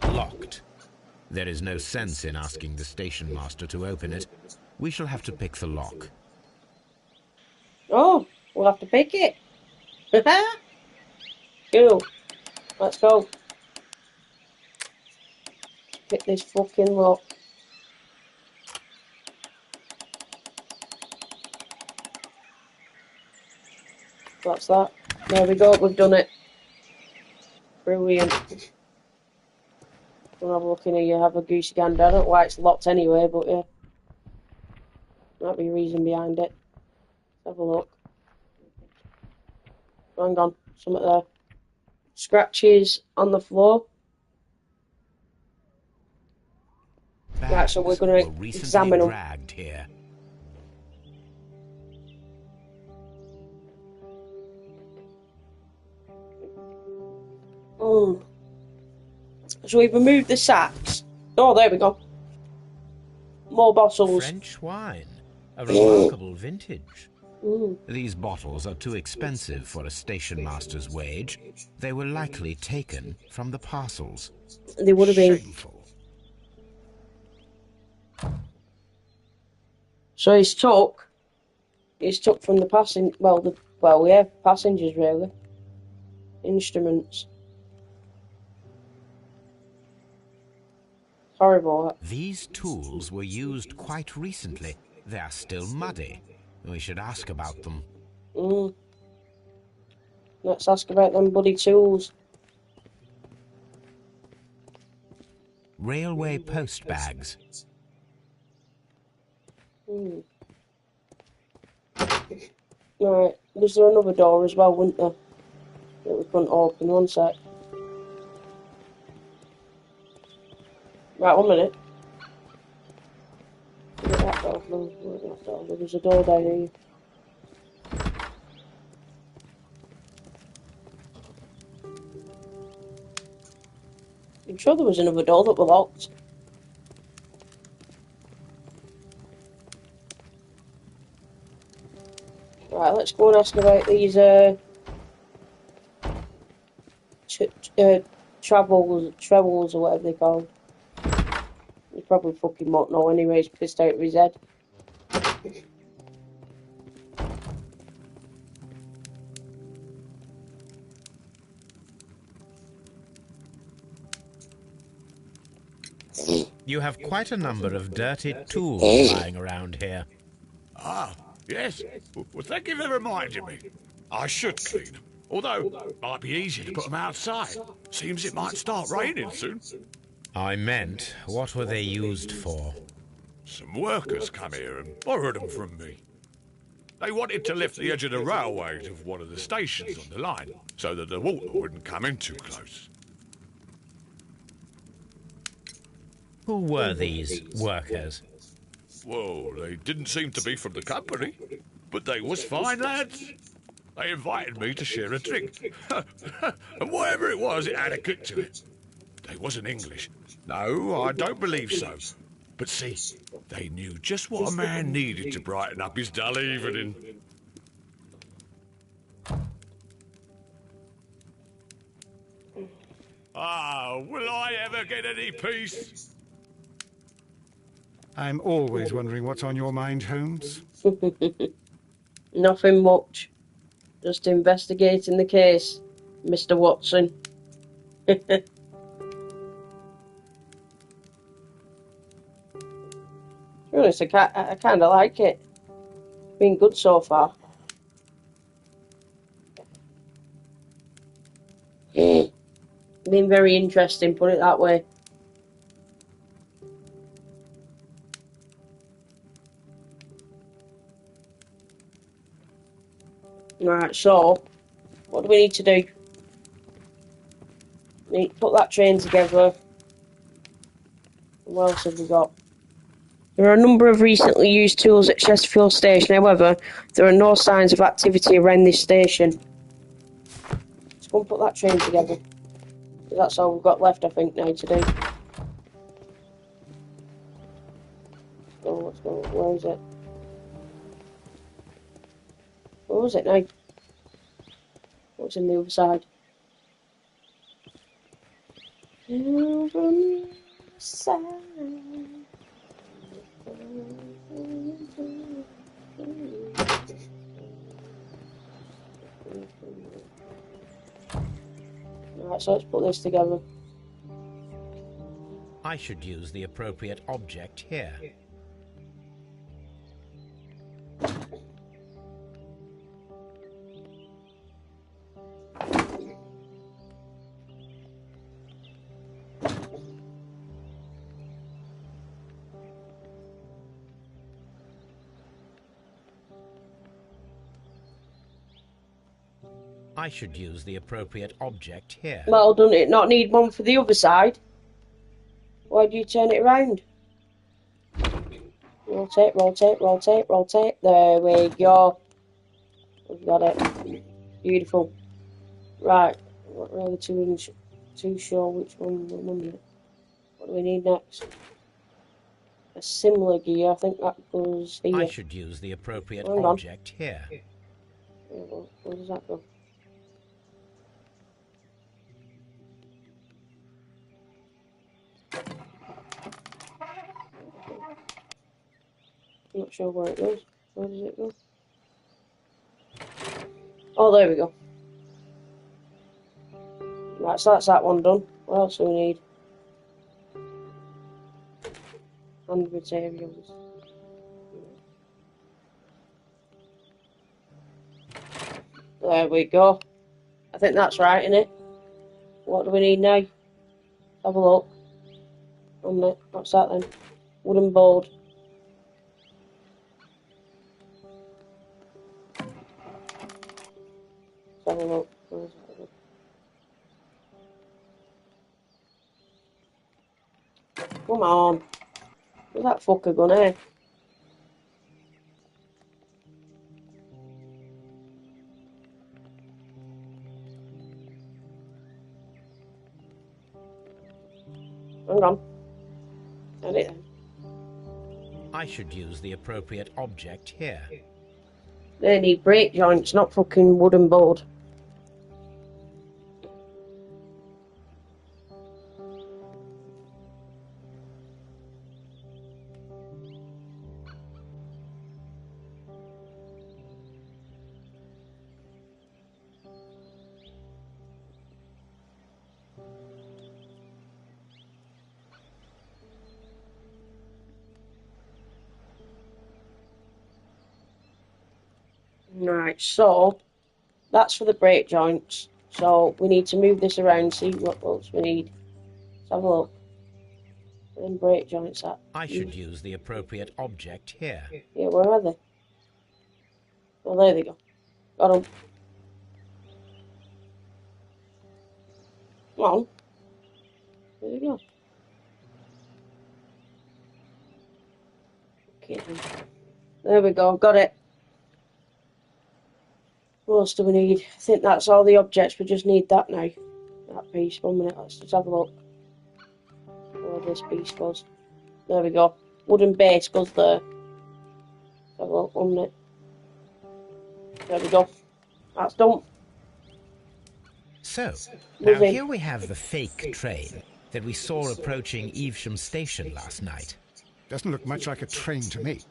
Locked. There is no sense in asking the station master to open it. We shall have to pick the lock. Oh, we'll have to pick it. Cool. Let's go. Pick this fucking lock. That's that. There we go, we've done it. Brilliant. We'll have a look in here, you have a goosey gander. I don't know why it's locked anyway, but yeah. Might be a reason behind it. Let's have a look. Hang on, something there. Scratches on the floor. Right, so we're going to examine them. Dragged here. So we've removed the sacks. Oh, there we go. More bottles. French wine. A remarkable vintage. Mm. These bottles are too expensive for a station master's wage. They were likely taken from the parcels. They would have been. Shameful. So he's took from the passing. Well, we have passengers really. Instruments. Horrible. These tools were used quite recently. They are still muddy. We should ask about them. Let's ask about them bloody tools. Railway post bags. Right, was there another door as well, wasn't there? That we couldn't open. One sec. Right, 1 minute. Look at that door. No, look at that door. There was a door down here. I'm sure there was another door that was locked. Right, let's go and ask about these trebles or whatever they're called. He probably fucking won't know anyway, he's pissed out of his head. You have quite a number of dirty tools lying around here. Ah, yes. Well, thank you for reminding me. I should clean them. Although, it might be easier to put them outside. Seems it might start raining soon. I meant, what were they used for? Some workers come here and borrowed them from me. They wanted to lift the edge of the railway of one of the stations on the line, so that the water wouldn't come in too close. Who were these workers? Well, they didn't seem to be from the company, but they was fine lads. They invited me to share a drink. And whatever it was, it had a kick to it. They wasn't English. No, I don't believe so. But see, they knew just what a man needed to brighten up his dull evening. Ah, will I ever get any peace? I'm always wondering what's on your mind, Holmes. Nothing much. Just investigating the case, Mr. Watson. To be honest, I kind of like it. Been good so far. Been very interesting, put it that way. Right, so what do we need to do? We need to put that train together. What else have we got? There are a number of recently used tools at Chesterfield Station, however, there are no signs of activity around this station. Let's go and put that train together. That's all we've got left, I think, now to do. Oh, let's go. Where is it? Where was it now? What's in the other side? Right, so let's put this together. I should use the appropriate object here. I should use the appropriate object here. Well, doesn't it not need one for the other side? Why do you turn it around? Rotate, rotate, rotate, rotate. There we go. We've got it. Beautiful. Right. I'm not really too sure which one we're on. What do we need next? A similar gear. I think that goes here. I should use the appropriate object here. Where does that go? I'm not sure where it goes. Where does it go? Oh, there we go. Right, so that's that one done. What else do we need? And materials. There we go. I think that's right, innit? What do we need now? Have a look. What's that then? Wooden board. Let's have a look. Where's that? Come on. Where's that fucker gone, eh? Hang on. Get it then. I should use the appropriate object here. They need brake joints, not fucking wooden board. Right, so that's for the brake joints. So we need to move this around, see what else we need. Let's have a look. Then brake joints at. I should use the appropriate object here. Yeah, where are they? Oh, there they go. Got them. Come on. There you go. Okay. There we go, got it. What else do we need? I think that's all the objects, we just need that now. That piece, 1 minute, let's just have a look. Where this piece goes. There we go. Wooden base goes there. Let's have a look, 1 minute. There we go. That's done. So, now here we have the fake train that we saw approaching Evesham Station last night. Doesn't look much like a train to me.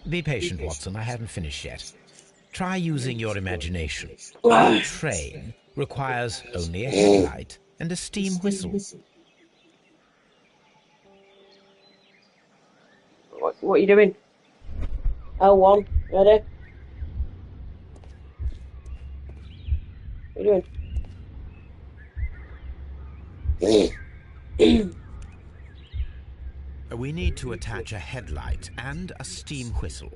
Be patient, Watson, I haven't finished yet. Try using your imagination. Our train requires only a headlight and a steam whistle. What are you doing? L1, ready? What are you doing? We need to attach a headlight and a steam whistle.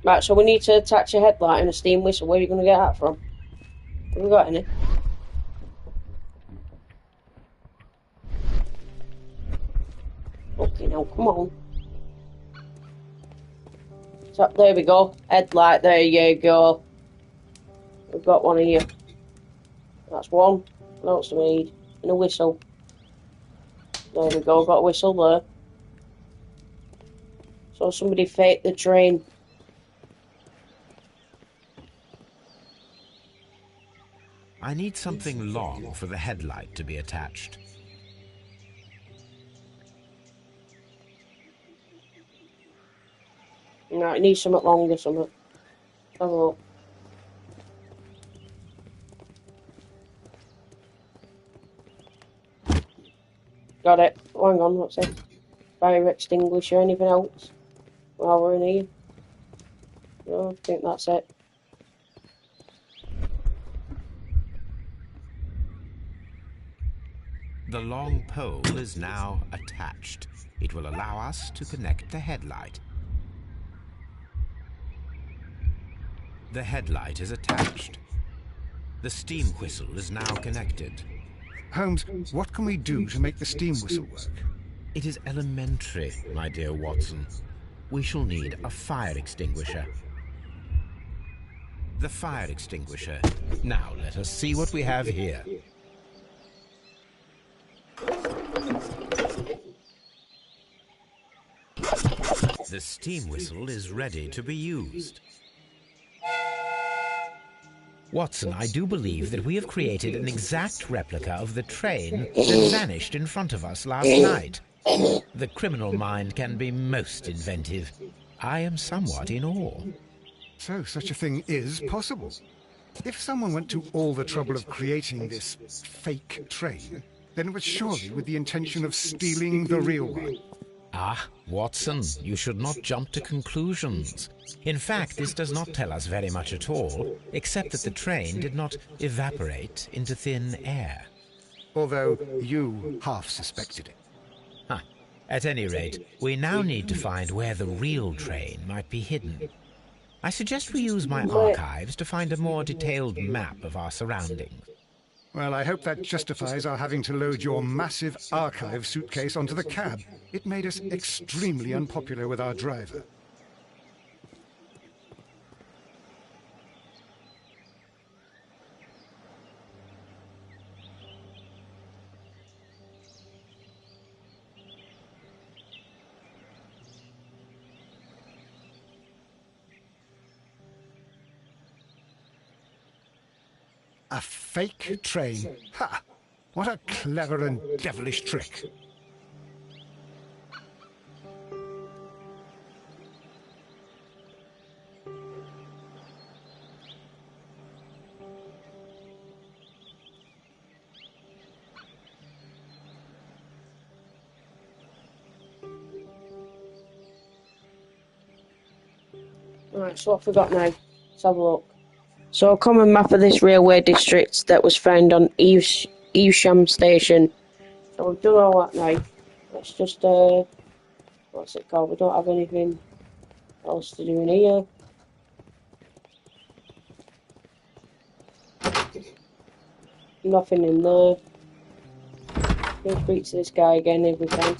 Right, so we need to attach a headlight and a steam whistle. Where are you going to get that from? Have we got any? Okay, now come on. So, there we go. Headlight, there you go. We've got one here. That's one. What else do we need? And a whistle. There we go, got a whistle there. So somebody faked the train. I need something long for the headlight to be attached. No, it needs something longer, something. Have a look. Got it. Oh, hang on, what's it? Fire extinguisher, anything else? While we're in here. No, I think that's it. The long pole is now attached. It will allow us to connect the headlight. The headlight is attached. The steam whistle is now connected. Holmes, what can we do to make the steam whistle work? It is elementary, my dear Watson. We shall need a fire extinguisher. The fire extinguisher. Now let us see what we have here. The steam whistle is ready to be used. Watson, I do believe that we have created an exact replica of the train that vanished in front of us last night. The criminal mind can be most inventive. I am somewhat in awe. So such a thing is possible. If someone went to all the trouble of creating this fake train, then it was surely with the intention of stealing the real one. Ah, Watson, you should not jump to conclusions. In fact, this does not tell us very much at all, except that the train did not evaporate into thin air. Although you half suspected it. Huh. At any rate, we now need to find where the real train might be hidden. I suggest we use my archives to find a more detailed map of our surroundings. Well, I hope that justifies our having to load your massive archive suitcase onto the cab. It made us extremely unpopular with our driver. A fake train. Ha! What a clever and devilish trick. Right, so what have we got now? Let's have a look. So a common map of this railway district that was found on Evesham Station. So we've done all that now. Let's just, what's it called? We don't have anything else to do in here. Nothing in there. We'll speak to this guy again if we can.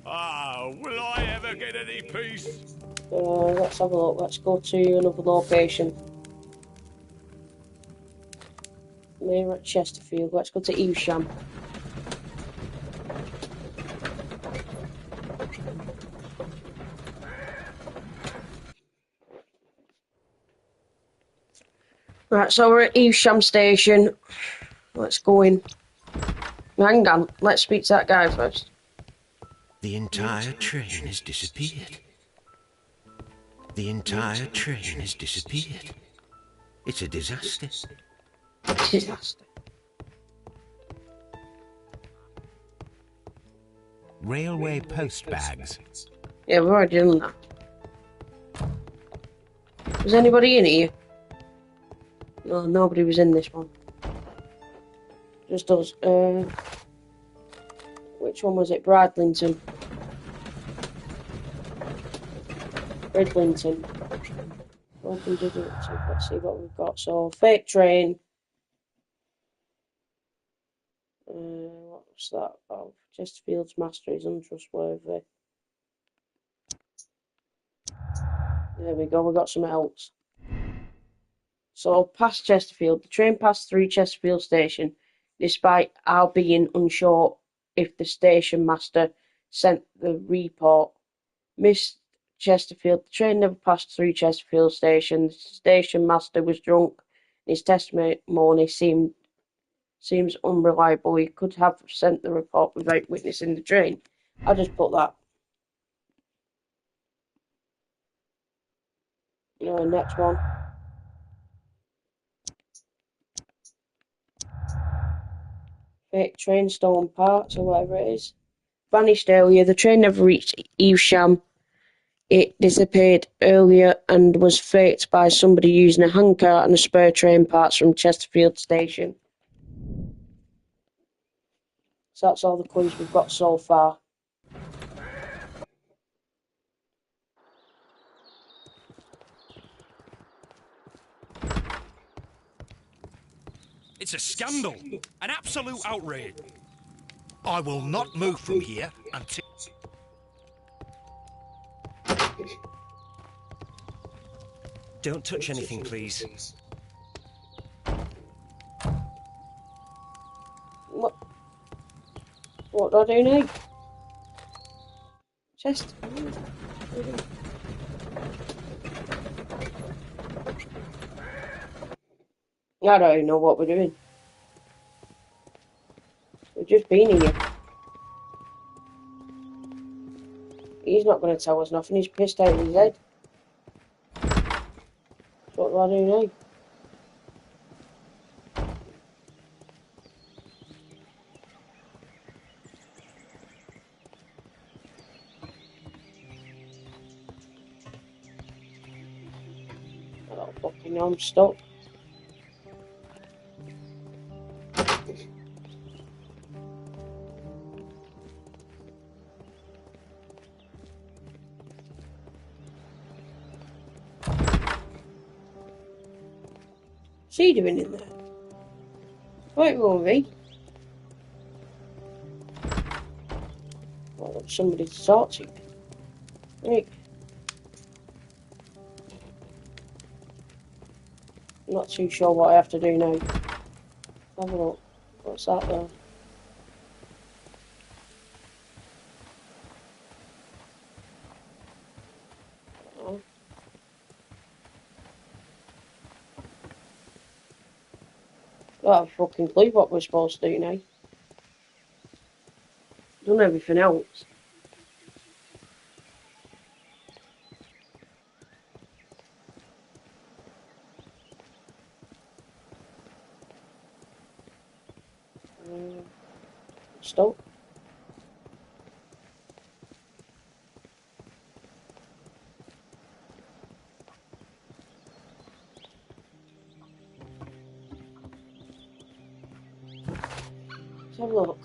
Oh, will I ever get any peace? Let's have a look. Let's go to another location. We're at Chesterfield. Let's go to Evesham. Right, so we're at Evesham Station. Let's go in. Hang on, let's speak to that guy first. The entire train has disappeared. The entire train has disappeared. It's a disaster. Disaster. Railway post bags. Yeah, we've already done that. Was anybody in here? No, nobody was in this one. Just us. Which one was it? Bradlington. Bridlington. Open deductive. Let's see what we've got. So, fake train. What was that? Oh, Chesterfield's master is untrustworthy. There we go. We got some else. So, past Chesterfield. The train passed through Chesterfield Station, despite our being unsure if the station master sent the report. Miss Chesterfield, the train never passed through Chesterfield Station. The station master was drunk. His testimony seems unreliable. He could have sent the report without witnessing the train. I'll just put that. Next one. Fake train stolen parts or whatever it is. Vanished earlier. The train never reached Evesham. It disappeared earlier and was faked by somebody using a handcart and a spare train parts from Chesterfield Station. So that's all the clues we've got so far. It's a scandal. An absolute outrage. I will not move from here until... Don't touch anything, please. What do I do now? Chest. I don't even know what we're doing. We've just been here. He's not going to tell us nothing. He's pissed out of his head. What do I do now? I don't fucking know. I'm stuck. What's he doing in there? Right, Rory. Well, somebody to talk to. Right. I'm not too sure what I have to do now. Have a look. What's that there? I don't have a fucking clue what we're supposed to do now. Done everything else. Stop. Let's have a look.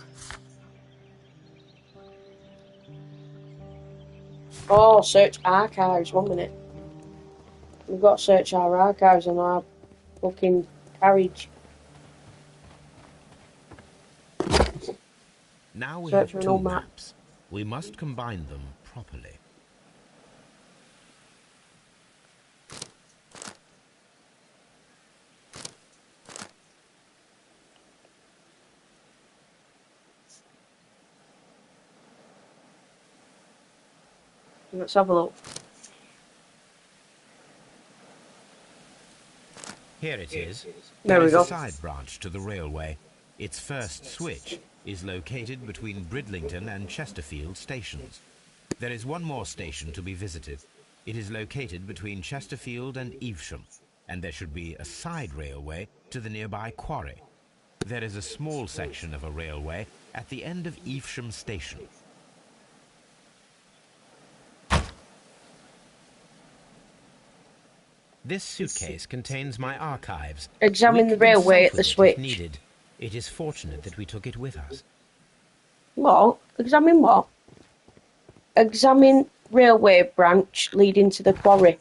Oh, search archives. 1 minute. We've got to search our archives on our fucking carriage. Now we Search have for an two map. maps. We must combine them properly. Let's have a look. Here it is. There we is go. a side branch to the railway. Its first switch is located between Bridlington and Chesterfield stations. There is one more station to be visited. It is located between Chesterfield and Evesham, and there should be a side railway to the nearby quarry. There is a small section of a railway at the end of Evesham station. This suitcase contains my archives. Examine the railway at the switch. If needed. It is fortunate that we took it with us. What? Examine what? Examine railway branch leading to the quarry.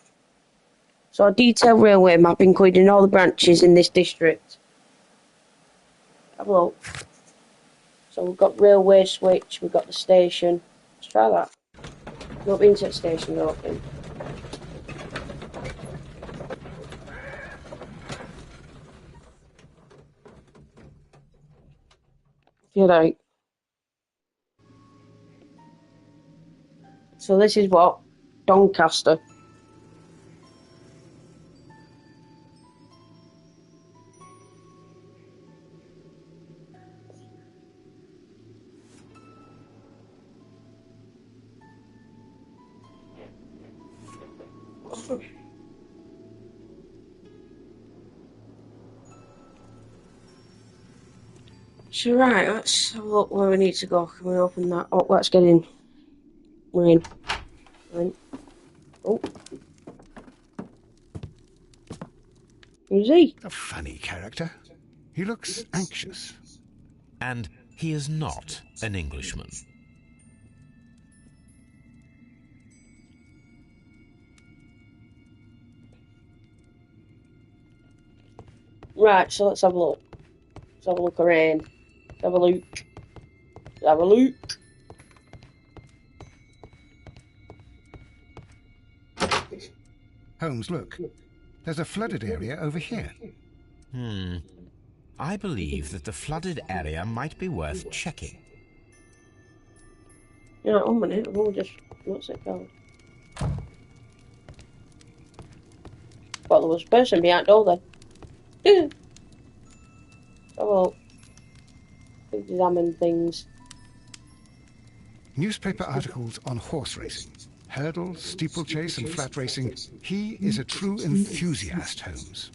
So a detailed railway map including all the branches in this district. Have a look. So we've got railway switch, we've got the station. Let's try that. Not been to the station, I don't think. You know. So this is what? Doncaster. So right, let's have a look where we need to go. Can we open that? Oh, let's get in. We're in. We're in. Oh. Who's he? A funny character. He looks anxious. And he is not an Englishman. Right, so let's have a look. Let's have a look around. Let's have a look. Let's have a look. Holmes, look. There's a flooded area over here. I believe that the flooded area might be worth checking. Yeah, 1 minute. I've only just... What's it called? Well, there was a person behind all there. So we'll examine things. Newspaper articles on horse racing. Hurdle, steeplechase and flat racing. He is a true enthusiast, Holmes.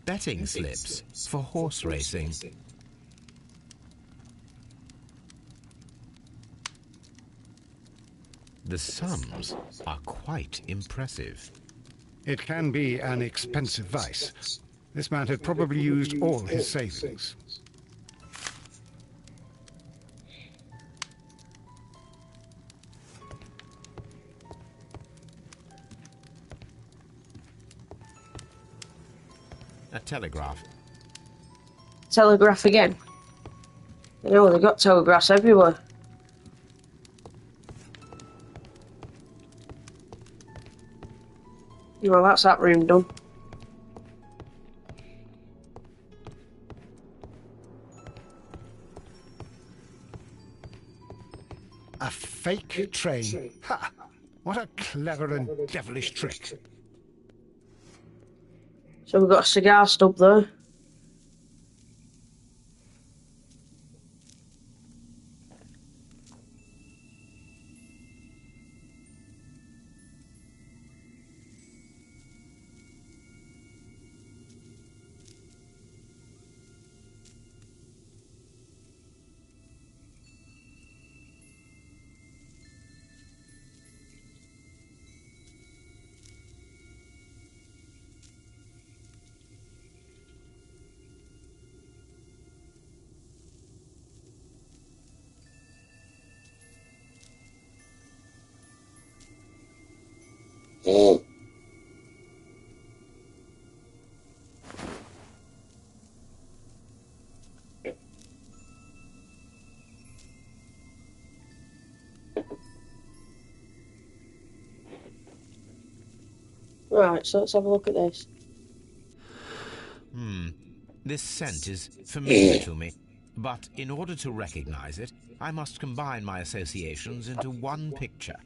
Betting slips for horse racing. The sums are quite impressive. It can be an expensive vice. This man had probably used all his savings. A telegraph. Telegraph again. You know, they've got telegraphs everywhere. Well, that's that room done. A fake train. Ha! What a clever and devilish trick. So we've got a cigar stub there. Right, so let's have a look at this. This scent is familiar to me, but in order to recognize it, I must combine my associations into one picture.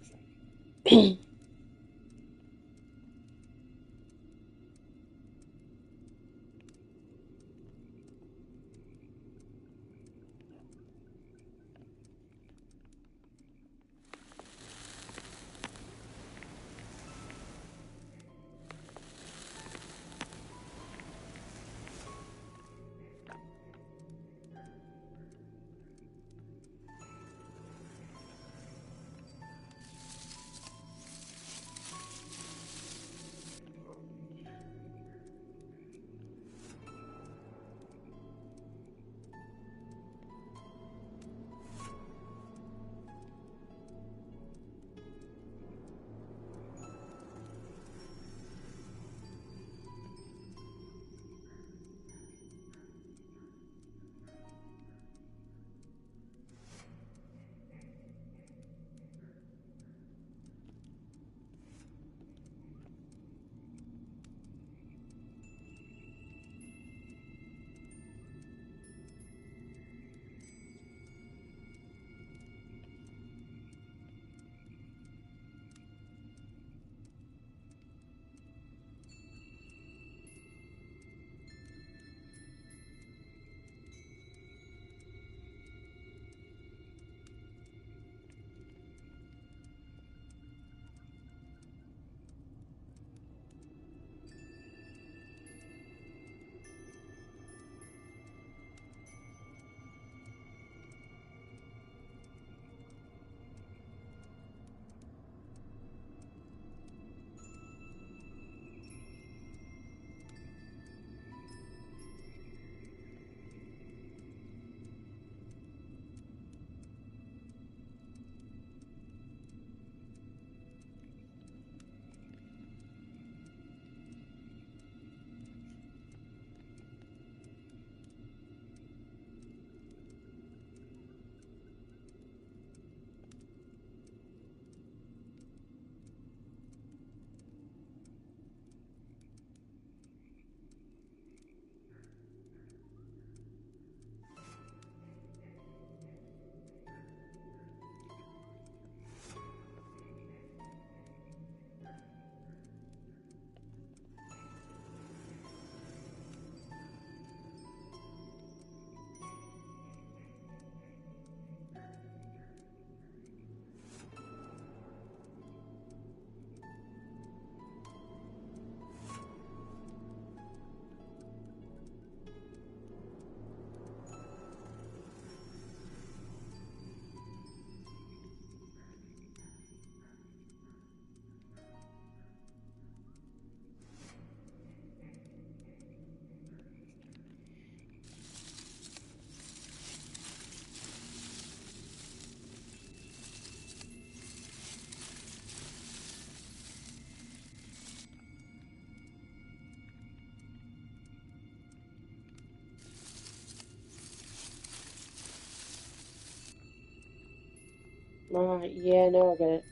Right, yeah, now I get it.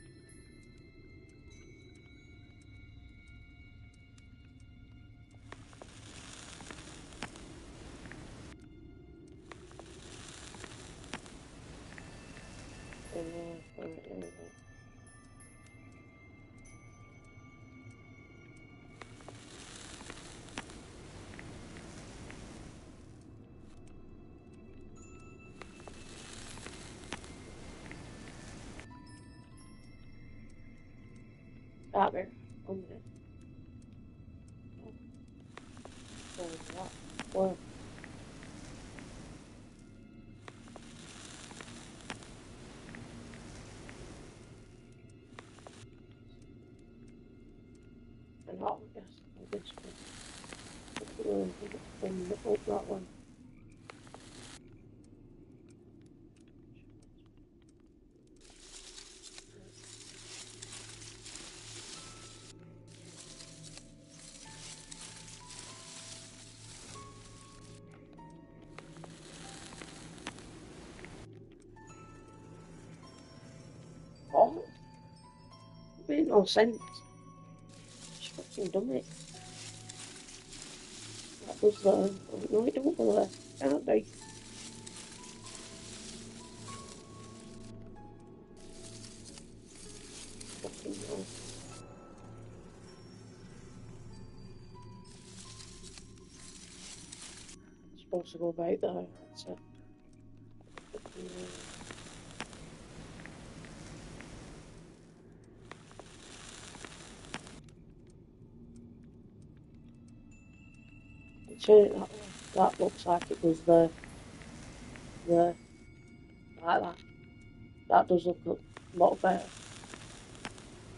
Right, there we go. That there. 1 minute. Oh, that. Well. And that one, yes. I guess. Oh, that one. Oh, it made no sense. Just fucking done it. That was there. Oh, no, it don't go there. Can't they? Fucking hell. It's supposed to go right there. That's it. Fucking hell. Turn it that way. That looks like it was there. There. Like that. That does look a lot better.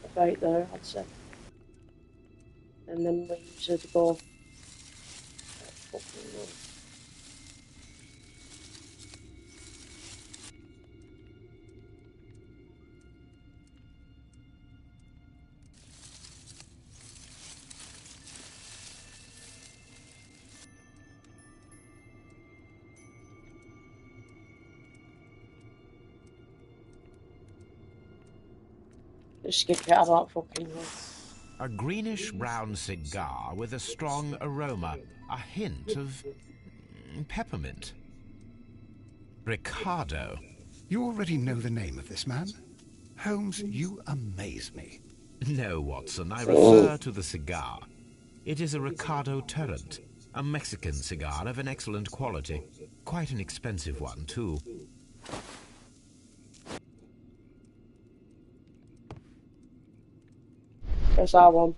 About there, I'd say. And then we use it to go. Fucking hell. Just skip it, I don't fucking know. A greenish-brown cigar with a strong aroma, a hint of peppermint. Ricardo. You already know the name of this man? Holmes, you amaze me. No, Watson, I refer to the cigar. It is a Ricardo Turrent, a Mexican cigar of an excellent quality. Quite an expensive one, too. There's our one.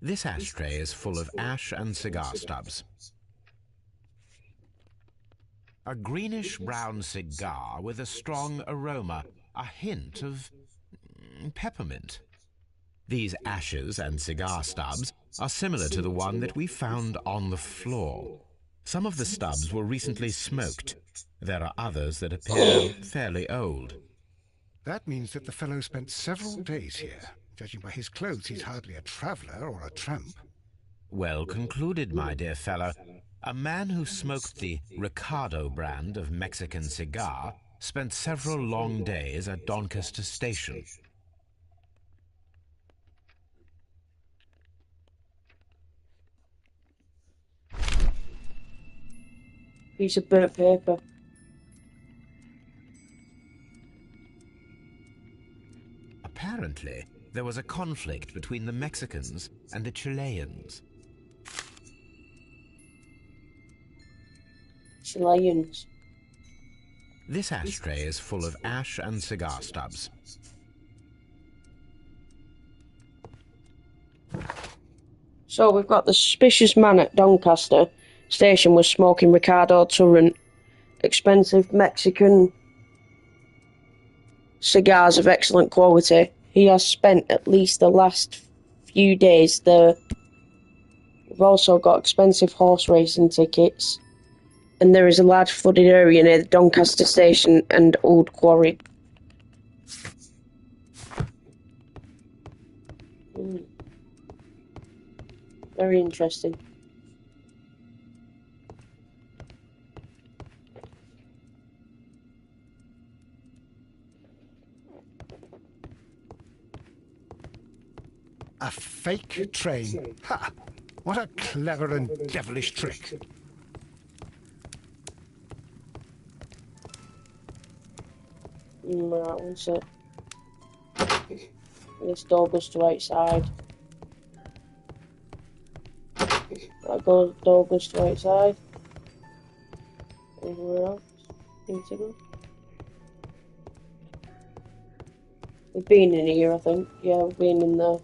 This ashtray is full of ash and cigar stubs. A greenish-brown cigar with a strong aroma, a hint of peppermint. These ashes and cigar stubs are similar to the one that we found on the floor. Some of the stubs were recently smoked. There are others that appear fairly old. That means that the fellow spent several days here. Judging by his clothes, he's hardly a traveller or a tramp. Well concluded, my dear fellow. A man who smoked the Ricardo brand of Mexican cigar spent several long days at Doncaster Station. Piece of burnt paper. Apparently, there was a conflict between the Mexicans and the Chileans. Chileans. This ashtray is full of ash and cigar stubs. So we've got the suspicious man at Doncaster Station was smoking Ricardo Turrent, expensive Mexican cigars of excellent quality. He has spent at least the last few days there. We've also got expensive horse racing tickets, and there is a large flooded area near the Doncaster Station and Old Quarry. Very interesting. A fake train. Ha! What a clever and devilish trick. Right, one sec. This door goes to outside. That door goes to outside. Anywhere else? Need to go? We've been in here, I think. Yeah, we've been in there.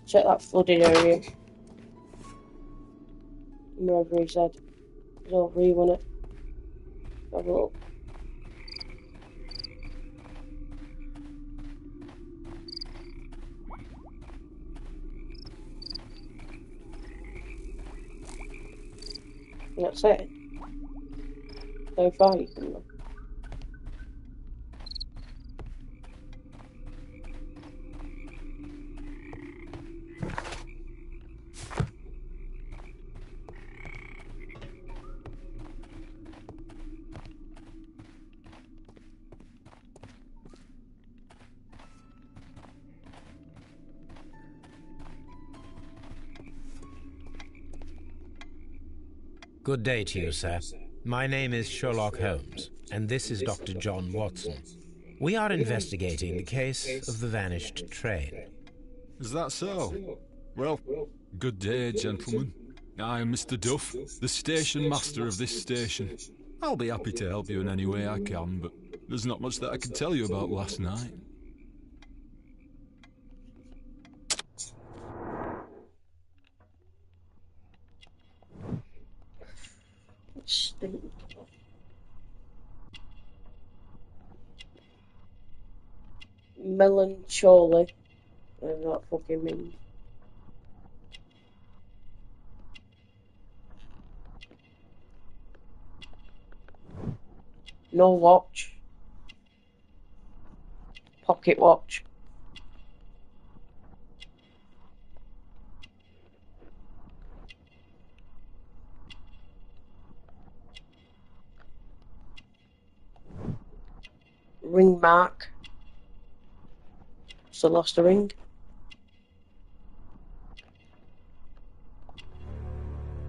Check that flooded area. Wherever he said. It's over here, wasn't it? Have a look. That's it. So far you can look. Good day to you, sir. My name is Sherlock Holmes, and this is Dr. John Watson. We are investigating the case of the vanished train. Is that so? Well, good day, gentlemen. I am Mr. Duff, the station master of this station. I'll be happy to help you in any way I can, but there's not much that I can tell you about last night. Stink. Melancholy. Whatever that fucking means. No watch. Pocket watch. Ring mark. So lost a ring.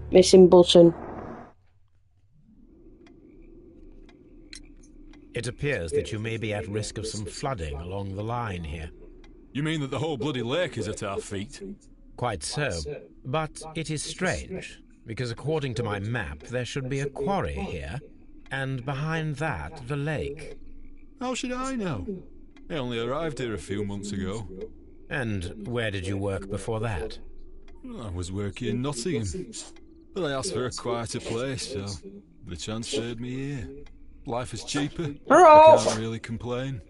Missing button. It appears that you may be at risk of some flooding along the line here. You mean that the whole bloody lake is at our feet? Quite so. But it is strange, because according to my map, there should be a quarry here, and behind that, the lake. How should I know? I only arrived here a few months ago. And where did you work before that? I was working in Nottingham, but I asked for a quieter place, so they transferred me here. Life is cheaper. I can't really complain.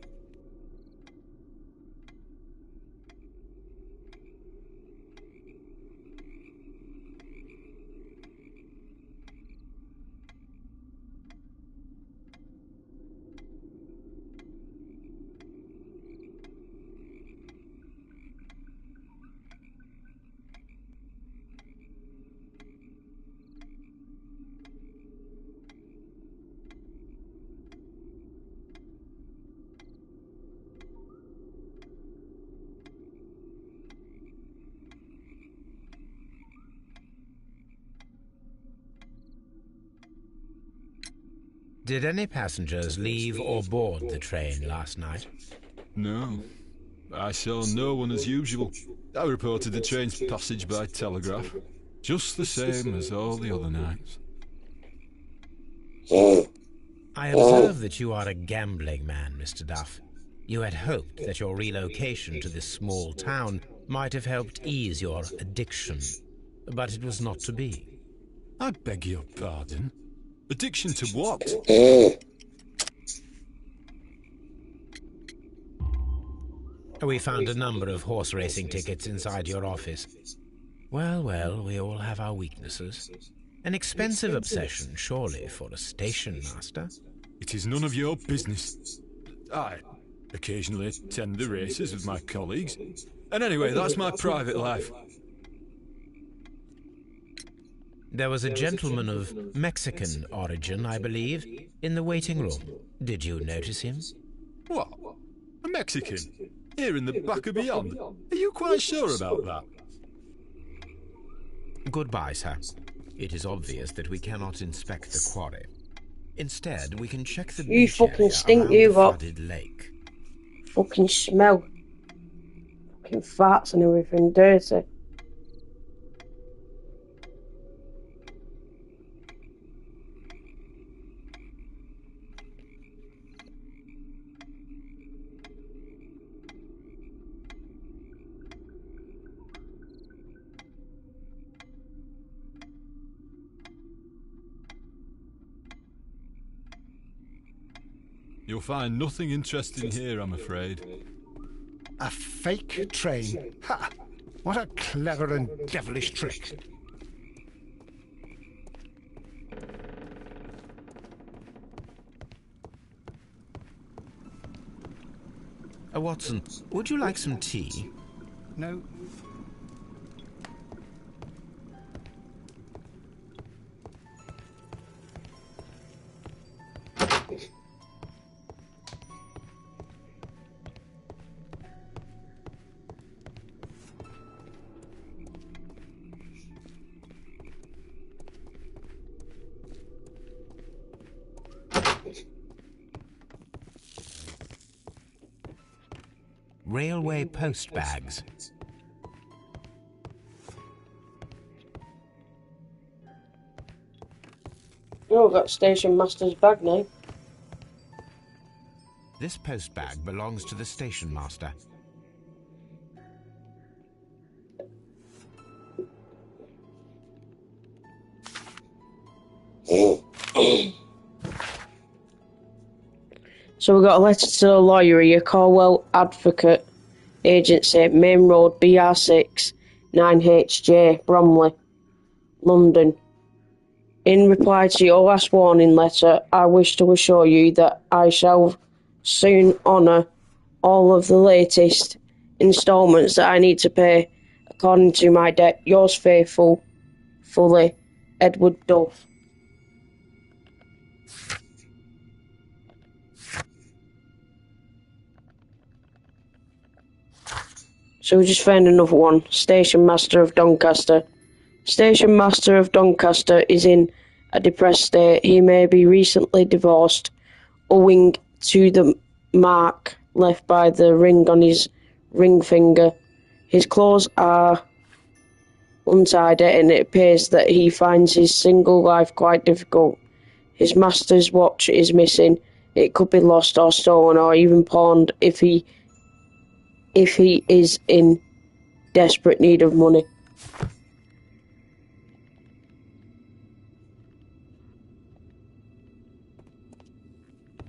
Did any passengers leave or board the train last night? No. I saw no one as usual. I reported the train's passage by telegraph, just the same as all the other nights. I observe that you are a gambling man, Mr. Duff. You had hoped that your relocation to this small town might have helped ease your addiction, but it was not to be. I beg your pardon? Addiction to what? We found a number of horse racing tickets inside your office. Well, we all have our weaknesses. An expensive obsession, surely, for a station master. It is none of your business. I occasionally attend the races with my colleagues. And anyway, that's my private life. There was a gentleman of Mexican origin, I believe, in the waiting room. Did you notice him? What? A Mexican? Here in the back of beyond. Are you quite sure about that? Goodbye, sir. It is obvious that we cannot inspect the quarry. Instead, we can check the You beach fucking area stink, around you the lot. flooded lake. Fucking smell. Fucking farts and everything dirty. You'll find nothing interesting here, I'm afraid. A fake train. Ha! What a clever and devilish trick. Watson, would you like some tea? No. Railway post bags. Oh, I've got station master's bag now. This post bag belongs to the station master. So we got a letter to the lawyer here, Corwell Advocate Agency, Main Road, BR6, 9HJ, Bromley, London. In reply to your last warning letter, I wish to assure you that I shall soon honour all of the latest instalments that I need to pay according to my debt. Yours fully, Edward Duff. So we just found another one. Station Master of Doncaster. Station Master of Doncaster is in a depressed state. He may be recently divorced, owing to the mark left by the ring on his ring finger. His clothes are untidy, and it appears that he finds his single life quite difficult. His master's watch is missing. It could be lost or stolen or even pawned if he is in desperate need of money.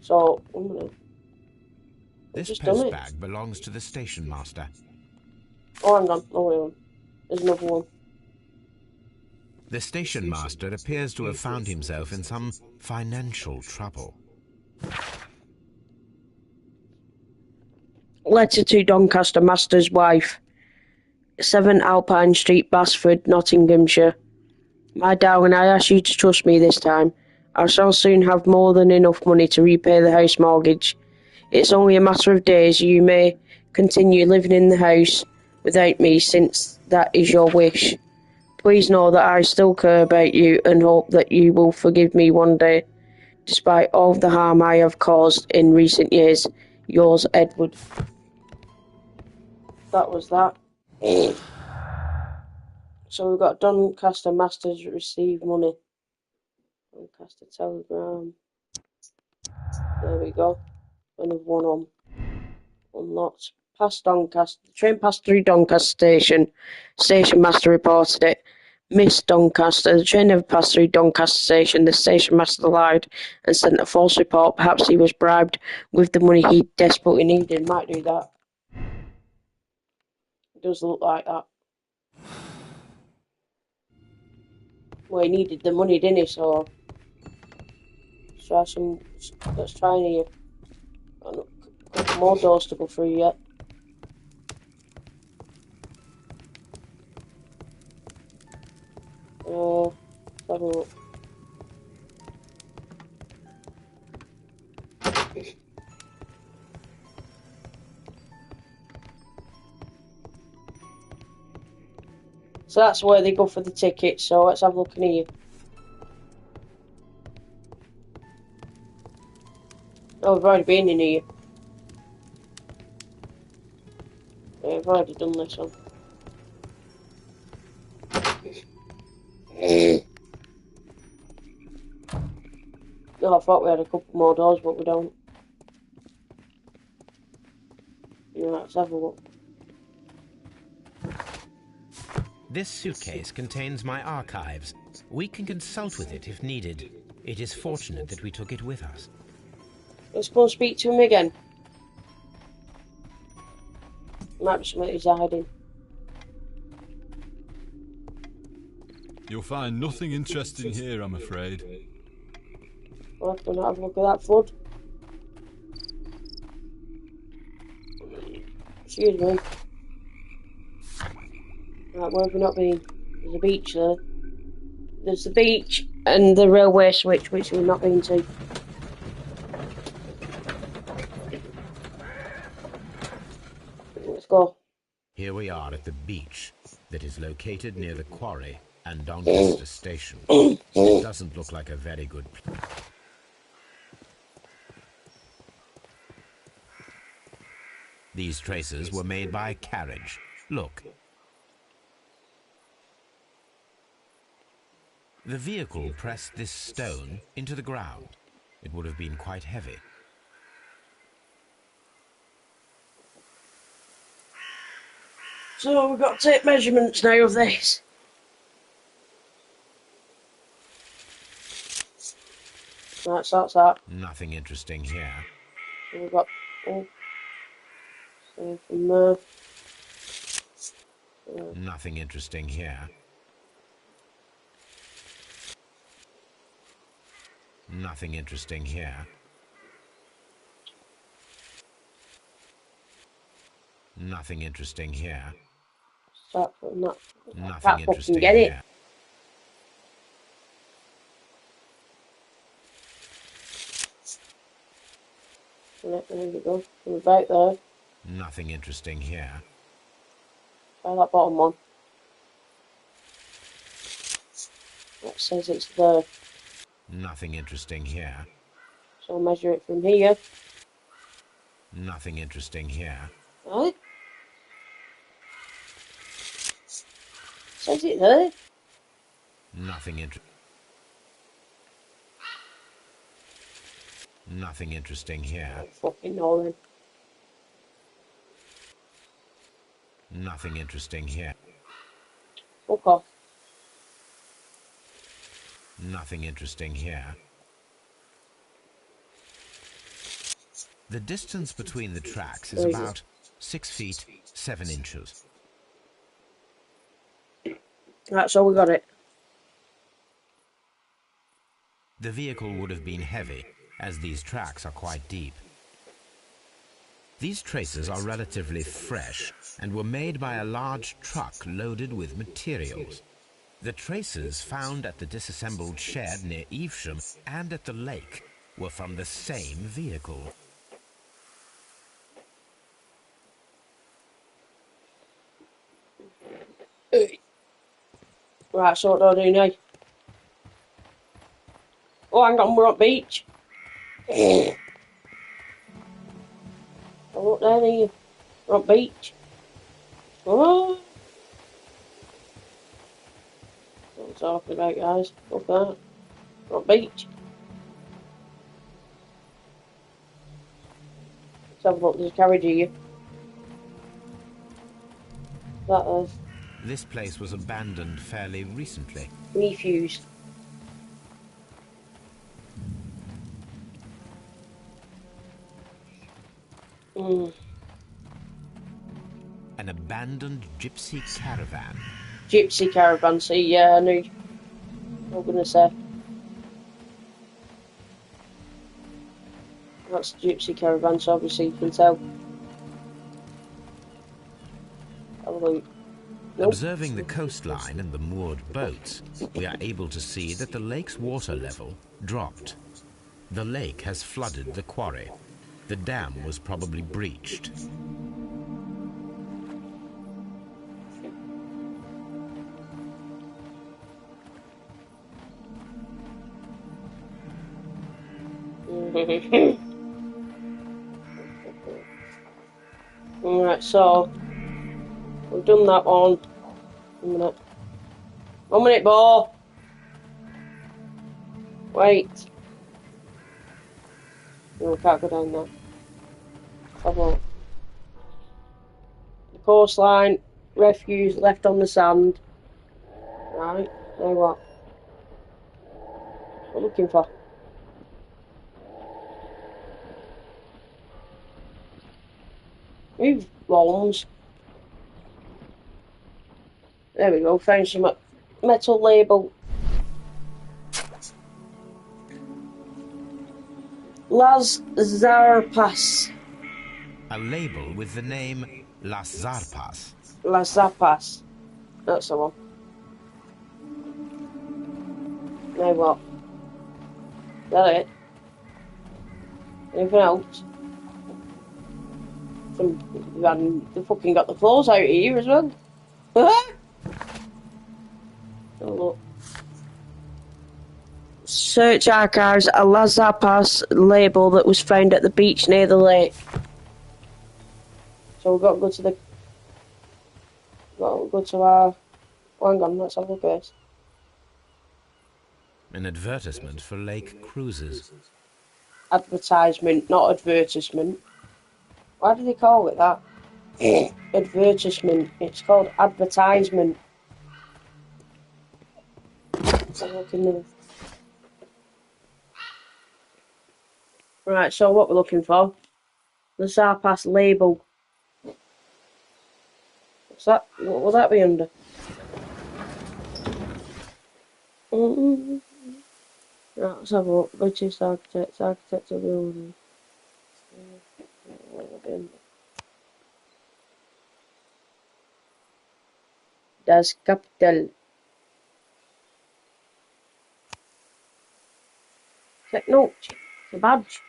So, This just done post it. bag belongs to the station master. Oh, hang on. Oh, wait on. There's another one. The station master appears to have found himself in some financial trouble. Letter to Doncaster Master's wife. 7 Alpine Street, Basford, Nottinghamshire. My darling, I ask you to trust me this time. I shall soon have more than enough money to repay the house mortgage. It's only a matter of days. You may continue living in the house without me, since that is your wish. Please know that I still care about you and hope that you will forgive me one day, despite all the harm I have caused in recent years. Yours, Edward. That was that. So we've got Doncaster Masters receive money. Doncaster Telegram. There we go. Another one on. Unlocked. Past Doncaster. The train passed through Doncaster Station. Station Master reported it. Miss Doncaster. The train never passed through Doncaster Station. The station master lied and sent a false report. Perhaps he was bribed with the money he desperately needed. Might do that. It does look like that. Well, he needed the money, didn't he? So let's try here. Got a couple more doors to go through yet. Let's have a look. So that's where they go for the tickets, so let's have a look in here. Oh, we've already been in here. Yeah, we've already done this one. Oh, I thought we had a couple more doors, but we don't. Yeah, let's have a look. This suitcase contains my archives. We can consult with it if needed. It is fortunate that we took it with us. Let's go and speak to him again. Might be something he's hiding. You'll find nothing interesting here, I'm afraid. Well, can I have a look at that flood? Excuse me. Right, where have we not been? There's a beach there. There's the beach and the railway switch, which we've not been to. Let's go. Here we are at the beach that is located near the quarry and Doncaster Station. It doesn't look like a very good place. These traces were made by carriage. Look. The vehicle pressed this stone into the ground. It would have been quite heavy. So we've got to take measurements now of this. Right, so that's that. Nothing interesting here. So we've got... Oh, so from there... Nothing interesting here. Nothing interesting here. Nothing interesting here. Start from that. Nothing interesting get it. here. There we go. We're about there. Nothing interesting here. Try that bottom one. That says it's there. Nothing interesting here. So I'll measure it from here. Nothing interesting here. Right? Says it there. Nothing interesting here. I fucking know then. Nothing interesting here. Fuck off. Nothing interesting here. The distance between the tracks is about 6 feet 7 inches. Right, so we got it. The vehicle would have been heavy, as these tracks are quite deep. These traces are relatively fresh and were made by a large truck loaded with materials. The traces found at the disassembled shed near Evesham and at the lake were from the same vehicle. Right, so what do I do now? Oh, hang on, we're on beach. Oh, look there, here. We're on beach. Oh. What I'm talking about, guys. Look at that. We're on beach. Let's have a look, there's a carriage here. That is. This place was abandoned fairly recently. Refused. An abandoned gypsy caravan. Gypsy caravan, see, yeah, I knew. I was gonna say. That's gypsy caravan, so obviously you can tell. Have a look. Nope. Observing the coastline and the moored boats, we are able to see that the lake's water level dropped. The lake has flooded the quarry. The dam was probably breached. Alright, so we've done that one. 1 minute. 1 minute, Bo. Wait. No, we can't go down there. Let's have a look. The coastline, refuse left on the sand. Right, now what? What are we looking for? Move, Holmes. There we go, found some metal label. Las Zarpas. A label with the name Las Zarpas. Las Zarpas. That's the one. Now what? Is that it? Anything else? They fucking got the floors out here as well. Oh, look. Search archives a Las Zarpas label that was found at the beach near the lake. So we've got to go to the... Go to our... Oh, hang on, let's have a look at this. An advertisement for lake cruises. Advertisement, not advertisement. Why do they call it that? Advertisement. It's called advertisement. Let's have a look in there. Right, so what we're looking for? The Zarpas label. What's that? What will that be under? Right, let's have a look. British architects, architecture building. What will it be under? Das Kapital. Technology. It's a badge.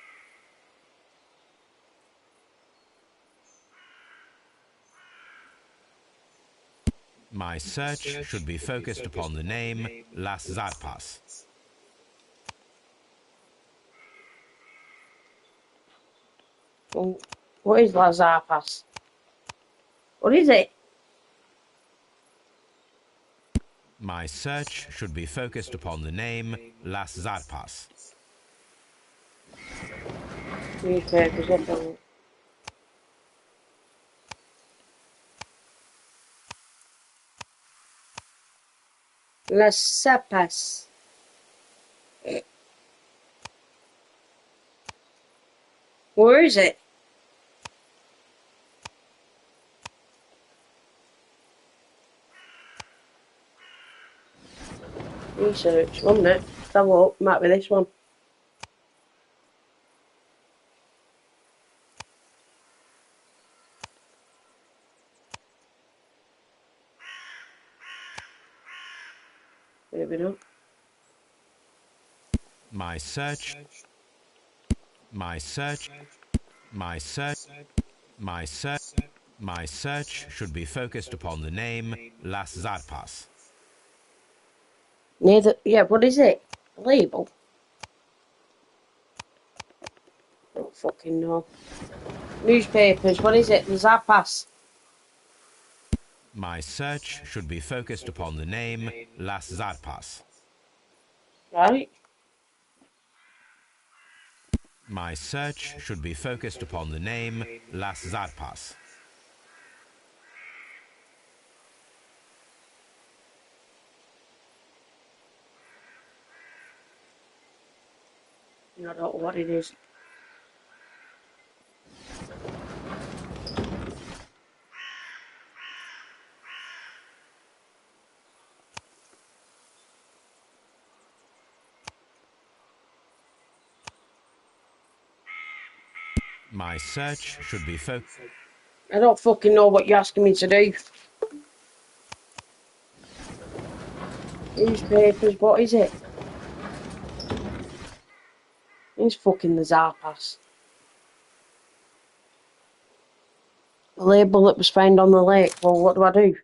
My search should be focused upon the name Las Zarpas. What is Las Zarpas? What is it? My search should be focused upon the name Las Zarpas. Newspapers, what the... Las Zarpas. Where is it? Research, 1 minute. Let's have a look. Might be this one. Maybe not. My search should be focused upon the name Las Zarpas. Near the... Yeah, what is it? A label? I don't fucking know. Newspapers, what is it? The Zarpas. My search should be focused upon the name Las Zarpas. Right. My search should be focused upon the name Las Zarpas. I don't know what it is. My search should be focused... I don't fucking know what you're asking me to do. Newspapers, what is it? It's fucking the Zarpas. A label that was found on the lake. Well, what do I do?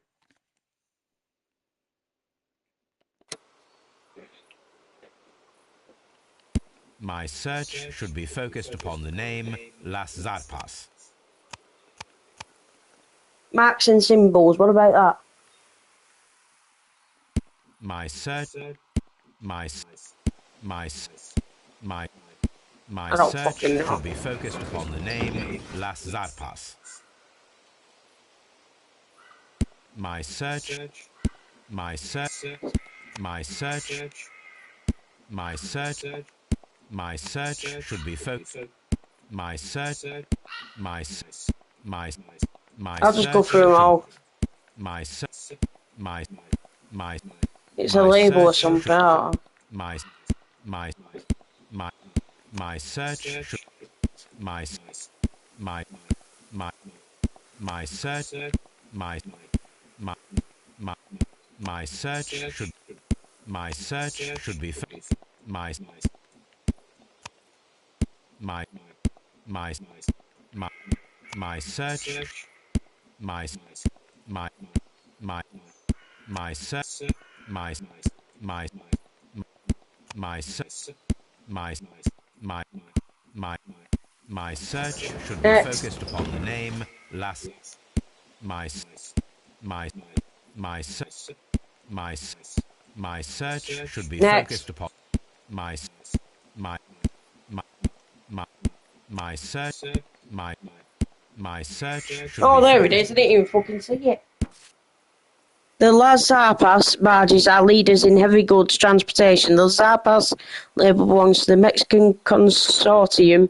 My search should be focused upon the name Las Zarpas. Marks and symbols, what about that? My search, my I don't search fucking know. should be focused upon the name Las Zarpas. My search, my search, my search, my search, my search should be focused. My search, my my I'll just go search through them should all. my my my It's a my label or search something. should Oh. my my my my search should my my my my search my my my my search should my search should be my my my my my search my my my my search my my my my my my my search should be Next. focused upon the name Las my my my my my search should be Next. focused upon my my my my my search my my search should Oh, be there it focused. is. I didn't even fucking see it. The Las Zarpas barges are leaders in heavy goods transportation. The Zarpas label belongs to the Mexican consortium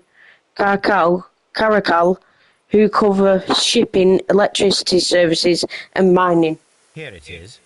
Caracal, who cover shipping, electricity services, and mining. Here it is.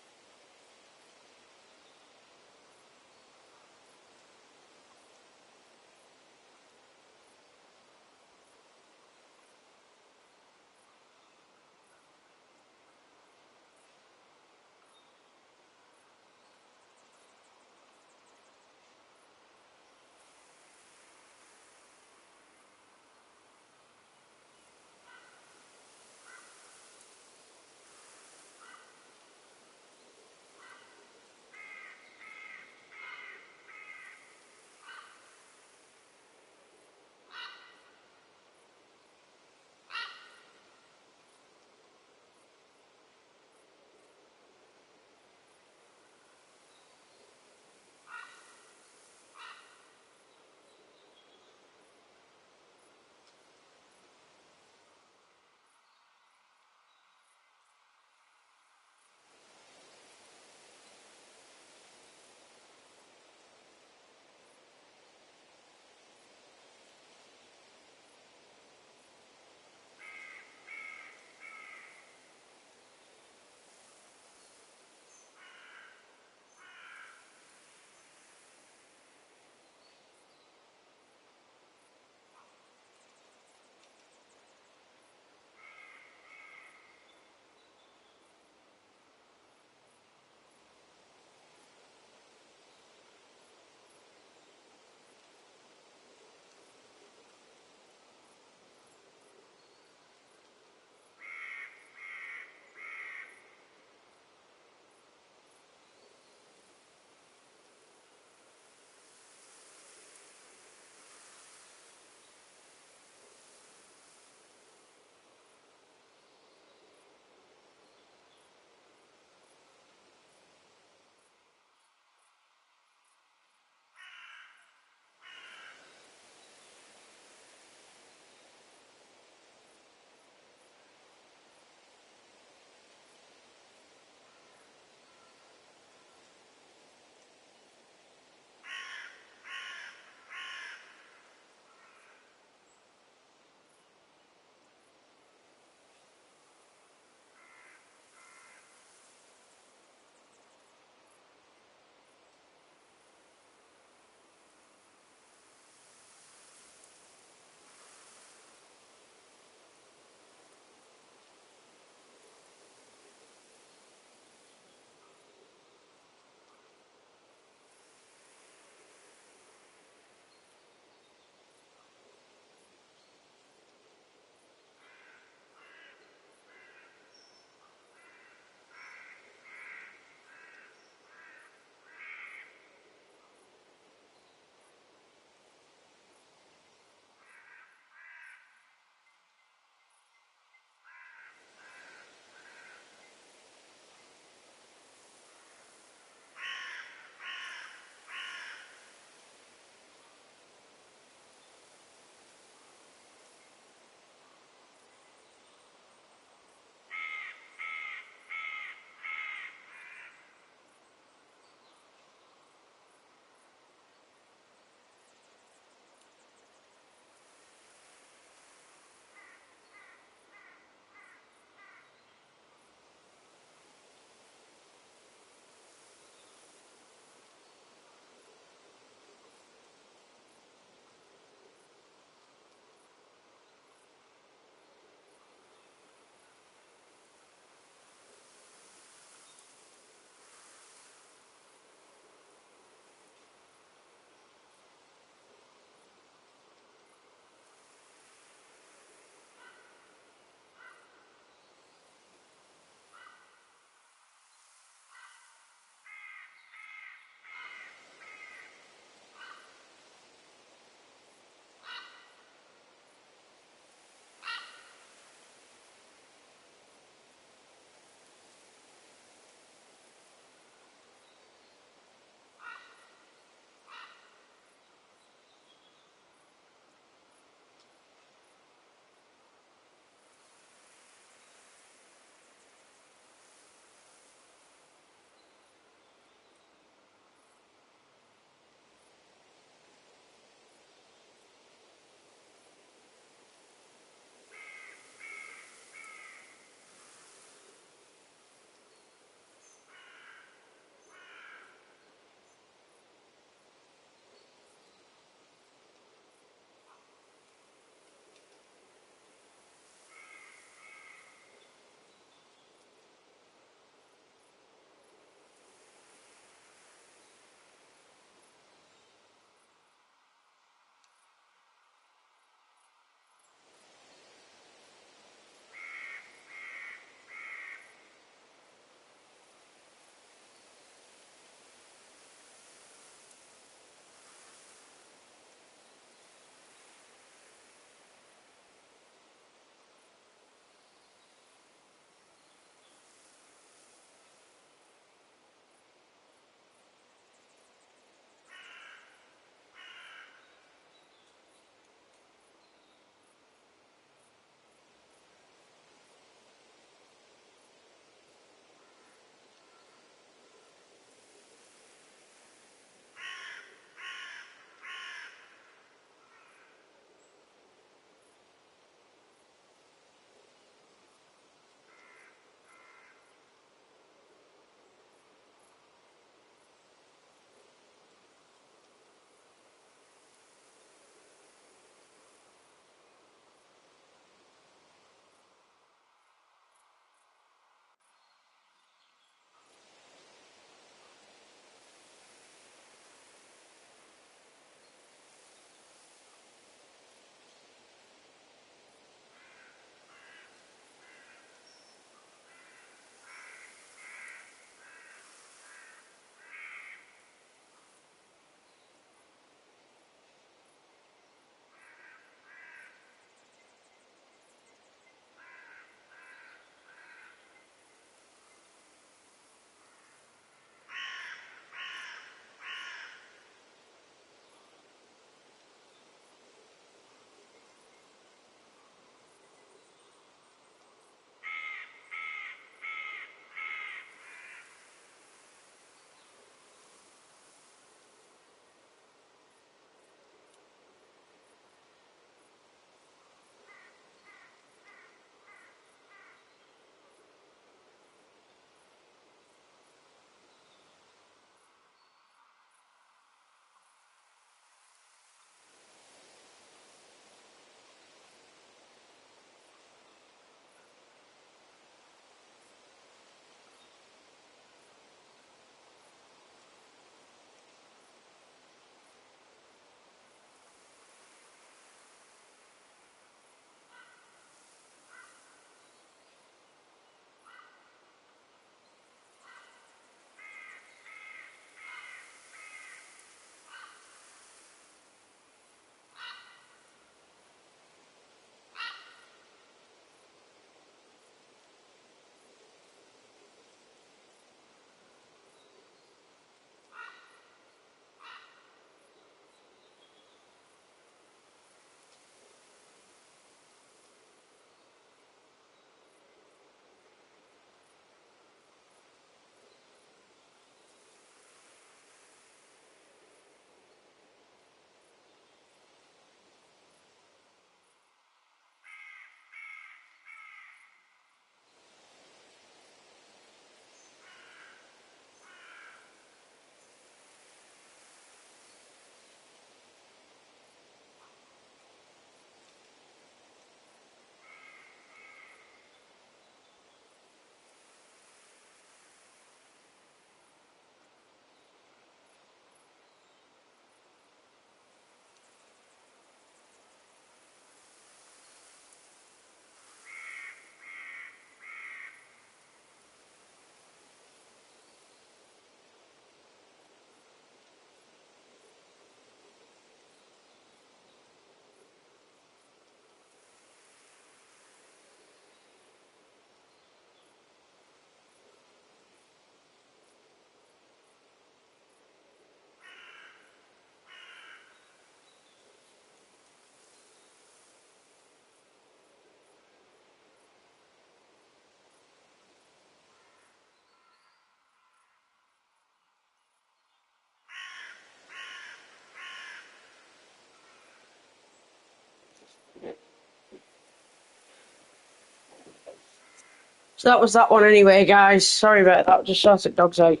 So that was that one anyway, guys. Sorry about that. Just sorted dogs out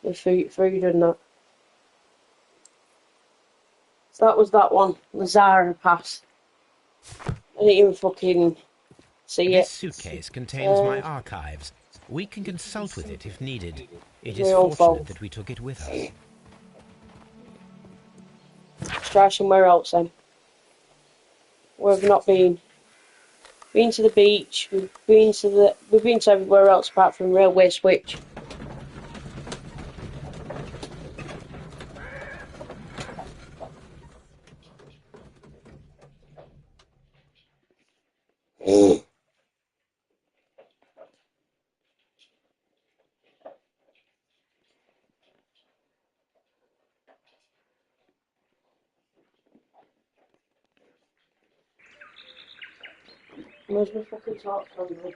with food and that. So that was that one. Lazara Pass. I didn't even fucking see This it. suitcase contains my archives. We can consult with it if needed. It is my own fortunate fault. that we took it with us. Let's try somewhere else then. Where we've not been. Been to the beach. We've been to everywhere else apart from Railway Switch. Where's my fucking torch from me?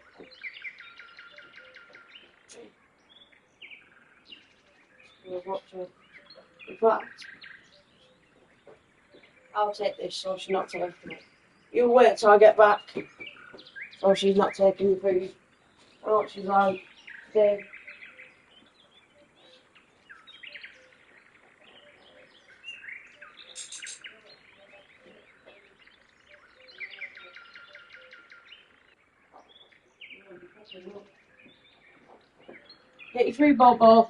In fact, I'll take this so she's not taking it. You wait till I get back so she's not taking the food. Oh, she's like, Dave. Get your food, Bobo.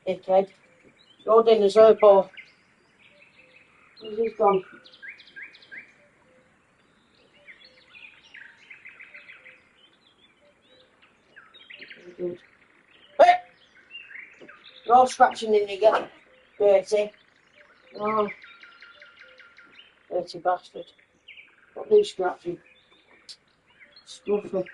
Dickhead. Your dinner's her, Paul. Where's he gone? Good. Hey! You're all scratching the nigger. Dirty. Oh. Dirty bastard. What are you scratching? Scruffy.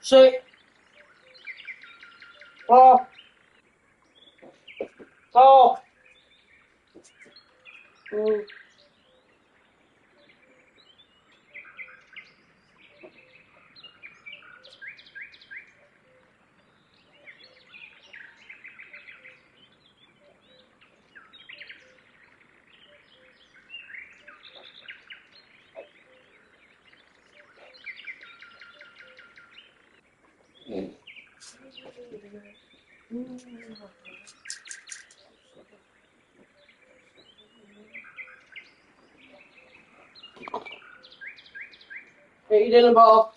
6, 4, 4, 3, Get your dinner ball.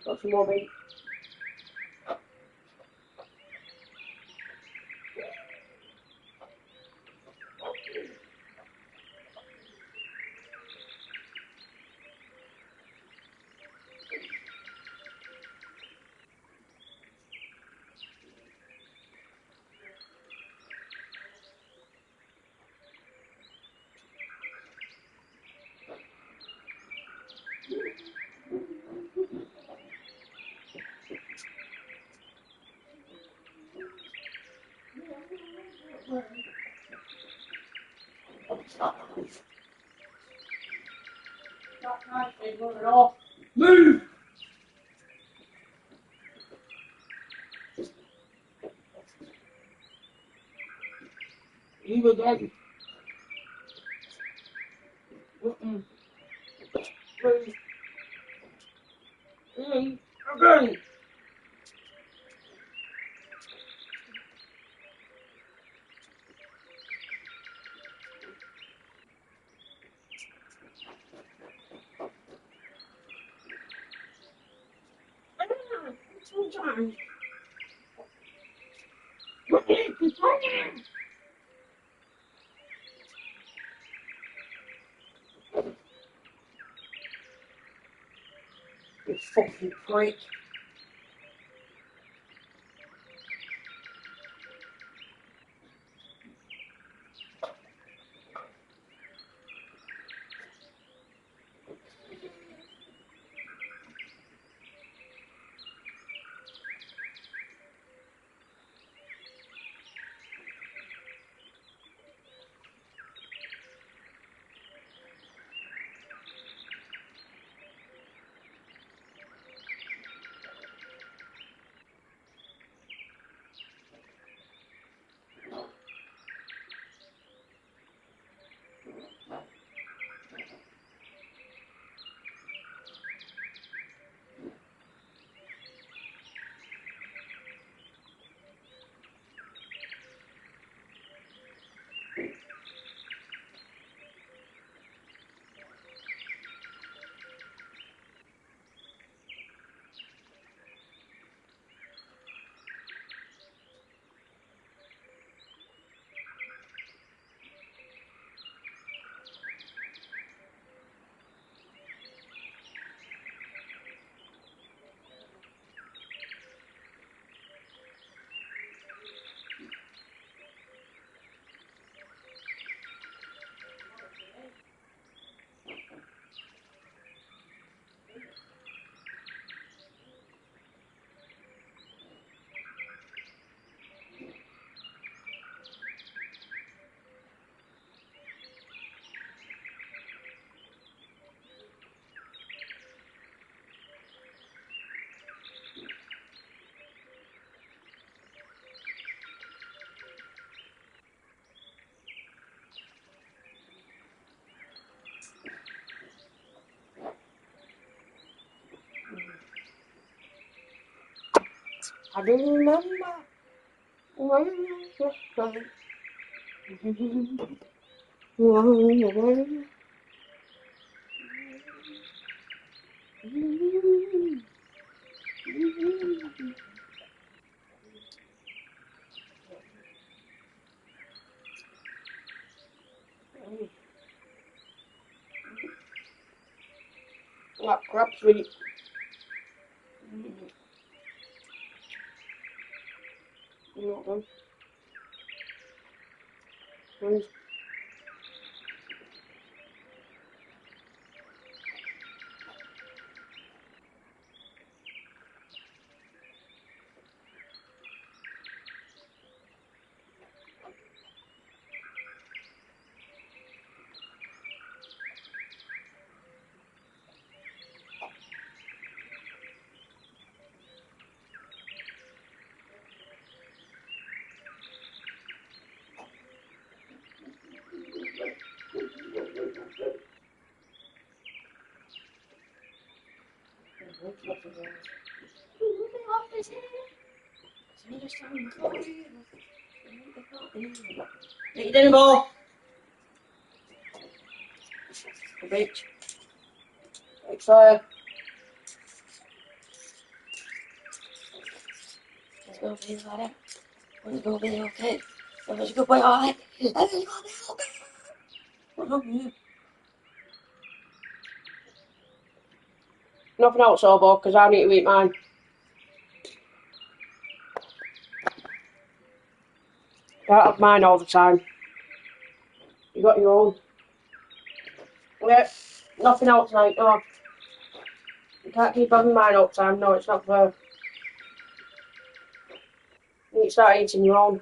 Got some more meat. Move! You again. Mm-mm. Move. Again. Sometimes. You fucking prick. I do remember when I was young. That crab sweet. Not good. Nice. Eat your dinner ball. Bitch. Excited. Let's go video like that. Let's go video okay. Let's go play all that. Let's go video okay. What's up with you? Nothing else, Obo, because I need to eat mine. Can't have mine all the time. You got your own. Yeah, nothing else, mate, no. You can't keep having mine all the time, no, it's not fair. You need to start eating your own.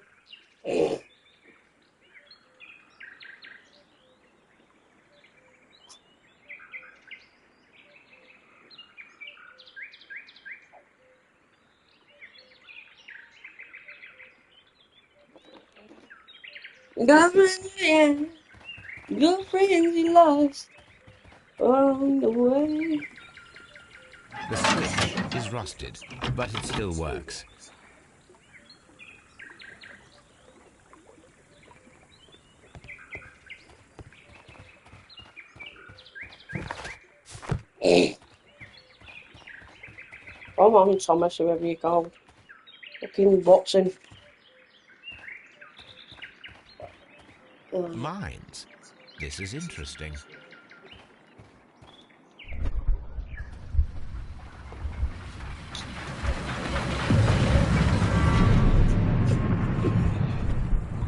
Girlfriends, yeah. Girlfriends you lost on the way. The switch is rusted, but it still works. Come on, Thomas, whoever you called. Fucking boxing. Mines? This is interesting.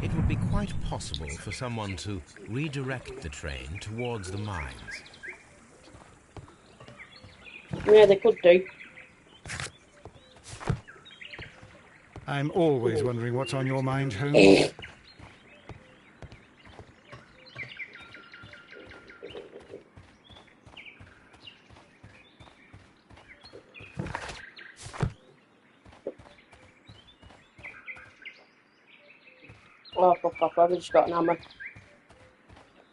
It would be quite possible for someone to redirect the train towards the mines. Yeah, they could do. I'm always wondering what's on your mind, Holmes. Oh, fuck off, I've just got an hammer.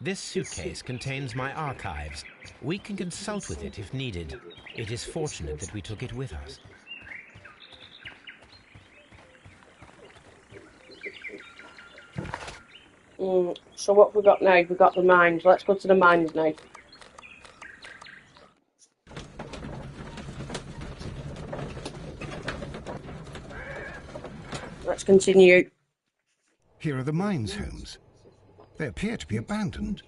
This suitcase contains my archives. We can consult with it if needed. It is fortunate that we took it with us. So what have we got now? We've got the mines. Let's go to the mines now. Let's continue. Here are the mines, Holmes. They appear to be abandoned.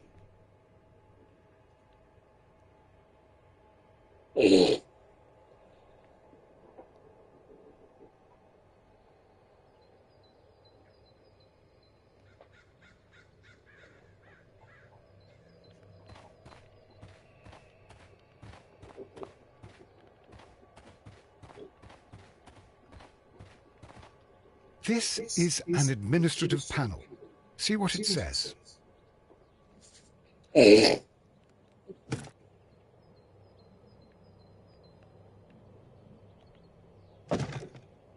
This is an administrative panel. See what it says.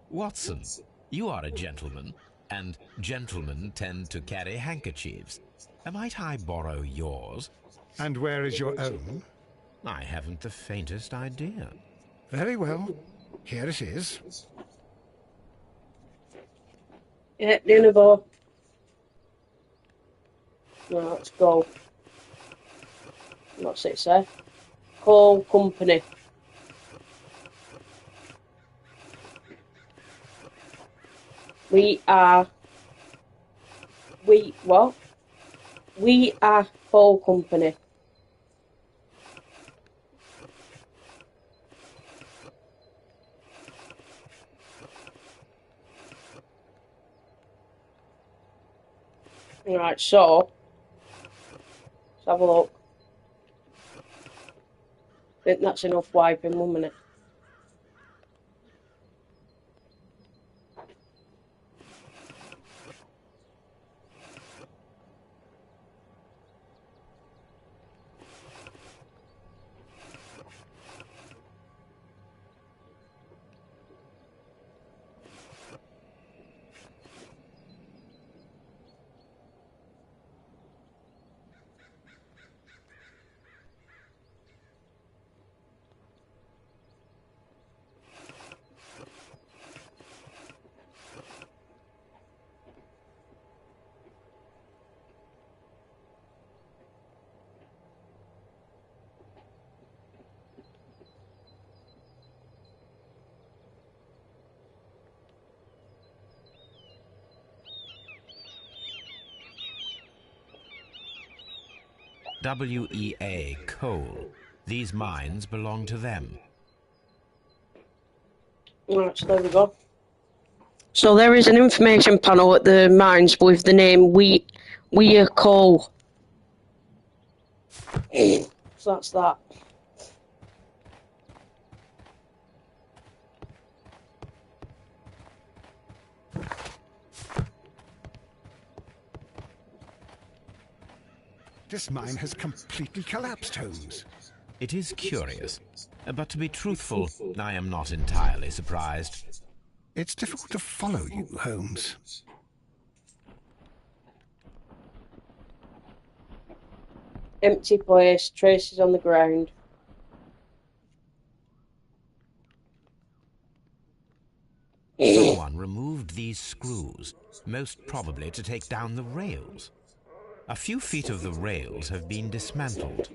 Watson, you are a gentleman, and gentlemen tend to carry handkerchiefs. Might I borrow yours? And where is your own? I haven't the faintest idea. Very well. Here it is. Yeah, Nineveh. Right, let's go. What's it say? Coal company. We are coal company. Right, so let's have a look. I think that's enough wiping, 1 minute. WEA, coal. These mines belong to them. Right, so there we go. So there is an information panel at the mines with the name We are Coal. So that's that. This mine has completely collapsed, Holmes. It is curious, but to be truthful, I am not entirely surprised. It's difficult to follow you, Holmes. Empty place, traces on the ground. Someone removed these screws, most probably to take down the rails. A few feet of the rails have been dismantled.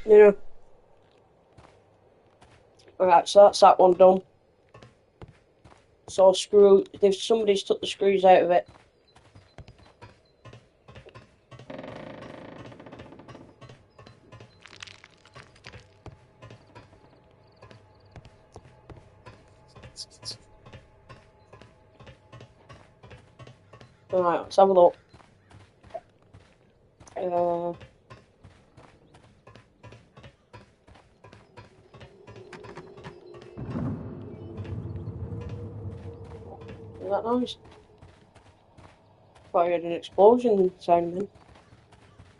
Yeah. Alright, so that's that one done. So somebody's took the screws out of it. Alright, let's have a look. That noise? Thought I heard an explosion sound then.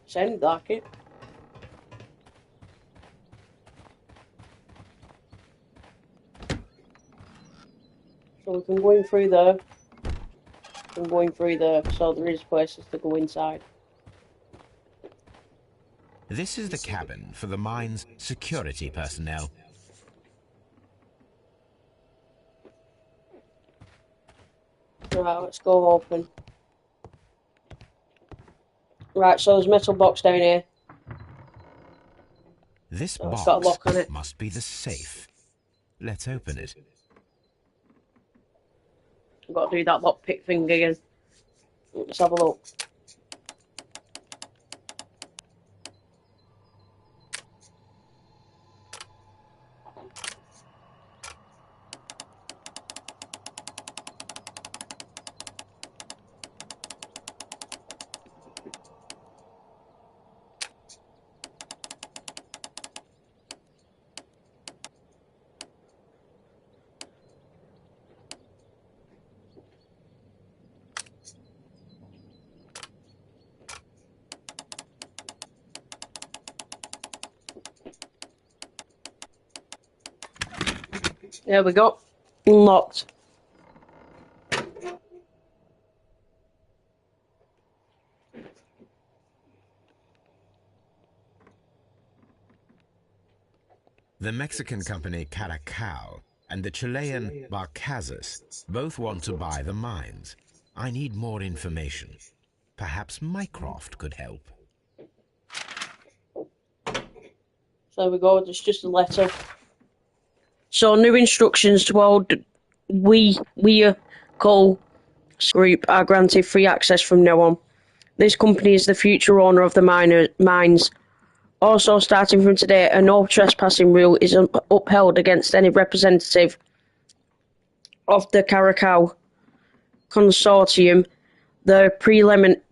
Sounded like it. So we can go in through there. And going through there, so there is places to go inside. This is the cabin for the mine's security personnel. Right, let's go open. Right, so there's a metal box down here. This Oh, box it's got a lock on it. must be the safe. Let's open it. I've got to do that lockpick thing again. Let's have a look. There we go. Unlocked. The Mexican company Caracao and the Chilean Barcazas both want to buy the mines. I need more information. Perhaps Mycroft could help. So there we go, it's just a letter. So new instructions to all we call group are granted free access from now on. This company is the future owner of the mines. Also, starting from today, a no trespassing rule is upheld against any representative of the Caracau Consortium. The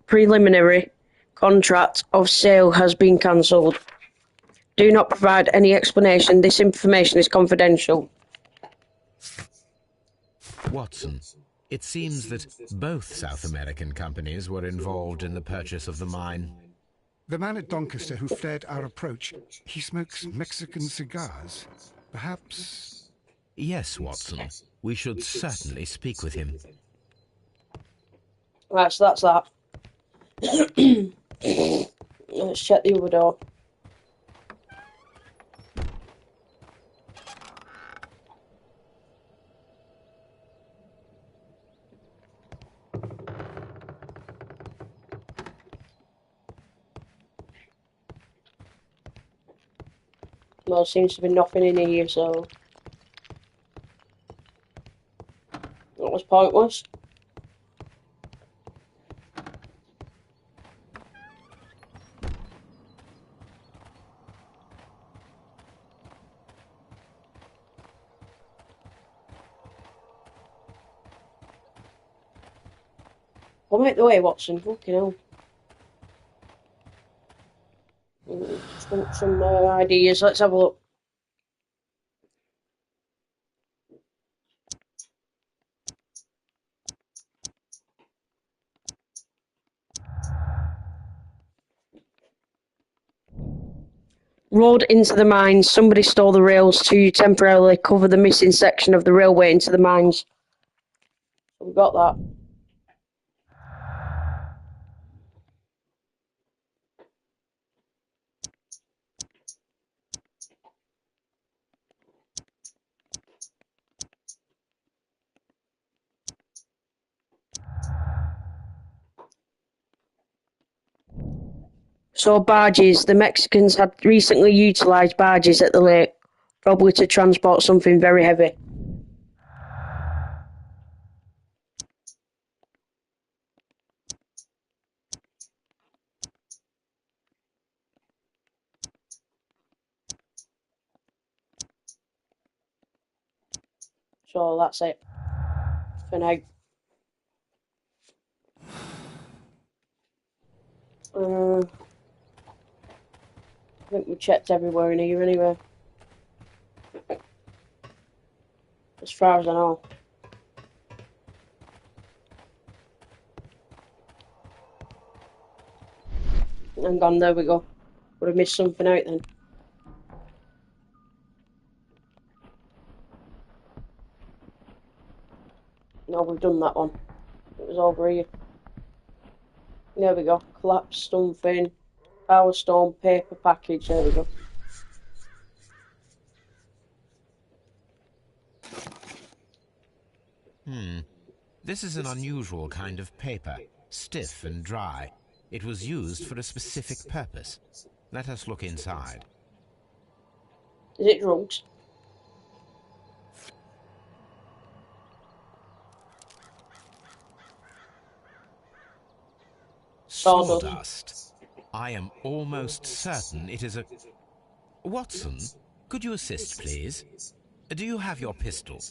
preliminary contract of sale has been cancelled. Do not provide any explanation. This information is confidential. Watson, it seems that both South American companies were involved in the purchase of the mine. The man at Doncaster who flared our approach, he smokes Mexican cigars. Perhaps... Yes, Watson. We should certainly speak with him. Right, so that's that. Let's check the other door. Well, seems to be nothing in here, so that was pointless. Come out the way, Watson. Fucking hell. Some ideas. Let's have a look. Road into the mines. Somebody stole the rails to temporarily cover the missing section of the railway into the mines. So we got that. So barges. The Mexicans had recently utilised barges at the lake, probably to transport something very heavy. So that's it for now. I think we checked everywhere in here anyway. As far as I know. Hang on, there we go. Would have missed something out then. No, we've done that one. It was over here. There we go. Collapsed something. Power stone paper package. There we go. This is an unusual kind of paper, stiff and dry. It was used for a specific purpose. Let us look inside. Is it drugs? Sawdust. I am almost certain it is a... Watson, could you assist, please? Do you have your pistol?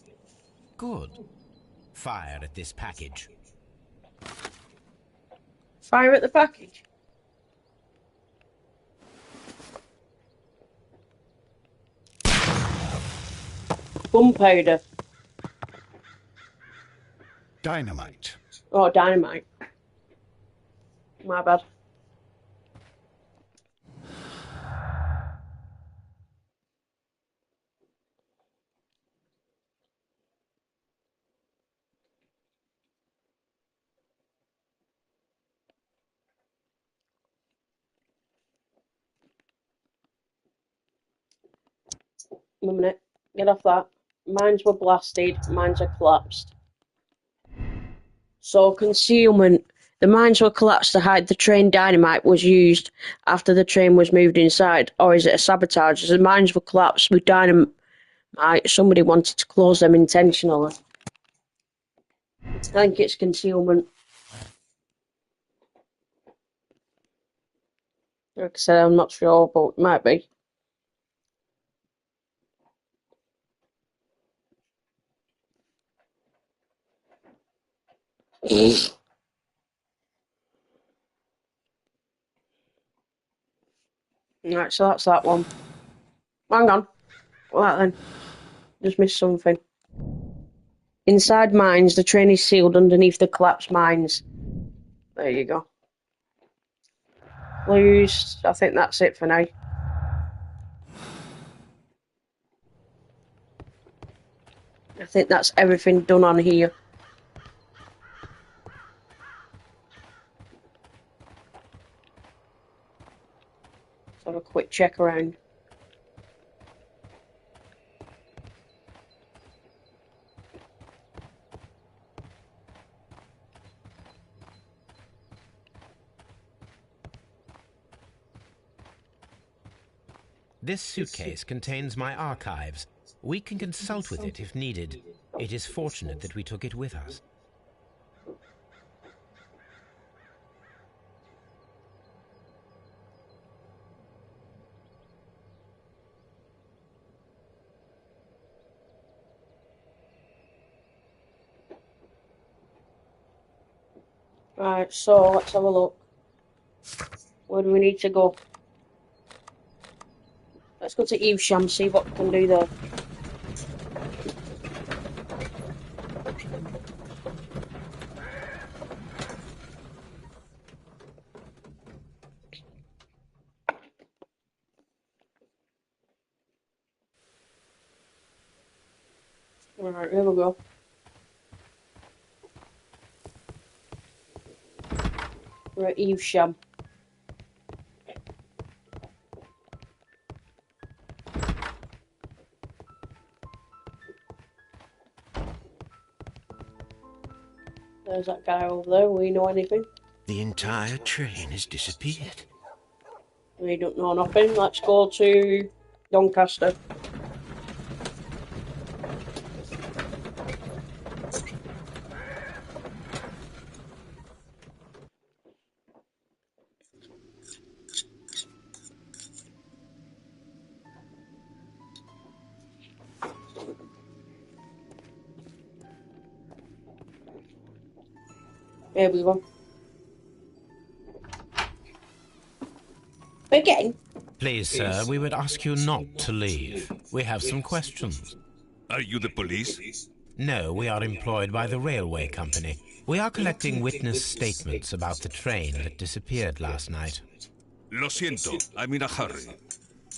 Good. Fire at this package. Fire at the package? Gunpowder. Dynamite. Oh, dynamite. My bad. One minute. Get off that. Mines were blasted, mines are collapsed. So concealment. The mines were collapsed to hide the train dynamite was used after the train was moved inside, or is it a sabotage? As the mines were collapsed with dynamite, somebody wanted to close them intentionally. I think it's concealment. Like I said, I'm not sure, but it might be. Right, so that's that one. Hang on. Well, that then. Just missed something. Inside mines, the train is sealed underneath the collapsed mines. There you go. Clues. I think that's it for now. I think that's everything done on here. Let's have a quick check around. This suitcase contains my archives. We can consult with it if needed. It is fortunate that we took it with us. Right, so let's have a look. Where do we need to go? Let's go to Evesham, see what we can do there. Alright, here we go. We're at Evesham. There's that guy over there. We know anything? The entire train has disappeared. We don't know nothing. Let's go to Doncaster. Here we go. Again? Please, sir, we would ask you not to leave. We have some questions. Are you the police? No, we are employed by the railway company. We are collecting witness statements about the train that disappeared last night. Lo siento, I'm in a hurry.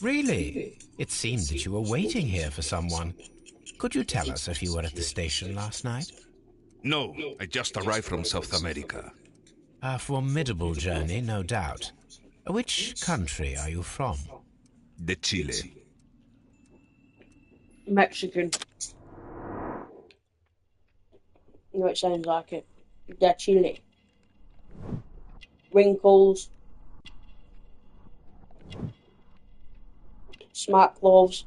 Really? It seemed that you were waiting here for someone. Could you tell us if you were at the station last night? No, I just arrived from South America. A formidable journey, no doubt. Which country are you from? De Chile. Mexican. You know, it sounds like it. De Chile. Wrinkles. Smart clothes.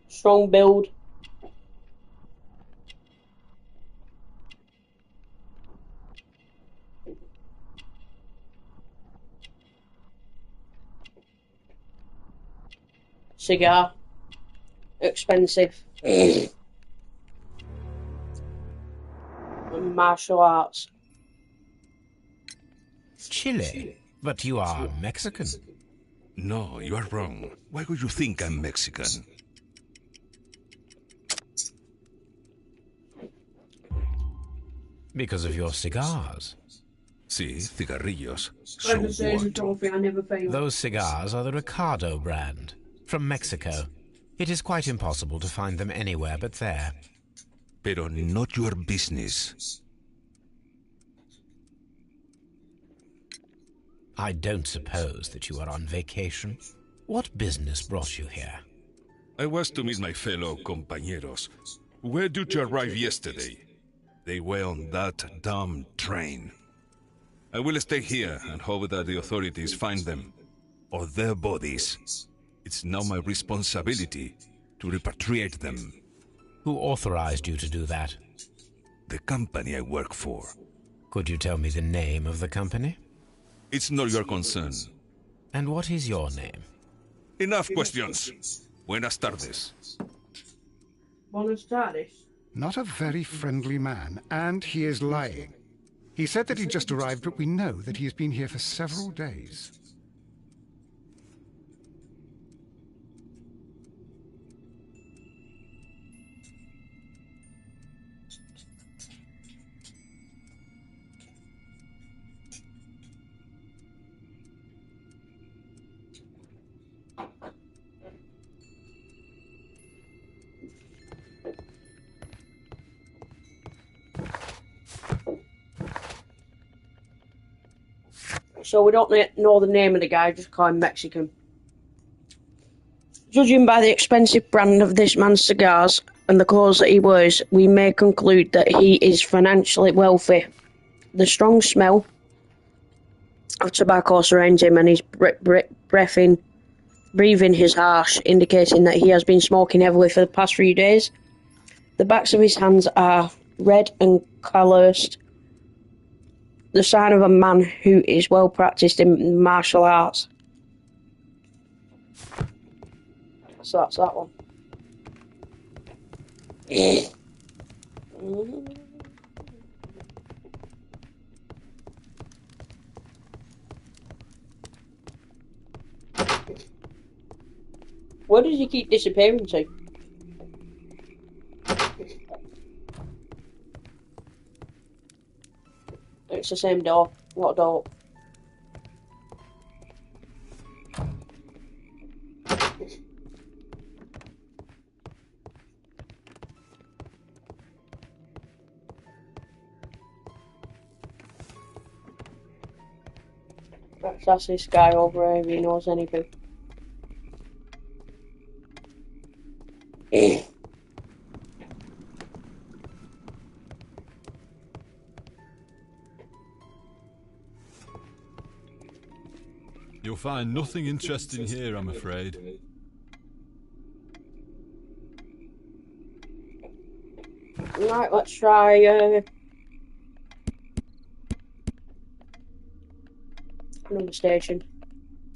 Strong build. Cigar. Expensive. And martial arts. Chile? But you are Mexican. No, you are wrong. Why would you think I'm Mexican? Because of your cigars. Sí, cigarrillos. So what? Those cigars are the Ricardo brand, from Mexico. It is quite impossible to find them anywhere but there. Pero not your business. I don't suppose that you are on vacation. What business brought you here? I was to meet my fellow compañeros, who were due to arrive yesterday. They were on that damn train. I will stay here and hope that the authorities find them, or their bodies. It's now my responsibility to repatriate them. Who authorized you to do that? The company I work for. Could you tell me the name of the company? It's not your concern. And what is your name? Enough questions. Buenas tardes. Buenas tardes. Not a very friendly man, and he is lying. He said that he just arrived, but we know that he has been here for several days. So we don't know the name of the guy, just call him Mexican. Judging by the expensive brand of this man's cigars and the clothes that he wears, we may conclude that he is financially wealthy. The strong smell of tobacco surrounds him, and his breathing is harsh, indicating that he has been smoking heavily for the past few days. The backs of his hands are red and calloused, the sign of a man who is well practiced in martial arts. So that's that one. Where does he keep disappearing to? It's the same door. What door? Let's ask this guy over here if he knows anything. You'll find nothing interesting here, I'm afraid. Right, let's try number station.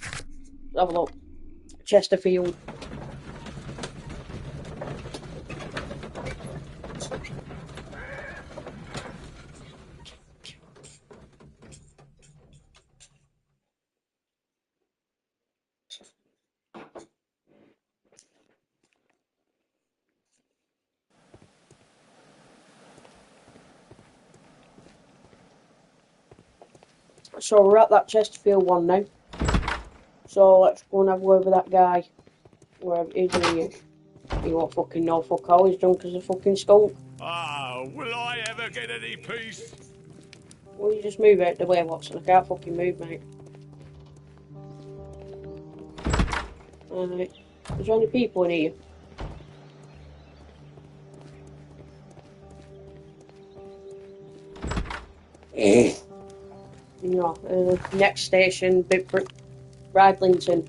Let's have a look. Chesterfield. So we're at that Chesterfield one now. So let's go and have a word with that guy. Wherever it is, he won't fucking know fuck all. He's drunk as a fucking skunk. Ah, will I ever get any peace? Will you just move out the way, Watson? I can't fucking move, mate. Alright. Is there any people in here? No. Next station, Bridlington.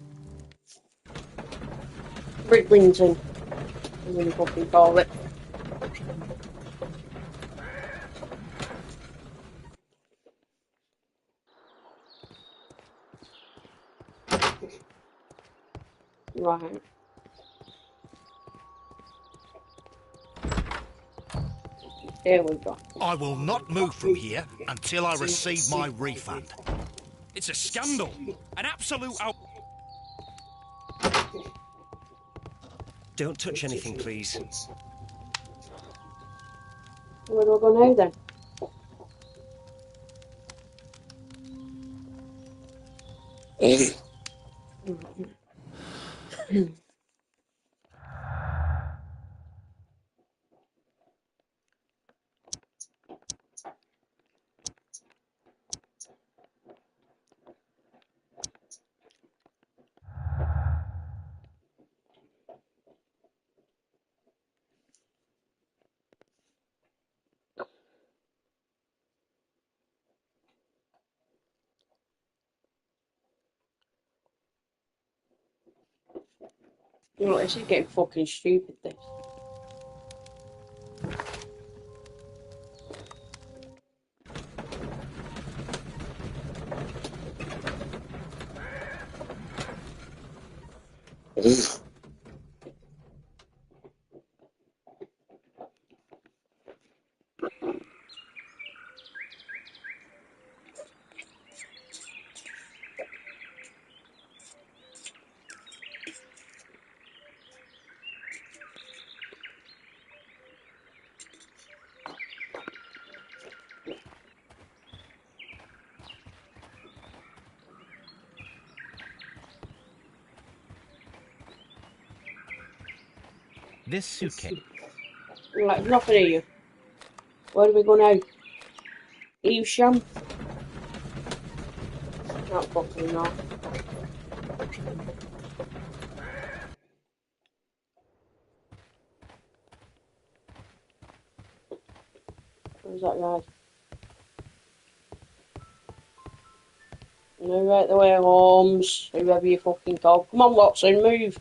Bridlington. I'm gonna fucking call it. Right. Here we go. I will not move from here until I receive my refund. It's a scandal. An absolute out... Don't touch anything, please. Where do I go now then? You know, this is getting fucking stupid, this. This suitcase. Right, nothing here. Where do we go now? Evesham? Not fucking not. Where's that guy? No, right the way, Holmes. Whoever you fucking call. Come on, Watson, move.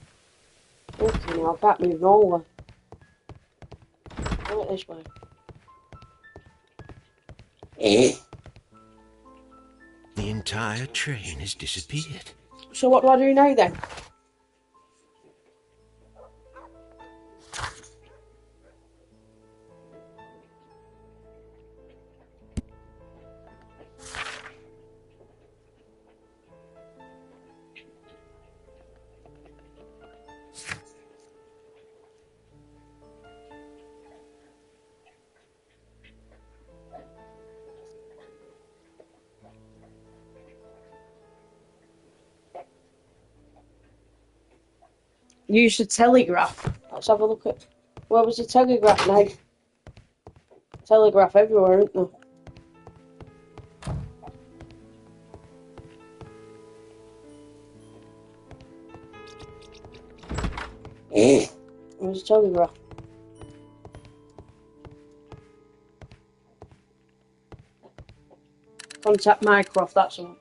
Fucking hell, I can't move nowhere. Right this way. The entire train has disappeared. So what do I do now then? Use the telegraph. Let's have a look at... Where was the telegraph now? Telegraph everywhere, isn't there? Where's the telegraph? Contact Mycroft, that's all.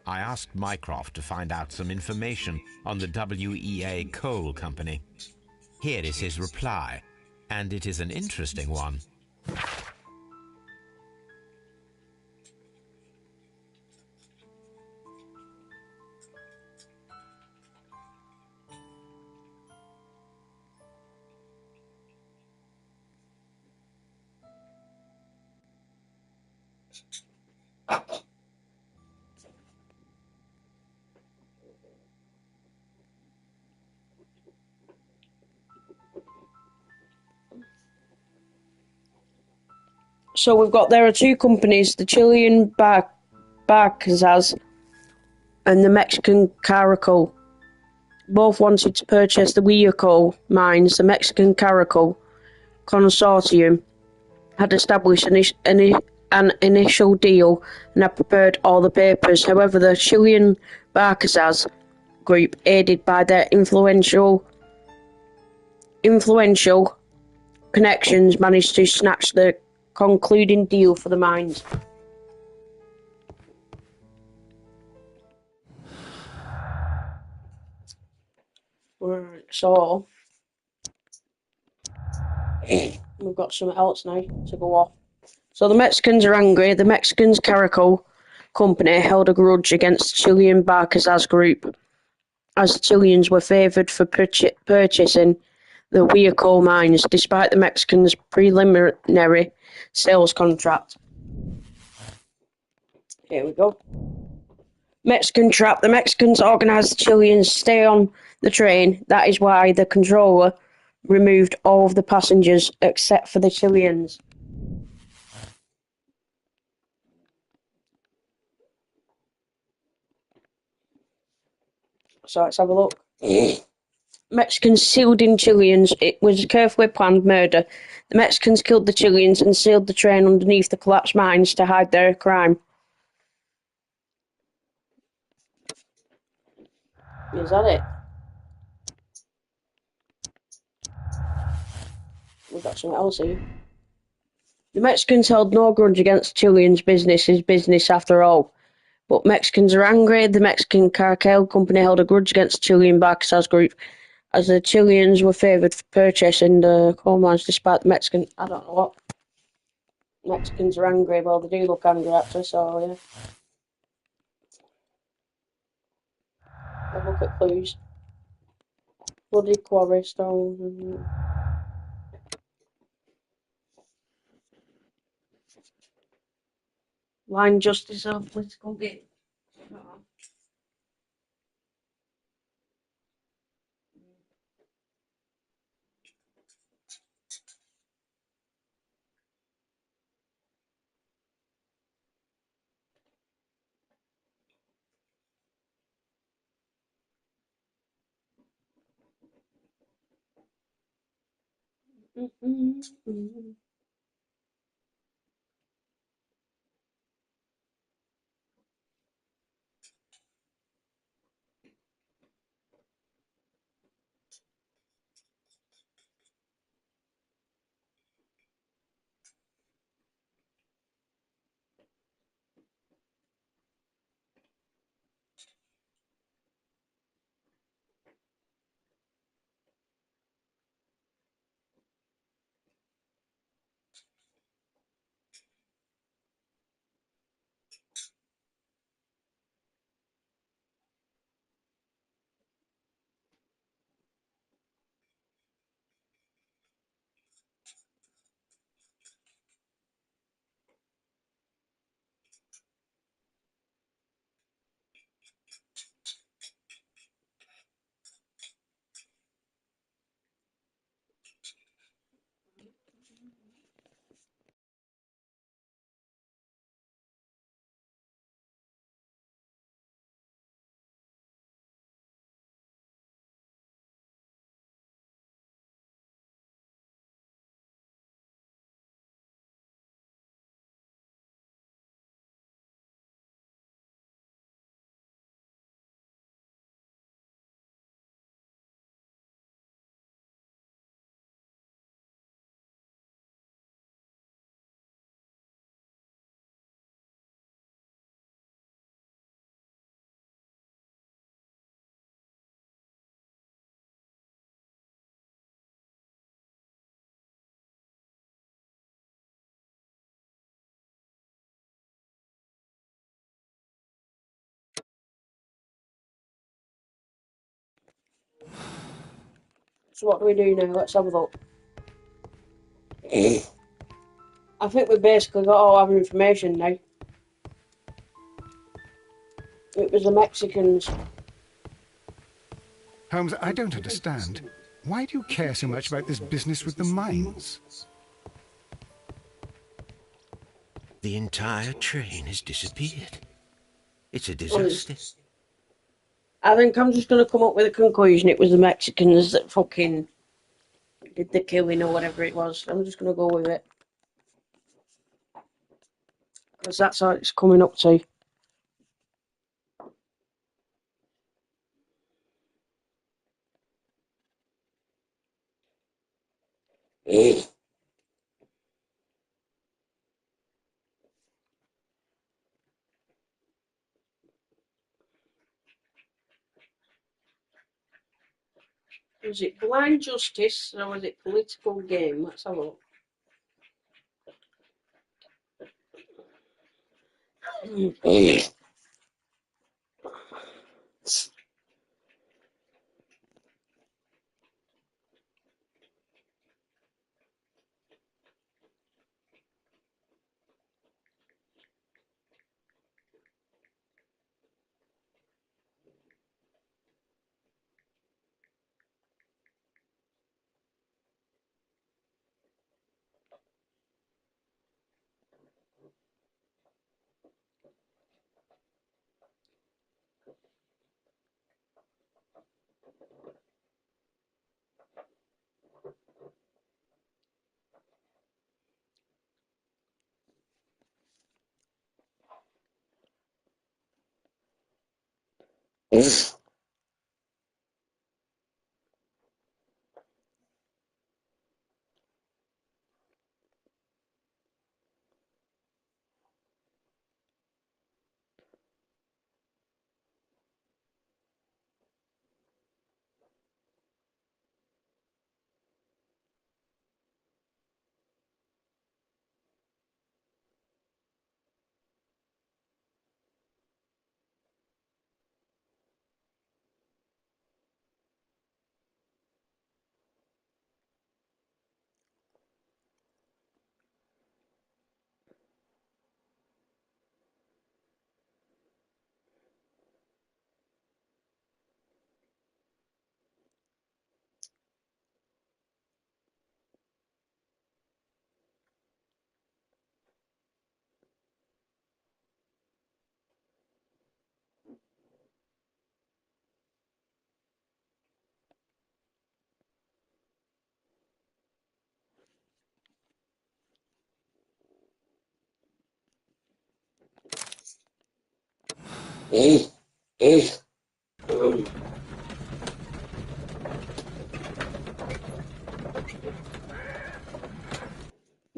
I asked Mycroft to find out some information on the WEA Coal Company. Here is his reply, and it is an interesting one. So we've got, there are two companies, the Chilean Barcazas and the Mexican Caracol. Both wanted to purchase the Huayco mines. The Mexican Caracol Consortium had established an initial deal and had prepared all the papers. However, the Chilean Barcazas group, aided by their influential connections, managed to snatch the concluding deal for the mines. Right, so we've got something else now to go off. So the Mexicans are angry. The Mexicans Caracol Company held a grudge against the Chilean Barcazas group, as the Chileans were favoured for purchasing the Huayco mines, despite the Mexicans' preliminary sales contract. Here we go. Mexican trap. The Mexicans organised the Chileans to stay on the train. That is why the controller removed all of the passengers except for the Chileans. So let's have a look. Mexicans sealed in Chileans. It was a carefully planned murder. The Mexicans killed the Chileans and sealed the train underneath the collapsed mines to hide their crime. Is that it? We've got something else here. The Mexicans held no grudge against Chileans. Business is business after all. But Mexicans are angry. The Mexican Cartel Company held a grudge against the Chilean Barcazas group, as the Chileans were favoured for purchasing the coal mines despite the Mexican. I don't know what. Mexicans are angry. Well, they do look angry actually, so yeah. Have a look at clues. Bloody quarry stone. Line justice of political game. So what do we do now? Let's have a look. I think we basically got all our information now. It was the Mexicans. Holmes, I don't understand. Why do you care so much about this business with the mines? The entire train has disappeared. It's a disaster. I think I'm just going to come up with a conclusion. It was the Mexicans that fucking did the killing or whatever it was. I'm just going to go with it. Because that's how it's coming up to. Was it blind justice or was it political game? Let's have a look.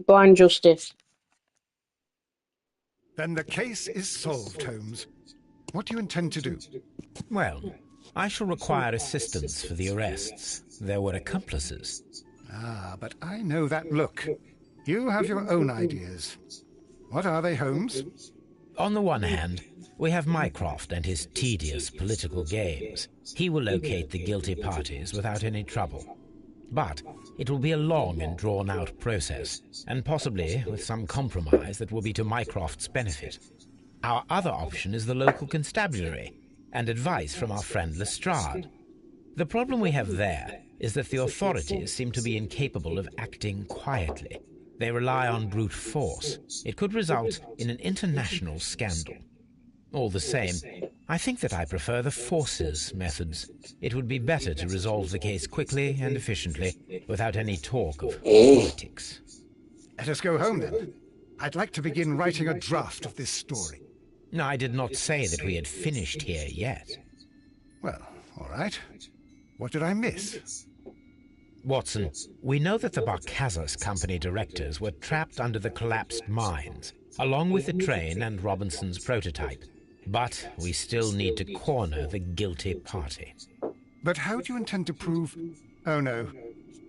Blind justice. Then the case is solved, Holmes. What do you intend to do? Well, I shall require assistance for the arrests. There were accomplices. Ah, but I know that look. You have your own ideas. What are they, Holmes? On the one hand, we have Mycroft and his tedious political games. He will locate the guilty parties without any trouble. But it will be a long and drawn-out process, and possibly with some compromise that will be to Mycroft's benefit. Our other option is the local constabulary, and advice from our friend Lestrade. The problem we have there is that the authorities seem to be incapable of acting quietly. They rely on brute force. It could result in an international scandal. All the same, I think that I prefer the forces methods. It would be better to resolve the case quickly and efficiently, without any talk of politics. Let us go home, then. I'd like to begin writing a draft of this story. No, I did not say that we had finished here yet. Well, all right. What did I miss? Watson, we know that the Barcazas Company directors were trapped under the collapsed mines, along with the train and Robinson's prototype. But we still need to corner the guilty party. But how do you intend to prove... Oh, no.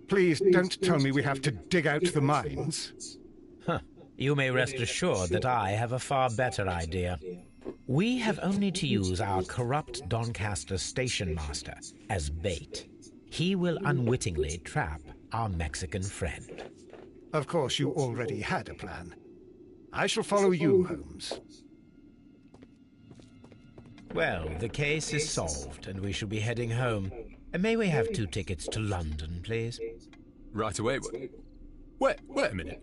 Please don't tell me we have to dig out the mines. Huh. You may rest assured that I have a far better idea. We have only to use our corrupt Doncaster station master as bait. He will unwittingly trap our Mexican friend. Of course, you already had a plan. I shall follow you, Holmes. Well, the case is solved, and we shall be heading home. May we have 2 tickets to London, please? Right away, wait a minute.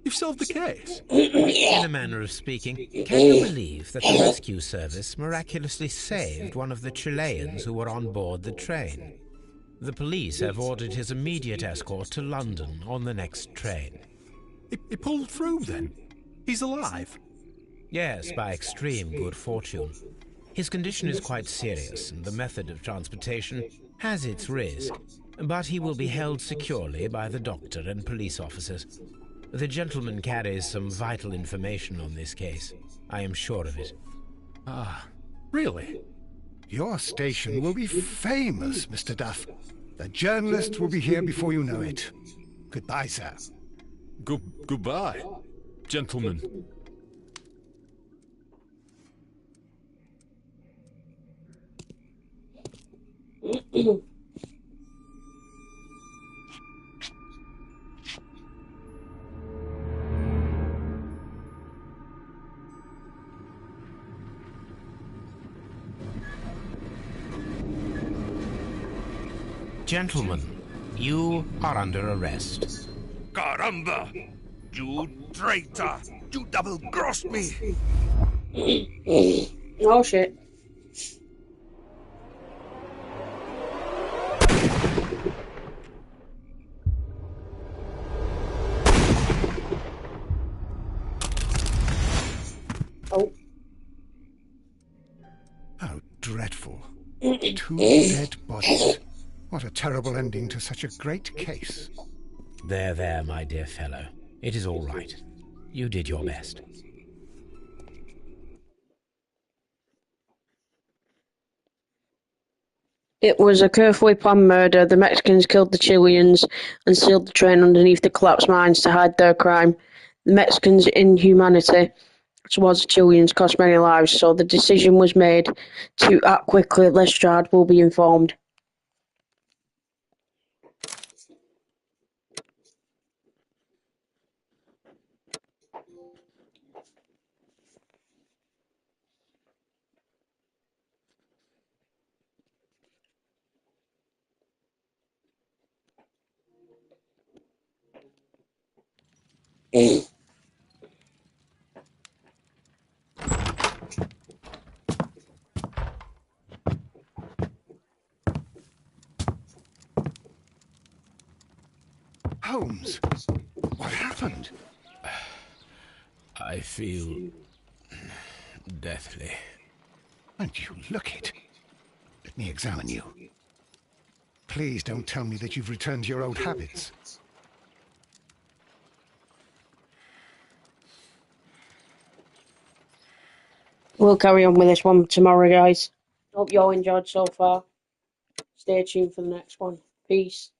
You've solved the case? In a manner of speaking, can you believe that the rescue service miraculously saved one of the Chileans who were on board the train? The police have ordered his immediate escort to London on the next train. He pulled through, then? He's alive? Yes, by extreme good fortune. His condition is quite serious, and the method of transportation has its risk, but he will be held securely by the doctor and police officers. The gentleman carries some vital information on this case. I am sure of it. Ah, really? Your station will be famous, Mr. Duff. The journalists will be here before you know it. Goodbye, sir. Goodbye, gentlemen. Gentlemen, you are under arrest. Caramba! You traitor! You double-crossed me! Oh, shit. Oh. How dreadful. 2 dead bodies. What a terrible ending to such a great case. There, my dear fellow. It is all right. You did your best. It was a carefully planned murder. The Mexicans killed the Chileans and sealed the train underneath the collapsed mines to hide their crime. The Mexicans' inhumanity towards the Chileans cost many lives, so the decision was made to act quickly. Lestrade will be informed. Holmes, what happened? I feel Deathly. And you look it. Let me examine you. Please don't tell me that you've returned to your old habits. We'll carry on with this one tomorrow, guys. Hope you all enjoyed so far. Stay tuned for the next one. Peace.